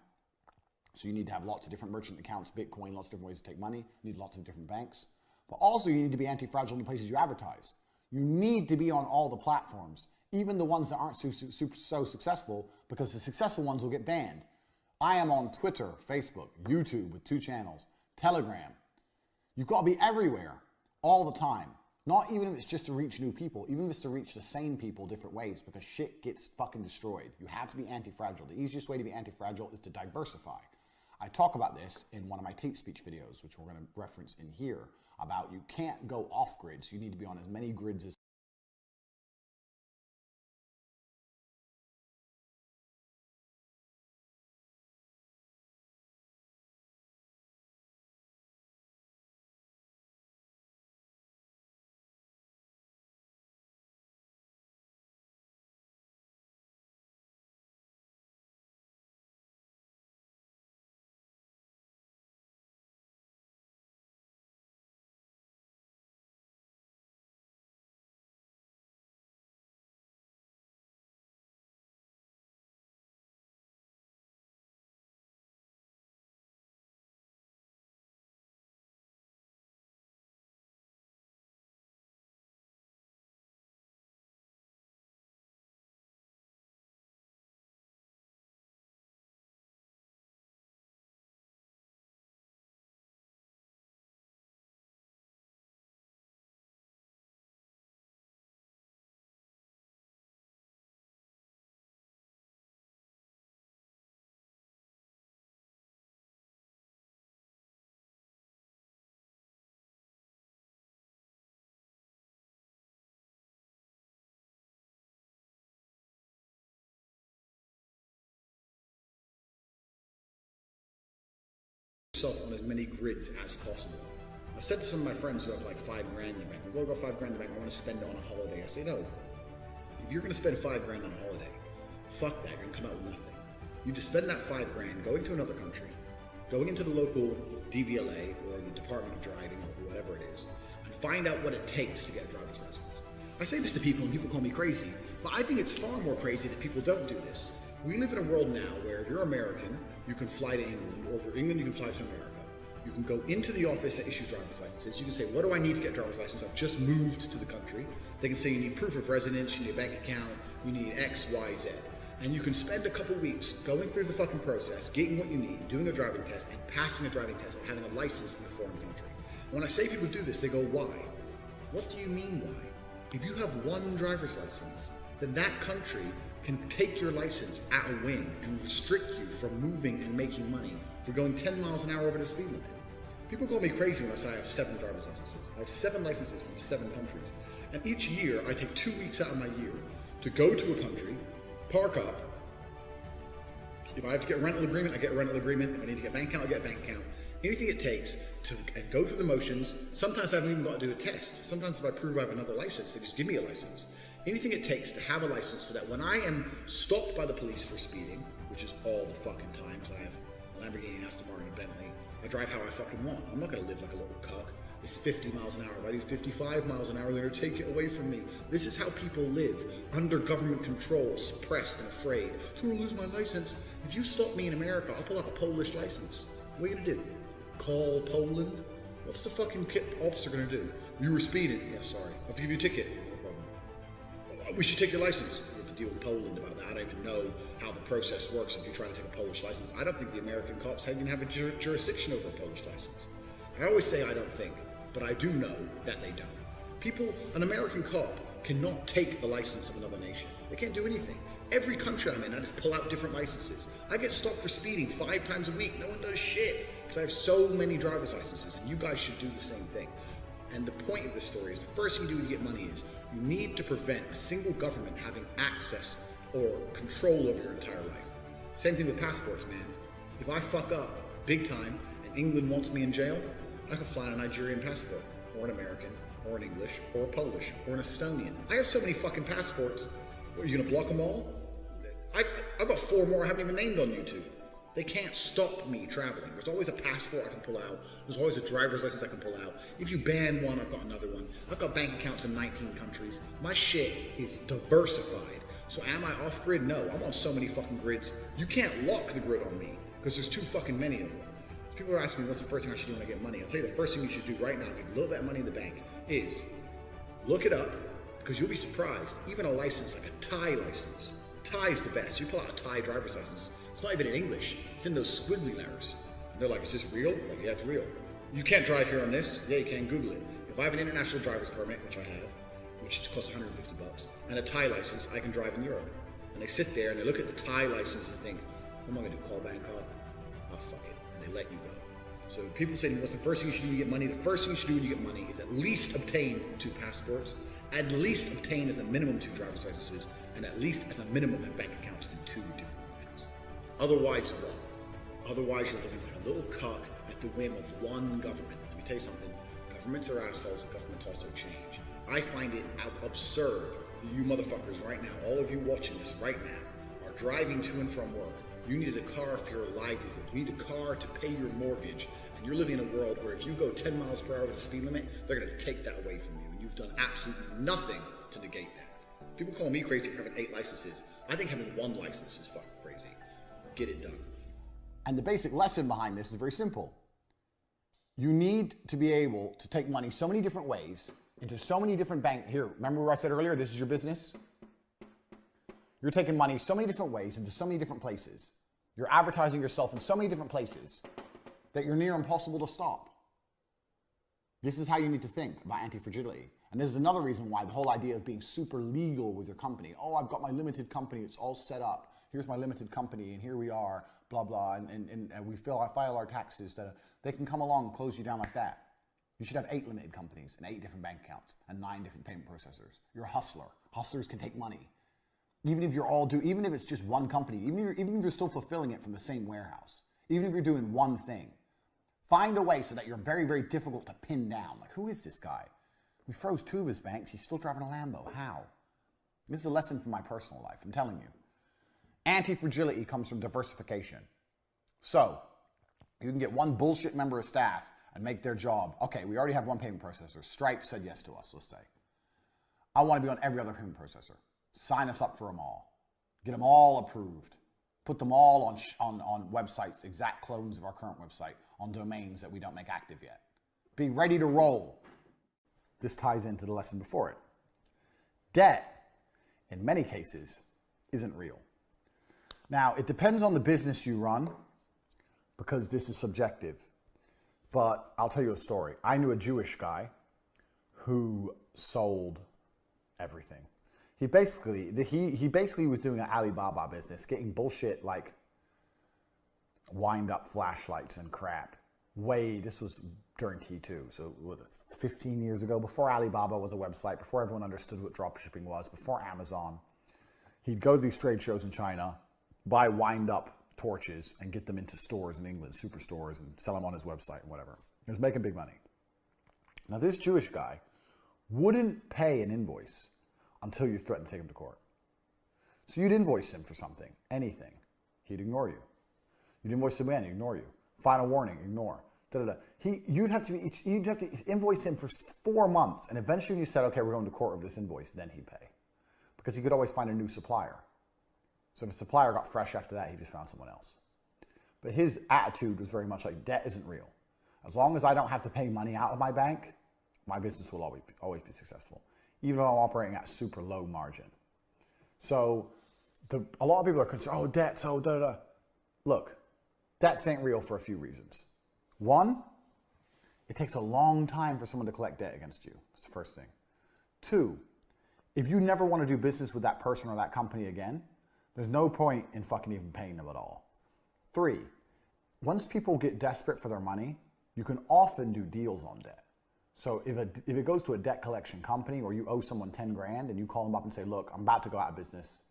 So you need to have lots of different merchant accounts, Bitcoin, lots of different ways to take money. You need lots of different banks. But also you need to be anti-fragile in the places you advertise. You need to be on all the platforms, even the ones that aren't so successful, because the successful ones will get banned. I am on Twitter, Facebook, YouTube with 2 channels, Telegram. You've got to be everywhere, all the time. Not even if it's just to reach new people, even if it's to reach the same people different ways, because shit gets fucking destroyed. You have to be anti-fragile. The easiest way to be anti-fragile is to diversify. I talk about this in one of my Tate speech videos, which we're going to reference in here, about you can't go off grids. You need to be on as many grids as yourself on as many grids as possible. I've said to some of my friends who have like $5 grand in the bank, well, I've got $5 grand in the bank, I want to spend it on a holiday. I say, no, if you're going to spend $5 grand on a holiday, fuck that, you're going to come out with nothing. You just spend that $5 grand going to another country, going into the local DVLA or the Department of Driving or whatever it is, and find out what it takes to get a driver's license. I say this to people and people call me crazy, but I think it's far more crazy that people don't do this. We live in a world now where if you're American, you can fly to England, or if you're England, you can fly to America. You can go into the office that issues driver's licenses. You can say, what do I need to get a driver's license? I've just moved to the country. They can say you need proof of residence, you need a bank account, you need X, Y, Z. And you can spend a couple weeks going through the fucking process, getting what you need, doing a driving test, and passing a driving test, and having a license in a foreign country. When I say people do this, they go, why? What do you mean why? If you have one driver's license, then that country can take your license at a whim and restrict you from moving and making money for going 10 miles an hour over the speed limit. People call me crazy when I say I have 7 driver's licenses. I have 7 licenses from 7 countries. And each year, I take 2 weeks out of my year to go to a country, park up. If I have to get a rental agreement, I get a rental agreement. If I need to get a bank account, I get a bank account. Anything it takes to go through the motions. Sometimes I haven't even got to do a test. Sometimes if I prove I have another license, they just give me a license. Anything it takes to have a license so that when I am stopped by the police for speeding, which is all the fucking times, I have a Lamborghini, an Aston Martin, a Bentley, I drive how I fucking want. I'm not gonna live like a little cuck. It's 50 miles an hour. If I do 55 miles an hour, they're gonna take it away from me. This is how people live, under government control, suppressed and afraid. I'm gonna lose my license. If you stop me in America, I'll pull out a Polish license. What are you gonna do? Call Poland? What's the fucking officer gonna do? You were speeding. Yeah, sorry. I have to give you a ticket. No problem. We should take your license. You have to deal with Poland about that. I don't even know how the process works if you're trying to take a Polish license. I don't think the American cops even have a jurisdiction over a Polish license. I always say I don't think, but I do know that they don't. An American cop cannot take the license of another nation. They can't do anything. Every country I'm in, I just pull out different licenses. I get stopped for speeding 5 times a week. No one does shit because I have so many driver's licenses, and you guys should do the same thing. And the point of this story is the first thing you do to get money is you need to prevent a single government having access or control over your entire life. Same thing with passports, man. If I fuck up big time and England wants me in jail, I can fly on a Nigerian passport, or an American, or an English, or a Polish, or an Estonian. I have so many fucking passports. Are you gonna block them all? I've got 4 more I haven't even named on YouTube. They can't stop me traveling. There's always a passport I can pull out. There's always a driver's license I can pull out. If you ban one, I've got another one. I've got bank accounts in 19 countries. My shit is diversified. So am I off grid? No, I'm on so many fucking grids. You can't lock the grid on me because there's too fucking many of them. People are asking me what's the first thing I should do when I get money. I'll tell you the first thing you should do right now if you have a little bit of money in the bank is look it up, because you'll be surprised. Even a license like a Thai license. Thai is the best. You pull out a Thai driver's license, it's not even in English. It's in those squiggly letters. And they're like, is this real? Like, yeah, it's real. You can't drive here on this? Yeah, you can. Google it. If I have an international driver's permit, which I have, which costs $150, and a Thai license, I can drive in Europe. And they sit there and they look at the Thai license and think, what am I going to do, call Bangkok? Oh, fuck it. And they let you go. So people say, what's the first thing you should do when you get money? The first thing you should do when you get money is at least obtain 2 passports, at least obtain as a minimum 2 driver's licenses, and at least as a minimum have bank accounts in 2 different countries. Otherwise, what? Otherwise, you're living like a little cock at the whim of one government. Let me tell you something. Governments are assholes and governments also change. I find it absurd that you motherfuckers right now, all of you watching this right now, are driving to and from work. You needed a car for your livelihood. You need a car to pay your mortgage. And you're living in a world where if you go 10 miles per hour with the speed limit, they're going to take that away from you. And you've done absolutely nothing to negate that. People call me crazy for having 8 licenses. I think having 1 license is fucking crazy. Get it done. And the basic lesson behind this is very simple. You need to be able to take money so many different ways into so many different Here, remember where I said earlier, this is your business? You're taking money so many different ways into so many different places. You're advertising yourself in so many different places that you're near impossible to stop. This is how you need to think about anti-fragility. And this is another reason why the whole idea of being super legal with your company. Oh, I've got my limited company. It's all set up. Here's my limited company, and here we are, blah, blah. And we file our taxes. They can come along and close you down like that. You should have 8 limited companies and 8 different bank accounts and 9 different payment processors. You're a hustler. Hustlers can take money. Even if even if it's just one company, even if you're still fulfilling it from the same warehouse, even if you're doing one thing, Find a way so that you're very, very difficult to pin down. Like, who is this guy? We froze 2 of his banks. He's still driving a Lambo. How? This is a lesson from my personal life. I'm telling you. Anti-fragility comes from diversification. So, you can get one bullshit member of staff and make their job. Okay, we already have one payment processor. Stripe said yes to us, let's say. I want to be on every other payment processor. Sign us up for them all. Get them all approved. Put them all on websites, exact clones of our current website, on domains that we don't make active yet. Be ready to roll. This ties into the lesson before it. Debt, in many cases, isn't real. Now, it depends on the business you run, because this is subjective. But I'll tell you a story. I knew a Jewish guy who sold everything. He basically was doing an Alibaba business, getting bullshit like wind-up flashlights and crap. This was during T2, so 15 years ago, before Alibaba was a website, before everyone understood what dropshipping was, before Amazon. He'd go to these trade shows in China, buy wind-up torches and get them into stores in England, superstores, and sell them on his website and whatever. He was making big money. Now, this Jewish guy wouldn't pay an invoice until you threatened to take him to court. So you'd invoice him for something, anything. He'd ignore you. You'd invoice him again, he'd ignore you. Final warning, ignore. You'd have to invoice him for 4 months, and eventually when you said, okay, we're going to court over this invoice, then he'd pay. Because he could always find a new supplier. So if the supplier got fresh after that, he just found someone else. But his attitude was very much like, debt isn't real. As long as I don't have to pay money out of my bank, my business will always be successful, even though I'm operating at super low margin. So a lot of people are concerned, oh, debt, so da-da-da. Look, debts ain't real for a few reasons. One, it takes a long time for someone to collect debt against you. That's the first thing. 2, if you never want to do business with that person or that company again, there's no point in fucking even paying them at all. 3, once people get desperate for their money, you can often do deals on debt. So if it goes to a debt collection company, or you owe someone 10 grand and you call them up and say, look, I'm about to go out of business.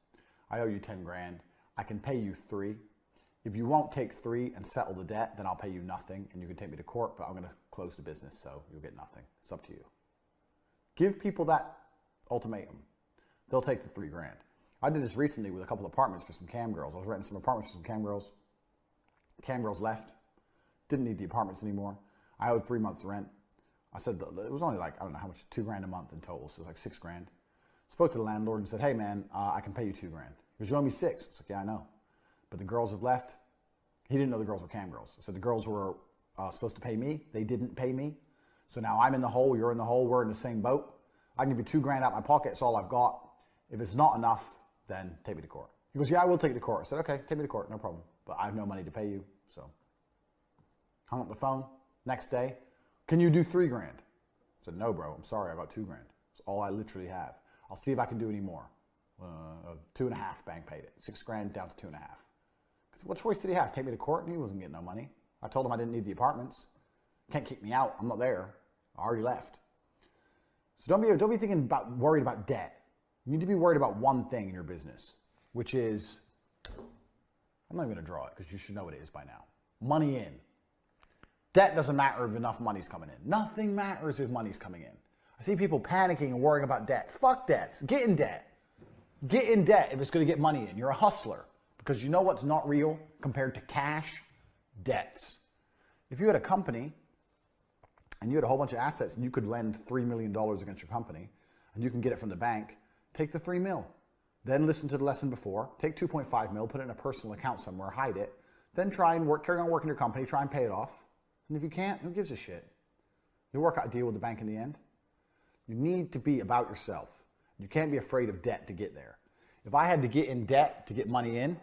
I owe you 10 grand. I can pay you 3. If you won't take 3 and settle the debt, then I'll pay you nothing and you can take me to court, but I'm going to close the business, so you'll get nothing. It's up to you. Give people that ultimatum. They'll take the 3 grand. I did this recently with a couple of apartments for some cam girls. I was renting some apartments for some cam girls. Cam girls left. Didn't need the apartments anymore. I owed 3 months rent. I said it was only like, I don't know how much, 2 grand a month in total. So it was like 6 grand. Spoke to the landlord and said, hey man, I can pay you 2 grand. He goes, you owe me 6. It's like, yeah, I know. But the girls have left. He didn't know the girls were cam girls. So the girls were supposed to pay me. They didn't pay me. So now I'm in the hole, you're in the hole, we're in the same boat. I can give you 2 grand out of my pocket, it's all I've got. If it's not enough, then take me to court. He goes, yeah, I will take you to court. I said, okay, take me to court, no problem. But I have no money to pay you, so. Hung up the phone. Next day, can you do 3 grand? I said, no, bro, I'm sorry, I got 2 grand. That's all I literally have. I'll see if I can do any more. 2.5, bank paid it. 6 grand down to 2.5. Because what choice did he have? Take me to court? And he wasn't getting no money. I told him I didn't need the apartments. Can't kick me out. I'm not there. I already left. So don't be thinking worried about debt. You need to be worried about one thing in your business, which is, I'm not even going to draw it because you should know what it is by now. Money in. Debt doesn't matter if enough money's coming in. Nothing matters if money's coming in. I see people panicking and worrying about debts. Fuck debts. Get in debt. Get in debt if it's going to get money in. You're a hustler. Because you know what's not real compared to cash? Debts. If you had a company and you had a whole bunch of assets and you could lend $3 million against your company and you can get it from the bank, take the 3 mil. Then listen to the lesson before. Take 2.5 mil, put it in a personal account somewhere, hide it. Then try and carry on working your company, try and pay it off. And if you can't, who gives a shit? You'll work out a deal with the bank in the end. You need to be about yourself. You can't be afraid of debt to get there. If I had to get in debt to get money in,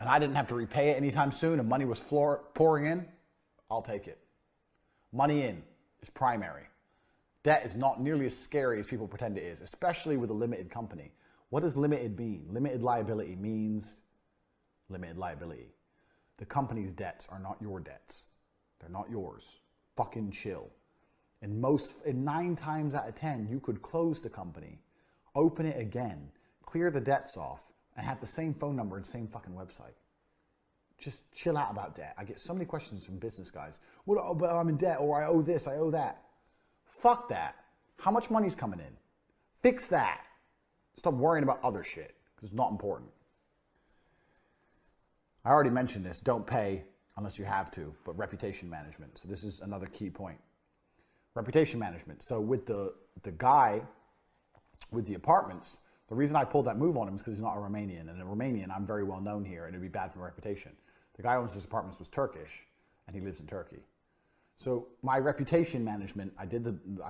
and I didn't have to repay it anytime soon and money was pouring in, I'll take it. Money in is primary. Debt is not nearly as scary as people pretend it is, especially with a limited company. What does limited mean? Limited liability means limited liability. The company's debts are not your debts. They're not yours. Fucking chill. And 9 times out of 10, you could close the company, open it again, clear the debts off, and have the same phone number and same fucking website. Just chill out about debt. I get so many questions from business guys. Well, oh, but I'm in debt, or I owe this, I owe that. Fuck that. How much money's coming in? Fix that. Stop worrying about other shit, because it's not important. I already mentioned this, don't pay unless you have to, but reputation management. So this is another key point. Reputation management. So with the guy with the apartments, the reason I pulled that move on him is because he's not a Romanian. And a Romanian, I'm very well known here, and it'd be bad for my reputation. The guy who owns his apartments was Turkish, and he lives in Turkey. So my reputation management, I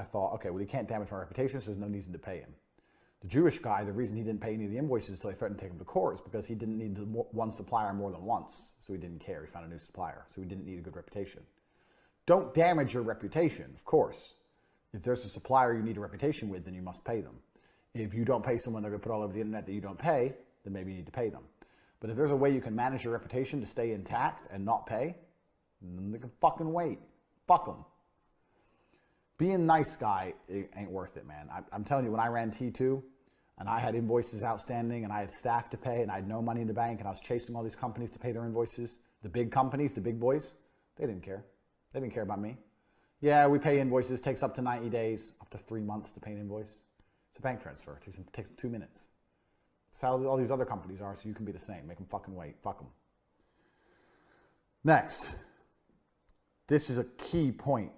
thought, okay, well, he can't damage my reputation, so there's no reason to pay him. The Jewish guy, the reason he didn't pay any of the invoices until I threatened to take him to court is because he didn't need one supplier more than once. So he didn't care. He found a new supplier. So he didn't need a good reputation. Don't damage your reputation, of course. If there's a supplier you need a reputation with, then you must pay them. If you don't pay someone, they're going to put all over the internet that you don't pay, then maybe you need to pay them. But if there's a way you can manage your reputation to stay intact and not pay, then they can fucking wait. Fuck them. Being nice guy, it ain't worth it, man. I'm telling you, when I ran T2 and I had invoices outstanding and I had staff to pay and I had no money in the bank and I was chasing all these companies to pay their invoices, the big companies, the big boys, they didn't care. They didn't care about me. Yeah, we pay invoices, takes up to 90 days, up to 3 months to pay an invoice. It's a bank transfer, it takes 2 minutes. That's how all these other companies are, so you can be the same. Make them fucking wait, fuck them. Next, this is a key point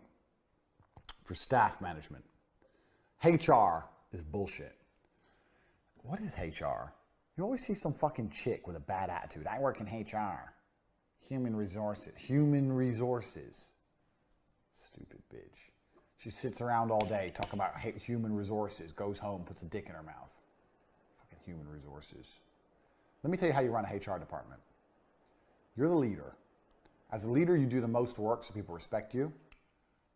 for staff management. HR is bullshit. What is HR? You always see some fucking chick with a bad attitude. I work in HR. Human resources. Human resources. Stupid bitch. She sits around all day talking about human resources, goes home, puts a dick in her mouth. Fucking human resources. Let me tell you how you run a HR department. You're the leader. As a leader, you do the most work so people respect you.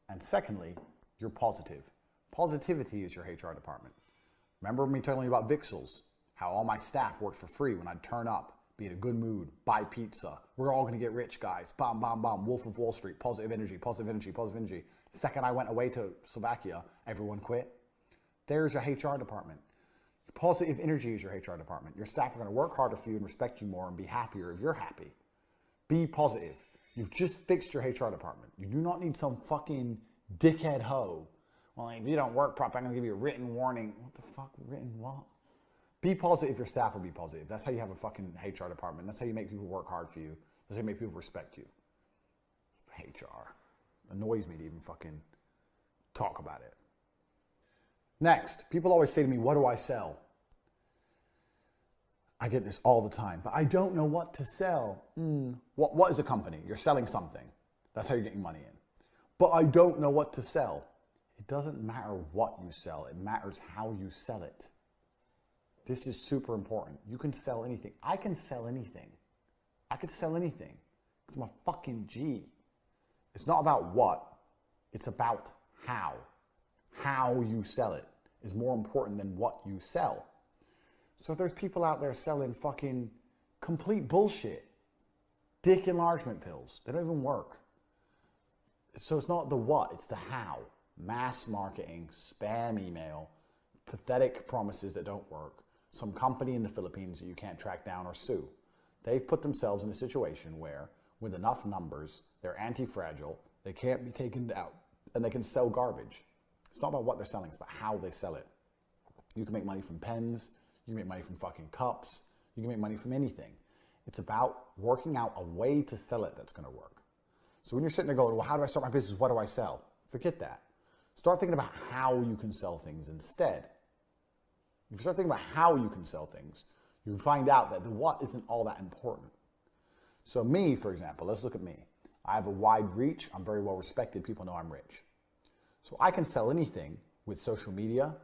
And secondly, you're positive. Positivity is your HR department. Remember me telling you about Vixels, how all my staff worked for free when I'd turn up, be in a good mood, buy pizza. We're all going to get rich, guys. Bam, bam, bam. Wolf of Wall Street. Positive energy, positive energy, positive energy. Second I went away to Slovakia, everyone quit. There's your HR department. Positive energy is your HR department. Your staff are going to work harder for you and respect you more and be happier if you're happy. Be positive. You've just fixed your HR department. You do not need some fucking dickhead hoe. Well, if you don't work properly, I'm going to give you a written warning. What the fuck? Written what? Be positive. Your staff will be positive. That's how you have a fucking HR department. That's how you make people work hard for you. That's how you make people respect you. HR. Annoys me to even fucking talk about it. Next, people always say to me, what do I sell? I get this all the time, but I don't know what to sell. What is a company? You're selling something. That's how you're getting money in. But I don't know what to sell. It doesn't matter what you sell. It matters how you sell it. This is super important. You can sell anything. I can sell anything. I could sell anything. It's my fucking G. It's not about what. It's about how. How you sell it is more important than what you sell. So there's people out there selling fucking complete bullshit. Dick enlargement pills. They don't even work. So it's not the what, it's the how. Mass marketing, spam email, pathetic promises that don't work. Some company in the Philippines that you can't track down or sue. They've put themselves in a situation where, with enough numbers, they're anti-fragile, they can't be taken down, and they can sell garbage. It's not about what they're selling, it's about how they sell it. You can make money from pens, you can make money from fucking cups, you can make money from anything. It's about working out a way to sell it that's gonna work. So when you're sitting there going, well, how do I start my business? What do I sell? Forget that. Start thinking about how you can sell things instead. If you start thinking about how you can sell things, you can find out that the what isn't all that important. So me, for example, let's look at me. I have a wide reach. I'm very well respected. People know I'm rich. So I can sell anything with social media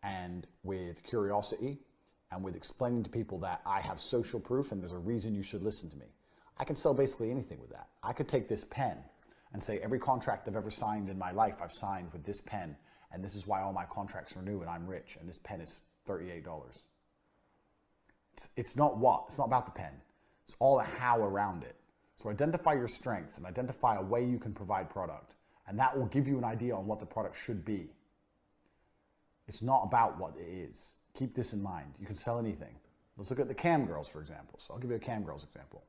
and with curiosity and with explaining to people that I have social proof and there's a reason you should listen to me. I can sell basically anything with that. I could take this pen and say every contract I've ever signed in my life, I've signed with this pen, and this is why all my contracts renew and I'm rich, and this pen is $38. It's not what, it's not about the pen. It's all the how around it. So identify your strengths and identify a way you can provide product, and that will give you an idea on what the product should be. It's not about what it is. Keep this in mind. You can sell anything. Let's look at the cam girls, for example. So I'll give you a cam girls example.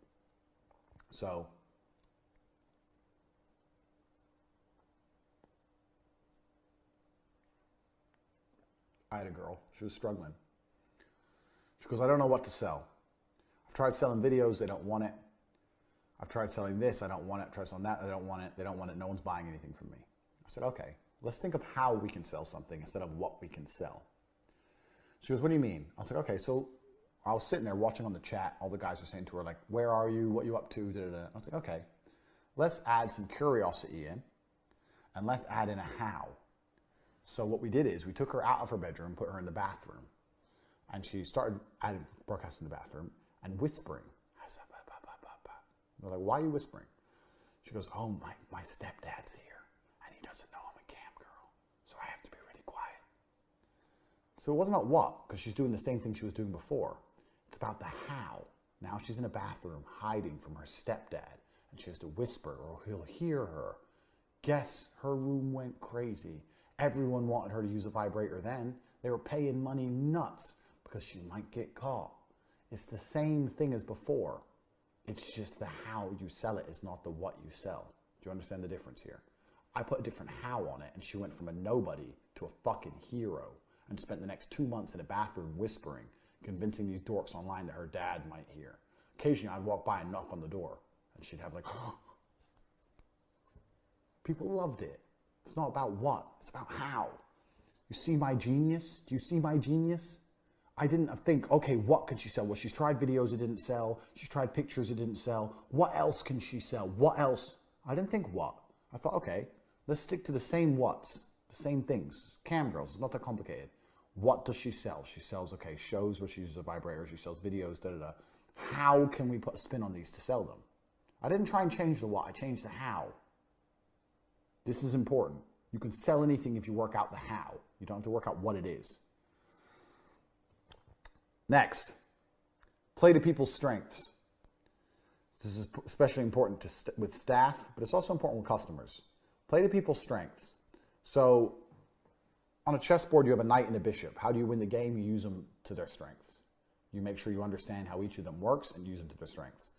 So I had a girl, she was struggling. She goes, I don't know what to sell. I've tried selling videos, they don't want it. I've tried selling this, I don't want it. I've tried selling that, they don't want it. They don't want it, no one's buying anything from me. I said, okay, let's think of how we can sell something instead of what we can sell. She goes, what do you mean? I was like, okay, so I was sitting there watching on the chat. All the guys were saying to her, like, where are you? What are you up to? Da, da, da. I was like, okay, let's add some curiosity in and let's add in a how. So what we did is we took her out of her bedroom, put her in the bathroom, and she started broadcasting in the bathroom and whispering. We're like, why are you whispering? She goes, oh, my stepdad's here and he doesn't know I'm a cam girl, so I have to be really quiet. So it wasn't about what, because she's doing the same thing she was doing before. It's about the how. Now she's in a bathroom hiding from her stepdad and she has to whisper or he'll hear her. Guess her room went crazy. Everyone wanted her to use a vibrator then. They were paying money nuts because she might get caught. It's the same thing as before. It's just the how you sell it is not the what you sell. Do you understand the difference here? I put a different how on it and she went from a nobody to a fucking hero and spent the next 2 months in a bathroom whispering, convincing these dorks online that her dad might hear. Occasionally I'd walk by and knock on the door and she'd have like, oh. People loved it. It's not about what, it's about how. You see my genius? Do you see my genius? I didn't think, okay, what could she sell? Well, she's tried videos, it didn't sell. She's tried pictures, it didn't sell. What else can she sell? What else? I didn't think what. I thought, okay, let's stick to the same what's, the same things. Cam girls, it's not that complicated. What does she sell? She sells, okay, shows where she uses a vibrator, she sells videos, da da da. How can we put a spin on these to sell them? I didn't try and change the what, I changed the how. This is important. You can sell anything if you work out the how. You don't have to work out what it is. Next, play to people's strengths. This is especially important with staff, but it's also important with customers. Play to people's strengths. So on a chessboard, you have a knight and a bishop. How do you win the game? You use them to their strengths. You make sure you understand how each of them works and use them to their strengths.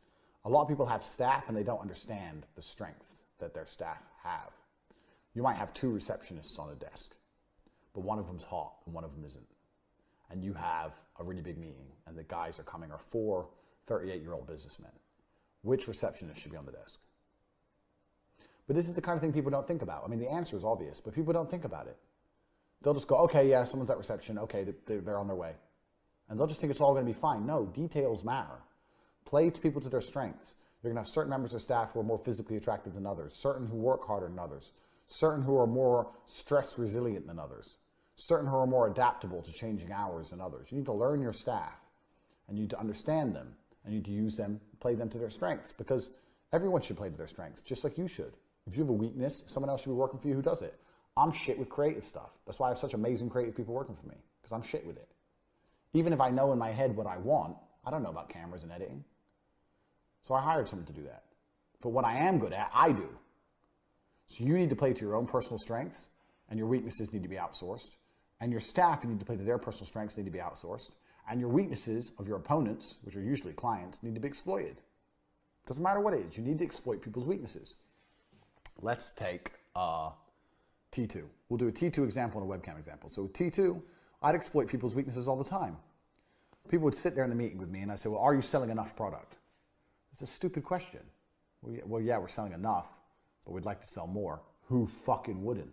A lot of people have staff and they don't understand the strengths that their staff have. You might have 2 receptionists on a desk, but one of them's hot and one of them isn't. And you have a really big meeting and the guys are coming are 4 38-year-old businessmen. Which receptionist should be on the desk? But this is the kind of thing people don't think about. I mean, the answer is obvious, but people don't think about it. They'll just go, okay, yeah, someone's at reception. Okay, they're on their way. And they'll just think it's all going to be fine. No, details matter. Play to people to their strengths. You're going to have certain members of staff who are more physically attractive than others, certain who work harder than others, certain who are more stress resilient than others, certain who are more adaptable to changing hours than others. You need to learn your staff and you need to understand them and you need to use them, play them to their strengths, because everyone should play to their strengths, just like you should. If you have a weakness, someone else should be working for you who does it. I'm shit with creative stuff. That's why I have such amazing creative people working for me, because I'm shit with it. Even if I know in my head what I want, I don't know about cameras and editing. So I hired someone to do that. But what I am good at, I do. So you need to play to your own personal strengths, and your weaknesses need to be outsourced. And your staff, you need to play to their personal strengths, need to be outsourced. And your weaknesses of your opponents, which are usually clients, need to be exploited. Doesn't matter what it is, you need to exploit people's weaknesses. Let's take T2. We'll do a T2 example and a webcam example. So with T2, I'd exploit people's weaknesses all the time. People would sit there in the meeting with me and I'd say, well, are you selling enough product? It's a stupid question. Well, yeah, we're selling enough, but we'd like to sell more. Who fucking wouldn't?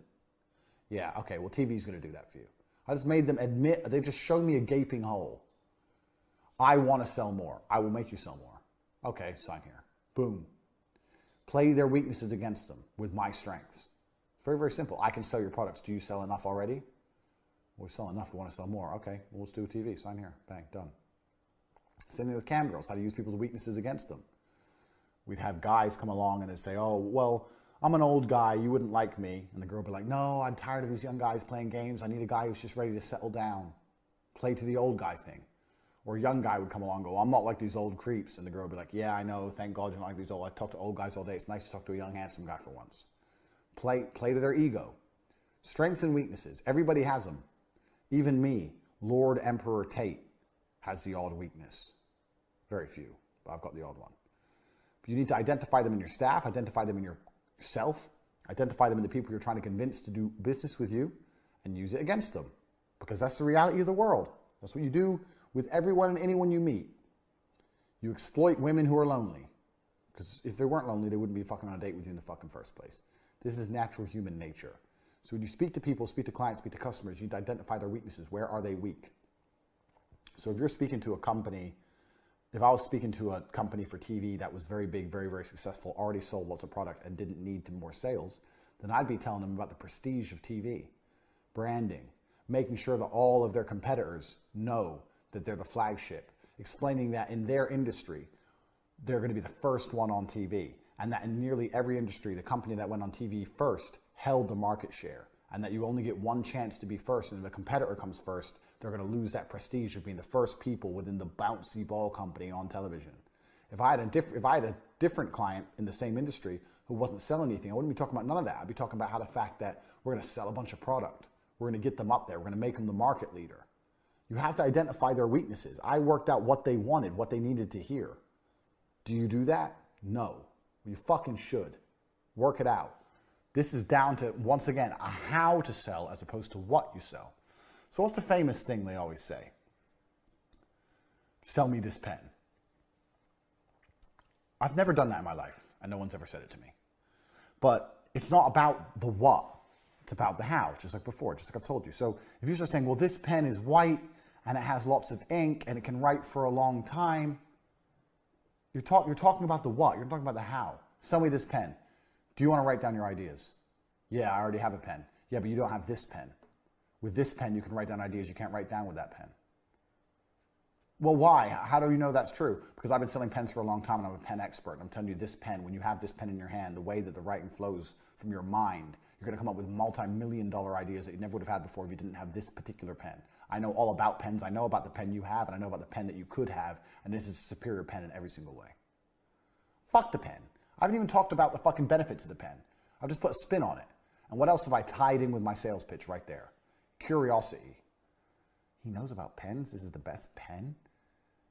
Yeah, okay, well, TV's going to do that for you. I just made them admit, they've just shown me a gaping hole. I want to sell more. I will make you sell more. Okay, sign here. Boom. Play their weaknesses against them with my strengths. Very, very simple. I can sell your products. Do you sell enough already? Well, we sell enough. We want to sell more. Okay, well, let's do a TV. Sign here. Bang, done. Same thing with cam girls. How to use people's weaknesses against them. We'd have guys come along and they'd say, oh, well, I'm an old guy. You wouldn't like me. And the girl would be like, no, I'm tired of these young guys playing games. I need a guy who's just ready to settle down. Play to the old guy thing. Or a young guy would come along and go, I'm not like these old creeps. And the girl would be like, yeah, I know. Thank God you're not like these old. I talk to old guys all day. It's nice to talk to a young, handsome guy for once. Play to their ego. Strengths and weaknesses. Everybody has them. Even me, Lord Emperor Tate, has the odd weakness. Very few, but I've got the odd one. You need to identify them in your staff, identify them in yourself, identify them in the people you're trying to convince to do business with you, and use it against them. Because that's the reality of the world. That's what you do with everyone and anyone you meet. You exploit women who are lonely. Because if they weren't lonely, they wouldn't be fucking on a date with you in the fucking first place. This is natural human nature. So when you speak to people, speak to clients, speak to customers, you need to identify their weaknesses. Where are they weak? So if you're speaking to a company, if I was speaking to a company for TV that was very big, very, very successful, already sold lots of product and didn't need more sales, then I'd be telling them about the prestige of TV, branding, making sure that all of their competitors know that they're the flagship, explaining that in their industry, they're going to be the first one on TV, and that in nearly every industry, the company that went on TV first held the market share, and that you only get one chance to be first, and if a competitor comes first, they're going to lose that prestige of being the first people within the bouncy ball company on television. If I had a different client in the same industry who wasn't selling anything, I wouldn't be talking about none of that. I'd be talking about how the fact that we're going to sell a bunch of product. We're going to get them up there. We're going to make them the market leader. You have to identify their weaknesses. I worked out what they wanted, what they needed to hear. Do you do that? No. You fucking should. Work it out. This is down to, once again, a how to sell as opposed to what you sell. So what's the famous thing they always say? Sell me this pen. I've never done that in my life, and no one's ever said it to me. But it's not about the what. It's about the how, just like before, just like I've told you. So if you start saying, well, this pen is white, and it has lots of ink, and it can write for a long time, you're talking about the what. You're talking about the how. Sell me this pen. Do you want to write down your ideas? Yeah, I already have a pen. Yeah, but you don't have this pen. With this pen, you can write down ideas you can't write down with that pen. Well, why? How do you know that's true? Because I've been selling pens for a long time and I'm a pen expert. I'm telling you this pen, when you have this pen in your hand, the way that the writing flows from your mind, you're going to come up with multi-million-dollar ideas that you never would have had before if you didn't have this particular pen. I know all about pens. I know about the pen you have, and I know about the pen that you could have, and this is a superior pen in every single way. Fuck the pen. I haven't even talked about the fucking benefits of the pen. I've just put a spin on it. And what else have I tied in with my sales pitch right there? Curiosity. He knows about pens. This is the best pen.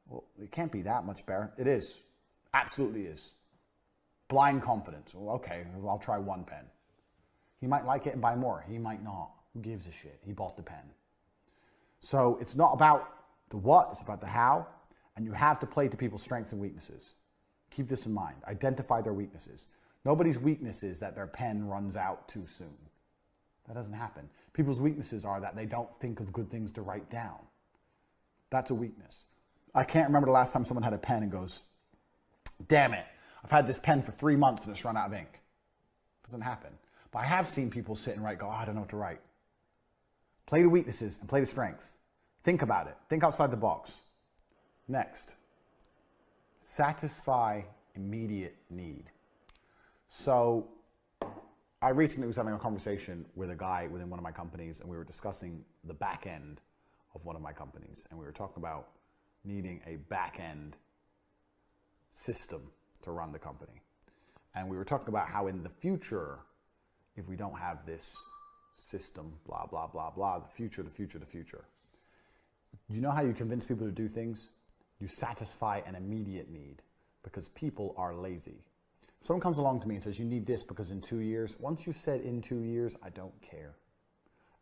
Well, it can't be that much better. It is. Absolutely is. Blind confidence. Well, okay, I'll try one pen. He might like it and buy more. He might not. Who gives a shit? He bought the pen. So it's not about the what, it's about the how. And you have to play to people's strengths and weaknesses. Keep this in mind. Identify their weaknesses. Nobody's weakness is that their pen runs out too soon. That doesn't happen. People's weaknesses are that they don't think of good things to write down. That's a weakness. I can't remember the last time someone had a pen and goes, damn it, I've had this pen for 3 months and it's run out of ink. Doesn't happen. But I have seen people sit and write, go, oh, I don't know what to write. Play to weaknesses and play to strengths. Think about it. Think outside the box. Next, satisfy immediate need. So I recently was having a conversation with a guy within one of my companies, and we were discussing the back end of one of my companies, and we were talking about needing a back end system to run the company. And we were talking about how in the future, if we don't have this system, blah, blah, blah, blah, the future. You know how you convince people to do things? You satisfy an immediate need, because people are lazy. If someone comes along to me and says, you need this because in 2 years, once you've said in 2 years, I don't care.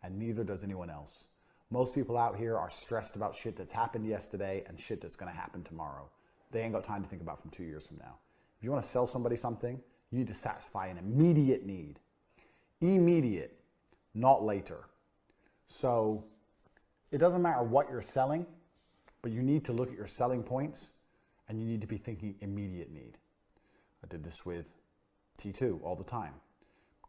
And neither does anyone else. Most people out here are stressed about shit that's happened yesterday and shit that's going to happen tomorrow. They ain't got time to think about from 2 years from now. If you want to sell somebody something, you need to satisfy an immediate need. Immediate, not later. So it doesn't matter what you're selling, but you need to look at your selling points and you need to be thinking immediate need. I did this with T2 all the time.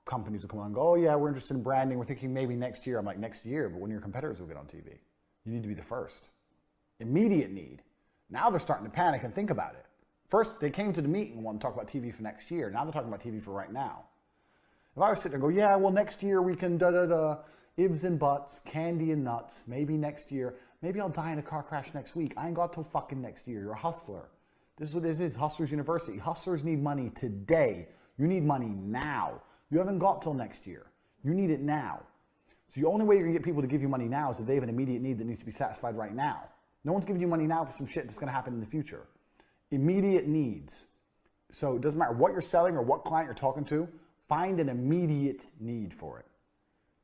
Companies will come along and go, oh yeah, we're interested in branding. We're thinking maybe next year. I'm like, next year, but when your competitors will get on TV, you need to be the first. Immediate need. Now they're starting to panic and think about it. First, they came to the meeting and wanted to talk about TV for next year. Now they're talking about TV for right now. If I was sitting there and go, yeah, well, next year we can ifs and buts, candy and nuts, maybe next year. Maybe I'll die in a car crash next week. I ain't got till fucking next year. You're a hustler. This is what this is, Hustlers University. Hustlers need money today. You need money now. You haven't got till next year. You need it now. So the only way you're gonna get people to give you money now is if they have an immediate need that needs to be satisfied right now. No one's giving you money now for some shit that's gonna happen in the future. Immediate needs. So it doesn't matter what you're selling or what client you're talking to, find an immediate need for it.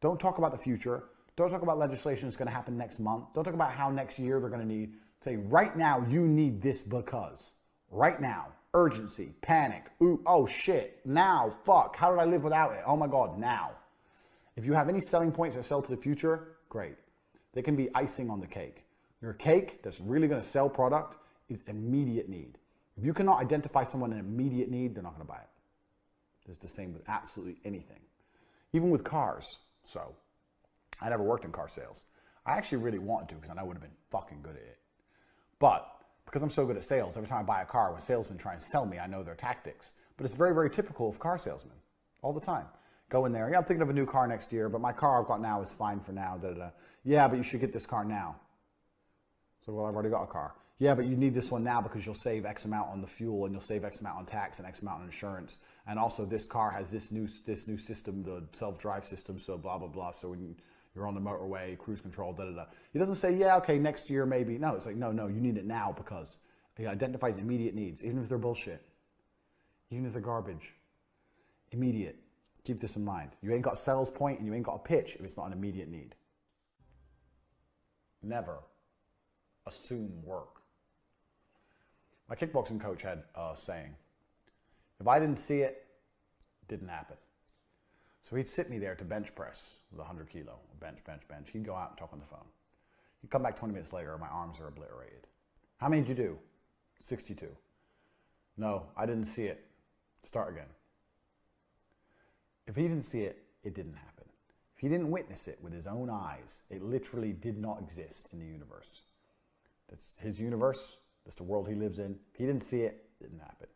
Don't talk about the future. Don't talk about legislation that's going to happen next month. Don't talk about how next year they're going to need. Say, right now, you need this because. Right now. Urgency. Panic. Ooh, oh shit. Now. Fuck. How did I live without it? Oh my God. Now. If you have any selling points that sell to the future, great. They can be icing on the cake. Your cake that's really going to sell product is immediate need. If you cannot identify someone an immediate need, they're not going to buy it. It's the same with absolutely anything. Even with cars. So, I never worked in car sales. I actually really wanted to because I know I would have been fucking good at it. But because I'm so good at sales, every time I buy a car, when salesmen try and sell me, I know their tactics. But it's very, very typical of car salesmen all the time. Go in there, yeah, I'm thinking of a new car next year, but my car I've got now is fine for now. Da, da, da. Yeah, but you should get this car now. So, well, I've already got a car. Yeah, but you need this one now because you'll save X amount on the fuel and you'll save X amount on tax and X amount on insurance. And also this car has this new system, the self-drive system, so blah, blah, blah. So when you're on the motorway, cruise control, da, da, da. He doesn't say, yeah, okay, next year maybe. No, it's like, no, you need it now because he identifies immediate needs, even if they're bullshit, even if they're garbage. Immediate. Keep this in mind. You ain't got a sales point and you ain't got a pitch if it's not an immediate need. Never assume work. My kickboxing coach had a saying, if I didn't see it, it didn't happen. So he'd sit me there to bench press with 100 kilo, bench. He'd go out and talk on the phone. He'd come back 20 minutes later, my arms are obliterated. How many did you do? 62. No, I didn't see it. Start again. If he didn't see it, it didn't happen. If he didn't witness it with his own eyes, it literally did not exist in the universe. That's his universe. That's the world he lives in. If he didn't see it, it didn't happen.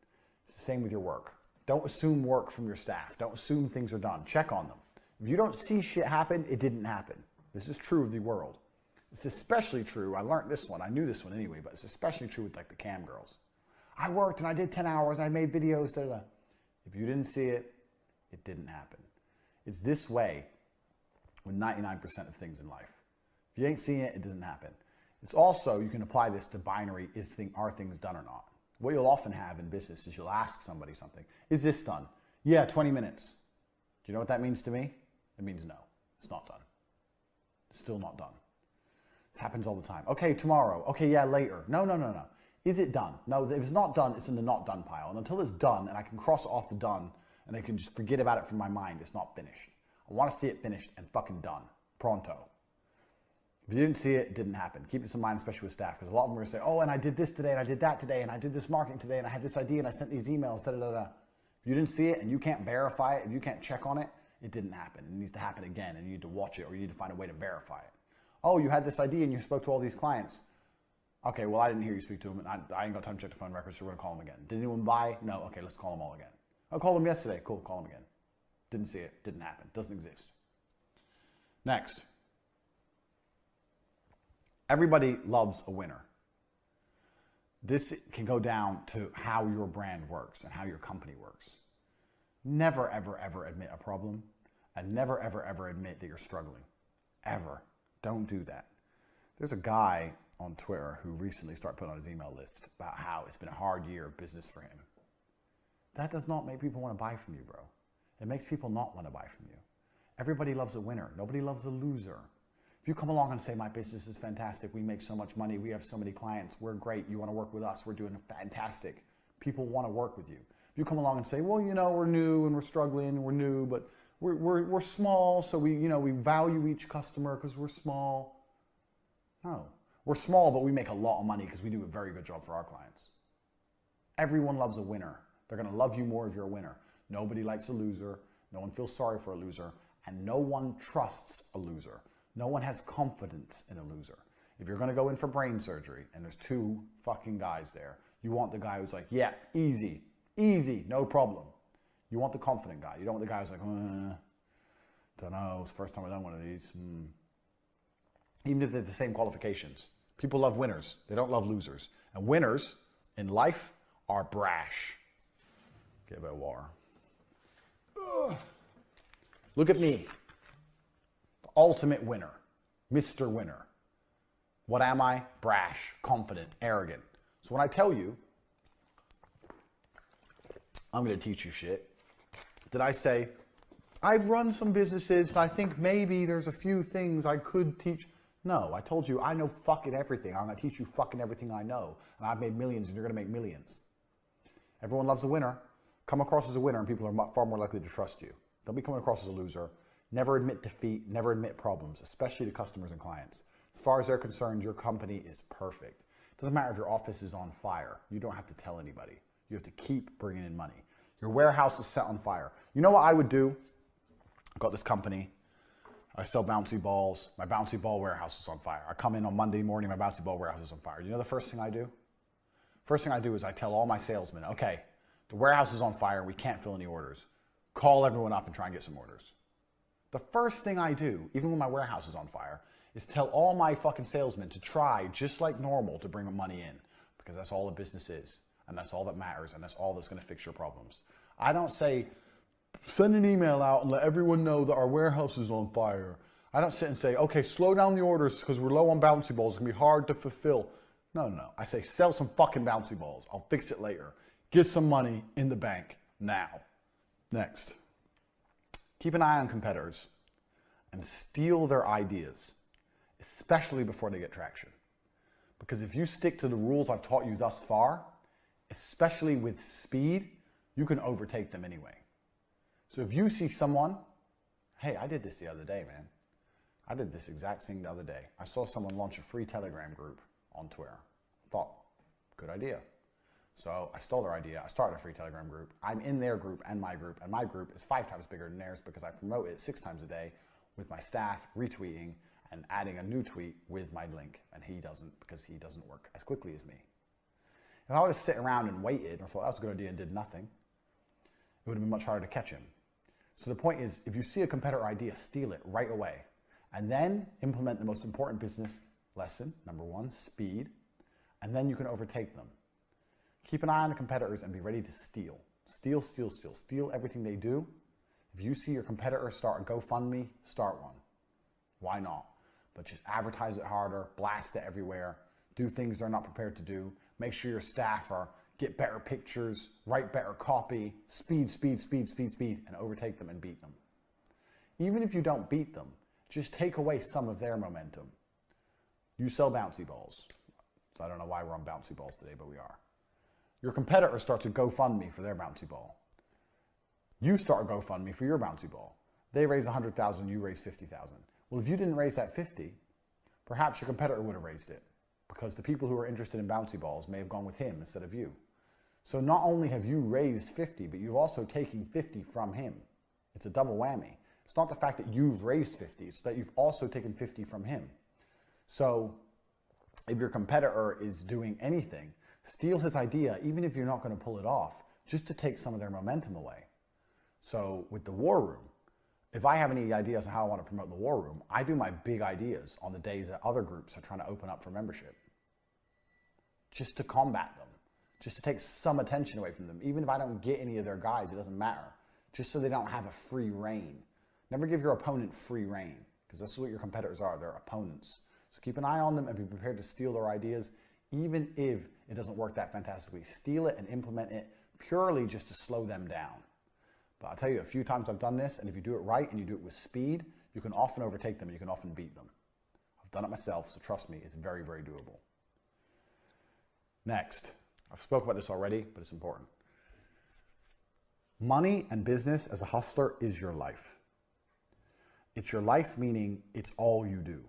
It's the same with your work. Don't assume work from your staff. Don't assume things are done. Check on them. If you don't see shit happen, it didn't happen. This is true of the world. It's especially true. I learned this one. I knew this one anyway, but it's especially true with like the cam girls. I worked and I did 10 hours. I made videos. Da, da, da. If you didn't see it, it didn't happen. It's this way with 99% of things in life. If you ain't seeing it, it doesn't happen. It's also, you can apply this to binary, are things done or not? What you'll often have in business is you'll ask somebody something. Is this done? Yeah, 20 minutes. Do you know what that means to me? It means no, it's not done. It's still not done. This happens all the time. Okay, tomorrow. Okay, yeah, later. No. Is it done? No, if it's not done, it's in the not done pile. And until it's done and I can cross off the done and I can just forget about it from my mind, it's not finished. I want to see it finished and fucking done. Pronto. If you didn't see it, it didn't happen. Keep this in mind, especially with staff, because a lot of them are going to say, oh, and I did this today, and I did that today, and I did this marketing today, and I had this idea, and I sent these emails, da da da da. If you didn't see it, and you can't verify it, if you can't check on it, it didn't happen. It needs to happen again, and you need to watch it, or you need to find a way to verify it. Oh, you had this idea, and you spoke to all these clients. Okay, well, I didn't hear you speak to them, and I ain't got time to check the phone records, so we're going to call them again. Did anyone buy? No. Okay, let's call them all again. I called them yesterday. Cool, call them again. Didn't see it. Didn't happen. Doesn't exist. Next. Everybody loves a winner. This can go down to how your brand works and how your company works. Never, ever, ever admit a problem, and never, ever, ever admit that you're struggling. Ever. Don't do that. There's a guy on Twitter who recently started putting on his email list about how it's been a hard year of business for him. That does not make people want to buy from you, bro. It makes people not want to buy from you. Everybody loves a winner. Nobody loves a loser. If you come along and say, my business is fantastic, we make so much money, we have so many clients, we're great, you want to work with us, we're doing fantastic, people want to work with you. If you come along and say, well, you know, we're new and we're struggling and we're new, but we're small, so we value each customer because we're small. No, we're small, but we make a lot of money because we do a very good job for our clients. Everyone loves a winner. They're going to love you more if you're a winner. Nobody likes a loser. No one feels sorry for a loser. And no one trusts a loser. No one has confidence in a loser. If you're going to go in for brain surgery and there's two fucking guys there, you want the guy who's like, yeah, easy, no problem. You want the confident guy. You don't want the guy who's like, don't know, it's the first time I've done one of these. Even if they're the same qualifications. People love winners. They don't love losers. And winners in life are brash. Get a bit of water. Look at me. The ultimate winner. Mr. Winner. What am I? Brash, confident, arrogant. So when I tell you, I'm going to teach you shit. Did I say, I've run some businesses and I think maybe there's a few things I could teach? No, I told you I know fucking everything. I'm going to teach you fucking everything I know. And I've made millions and you're going to make millions. Everyone loves a winner. Come across as a winner and people are far more likely to trust you. Don't be coming across as a loser. Never admit defeat. Never admit problems, especially to customers and clients. As far as they're concerned, your company is perfect. It doesn't matter if your office is on fire. You don't have to tell anybody. You have to keep bringing in money. Your warehouse is set on fire. You know what I would do? I've got this company. I sell bouncy balls. My bouncy ball warehouse is on fire. I come in on Monday morning, my bouncy ball warehouse is on fire. You know the first thing I do? First thing I do is I tell all my salesmen, okay, the warehouse is on fire. We can't fill any orders. Call everyone up and try and get some orders. The first thing I do, even when my warehouse is on fire, is tell all my fucking salesmen to try, just like normal, to bring money in. Because that's all the business is. And that's all that matters. And that's all that's going to fix your problems. I don't say, send an email out and let everyone know that our warehouse is on fire. I don't sit and say, okay, slow down the orders because we're low on bouncy balls. It's going to be hard to fulfill. No. I say, sell some fucking bouncy balls. I'll fix it later. Get some money in the bank now. Next. Keep an eye on competitors and steal their ideas, especially before they get traction. Because if you stick to the rules I've taught you thus far, especially with speed, you can overtake them anyway. So if you see someone, hey, I did this the other day, man. I did this exact thing the other day. I saw someone launch a free Telegram group on Twitter. Thought, good idea. So I stole their idea. I started a free Telegram group. I'm in their group and my group is 5 times bigger than theirs because I promote it 6 times a day with my staff retweeting and adding a new tweet with my link. And he doesn't because he doesn't work as quickly as me. If I would have sit around and waited or thought that was a good idea and did nothing, it would have been much harder to catch him. So the point is, if you see a competitor idea, steal it right away. And then implement the most important business lesson, number 1, speed. And then you can overtake them. Keep an eye on the competitors and be ready to steal. Steal, steal, steal. Steal everything they do. If you see your competitor start a GoFundMe, start one. Why not? But just advertise it harder, blast it everywhere, do things they're not prepared to do. Make sure your staff get better pictures, write better copy, speed, and overtake them and beat them. Even if you don't beat them, just take away some of their momentum. You sell bouncy balls. So I don't know why we're on bouncy balls today, but we are. Your competitor starts a GoFundMe for their bouncy ball. You start a GoFundMe for your bouncy ball. They raise 100,000, you raise 50,000. Well, if you didn't raise that 50, perhaps your competitor would have raised it because the people who are interested in bouncy balls may have gone with him instead of you. So not only have you raised 50, but you've also taken 50 from him. It's a double whammy. It's not the fact that you've raised 50, it's that you've also taken 50 from him. So if your competitor is doing anything, steal his idea, even if you're not going to pull it off, just to take some of their momentum away. So with the War Room, if I have any ideas on how I want to promote the War Room, I do my big ideas on the days that other groups are trying to open up for membership. Just to combat them. Just to take some attention away from them. Even if I don't get any of their guys, it doesn't matter. Just so they don't have a free reign. Never give your opponent free reign, because that's what your competitors are. They're opponents. So keep an eye on them and be prepared to steal their ideas, even if it doesn't work that fantastically. Steal it and implement it purely just to slow them down. But I'll tell you, a few times I've done this, and if you do it right and you do it with speed, you can often overtake them and you can often beat them. I've done it myself, so trust me, it's very, very doable. Next, I've spoken about this already, but it's important. Money and business as a hustler is your life. It's your life, meaning it's all you do.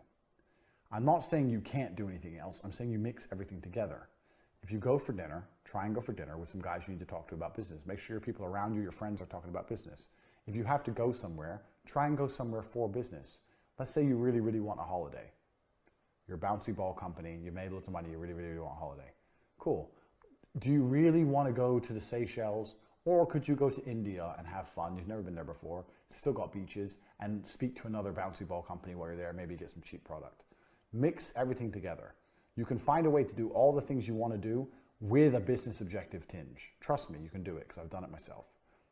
I'm not saying you can't do anything else. I'm saying you mix everything together. If you go for dinner, try and go for dinner with some guys you need to talk to about business. Make sure your people around you, your friends, are talking about business. If you have to go somewhere, try and go somewhere for business. Let's say you really, really want a holiday. You're a bouncy ball company, you made lots of money, you really, really want a holiday. Cool. Do you really want to go to the Seychelles? Or could you go to India and have fun? You've never been there before. It's still got beaches, and speak to another bouncy ball company while you're there, maybe get some cheap product. Mix everything together. You can find a way to do all the things you want to do with a business objective tinge. Trust me, you can do it because I've done it myself.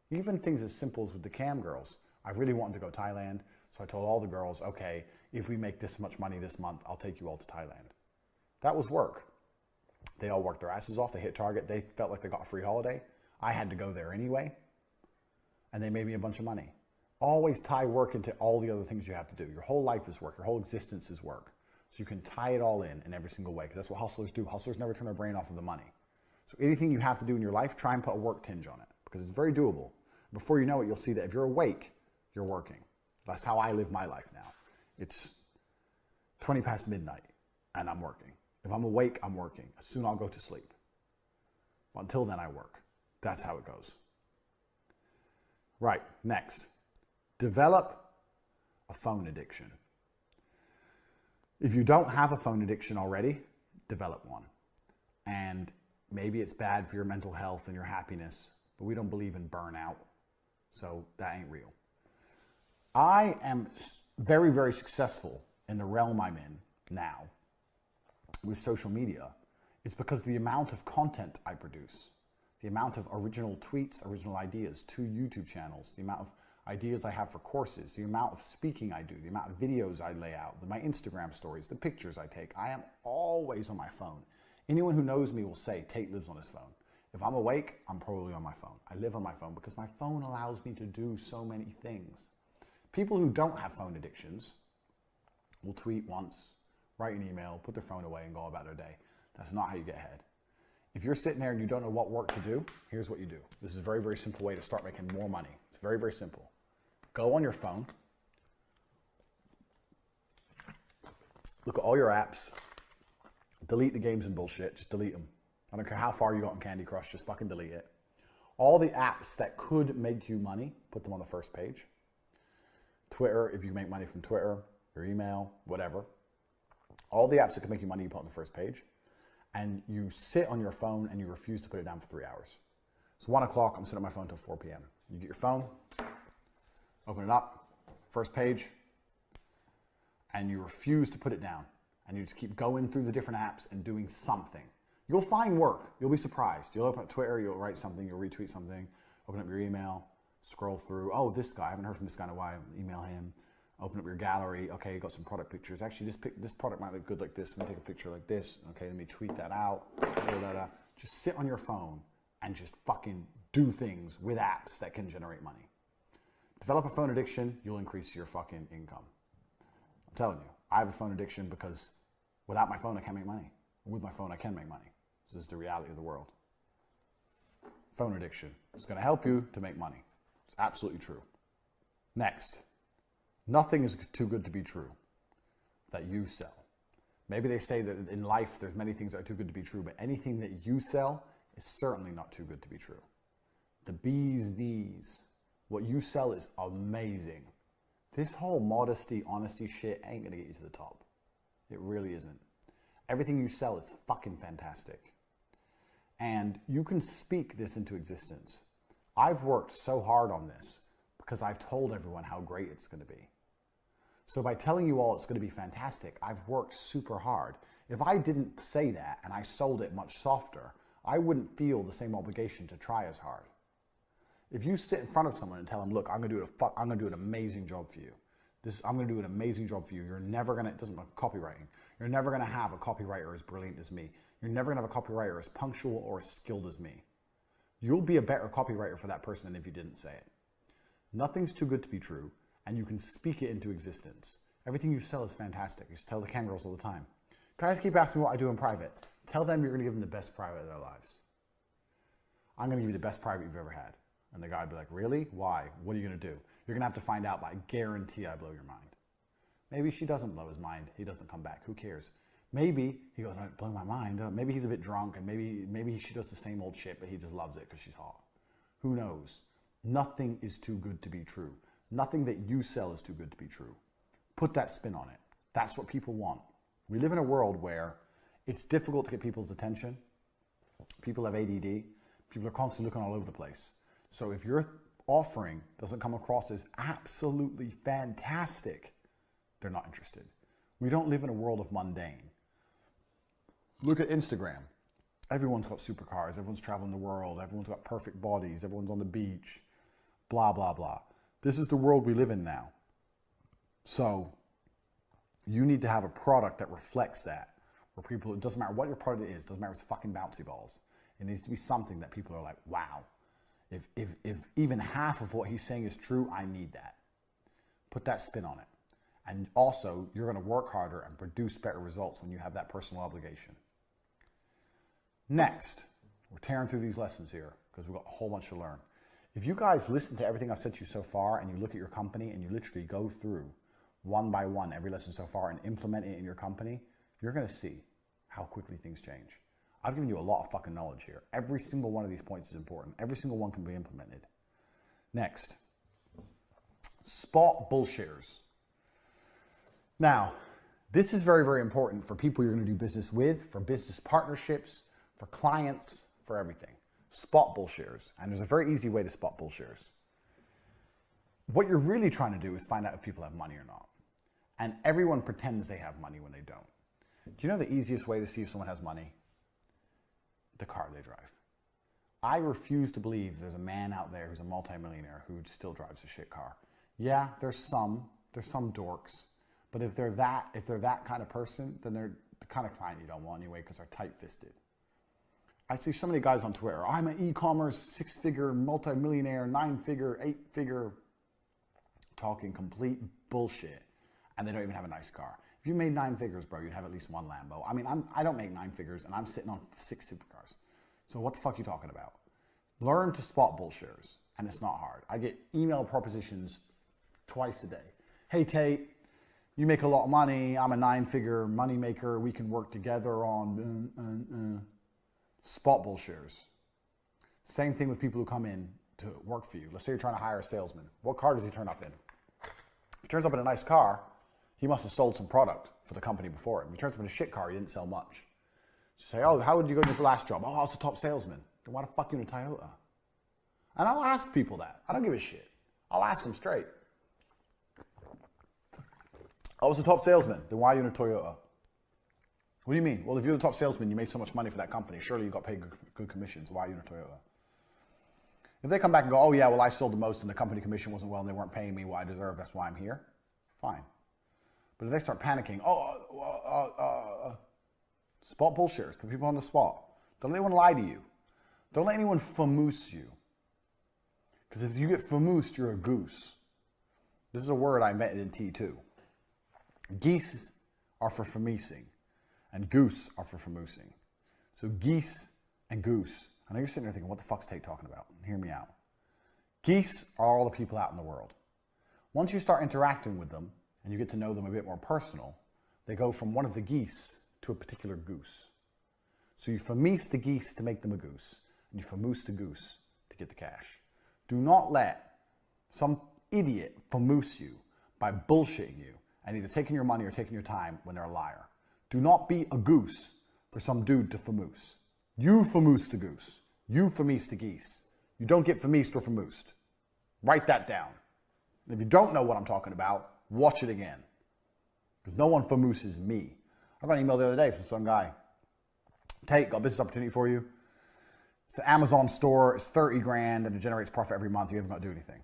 Even things as simple as with the cam girls. I really wanted to go to Thailand, so I told all the girls, okay, if we make this much money this month, I'll take you all to Thailand. That was work. They all worked their asses off, they hit target, they felt like they got a free holiday. I had to go there anyway, and they made me a bunch of money. Always tie work into all the other things you have to do. Your whole life is work. Your whole existence is work. So you can tie it all in every single way, because that's what hustlers do. Hustlers never turn their brain off of the money. So anything you have to do in your life, try and put a work tinge on it, because it's very doable. Before you know it, you'll see that if you're awake, you're working. That's how I live my life now. It's 20 past midnight, and I'm working. If I'm awake, I'm working. Soon I'll go to sleep. But until then, I work. That's how it goes. Right, next. Develop a phone addiction. If you don't have a phone addiction already, develop one. And maybe it's bad for your mental health and your happiness, but we don't believe in burnout, so that ain't real. I am very, very successful in the realm I'm in now with social media. It's because of the amount of content I produce, the amount of original tweets, original ideas, 2 YouTube channels, the amount of ideas I have for courses, the amount of speaking I do, the amount of videos I lay out, my Instagram stories, the pictures I take. I am always on my phone. Anyone who knows me will say Tate lives on his phone. If I'm awake, I'm probably on my phone. I live on my phone because my phone allows me to do so many things. People who don't have phone addictions will tweet once, write an email, put their phone away, and go about their day. That's not how you get ahead. If you're sitting there and you don't know what work to do, here's what you do. This is a very, very simple way to start making more money. It's very, very simple. Go on your phone, look at all your apps, delete the games and bullshit, just delete them. I don't care how far you got in Candy Crush, just fucking delete it. All the apps that could make you money, put them on the first page. Twitter, if you make money from Twitter, your email, whatever. All the apps that can make you money, you put on the first page. And you sit on your phone and you refuse to put it down for 3 hours. It's 1 o'clock, I'm sitting on my phone until 4 p.m. You get your phone, open it up, first page, and you refuse to put it down. And you just keep going through the different apps and doing something. You'll find work. You'll be surprised. You'll open up Twitter, you'll write something, you'll retweet something, open up your email, scroll through. Oh, this guy, I haven't heard from this guy in a while. Email him. Open up your gallery. Okay, you got some product pictures. Actually, this product might look good like this. Let me take a picture like this. Okay, let me tweet that out. Just sit on your phone and just fucking do things with apps that can generate money. Develop a phone addiction, you'll increase your fucking income. I'm telling you, I have a phone addiction because without my phone, I can't make money. With my phone, I can make money. This is the reality of the world. Phone addiction is going to help you to make money. It's absolutely true. Next, nothing is too good to be true that you sell. Maybe they say that in life there's many things that are too good to be true, but anything that you sell is certainly not too good to be true. The bee's knees. What you sell is amazing. This whole modesty, honesty shit ain't going to get you to the top. It really isn't. Everything you sell is fucking fantastic. And you can speak this into existence. I've worked so hard on this because I've told everyone how great it's going to be. So by telling you all it's going to be fantastic, I've worked super hard. If I didn't say that and I sold it much softer, I wouldn't feel the same obligation to try as hard. If you sit in front of someone and tell them, look, I'm going to do an amazing job for you. I'm going to do an amazing job for you. You're never going to, it doesn't matter, copywriting. You're never going to have a copywriter as brilliant as me. You're never going to have a copywriter as punctual or as skilled as me. You'll be a better copywriter for that person than if you didn't say it. Nothing's too good to be true, and you can speak it into existence. Everything you sell is fantastic. You just tell the cam girls all the time. Guys keep asking me what I do in private. Tell them you're going to give them the best private of their lives. I'm going to give you the best private you've ever had. And the guy would be like, really? Why? What are you going to do? You're going to have to find out, but I guarantee I blow your mind. Maybe she doesn't blow his mind. He doesn't come back. Who cares? Maybe he goes, blow my mind. Maybe he's a bit drunk, and maybe she does the same old shit, but he just loves it because she's hot. Who knows? Nothing is too good to be true. Nothing that you sell is too good to be true. Put that spin on it. That's what people want. We live in a world where it's difficult to get people's attention. People have ADD. People are constantly looking all over the place. So if your offering doesn't come across as absolutely fantastic, they're not interested. We don't live in a world of mundane. Look at Instagram. Everyone's got supercars. Everyone's traveling the world. Everyone's got perfect bodies. Everyone's on the beach. Blah, blah, blah. This is the world we live in now. So you need to have a product that reflects that. Where people, it doesn't matter what your product is, it doesn't matter if it's fucking bouncy balls. It needs to be something that people are like, wow. If even half of what he's saying is true, I need that. Put that spin on it. And also, you're going to work harder and produce better results when you have that personal obligation. Next, we're tearing through these lessons here because we've got a whole bunch to learn. If you guys listen to everything I've said to you so far and you look at your company and you literally go through one by one every lesson so far and implement it in your company, you're going to see how quickly things change. I've given you a lot of fucking knowledge here. Every single one of these points is important. Every single one can be implemented. Next, spot bullshitters. Now, this is very, very important for people you're going to do business with, for business partnerships, for clients, for everything. Spot bullshitters. And there's a very easy way to spot bullshitters. What you're really trying to do is find out if people have money or not. And everyone pretends they have money when they don't. Do you know the easiest way to see if someone has money? The car they drive. I refuse to believe there's a man out there who's a multimillionaire who still drives a shit car. Yeah, there's some dorks. But if they're that kind of person, then they're the kind of client you don't want anyway because they're tight-fisted. I see so many guys on Twitter, I'm an e-commerce, 6-figure, multi-millionaire, 9-figure, 8-figure, talking complete bullshit, and they don't even have a nice car. If you made 9 figures, bro, you'd have at least one Lambo. I mean, I don't make 9 figures, and I'm sitting on 6 supercars. So what the fuck are you talking about? Learn to spot bullshitters, and it's not hard. I get email propositions twice a day. Hey, Tate, you make a lot of money. I'm a 9-figure money maker. We can work together on spot bullshitters. Same thing with people who come in to work for you. Let's say you're trying to hire a salesman. What car does he turn up in? If he turns up in a nice car, he must have sold some product for the company before it. If he turns up in a shit car, he didn't sell much. So say, oh, how did you go to your last job? Oh, I was the top salesman. Then why the fuck are you in a Toyota? And I'll ask people that. I don't give a shit. I'll ask them straight. I was the top salesman. Then why are you in a Toyota? What do you mean? Well, if you're the top salesman, you made so much money for that company. Surely you got paid good commissions. Why are you in a Toyota? If they come back and go, oh yeah, well I sold the most and the company commission wasn't well and they weren't paying me what I deserve, that's why I'm here. Fine. But if they start panicking, spot bullshitters, put people on the spot. Don't let anyone lie to you. Don't let anyone famoose you. Because if you get famoosed, you're a goose. This is a word I met in T2. Geese are for famoosing, and goose are for famoosing. So geese and goose. I know you're sitting there thinking, what the fuck's Tate talking about? Hear me out. Geese are all the people out in the world. Once you start interacting with them, and you get to know them a bit more personal, they go from one of the geese to a particular goose. So you famoose the geese to make them a goose, and you famoose the goose to get the cash. Do not let some idiot famoose you by bullshitting you and either taking your money or taking your time when they're a liar. Do not be a goose for some dude to famoose. You famoose the goose. You famoose the geese. You don't get famoosed or famoosed. Write that down. If you don't know what I'm talking about, watch it again. Because no one famooses me. I got an email the other day from some guy. Tate, got a business opportunity for you. It's an Amazon store. It's 30 grand and it generates profit every month. You haven't got to do anything.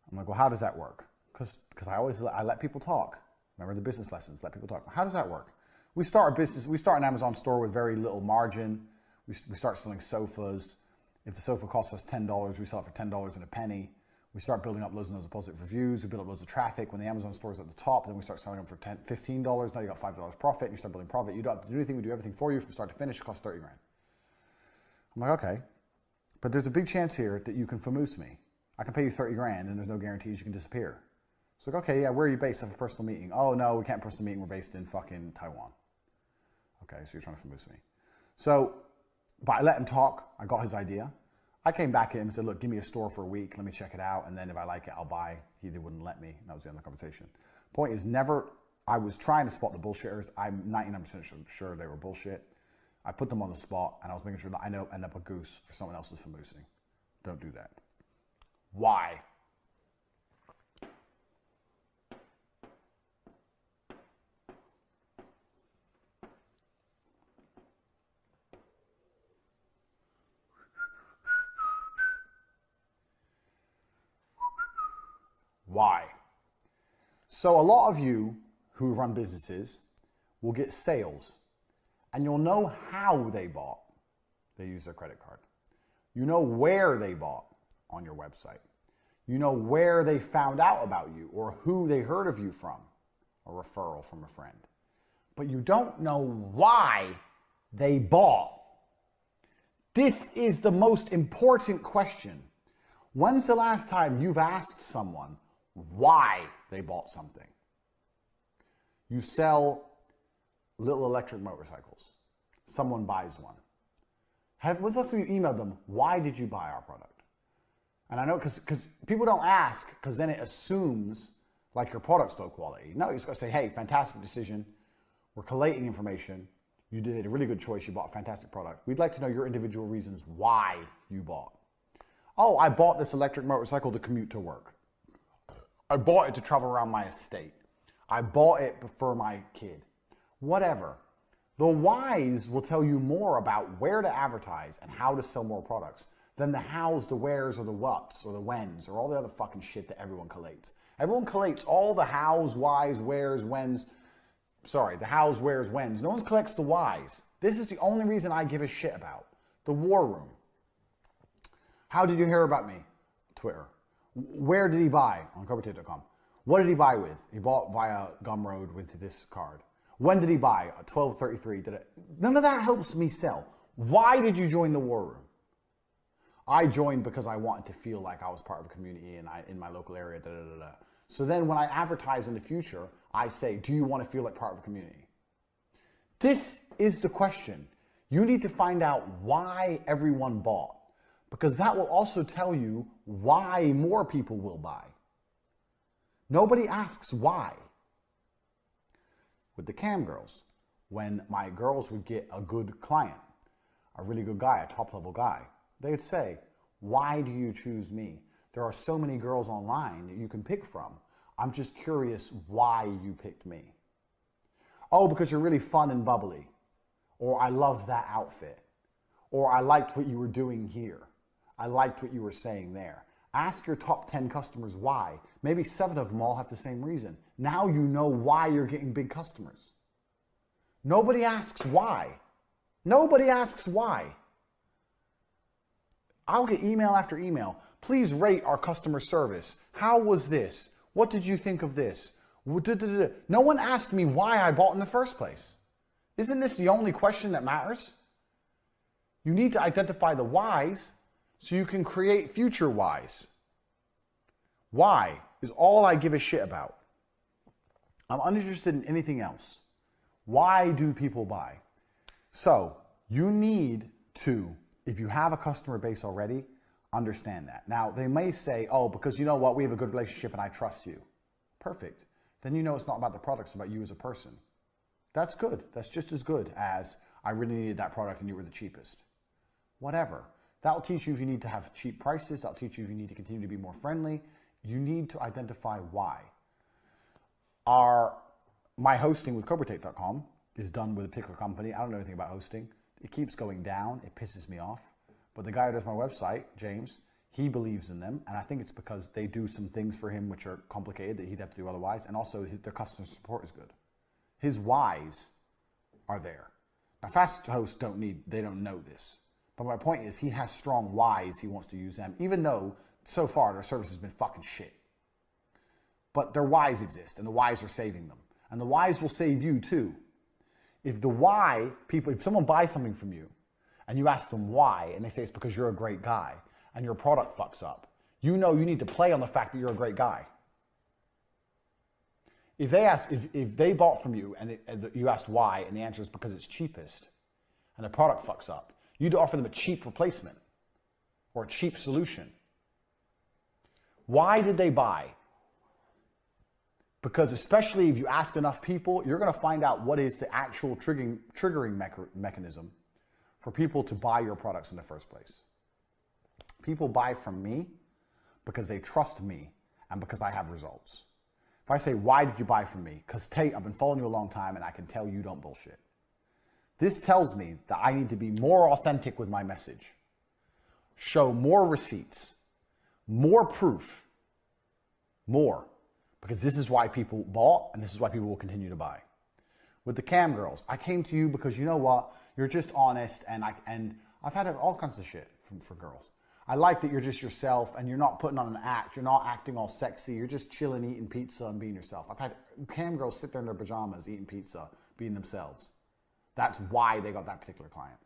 I'm like, well, how does that work? Because I let people talk. Remember the business lessons, let people talk. How does that work? We start a business, we start an Amazon store with very little margin. We start selling sofas. If the sofa costs us $10, we sell it for $10 and a penny. We start building up loads and loads of positive reviews. We build up loads of traffic. When the Amazon store is at the top, then we start selling them for $10, $15. Now you got $5 profit and you start building profit. You don't have to do anything. We do everything for you from start to finish. It costs 30 grand. I'm like, okay, but there's a big chance here that you can famoose me. I can pay you 30 grand and there's no guarantees you can disappear. It's like, okay, yeah, where are you based? I have a personal meeting. Oh no, we can't personal meeting. We're based in fucking Taiwan. Okay, so you're trying to famoose me. So, but I let him talk. I got his idea. I came back at him and said, look, give me a store for a week. Let me check it out. And then if I like it, I'll buy. He wouldn't let me. And that was the end of the conversation. Point is I was trying to spot the bullshitters. I'm 99% sure they were bullshit. I put them on the spot and I was making sure that I don't end up a goose for someone else's famoosing. Don't do that. Why? Why? So a lot of you who run businesses will get sales and you'll know how they bought. They use their credit card. You know where they bought. on your website. You know where they found out about you or who they heard of you from, a referral from a friend. But you don't know why they bought. This is the most important question. When's the last time you've asked someone why they bought something? You sell little electric motorcycles. Someone buys one. When's the last time you emailed them, why did you buy our product? And I know because people don't ask because then it assumes like your product's low quality. No, you just got to say, hey, fantastic decision. We're collating information. You did a really good choice. You bought a fantastic product. We'd like to know your individual reasons why you bought. Oh, I bought this electric motorcycle to commute to work. I bought it to travel around my estate. I bought it for my kid. Whatever. The whys will tell you more about where to advertise and how to sell more products than the hows, the wheres, or the whats, or the whens, or all the other fucking shit that everyone collates. Everyone collates all the hows, whys, wheres, whens. Sorry, the hows, wheres, whens. No one collects the whys. This is the only reason I give a shit about. The war room. How did you hear about me? Twitter. Where did he buy? On CobraTate.com. What did he buy with? He bought via Gumroad with this card. When did he buy? 1233. None of that helps me sell. Why did you join the war room? I joined because I wanted to feel like I was part of a community and in my local area. So then when I advertise in the future, I say, do you want to feel like part of a community? This is the question. You need to find out why everyone bought, because that will also tell you why more people will buy. Nobody asks why. With the cam girls, when my girls would get a good client, a really good guy, a top level guy, they would say, why do you choose me? There are so many girls online that you can pick from. I'm just curious why you picked me. Oh, because you're really fun and bubbly. Or I love that outfit. Or I liked what you were doing here. I liked what you were saying there. Ask your top 10 customers why. Maybe 7 of them all have the same reason. Now you know why you're getting big customers. Nobody asks why. Nobody asks why. I'll get email after email. Please rate our customer service. How was this? What did you think of this? No one asked me why I bought in the first place. Isn't this the only question that matters? You need to identify the whys so you can create future whys. Why is all I give a shit about. I'm uninterested in anything else. Why do people buy? So you need to, if you have a customer base already, understand that. Now, they may say, oh, because you know what, we have a good relationship and I trust you. Perfect. Then you know it's not about the product, it's about you as a person. That's good. That's just as good as I really needed that product and you were the cheapest. Whatever. That'll teach you if you need to have cheap prices. That'll teach you if you need to continue to be more friendly. You need to identify why. My hosting with CobraTate.com is done with a particular company. I don't know anything about hosting. It keeps going down. It pisses me off. But the guy who does my website, James, he believes in them. And I think it's because they do some things for him which are complicated that he'd have to do otherwise. And also their customer support is good. His whys are there. Now fast hosts don't know this. But my point is he has strong whys he wants to use them, even though so far their service has been fucking shit. But their whys exist and the whys are saving them. And the whys will save you too. If someone buys something from you and you ask them why, and they say it's because you're a great guy and your product fucks up, you know you need to play on the fact that you're a great guy. If they bought from you and you asked why, and the answer is because it's cheapest and the product fucks up, you'd offer them a cheap replacement or a cheap solution. Why did they buy? Because especially if you ask enough people, you're going to find out what is the actual triggering mechanism for people to buy your products in the first place. People buy from me because they trust me and because I have results. If I say, why did you buy from me? Because Tate, I've been following you a long time and I can tell you don't bullshit. This tells me that I need to be more authentic with my message. Show more receipts, more proof, more. Because this is why people bought and this is why people will continue to buy. With the cam girls, I came to you because you know what? You're just honest and I've had all kinds of shit for girls. I like that you're just yourself and you're not putting on an act. You're not acting all sexy. You're just chilling, eating pizza and being yourself. I've had cam girls sit there in their pajamas, eating pizza, being themselves. That's why they got that particular client.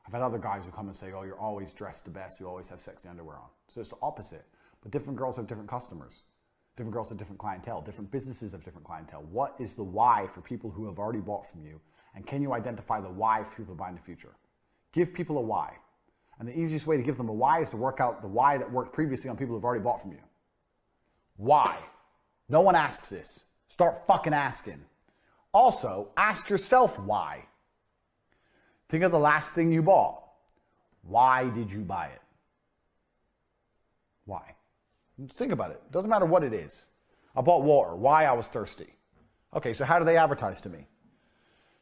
I've had other guys who come and say, oh, you're always dressed the best. You always have sexy underwear on. So it's the opposite. But different girls have different customers. Different girls have different clientele. Different businesses have different clientele. What is the why for people who have already bought from you? And can you identify the why for people to buy in the future? Give people a why. And the easiest way to give them a why is to work out the why that worked previously on people who've already bought from you. Why? No one asks this. Start fucking asking. Also, ask yourself why. Think of the last thing you bought. Why did you buy it? Why? Think about it. Doesn't matter what it is. I bought water. Why? I was thirsty. Okay, so how do they advertise to me?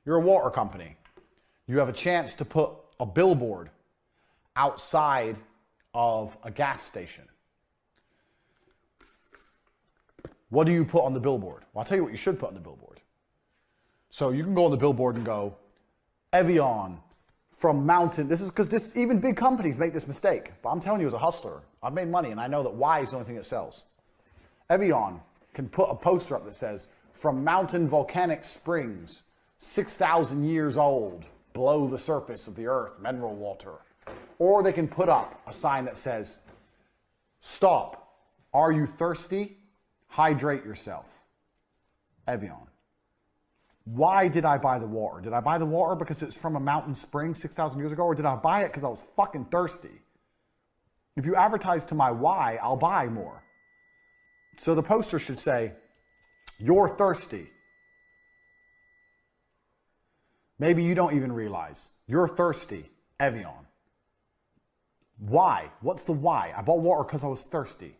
You're a water company. You have a chance to put a billboard outside of a gas station. What do you put on the billboard? Well, I'll tell you what you should put on the billboard. So you can go on the billboard and go, Evian from Mountain. This is because even big companies make this mistake. But I'm telling you as a hustler, I've made money and I know that why is the only thing that sells. Evian can put a poster up that says, from Mountain Volcanic Springs, 6,000 years old, below the surface of the earth, mineral water. Or they can put up a sign that says, stop. Are you thirsty? Hydrate yourself. Evian. Why did I buy the water? Did I buy the water because it's from a mountain spring 6,000 years ago? Or did I buy it because I was fucking thirsty? If you advertise to my why, I'll buy more. So the poster should say, you're thirsty. Maybe you don't even realize. You're thirsty. Evian. Why? What's the why? I bought water because I was thirsty.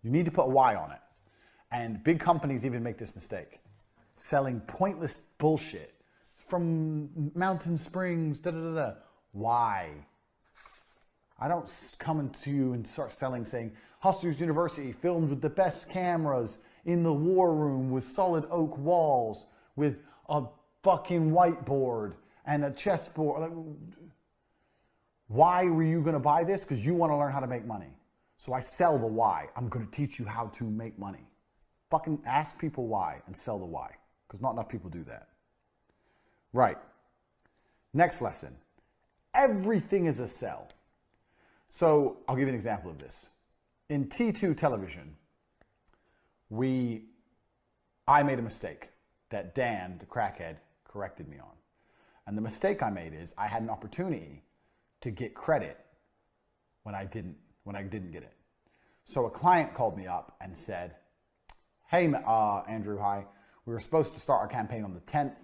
You need to put a why on it. And big companies even make this mistake. Selling pointless bullshit from Mountain Springs, da da da da. Why? I don't come to you and start selling saying, Hustlers University filmed with the best cameras in the war room with solid oak walls, with a fucking whiteboard and a chessboard. Why were you going to buy this? Because you want to learn how to make money. So I sell the why. I'm going to teach you how to make money. Fucking ask people why and sell the why. Because not enough people do that. Right. Next lesson. Everything is a sell. So I'll give you an example of this. In T2 television, I made a mistake that Dan, the crackhead, corrected me on. And the mistake I made is I had an opportunity to get credit when I didn't get it. So a client called me up and said, hey, Andrew, hi. We were supposed to start our campaign on the 10th.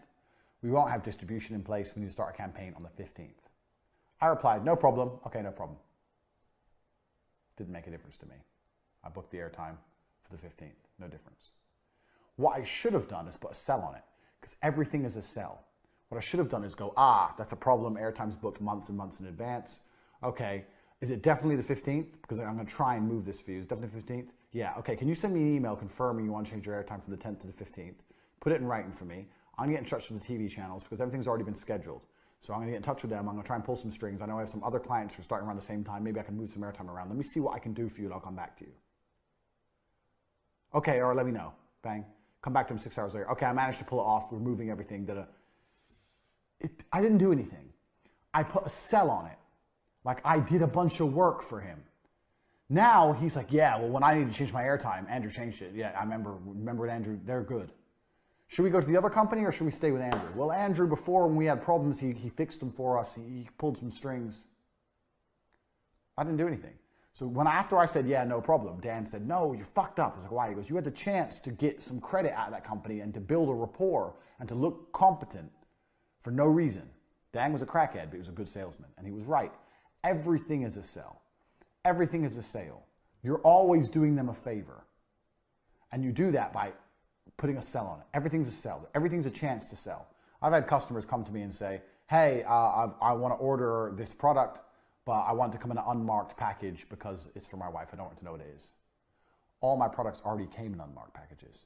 We won't have distribution in place. We need to start our campaign on the 15th. I replied, no problem. Okay, no problem. Didn't make a difference to me. I booked the airtime for the 15th. No difference. What I should have done is put a sell on it, because everything is a sell. What I should have done is go, that's a problem. Airtime's booked months and months in advance. Okay, is it definitely the 15th? Because I'm going to try and move this for you. Is it definitely the 15th? Yeah, okay. Can you send me an email confirming you want to change your airtime from the 10th to the 15th? Put it in writing for me. I'm going to get in touch with the TV channels because everything's already been scheduled. So I'm going to get in touch with them. I'm going to try and pull some strings. I know I have some other clients who are starting around the same time. Maybe I can move some airtime around. Let me see what I can do for you and I'll come back to you. Okay, or let me know. Bang. Come back to him 6 hours later. Okay, I managed to pull it off. We're moving everything. I didn't do anything. I put a sell on it. Like I did a bunch of work for him. Now he's like, yeah, well, when I need to change my airtime, Andrew changed it. Yeah, I remember it, Andrew. They're good. Should we go to the other company or should we stay with Andrew? Well, Andrew, before when we had problems, he fixed them for us. He pulled some strings. I didn't do anything. So after I said, yeah, no problem, Dan said, no, you fucked up. I was like, why? He goes, you had the chance to get some credit out of that company and to build a rapport and to look competent for no reason. Dan was a crackhead, but he was a good salesman. And he was right. Everything is a sell. Everything is a sale. You're always doing them a favor. And you do that by putting a sell on it. Everything's a sell. Everything's a chance to sell. I've had customers come to me and say, hey, I want to order this product, but I want it to come in an unmarked package because it's for my wife. I don't want to know what it is. All my products already came in unmarked packages.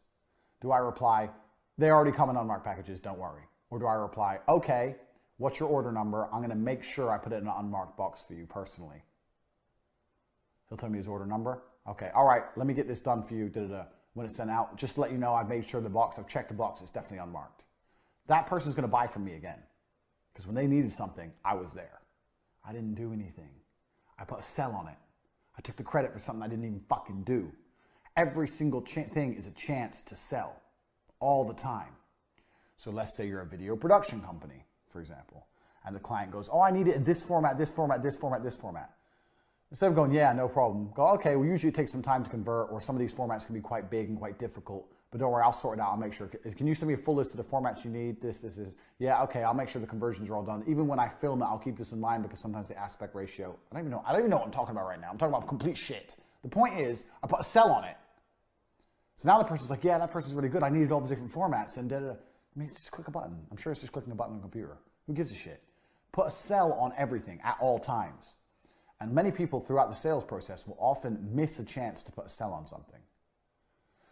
Do I reply, they already come in unmarked packages, don't worry? Or do I reply, okay, what's your order number? I'm going to make sure I put it in an unmarked box for you personally. He'll tell me his order number. Okay, all right, let me get this done for you. When it's sent out, just to let you know, I've made sure I've checked the box, it's definitely unmarked. That person's gonna buy from me again. Because when they needed something, I was there. I didn't do anything. I put a sell on it. I took the credit for something I didn't even fucking do. Every single thing is a chance to sell all the time. So let's say you're a video production company, for example, and the client goes, oh, I need it in this format, this format, this format, this format. Instead of going, yeah, no problem, go, okay, well, usually it takes some time to convert, or some of these formats can be quite big and quite difficult, but don't worry, I'll sort it out, I'll make sure. Can you send me a full list of the formats you need? This is, yeah, okay, I'll make sure the conversions are all done. Even when I film it, I'll keep this in mind because sometimes the aspect ratio, I don't even know what I'm talking about right now. I'm talking about complete shit. The point is, I put a sell on it. So now the person's like, yeah, that person's really good. I needed all the different formats and da-da-da. I mean, just click a button. I'm sure it's just clicking a button on a computer. Who gives a shit? Put a sell on everything at all times. And many people throughout the sales process will often miss a chance to put a sell on something.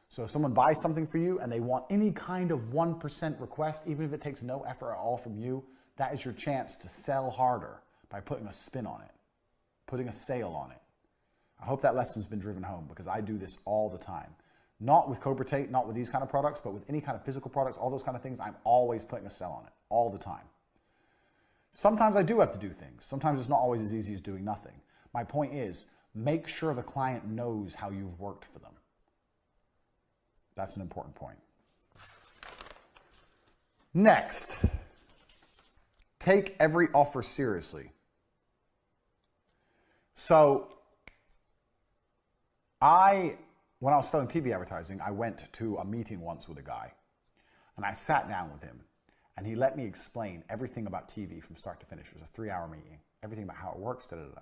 So if someone buys something for you and they want any kind of 1% request, even if it takes no effort at all from you, that is your chance to sell harder by putting a spin on it, putting a sale on it. I hope that lesson's been driven home because I do this all the time. Not with Cobra Tate, not with these kind of products, but with any kind of physical products, all those kind of things, I'm always putting a sell on it, all the time. Sometimes I do have to do things. Sometimes it's not always as easy as doing nothing. My point is, make sure the client knows how you've worked for them. That's an important point. Next, take every offer seriously. So, when I was selling TV advertising, I went to a meeting once with a guy, and I sat down with him, and he let me explain everything about TV from start to finish. It was a 3-hour meeting, everything about how it works, da-da-da.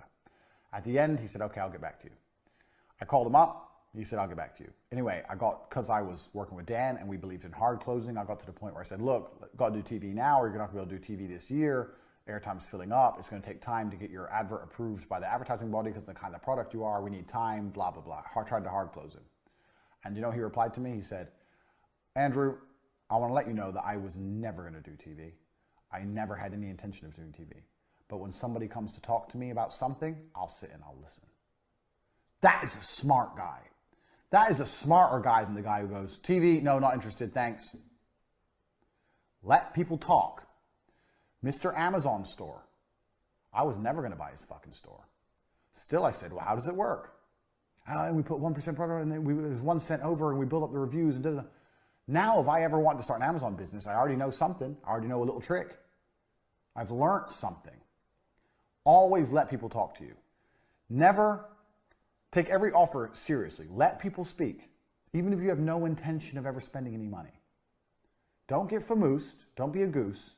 At the end, he said, okay, I'll get back to you. I called him up. He said, I'll get back to you. Anyway, because I was working with Dan and we believed in hard closing, I got to the point where I said, look, got to do TV now or you're not going to be able to do TV this year. Airtime's filling up. It's going to take time to get your advert approved by the advertising body because of the kind of product you are. We need time, blah, blah, blah. Tried to hard close him. And you know, he replied to me, he said, Andrew, I want to let you know that I was never going to do TV. I never had any intention of doing TV. But when somebody comes to talk to me about something, I'll sit and I'll listen. That is a smart guy. That is a smarter guy than the guy who goes, TV, no, not interested, thanks. Let people talk. Mr. Amazon store. I was never going to buy his fucking store. Still, I said, well, how does it work? And we put 1% product and then there's 1 cent over and we build up the reviews and da-da-da. Now, if I ever want to start an Amazon business, I already know something. I already know a little trick. I've learned something. Always let people talk to you. Never take every offer seriously. Let people speak, even if you have no intention of ever spending any money. Don't get famoosed. Don't be a goose.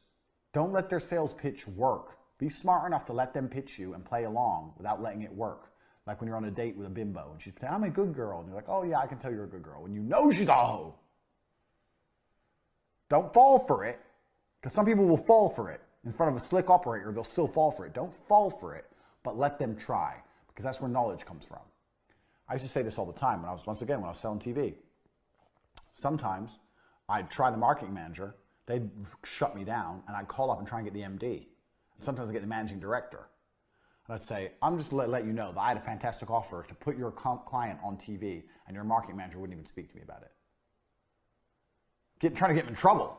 Don't let their sales pitch work. Be smart enough to let them pitch you and play along without letting it work. Like when you're on a date with a bimbo and she's saying, I'm a good girl. And you're like, oh yeah, I can tell you're a good girl. And you know she's a hoe. Don't fall for it, because some people will fall for it. In front of a slick operator, they'll still fall for it. Don't fall for it, but let them try, because that's where knowledge comes from. I used to say this all the time when I was selling TV. Sometimes I'd try the marketing manager, they'd shut me down, and I'd call up and try and get the MD. And sometimes I'd get the managing director. And I'd say, I'm just let you know that I had a fantastic offer to put your client on TV, and your marketing manager wouldn't even speak to me about it. Trying to get him in trouble.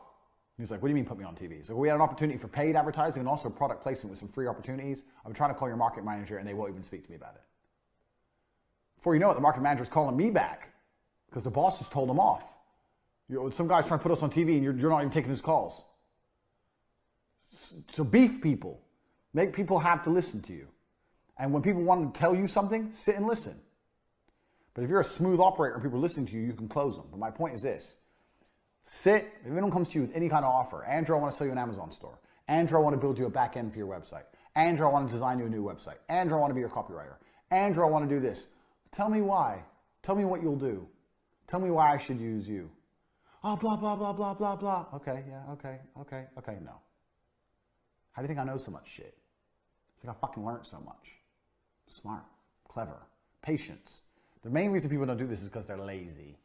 He's like, what do you mean put me on TV? So we had an opportunity for paid advertising and also product placement with some free opportunities. I've been trying to call your market manager and they won't even speak to me about it. Before you know it, the market manager is calling me back because the boss has told him off. Some guy's trying to put us on TV and you're not even taking his calls. So beef people. Make people have to listen to you. And when people want to tell you something, sit and listen. But if you're a smooth operator and people are listening to you, you can close them. But my point is this. Sit, if anyone comes to you with any kind of offer, Andrew, I want to sell you an Amazon store. Andrew, I want to build you a back end for your website. Andrew, I want to design you a new website. Andrew, I want to be your copywriter. Andrew, I want to do this. Tell me why. Tell me what you'll do. Tell me why I should use you. Oh, blah, blah, blah, blah, blah, blah. Okay, yeah, okay, no. How do you think I know so much shit? I think I fucking learned so much. Smart, clever, patience. The main reason people don't do this is because they're lazy.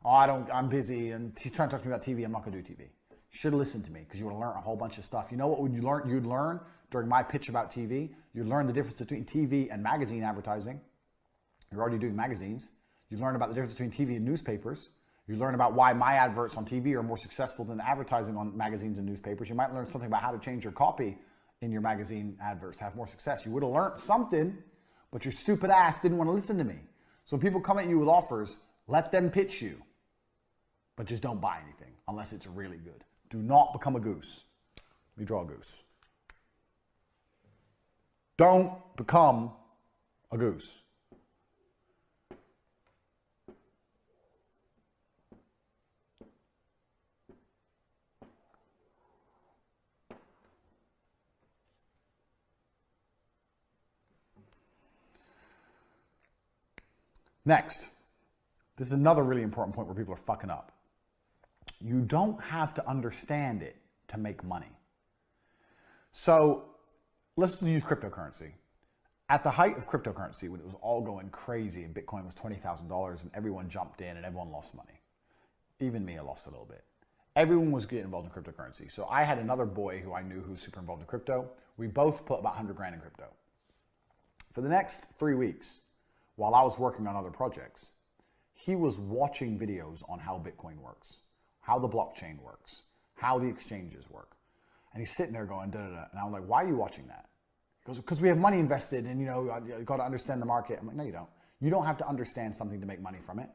Oh, I'm busy, and he's trying to talk to me about TV. I'm not going to do TV. You should have listened to me because you would have learned a whole bunch of stuff. You know what you'd learn during my pitch about TV? You'd learn the difference between TV and magazine advertising. You're already doing magazines. You learn about the difference between TV and newspapers. You learn about why my adverts on TV are more successful than advertising on magazines and newspapers. You might learn something about how to change your copy in your magazine adverts to have more success. You would have learned something, but your stupid ass didn't want to listen to me. So when people come at you with offers, let them pitch you, but just don't buy anything unless it's really good. Do not become a goose. Let me draw a goose. Don't become a goose. Next, this is another really important point where people are fucking up. You don't have to understand it to make money. So let's use cryptocurrency. At the height of cryptocurrency, when it was all going crazy and Bitcoin was $20,000 and everyone jumped in and everyone lost money. Even me, I lost a little bit. Everyone was getting involved in cryptocurrency. So I had another boy who I knew who was super involved in crypto. We both put about 100 grand in crypto. For the next 3 weeks, while I was working on other projects, he was watching videos on how Bitcoin works, how the blockchain works, how the exchanges work. And he's sitting there going, da, da, da. And I'm like, why are you watching that? He goes, because we have money invested and, you got to understand the market. I'm like, no, you don't. You don't have to understand something to make money from it.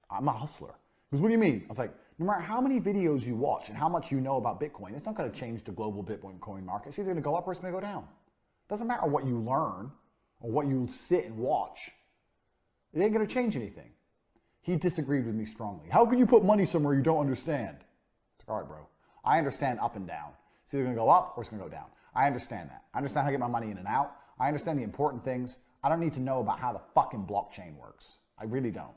I'm a hustler. He goes, what do you mean? I was like, no matter how many videos you watch and how much you know about Bitcoin, it's not going to change the global Bitcoin market. It's either going to go up or it's going to go down. It doesn't matter what you learn or what you sit and watch. It ain't going to change anything. He disagreed with me strongly. How can you put money somewhere you don't understand? It's like, all right, bro. I understand up and down. It's either going to go up or it's going to go down. I understand that. I understand how to get my money in and out. I understand the important things. I don't need to know about how the fucking blockchain works. I really don't.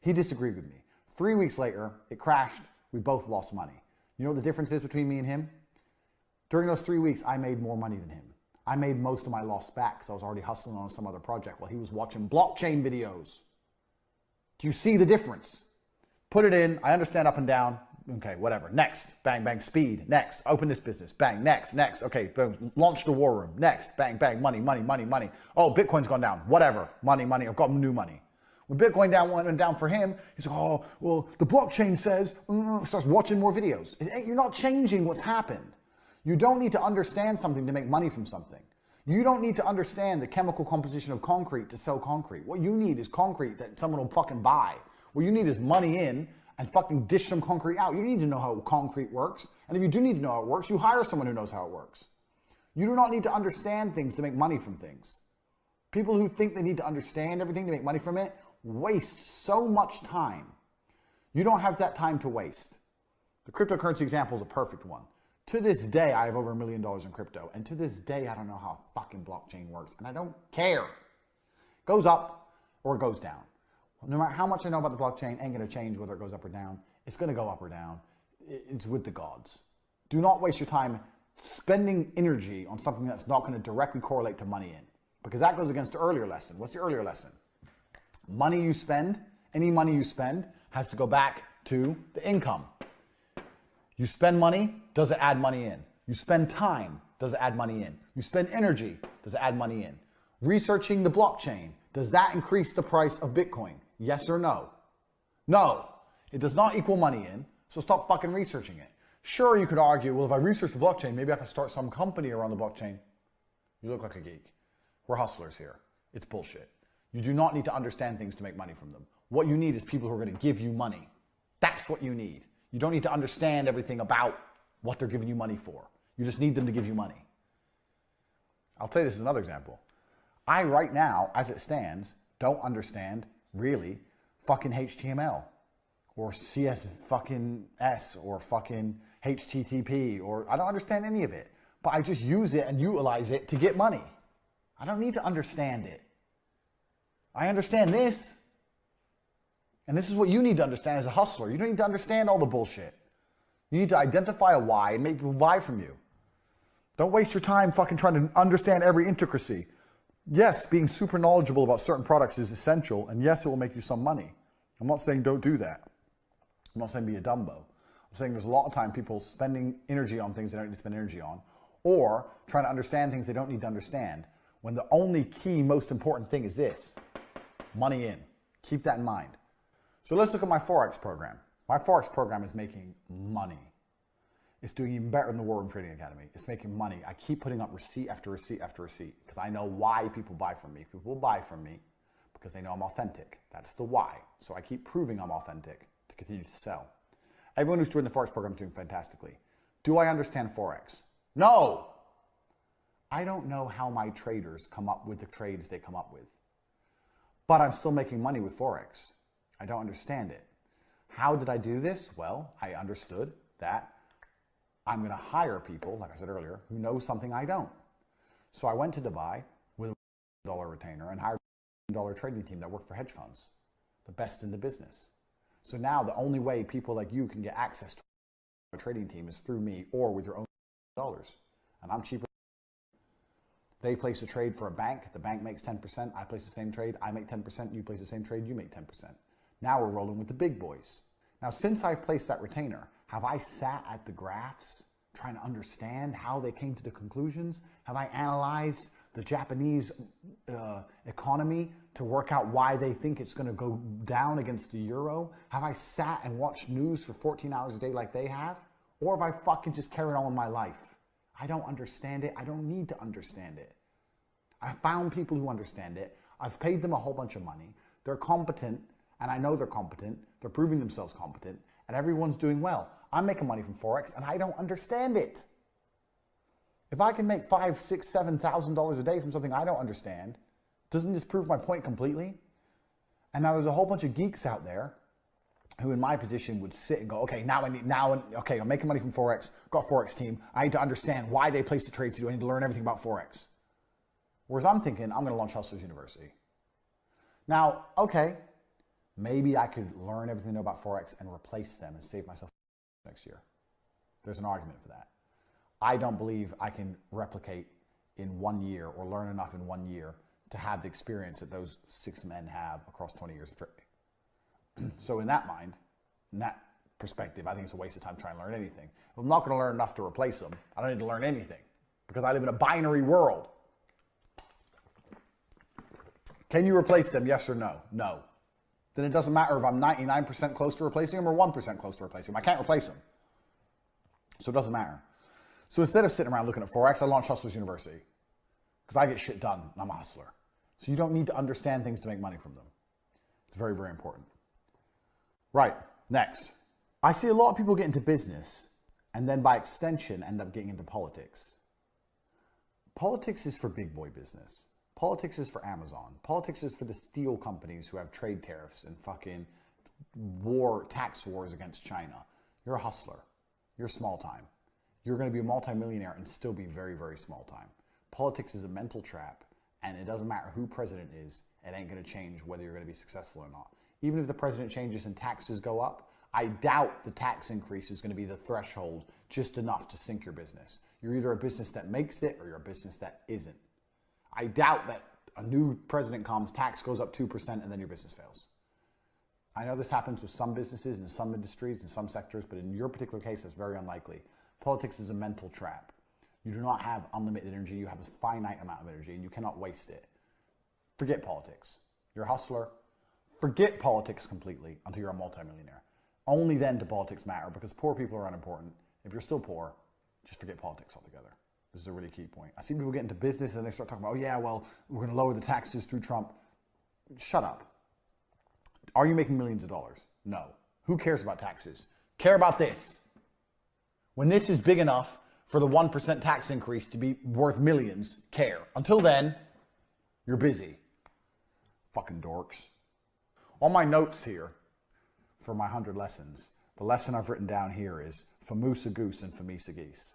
He disagreed with me. 3 weeks later, it crashed. We both lost money. You know what the difference is between me and him? During those 3 weeks, I made more money than him. I made most of my loss back because I was already hustling on some other project while he was watching blockchain videos. Do you see the difference? Put it in. I understand up and down. Okay, whatever. Next. Bang, bang. Speed. Next. Open this business. Bang. Next. Next. Okay, boom. Launch the war room. Next. Bang, bang. Money, money, money, money, money. Oh, Bitcoin's gone down. Whatever. Money, money. I've got new money. When Bitcoin went down for him, he's like, oh, well, the blockchain says, starts watching more videos. You're not changing what's happened. You don't need to understand something to make money from something. You don't need to understand the chemical composition of concrete to sell concrete. What you need is concrete that someone will fucking buy. What you need is money in and fucking dish some concrete out. You need to know how concrete works. And if you do need to know how it works, you hire someone who knows how it works. You do not need to understand things to make money from things. People who think they need to understand everything to make money from it waste so much time. You don't have that time to waste. The cryptocurrency example is a perfect one. To this day, I have over $1 million in crypto. And to this day, I don't know how fucking blockchain works. And I don't care. It goes up or it goes down. No matter how much I know about the blockchain, ain't going to change whether it goes up or down. It's going to go up or down. It's with the gods. Do not waste your time spending energy on something that's not going to directly correlate to money in. Because that goes against the earlier lesson. What's the earlier lesson? Money you spend, any money you spend, has to go back to the income. You spend money, does it add money in? You spend time, does it add money in? You spend energy, does it add money in? Researching the blockchain, does that increase the price of Bitcoin? Yes or no? No, it does not equal money in, so stop fucking researching it. Sure, you could argue, well, if I research the blockchain, maybe I can start some company around the blockchain. You look like a geek. We're hustlers here. It's bullshit. You do not need to understand things to make money from them. What you need is people who are going to give you money. That's what you need. You don't need to understand everything about what they're giving you money for. You just need them to give you money. I'll tell you this is another example. I, right now, as it stands, don't understand, really, fucking HTML or CS fucking S or fucking HTTP or I don't understand any of it. But I just use it and utilize it to get money. I don't need to understand it. I understand this. And this is what you need to understand as a hustler. You don't need to understand all the bullshit. You need to identify a why and make people buy from you. Don't waste your time fucking trying to understand every intricacy. Yes, being super knowledgeable about certain products is essential, and yes, it will make you some money. I'm not saying don't do that. I'm not saying be a Dumbo. I'm saying there's a lot of time people spending energy on things they don't need to spend energy on, or trying to understand things they don't need to understand, when the only key, most important thing is this. money in. Keep that in mind. So let's look at my Forex program. My Forex program is making money. It's doing even better than the War Room Trading Academy. It's making money. I keep putting up receipt after receipt after receipt because I know why people buy from me. People will buy from me because they know I'm authentic. That's the why. So I keep proving I'm authentic to continue to sell. Everyone who's joined the Forex program is doing fantastically. Do I understand Forex? No. I don't know how my traders come up with the trades they come up with. But I'm still making money with Forex. I don't understand it. How did I do this? Well, I understood that I'm going to hire people, like I said earlier, who know something I don't. So I went to Dubai with a $1 retainer and hired a $1 trading team that worked for hedge funds, the best in the business. So now the only way people like you can get access to a trading team is through me or with your own dollars. And I'm cheaper. They place a trade for a bank, the bank makes 10%, I place the same trade, I make 10%, you place the same trade, you make 10%. Now we're rolling with the big boys. Now, since I've placed that retainer, have I sat at the graphs trying to understand how they came to the conclusions? Have I analyzed the Japanese economy to work out why they think it's going to go down against the euro? Have I sat and watched news for 14 hours a day like they have? Or have I fucking just carried on with my life? I don't understand it. I don't need to understand it. I found people who understand it. I've paid them a whole bunch of money. They're competent, and I know they're competent. They're proving themselves competent, and everyone's doing well. I'm making money from Forex, and I don't understand it. If I can make $5,000, $6,000, $7,000 a day from something I don't understand, doesn't this prove my point completely? And now there's a whole bunch of geeks out there who in my position would sit and go, okay, okay, I'm making money from Forex, got a Forex team. I need to understand why they place the trades to do. I need to learn everything about Forex. Whereas I'm thinking, I'm going to launch Hustlers University. Now, okay, maybe I could learn everything I know about Forex and replace them and save myself next year. There's an argument for that. I don't believe I can replicate in 1 year or learn enough in 1 year to have the experience that those 6 men have across 20 years of trading. So in that mind, in that perspective, I think it's a waste of time trying to learn anything. If I'm not going to learn enough to replace them, I don't need to learn anything because I live in a binary world. Can you replace them? Yes or no? No. Then it doesn't matter if I'm 99% close to replacing them or 1% close to replacing them. I can't replace them. So it doesn't matter. So instead of sitting around looking at Forex, I launched Hustlers University because I get shit done and I'm a hustler. So you don't need to understand things to make money from them. It's very, very important. Right, next. I see a lot of people get into business and then by extension end up getting into politics. Politics is for big boy business. Politics is for Amazon. Politics is for the steel companies who have trade tariffs and fucking tax wars against China. You're a hustler. You're small time. You're going to be a multimillionaire and still be very, very small time. Politics is a mental trap, and it doesn't matter who president is, it ain't going to change whether you're going to be successful or not. Even if the president changes and taxes go up, I doubt the tax increase is going to be the threshold just enough to sink your business. You're either a business that makes it or you're a business that isn't. I doubt that a new president comes, tax goes up 2%, and then your business fails. I know this happens with some businesses in some industries, in some sectors, but in your particular case, that's very unlikely. Politics is a mental trap. You do not have unlimited energy. You have a finite amount of energy, and you cannot waste it. Forget politics. You're a hustler. Forget politics completely until you're a multimillionaire. Only then do politics matter, because poor people are unimportant. If you're still poor, just forget politics altogether. This is a really key point. I see people get into business and they start talking about, oh yeah, well, we're going to lower the taxes through Trump. Shut up. Are you making millions of dollars? No. Who cares about taxes? Care about this. When this is big enough for the 1% tax increase to be worth millions, care. Until then, you're busy. Fucking dorks. On my notes here for my 100 lessons, the lesson I've written down here is Famusa goose and Famisa geese.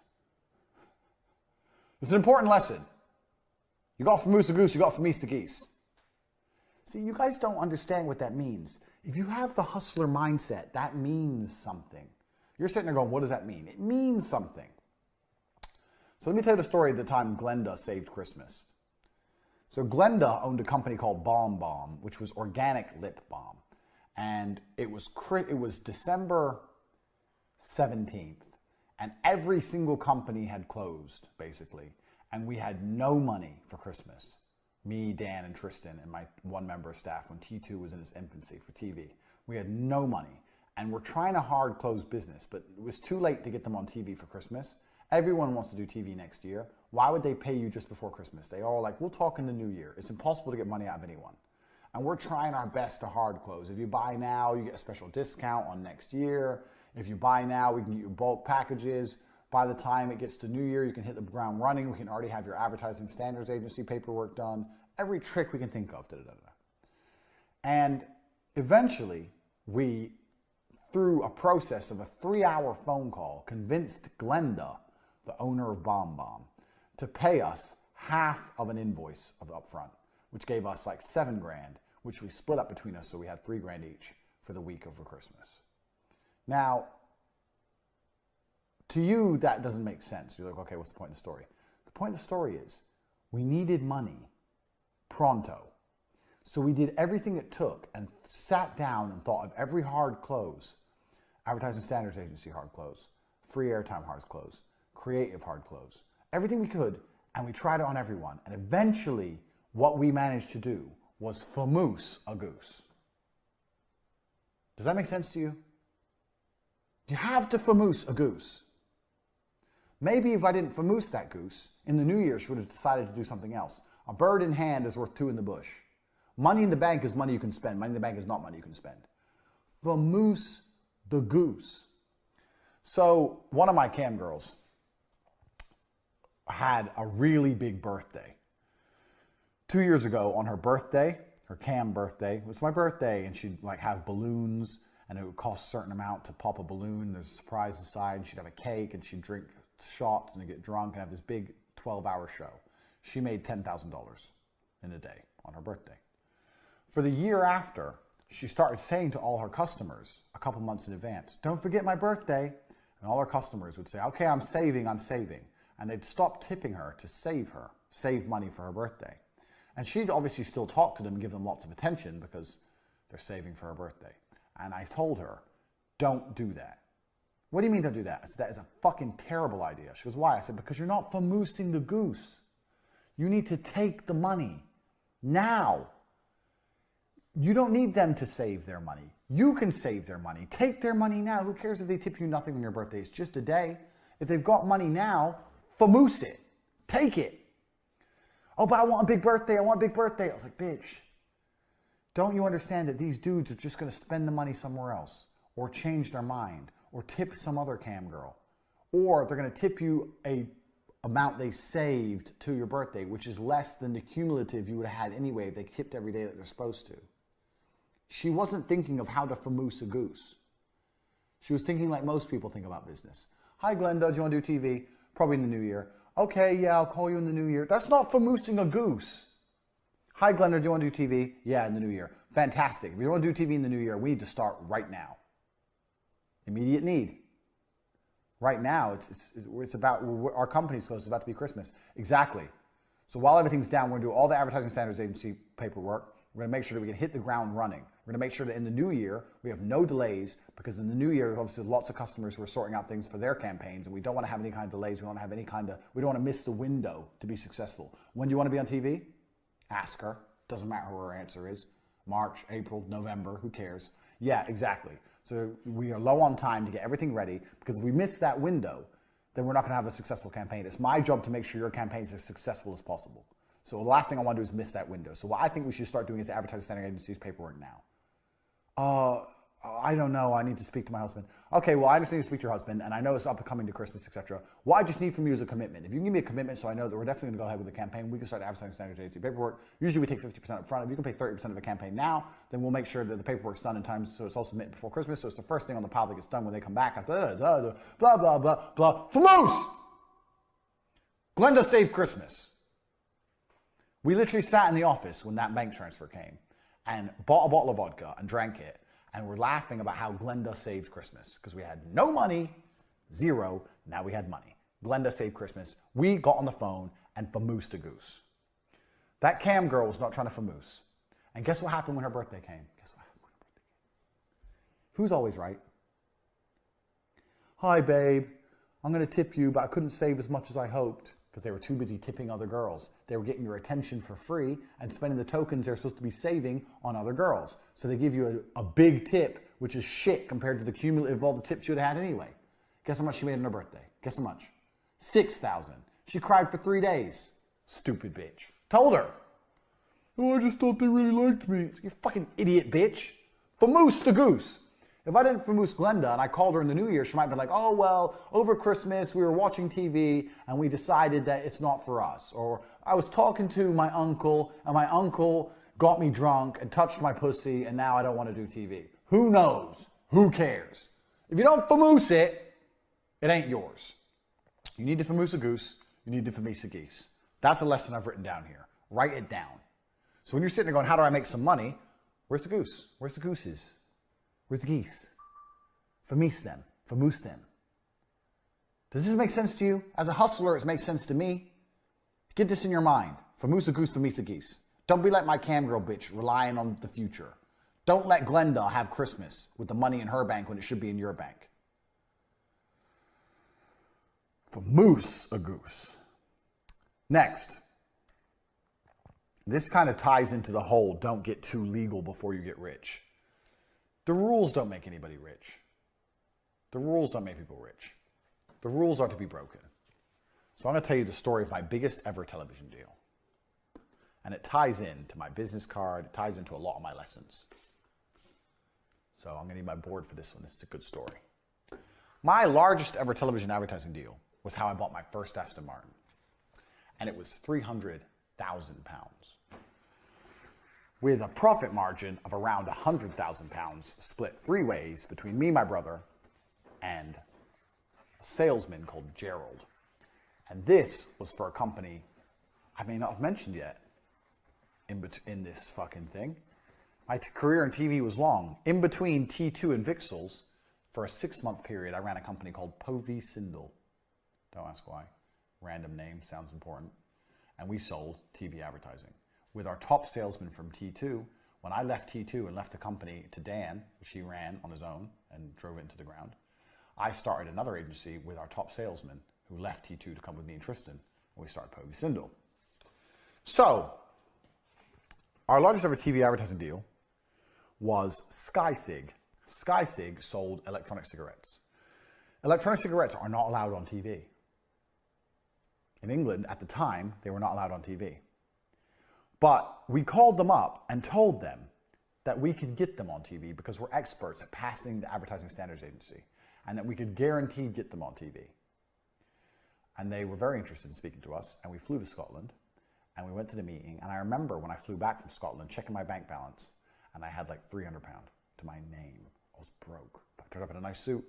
It's an important lesson. You got Famusa goose, you got Famisa geese. See, you guys don't understand what that means. If you have the hustler mindset, that means something. You're sitting there going, what does that mean? It means something. So let me tell you the story of the time Glenda saved Christmas. So Glenda owned a company called Bomb Bomb, which was organic lip balm. And it was December 17th. And every single company had closed, basically. And we had no money for Christmas. me, Dan, and Tristan, and my one member of staff when T2 was in its infancy for TV. We had no money, and we're trying to hard close business, but it was too late to get them on TV for Christmas. Everyone wants to do TV next year. Why would they pay you just before Christmas? They all like, we'll talk in the new year. It's impossible to get money out of anyone. And we're trying our best to hard close. If you buy now, you get a special discount on next year. If you buy now, we can get you bulk packages. By the time it gets to New Year, you can hit the ground running. We can already have your advertising standards agency paperwork done. Every trick we can think of. And eventually, we, through a process of a 3-hour phone call, convinced Glenda, the owner of Bomb Bomb, to pay us half of an invoice of the upfront, which gave us like $7 grand, which we split up between us, so we had $3 grand each for the week over Christmas. Now, to you, that doesn't make sense. You're like, okay, what's the point of the story? The point of the story is we needed money pronto. So we did everything it took and sat down and thought of every hard close, advertising standards agency hard close, free airtime hard close, creative hard close, everything we could, and we tried it on everyone. And eventually, what we managed to do was famoose a goose. Does that make sense to you? You have to famoose a goose. Maybe if I didn't famoose that goose, in the new year she would have decided to do something else. A bird in hand is worth 2 in the bush. Money in the bank is money you can spend. Money in the bank is not money you can spend. Famoose the goose. So one of my cam girls had a really big birthday. 2 years ago on her birthday, her cam birthday, it was my birthday, and she'd like have balloons, and it would cost a certain amount to pop a balloon. There's a surprise inside, and she'd have a cake, and she'd drink shots and get drunk and have this big 12-hour show. She made $10,000 in a day on her birthday. For the year after, she started saying to all her customers a couple months in advance, don't forget my birthday. And all her customers would say, okay, I'm saving. And they'd stop tipping her to save money for her birthday. And she'd obviously still talk to them and give them lots of attention because they're saving for her birthday. And I told her, don't do that. What do you mean don't do that? I said, that is a fucking terrible idea. She goes, why? I said, because you're not famoosing the goose. You need to take the money now. You don't need them to save their money. You can save their money. Take their money now. Who cares if they tip you nothing on your birthday? It's just a day. If they've got money now, famoose it. Take it. Oh, but I want a big birthday. I want a big birthday. I was like, bitch, don't you understand that these dudes are just going to spend the money somewhere else or change their mind or tip some other cam girl, or they're going to tip you a amount they saved to your birthday, which is less than the cumulative you would have had anyway if they tipped every day that they're supposed to. She wasn't thinking of how to famoose a goose. She was thinking like most people think about business. Hi, Glenda, do you want to do TV? Probably in the new year. Okay, yeah, I'll call you in the new year. That's not famoosing a goose. Hi, Glenda, do you want to do TV? Yeah, in the new year. Fantastic. If you want to do TV in the new year, we need to start right now. Immediate need. Right now, it's about, our company's closed, it's about to be Christmas. Exactly. So while everything's down, we're going to do all the advertising standards agency paperwork. We're going to make sure that we can hit the ground running. We're going to make sure that in the new year, we have no delays, because in the new year, obviously, lots of customers who are sorting out things for their campaigns, and we don't want to have any kind of delays. We don't want to miss the window to be successful. When do you want to be on TV? Ask her. Doesn't matter who her answer is. March, April, November, who cares? Yeah, exactly. So we are low on time to get everything ready, because if we miss that window, then we're not going to have a successful campaign. It's my job to make sure your campaign is as successful as possible. So the last thing I want to do is miss that window. So what I think we should start doing is advertising standard agencies paperwork now. I don't know. I need to speak to my husband. Okay, well, I understand you speak to your husband, and I know it's up and coming to Christmas, etc. What I just need from you is a commitment. If you can give me a commitment so I know that we're definitely going to go ahead with the campaign, we can start advertising standard agency paperwork. Usually we take 50% up front. If you can pay 30% of the campaign now, then we'll make sure that the paperwork's done in time so it's all submitted before Christmas. So it's the first thing on the pile that gets done when they come back. Blah, blah, blah, blah. Famoose! Glenda saved Christmas. We literally sat in the office when that bank transfer came and bought a bottle of vodka and drank it, and we're laughing about how Glenda saved Christmas because we had no money, zero, now we had money. Glenda saved Christmas. We got on the phone and famoosed a goose. That cam girl was not trying to famoose. And guess what happened when her birthday came? Who's always right? Hi, babe. I'm going to tip you, but I couldn't save as much as I hoped. because they were too busy tipping other girls. They were getting your attention for free and spending the tokens they're supposed to be saving on other girls. So they give you a big tip, which is shit compared to the cumulative of all the tips you'd had anyway. Guess how much she made on her birthday? Guess how much? $6,000. She cried for 3 days. Stupid bitch. Told her. Oh, I just thought they really liked me. You fucking idiot bitch. Famoose the goose. If I didn't famoose Glenda and I called her in the new year, she might be like, oh, well, over Christmas we were watching TV and we decided that it's not for us. Or I was talking to my uncle and my uncle got me drunk and touched my pussy and now I don't want to do TV. Who knows? Who cares? If you don't famoose it, it ain't yours. You need to famoose a goose. You need to famoose a geese. That's a lesson I've written down here. Write it down. So when you're sitting there going, how do I make some money? Where's the goose? Where's the gooses? Where's the geese? Famoose them. Famoose them. Does this make sense to you? As a hustler, it makes sense to me. Get this in your mind. Famoose a goose, famoose a geese. Don't be like my cam girl bitch, relying on the future. Don't let Glenda have Christmas with the money in her bank when it should be in your bank. Famoose a goose. Next. This kind of ties into the whole don't get too legal before you get rich. The rules don't make anybody rich. The rules don't make people rich. The rules are to be broken. So I'm going to tell you the story of my biggest ever television deal. And it ties into my business card. It ties into a lot of my lessons. So I'm going to need my board for this one. This is a good story. My largest ever television advertising deal was how I bought my first Aston Martin. And it was £300,000. With a profit margin of around £100,000 split 3 ways between me, my brother, and a salesman called Gerald. And this was for a company I may not have mentioned yet in this fucking thing. My career in TV was long. In between T2 and Vixels, for a 6-month period, I ran a company called Povey Sindel. Don't ask why. Random name, sounds important. And we sold TV advertising. With our top salesman from T2, when I left T2 and left the company to Dan, which he ran on his own and drove it into the ground, I started another agency with our top salesman who left T2 to come with me and Tristan, and we started Povey Sindel. So, our largest ever TV advertising deal was SkySig. SkySig sold electronic cigarettes. Electronic cigarettes are not allowed on TV. In England, at the time, they were not allowed on TV. But we called them up and told them that we could get them on TV because we're experts at passing the Advertising Standards Agency and that we could guarantee get them on TV. And they were very interested in speaking to us, and we flew to Scotland and we went to the meeting. And I remember when I flew back from Scotland, checking my bank balance, and I had like £300 to my name. I was broke. I turned up in a nice suit.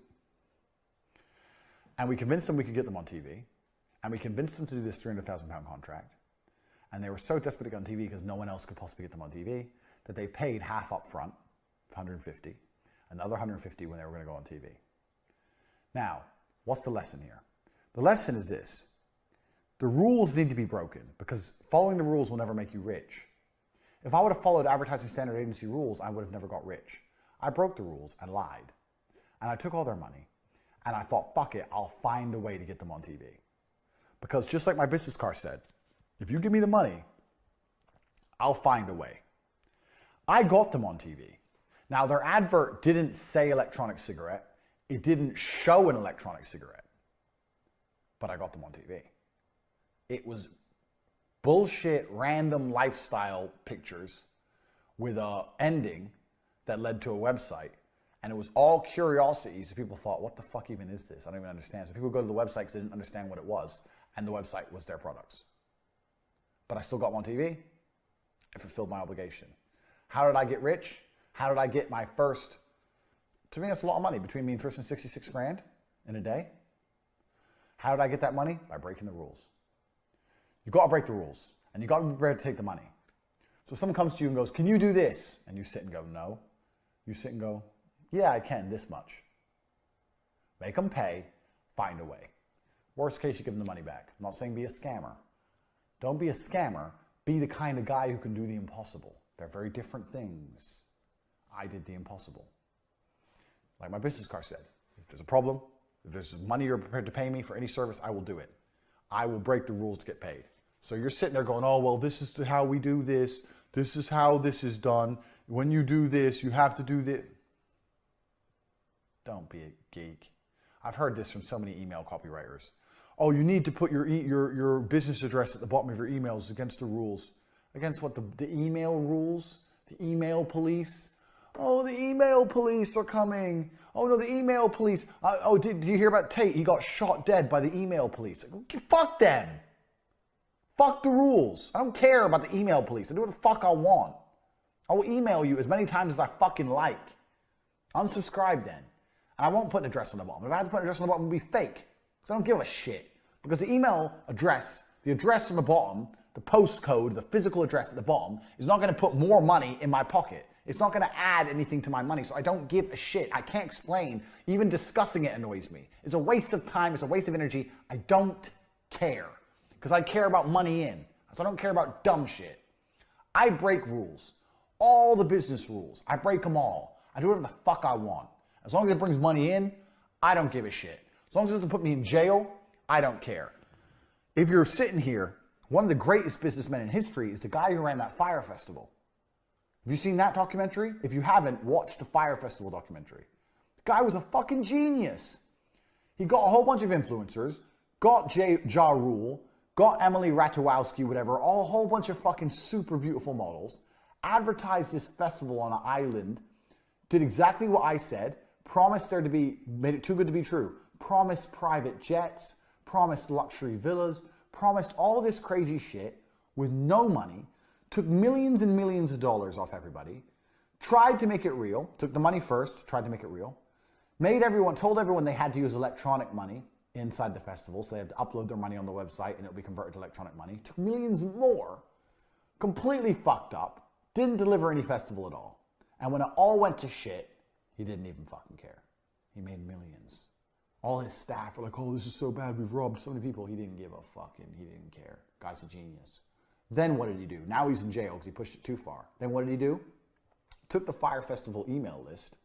And we convinced them we could get them on TV. And we convinced them to do this £300,000 contract. And they were so desperate to get on TV because no one else could possibly get them on TV that they paid half up front, 150, and the other 150 when they were going to go on TV. Now, what's the lesson here? The lesson is this. The rules need to be broken because following the rules will never make you rich. If I would have followed Advertising Standard Agency rules, I would have never got rich. I broke the rules and lied. And I took all their money. And I thought, fuck it, I'll find a way to get them on TV. Because just like my business card said, if you give me the money, I'll find a way. I got them on TV. Now, their advert didn't say electronic cigarette. It didn't show an electronic cigarette. But I got them on TV. It was bullshit, random lifestyle pictures with an ending that led to a website. And it was all curiosities. So people thought, what the fuck even is this? I don't even understand. So people go to the website because they didn't understand what it was. And the website was their products. But I still got them on TV. I fulfilled my obligation. How did I get rich? How did I get my first, to me that's a lot of money, between me and Tristan, 66 grand in a day. How did I get that money? By breaking the rules. You got to break the rules and you got to be prepared to take the money. So if someone comes to you and goes, can you do this? And you sit and go, no. You sit and go, yeah, I can, this much. Make them pay, find a way. Worst case, you give them the money back. I'm not saying be a scammer. Don't be a scammer. Be the kind of guy who can do the impossible. They're very different things. I did the impossible. Like my business card said, if there's a problem, if there's money you're prepared to pay me for any service, I will do it. I will break the rules to get paid. So you're sitting there going, oh, well, this is how we do this. This is how this is done. When you do this, you have to do this. Don't be a geek. I've heard this from so many email copywriters. Oh, you need to put your business address at the bottom of your emails against the rules. Against what, the email rules? The email police? Oh, the email police are coming. Oh no, the email police. Did you hear about Tate? He got shot dead by the email police. Like, fuck them. Fuck the rules. I don't care about the email police. I do what the fuck I want. I will email you as many times as I fucking like. Unsubscribe then. And I won't put an address on the bottom. If I had to put an address on the bottom, it would be fake. Because I don't give a shit. Because the email address, the address on the bottom, the postcode, the physical address at the bottom, is not going to put more money in my pocket. It's not going to add anything to my money. So I don't give a shit. I can't explain. Even discussing it annoys me. It's a waste of time. It's a waste of energy. I don't care. Because I care about money in. So I don't care about dumb shit. I break rules. All the business rules. I break them all. I do whatever the fuck I want. As long as it brings money in, I don't give a shit. As long as it doesn't put me in jail, I don't care. If you're sitting here, one of the greatest businessmen in history is the guy who ran that fire festival. Have you seen that documentary? If you haven't, watch the Fire Festival documentary. The guy was a fucking genius. He got a whole bunch of influencers, got Ja Rule, got Emily Ratajkowski, whatever, a whole bunch of fucking super beautiful models, advertised this festival on an island, did exactly what I said, promised there to be, made it too good to be true, promised private jets, promised luxury villas, promised all this crazy shit with no money, took millions and millions of dollars off everybody, tried to make it real, took the money first, tried to make it real, told everyone they had to use electronic money inside the festival, so they have to upload their money on the website and it'll be converted to electronic money, took millions more, completely fucked up, didn't deliver any festival at all. And when it all went to shit, he didn't even fucking care. He made millions. All his staff were like, oh, this is so bad, we've robbed so many people. He didn't give a fucking, he didn't care. Guy's a genius. Then what did he do? Now he's in jail because he pushed it too far. Then what did he do? Took the Fire Festival email list,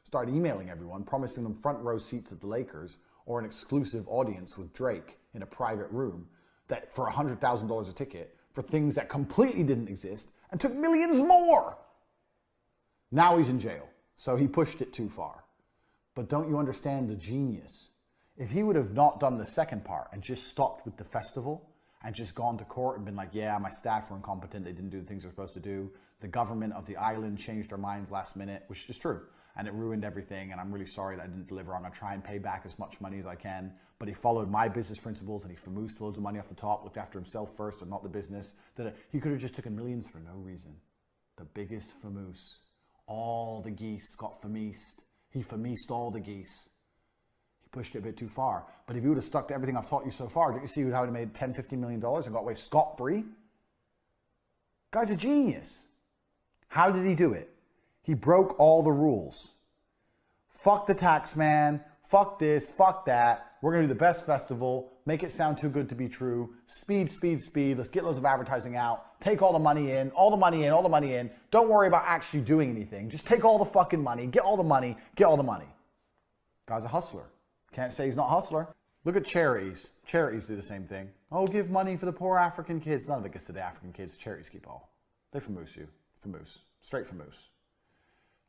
started emailing everyone, promising them front row seats at the Lakers or an exclusive audience with Drake in a private room that for $100,000 a ticket for things that completely didn't exist and took millions more. Now he's in jail. So he pushed it too far. But don't you understand the genius? If he would have not done the second part and just stopped with the festival and just gone to court and been like, yeah, my staff were incompetent, they didn't do the things they're supposed to do, the government of the island changed their minds last minute, which is true, and it ruined everything, and I'm really sorry that I didn't deliver. I'm going to try and pay back as much money as I can. But he followed my business principles and he famoosed loads of money off the top, looked after himself first and not the business. He could have just taken millions for no reason. The biggest famoose. All the geese got fameased. He fameased all the geese. He pushed it a bit too far. But if you would have stuck to everything I've taught you so far, don't you see how he made $10, $15 million and got away scot-free? Guy's a genius. How did he do it? He broke all the rules. Fuck the tax man. Fuck this. Fuck that. We're going to do the best festival. Make it sound too good to be true. Speed, speed, speed. Let's get loads of advertising out. Take all the money in, all the money in, all the money in. Don't worry about actually doing anything. Just take all the fucking money. Get all the money. Get all the money. Guy's a hustler. Can't say he's not a hustler. Look at charities. Charities do the same thing. Oh, give money for the poor African kids. None of it gets to the African kids. Charities keep all. They famoose you. Famoose. Straight famoose.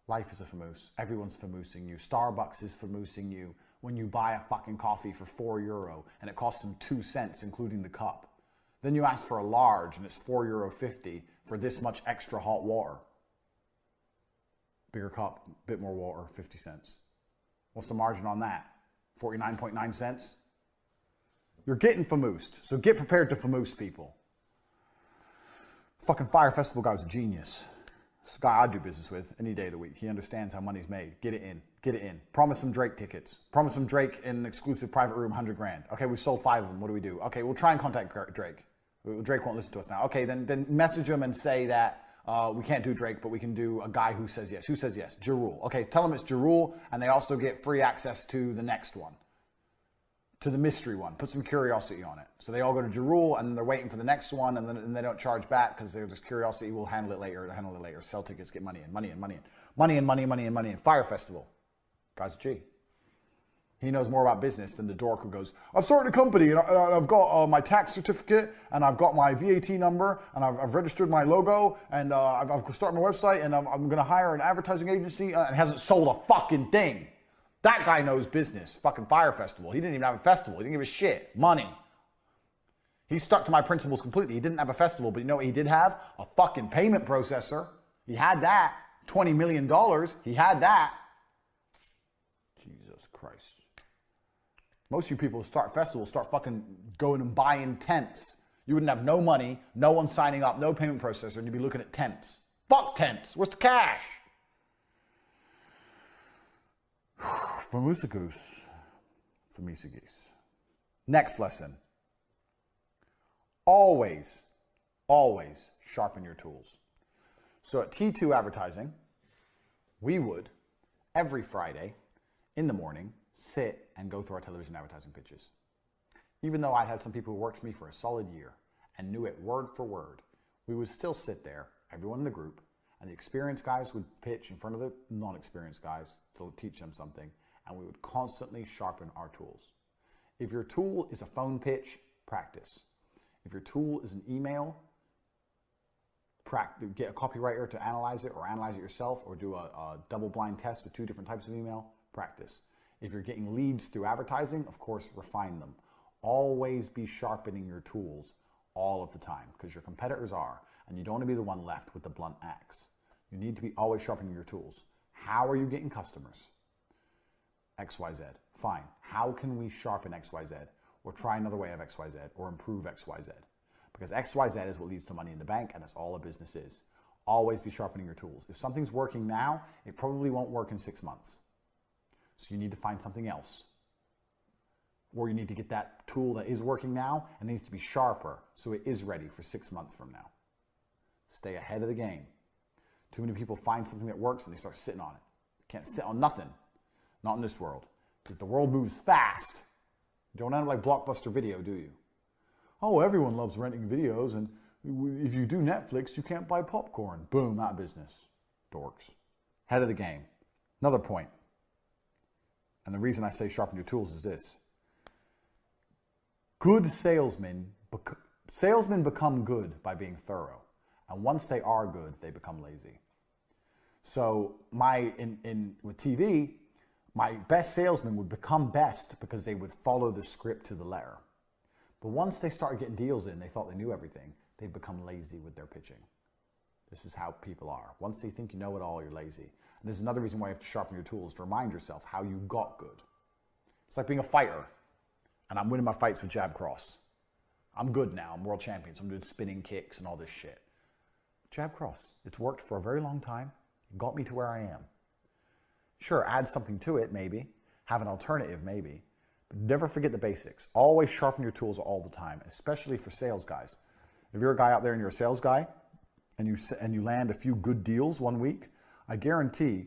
Life is a famoose. Everyone's famoosing you. Starbucks is famoosing you when you buy a fucking coffee for €4 and it costs them 2 cents, including the cup. Then you ask for a large and it's €4.50 for this much extra hot water. Bigger cup, bit more water, 50 cents. What's the margin on that? 49.9 cents? You're getting famoosed, so get prepared to famoose people. Fucking Fire Festival guy was a genius. It's a guy I'd do business with any day of the week. He understands how money's made. Get it in. Get it in. Promise him Drake tickets. Promise him Drake in an exclusive private room, 100 grand. Okay, we sold 5 of them. What do we do? Okay, we'll try and contact Drake. Drake won't listen to us now. Okay, then message him and say that we can't do Drake, but we can do a guy who says yes. Who says yes? Ja Rule. Okay, tell him it's Ja Rule, and they also get free access to the next one. To the mystery one. Put some curiosity on it. So they all go to Ja Rule and they're waiting for the next one, and then they don't charge back because they're just curiosity. We'll handle it later. Sell tickets, get money in. Money in. Fire Festival. Guy's a G. He knows more about business than the dork who goes, I've started a company and I've got my tax certificate and I've got my VAT number and I've registered my logo and I've started my website and I'm going to hire an advertising agency and hasn't sold a fucking thing. That guy knows business. Fucking Fire Festival. He didn't even have a festival. He didn't give a shit. Money. He stuck to my principles completely. He didn't have a festival, but you know what he did have? A fucking payment processor. He had that. $20 million. He had that. Jesus Christ. Most of you people who start festivals start fucking going and buying tents. You wouldn't have no money, no one signing up, no payment processor, and you'd be looking at tents. Fuck tents. Where's the cash? Famusa goose. Famisa geese. Next lesson. Always, always sharpen your tools. So at T2 Advertising, we would, every Friday in the morning, sit and go through our television advertising pitches. Even though I'd had some people who worked for me for a solid year and knew it word for word, we would still sit there, everyone in the group, and the experienced guys would pitch in front of the non-experienced guys to teach them something, and we would constantly sharpen our tools. If your tool is a phone pitch, practice. If your tool is an email, get a copywriter to analyze it or analyze it yourself or do a double-blind test with 2 different types of email, practice. If you're getting leads through advertising, of course, refine them. Always be sharpening your tools all of the time because your competitors are, and you don't want to be the one left with the blunt axe. You need to be always sharpening your tools. How are you getting customers? XYZ. Fine. How can we sharpen XYZ? Or try another way of XYZ, or improve XYZ. Because XYZ is what leads to money in the bank, and that's all a business is. Always be sharpening your tools. If something's working now, it probably won't work in 6 months. So you need to find something else. Or you need to get that tool that is working now and needs to be sharper so it is ready for 6 months from now. Stay ahead of the game. Too many people find something that works and they start sitting on it. Can't sit on nothing. Not in this world. Because the world moves fast. You don't end up like Blockbuster Video, do you? Oh, everyone loves renting videos, and if you do Netflix, you can't buy popcorn. Boom, out of business. Dorks. Head of the game. Another point, and the reason I say sharpen your tools is this. Good salesmen become good by being thorough, and once they are good, they become lazy. So with TV, my best salesmen would become best because they would follow the script to the letter. But once they started getting deals in, they thought they knew everything, they'd become lazy with their pitching. This is how people are. Once they think you know it all, you're lazy. And this is another reason why you have to sharpen your tools, to remind yourself how you got good. It's like being a fighter, and I'm winning my fights with jab cross. I'm good now, I'm world champion, so I'm doing spinning kicks and all this shit. Jab cross, it's worked for a very long time, it got me to where I am. Sure, add something to it, maybe. Have an alternative, maybe. But never forget the basics. Always sharpen your tools all the time, especially for sales guys. If you're a guy out there and you're a sales guy, and you land a few good deals one week, I guarantee,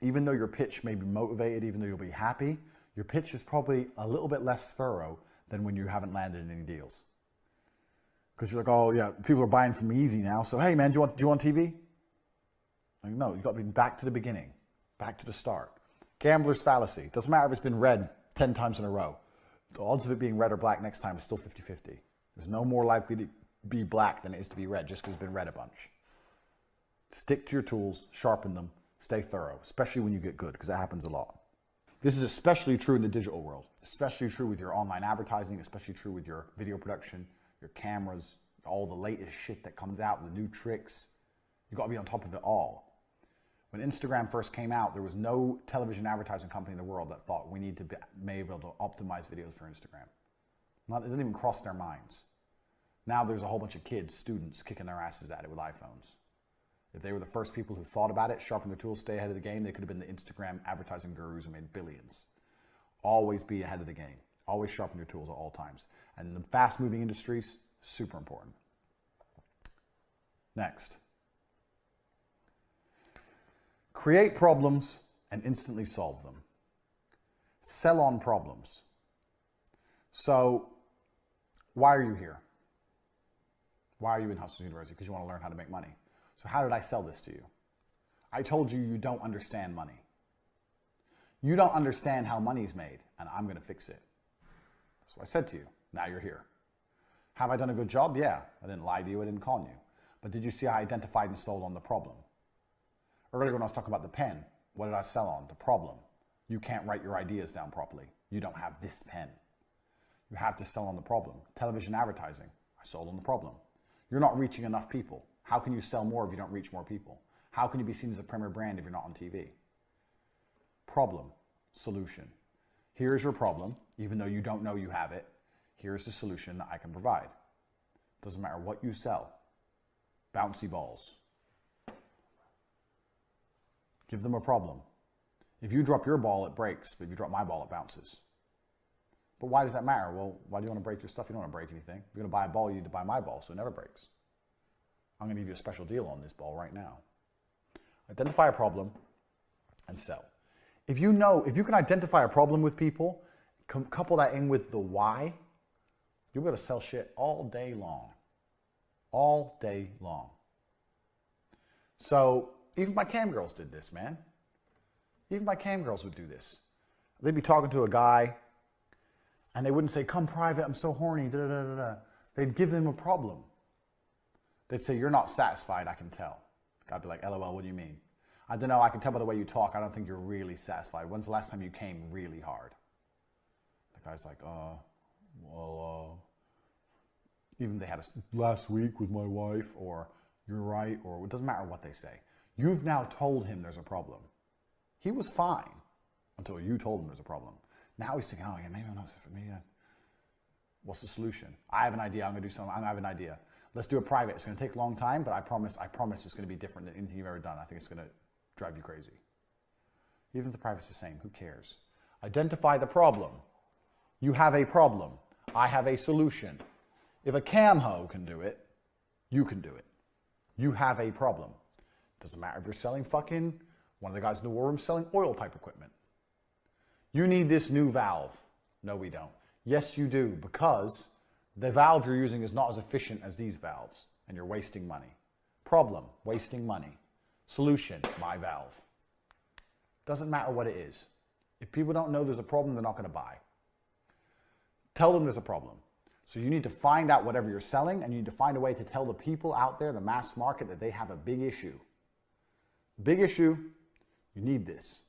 even though your pitch may be motivated, even though you'll be happy, your pitch is probably a little bit less thorough than when you haven't landed any deals. Because you're like, oh yeah, people are buying from me easy now, so hey man, do you want TV? Like, no, you got to be back to the beginning. Back to the start. Gambler's fallacy. Doesn't matter if it's been read 10 times in a row. The odds of it being red or black next time is still 50-50. There's no more likely to be black than it is to be red just because it's been read a bunch. Stick to your tools, sharpen them, stay thorough, especially when you get good, because that happens a lot. This is especially true in the digital world, especially true with your online advertising, especially true with your video production, your cameras, all the latest shit that comes out, the new tricks. You've got to be on top of it all. When Instagram first came out, there was no television advertising company in the world that thought we need to be able to optimize videos for Instagram. It didn't even cross their minds. Now there's a whole bunch of kids, students, kicking their asses at it with iPhones. If they were the first people who thought about it, sharpened their tools, stay ahead of the game, they could have been the Instagram advertising gurus who made billions. Always be ahead of the game. Always sharpen your tools at all times. And in the fast-moving industries, super important. Next. Create problems and instantly solve them. Sell on problems. So, why are you here? Why are you in Hustlers University? Because you want to learn how to make money. So how did I sell this to you? I told you you don't understand money. You don't understand how money's made, and I'm going to fix it. That's what I said to you. Now you're here. Have I done a good job? Yeah. I didn't lie to you. I didn't con you. But did you see I identified and sold on the problem? Earlier when I was talking about the pen, what did I sell on? The problem. You can't write your ideas down properly. You don't have this pen. You have to sell on the problem. Television advertising. I sold on the problem. You're not reaching enough people. How can you sell more if you don't reach more people? How can you be seen as a premier brand if you're not on TV? Problem, solution. Here's your problem, even though you don't know you have it. Here's the solution that I can provide. Doesn't matter what you sell. Bouncy balls. Give them a problem. If you drop your ball, it breaks, but if you drop my ball, it bounces. But why does that matter? Well, why do you want to break your stuff? You don't want to break anything. If you're going to buy a ball, you need to buy my ball, so it never breaks. I'm going to give you a special deal on this ball right now. Identify a problem and sell. If you can identify a problem with people, couple that in with the why, you'll be able to sell shit all day long. All day long. So even my cam girls did this, man. Even my cam girls would do this. They'd be talking to a guy and they wouldn't say, come private, I'm so horny, da, da, da, da. They'd give them a problem. They'd say, you're not satisfied, I can tell. I'd be like, LOL, what do you mean? I don't know, I can tell by the way you talk, I don't think you're really satisfied. When's the last time you came really hard? The guy's like, even they had a last week with my wife, or you're right, or it doesn't matter what they say. You've now told him there's a problem. He was fine until you told him there's a problem. Now he's thinking, oh yeah, maybe I'm not for me. What's the solution? I have an idea, I'm gonna do something, I have an idea. Let's do it private. It's gonna take a long time, but I promise it's gonna be different than anything you've ever done. I think it's gonna drive you crazy. Even if the private's the same, who cares? Identify the problem. You have a problem. I have a solution. If a cam hoe can do it, you can do it. You have a problem. Doesn't matter if you're selling fucking, one of the guys in the war room selling oil pipe equipment. You need this new valve. No, we don't. Yes, you do, because the valve you're using is not as efficient as these valves, and you're wasting money. Problem, wasting money. Solution, my valve. Doesn't matter what it is. If people don't know there's a problem, they're not going to buy. Tell them there's a problem. So you need to find out whatever you're selling, and you need to find a way to tell the people out there, the mass market, that they have a big issue. Big issue, you need this.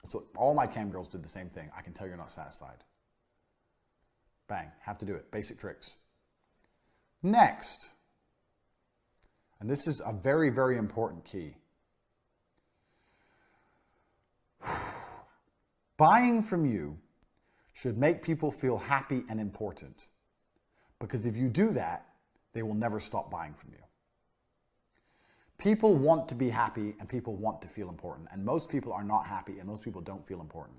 So all my cam girls did the same thing. I can tell you're not satisfied. Bang, have to do it. Basic tricks. Next, and this is a very, very important key. Buying from you should make people feel happy and important. Because if you do that, they will never stop buying from you. People want to be happy and people want to feel important. And most people are not happy and most people don't feel important.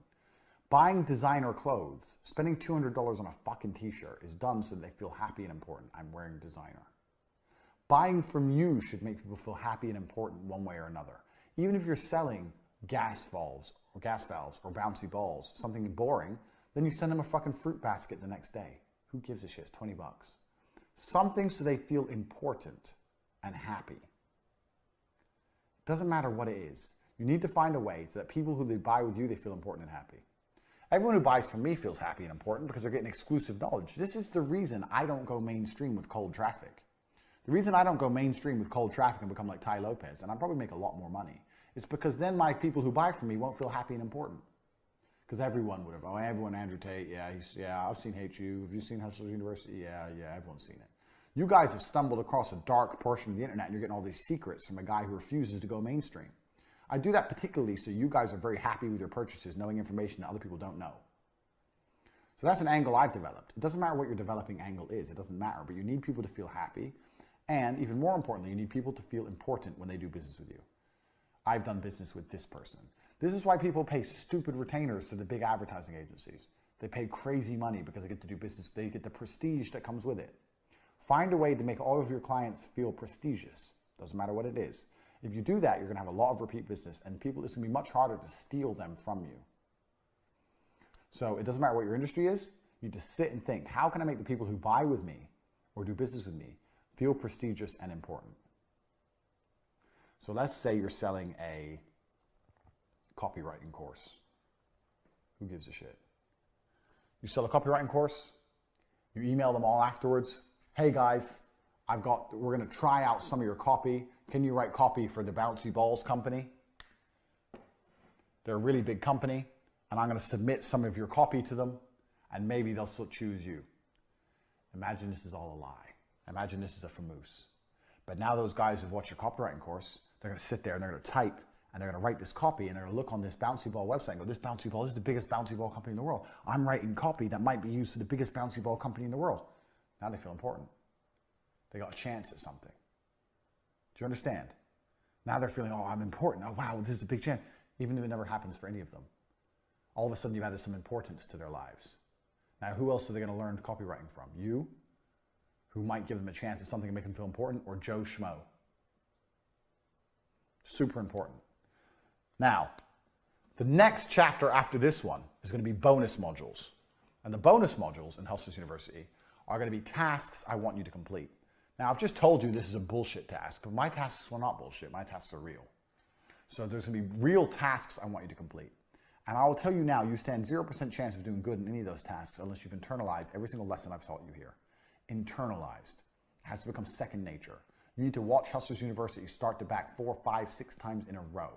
Buying designer clothes, spending $200 on a fucking t-shirt is done so they feel happy and important. I'm wearing designer. Buying from you should make people feel happy and important one way or another. Even if you're selling gas valves or bouncy balls, something boring, then you send them a fucking fruit basket the next day. Who gives a shit? It's 20 bucks. Something so they feel important and happy. Doesn't matter what it is. You need to find a way so that people who they buy with you, they feel important and happy. Everyone who buys from me feels happy and important because they're getting exclusive knowledge. This is the reason I don't go mainstream with cold traffic. The reason I don't go mainstream with cold traffic and become like Ty Lopez, and I probably make a lot more money, is because then my people who buy from me won't feel happy and important. Because everyone would have, oh, everyone, Andrew Tate, yeah, I've seen Hate You. Have you seen Hustlers University? Yeah, everyone's seen it. You guys have stumbled across a dark portion of the internet and you're getting all these secrets from a guy who refuses to go mainstream. I do that particularly so you guys are very happy with your purchases, knowing information that other people don't know. So that's an angle I've developed. It doesn't matter what your developing angle is. It doesn't matter, but you need people to feel happy. And even more importantly, you need people to feel important when they do business with you. I've done business with this person. This is why people pay stupid retainers to the big advertising agencies. They pay crazy money because they get to do business. They get the prestige that comes with it. Find a way to make all of your clients feel prestigious. Doesn't matter what it is. If you do that, you're going to have a lot of repeat business, and it's going to be much harder to steal them from you. So it doesn't matter what your industry is. You just sit and think, how can I make the people who buy with me or do business with me feel prestigious and important? So let's say you're selling a copywriting course. Who gives a shit? You sell a copywriting course, you email them all afterwards. Hey guys, we're gonna try out some of your copy. Can you write copy for the Bouncy Balls company? They're a really big company, and I'm gonna submit some of your copy to them, and maybe they'll still choose you. Imagine this is all a lie. Imagine this is a famous. But now those guys who've watched your copywriting course, they're gonna sit there and they're gonna type, and they're gonna write this copy, and they're gonna look on this Bouncy Ball website and go, this Bouncy Ball, this is the biggest Bouncy Ball company in the world. I'm writing copy that might be used for the biggest Bouncy Ball company in the world. Now they feel important. They got a chance at something. Do you understand? Now they're feeling, oh, I'm important. Oh, wow, this is a big chance. Even if it never happens for any of them. All of a sudden you've added some importance to their lives. Now, who else are they going to learn copywriting from? You, who might give them a chance at something and make them feel important, or Joe Schmo? Super important. Now, the next chapter after this one is going to be bonus modules. And the bonus modules in Hustlers University are going to be tasks I want you to complete. Now, I've just told you this is a bullshit task, but my tasks were not bullshit. My tasks are real. So there's going to be real tasks I want you to complete. And I will tell you now, you stand 0% chance of doing good in any of those tasks unless you've internalized every single lesson I've taught you here. Internalized. It has to become second nature. You need to watch Hustlers University start to back 4, 5, 6 times in a row.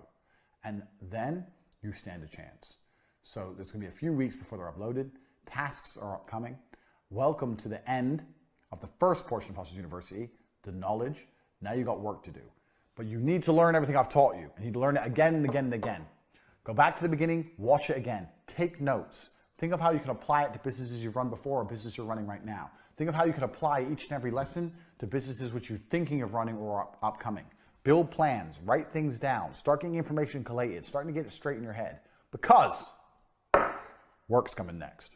And then you stand a chance. So there's going to be a few weeks before they're uploaded. Tasks are upcoming. Welcome to the end of the first portion of Hustlers University, the knowledge. Now you got work to do. But you need to learn everything I've taught you. You need to learn it again and again and again. Go back to the beginning, watch it again. Take notes. Think of how you can apply it to businesses you've run before or businesses you're running right now. Think of how you can apply each and every lesson to businesses which you're thinking of running or upcoming. Build plans, write things down, start getting information collated, starting to get it straight in your head. Because work's coming next.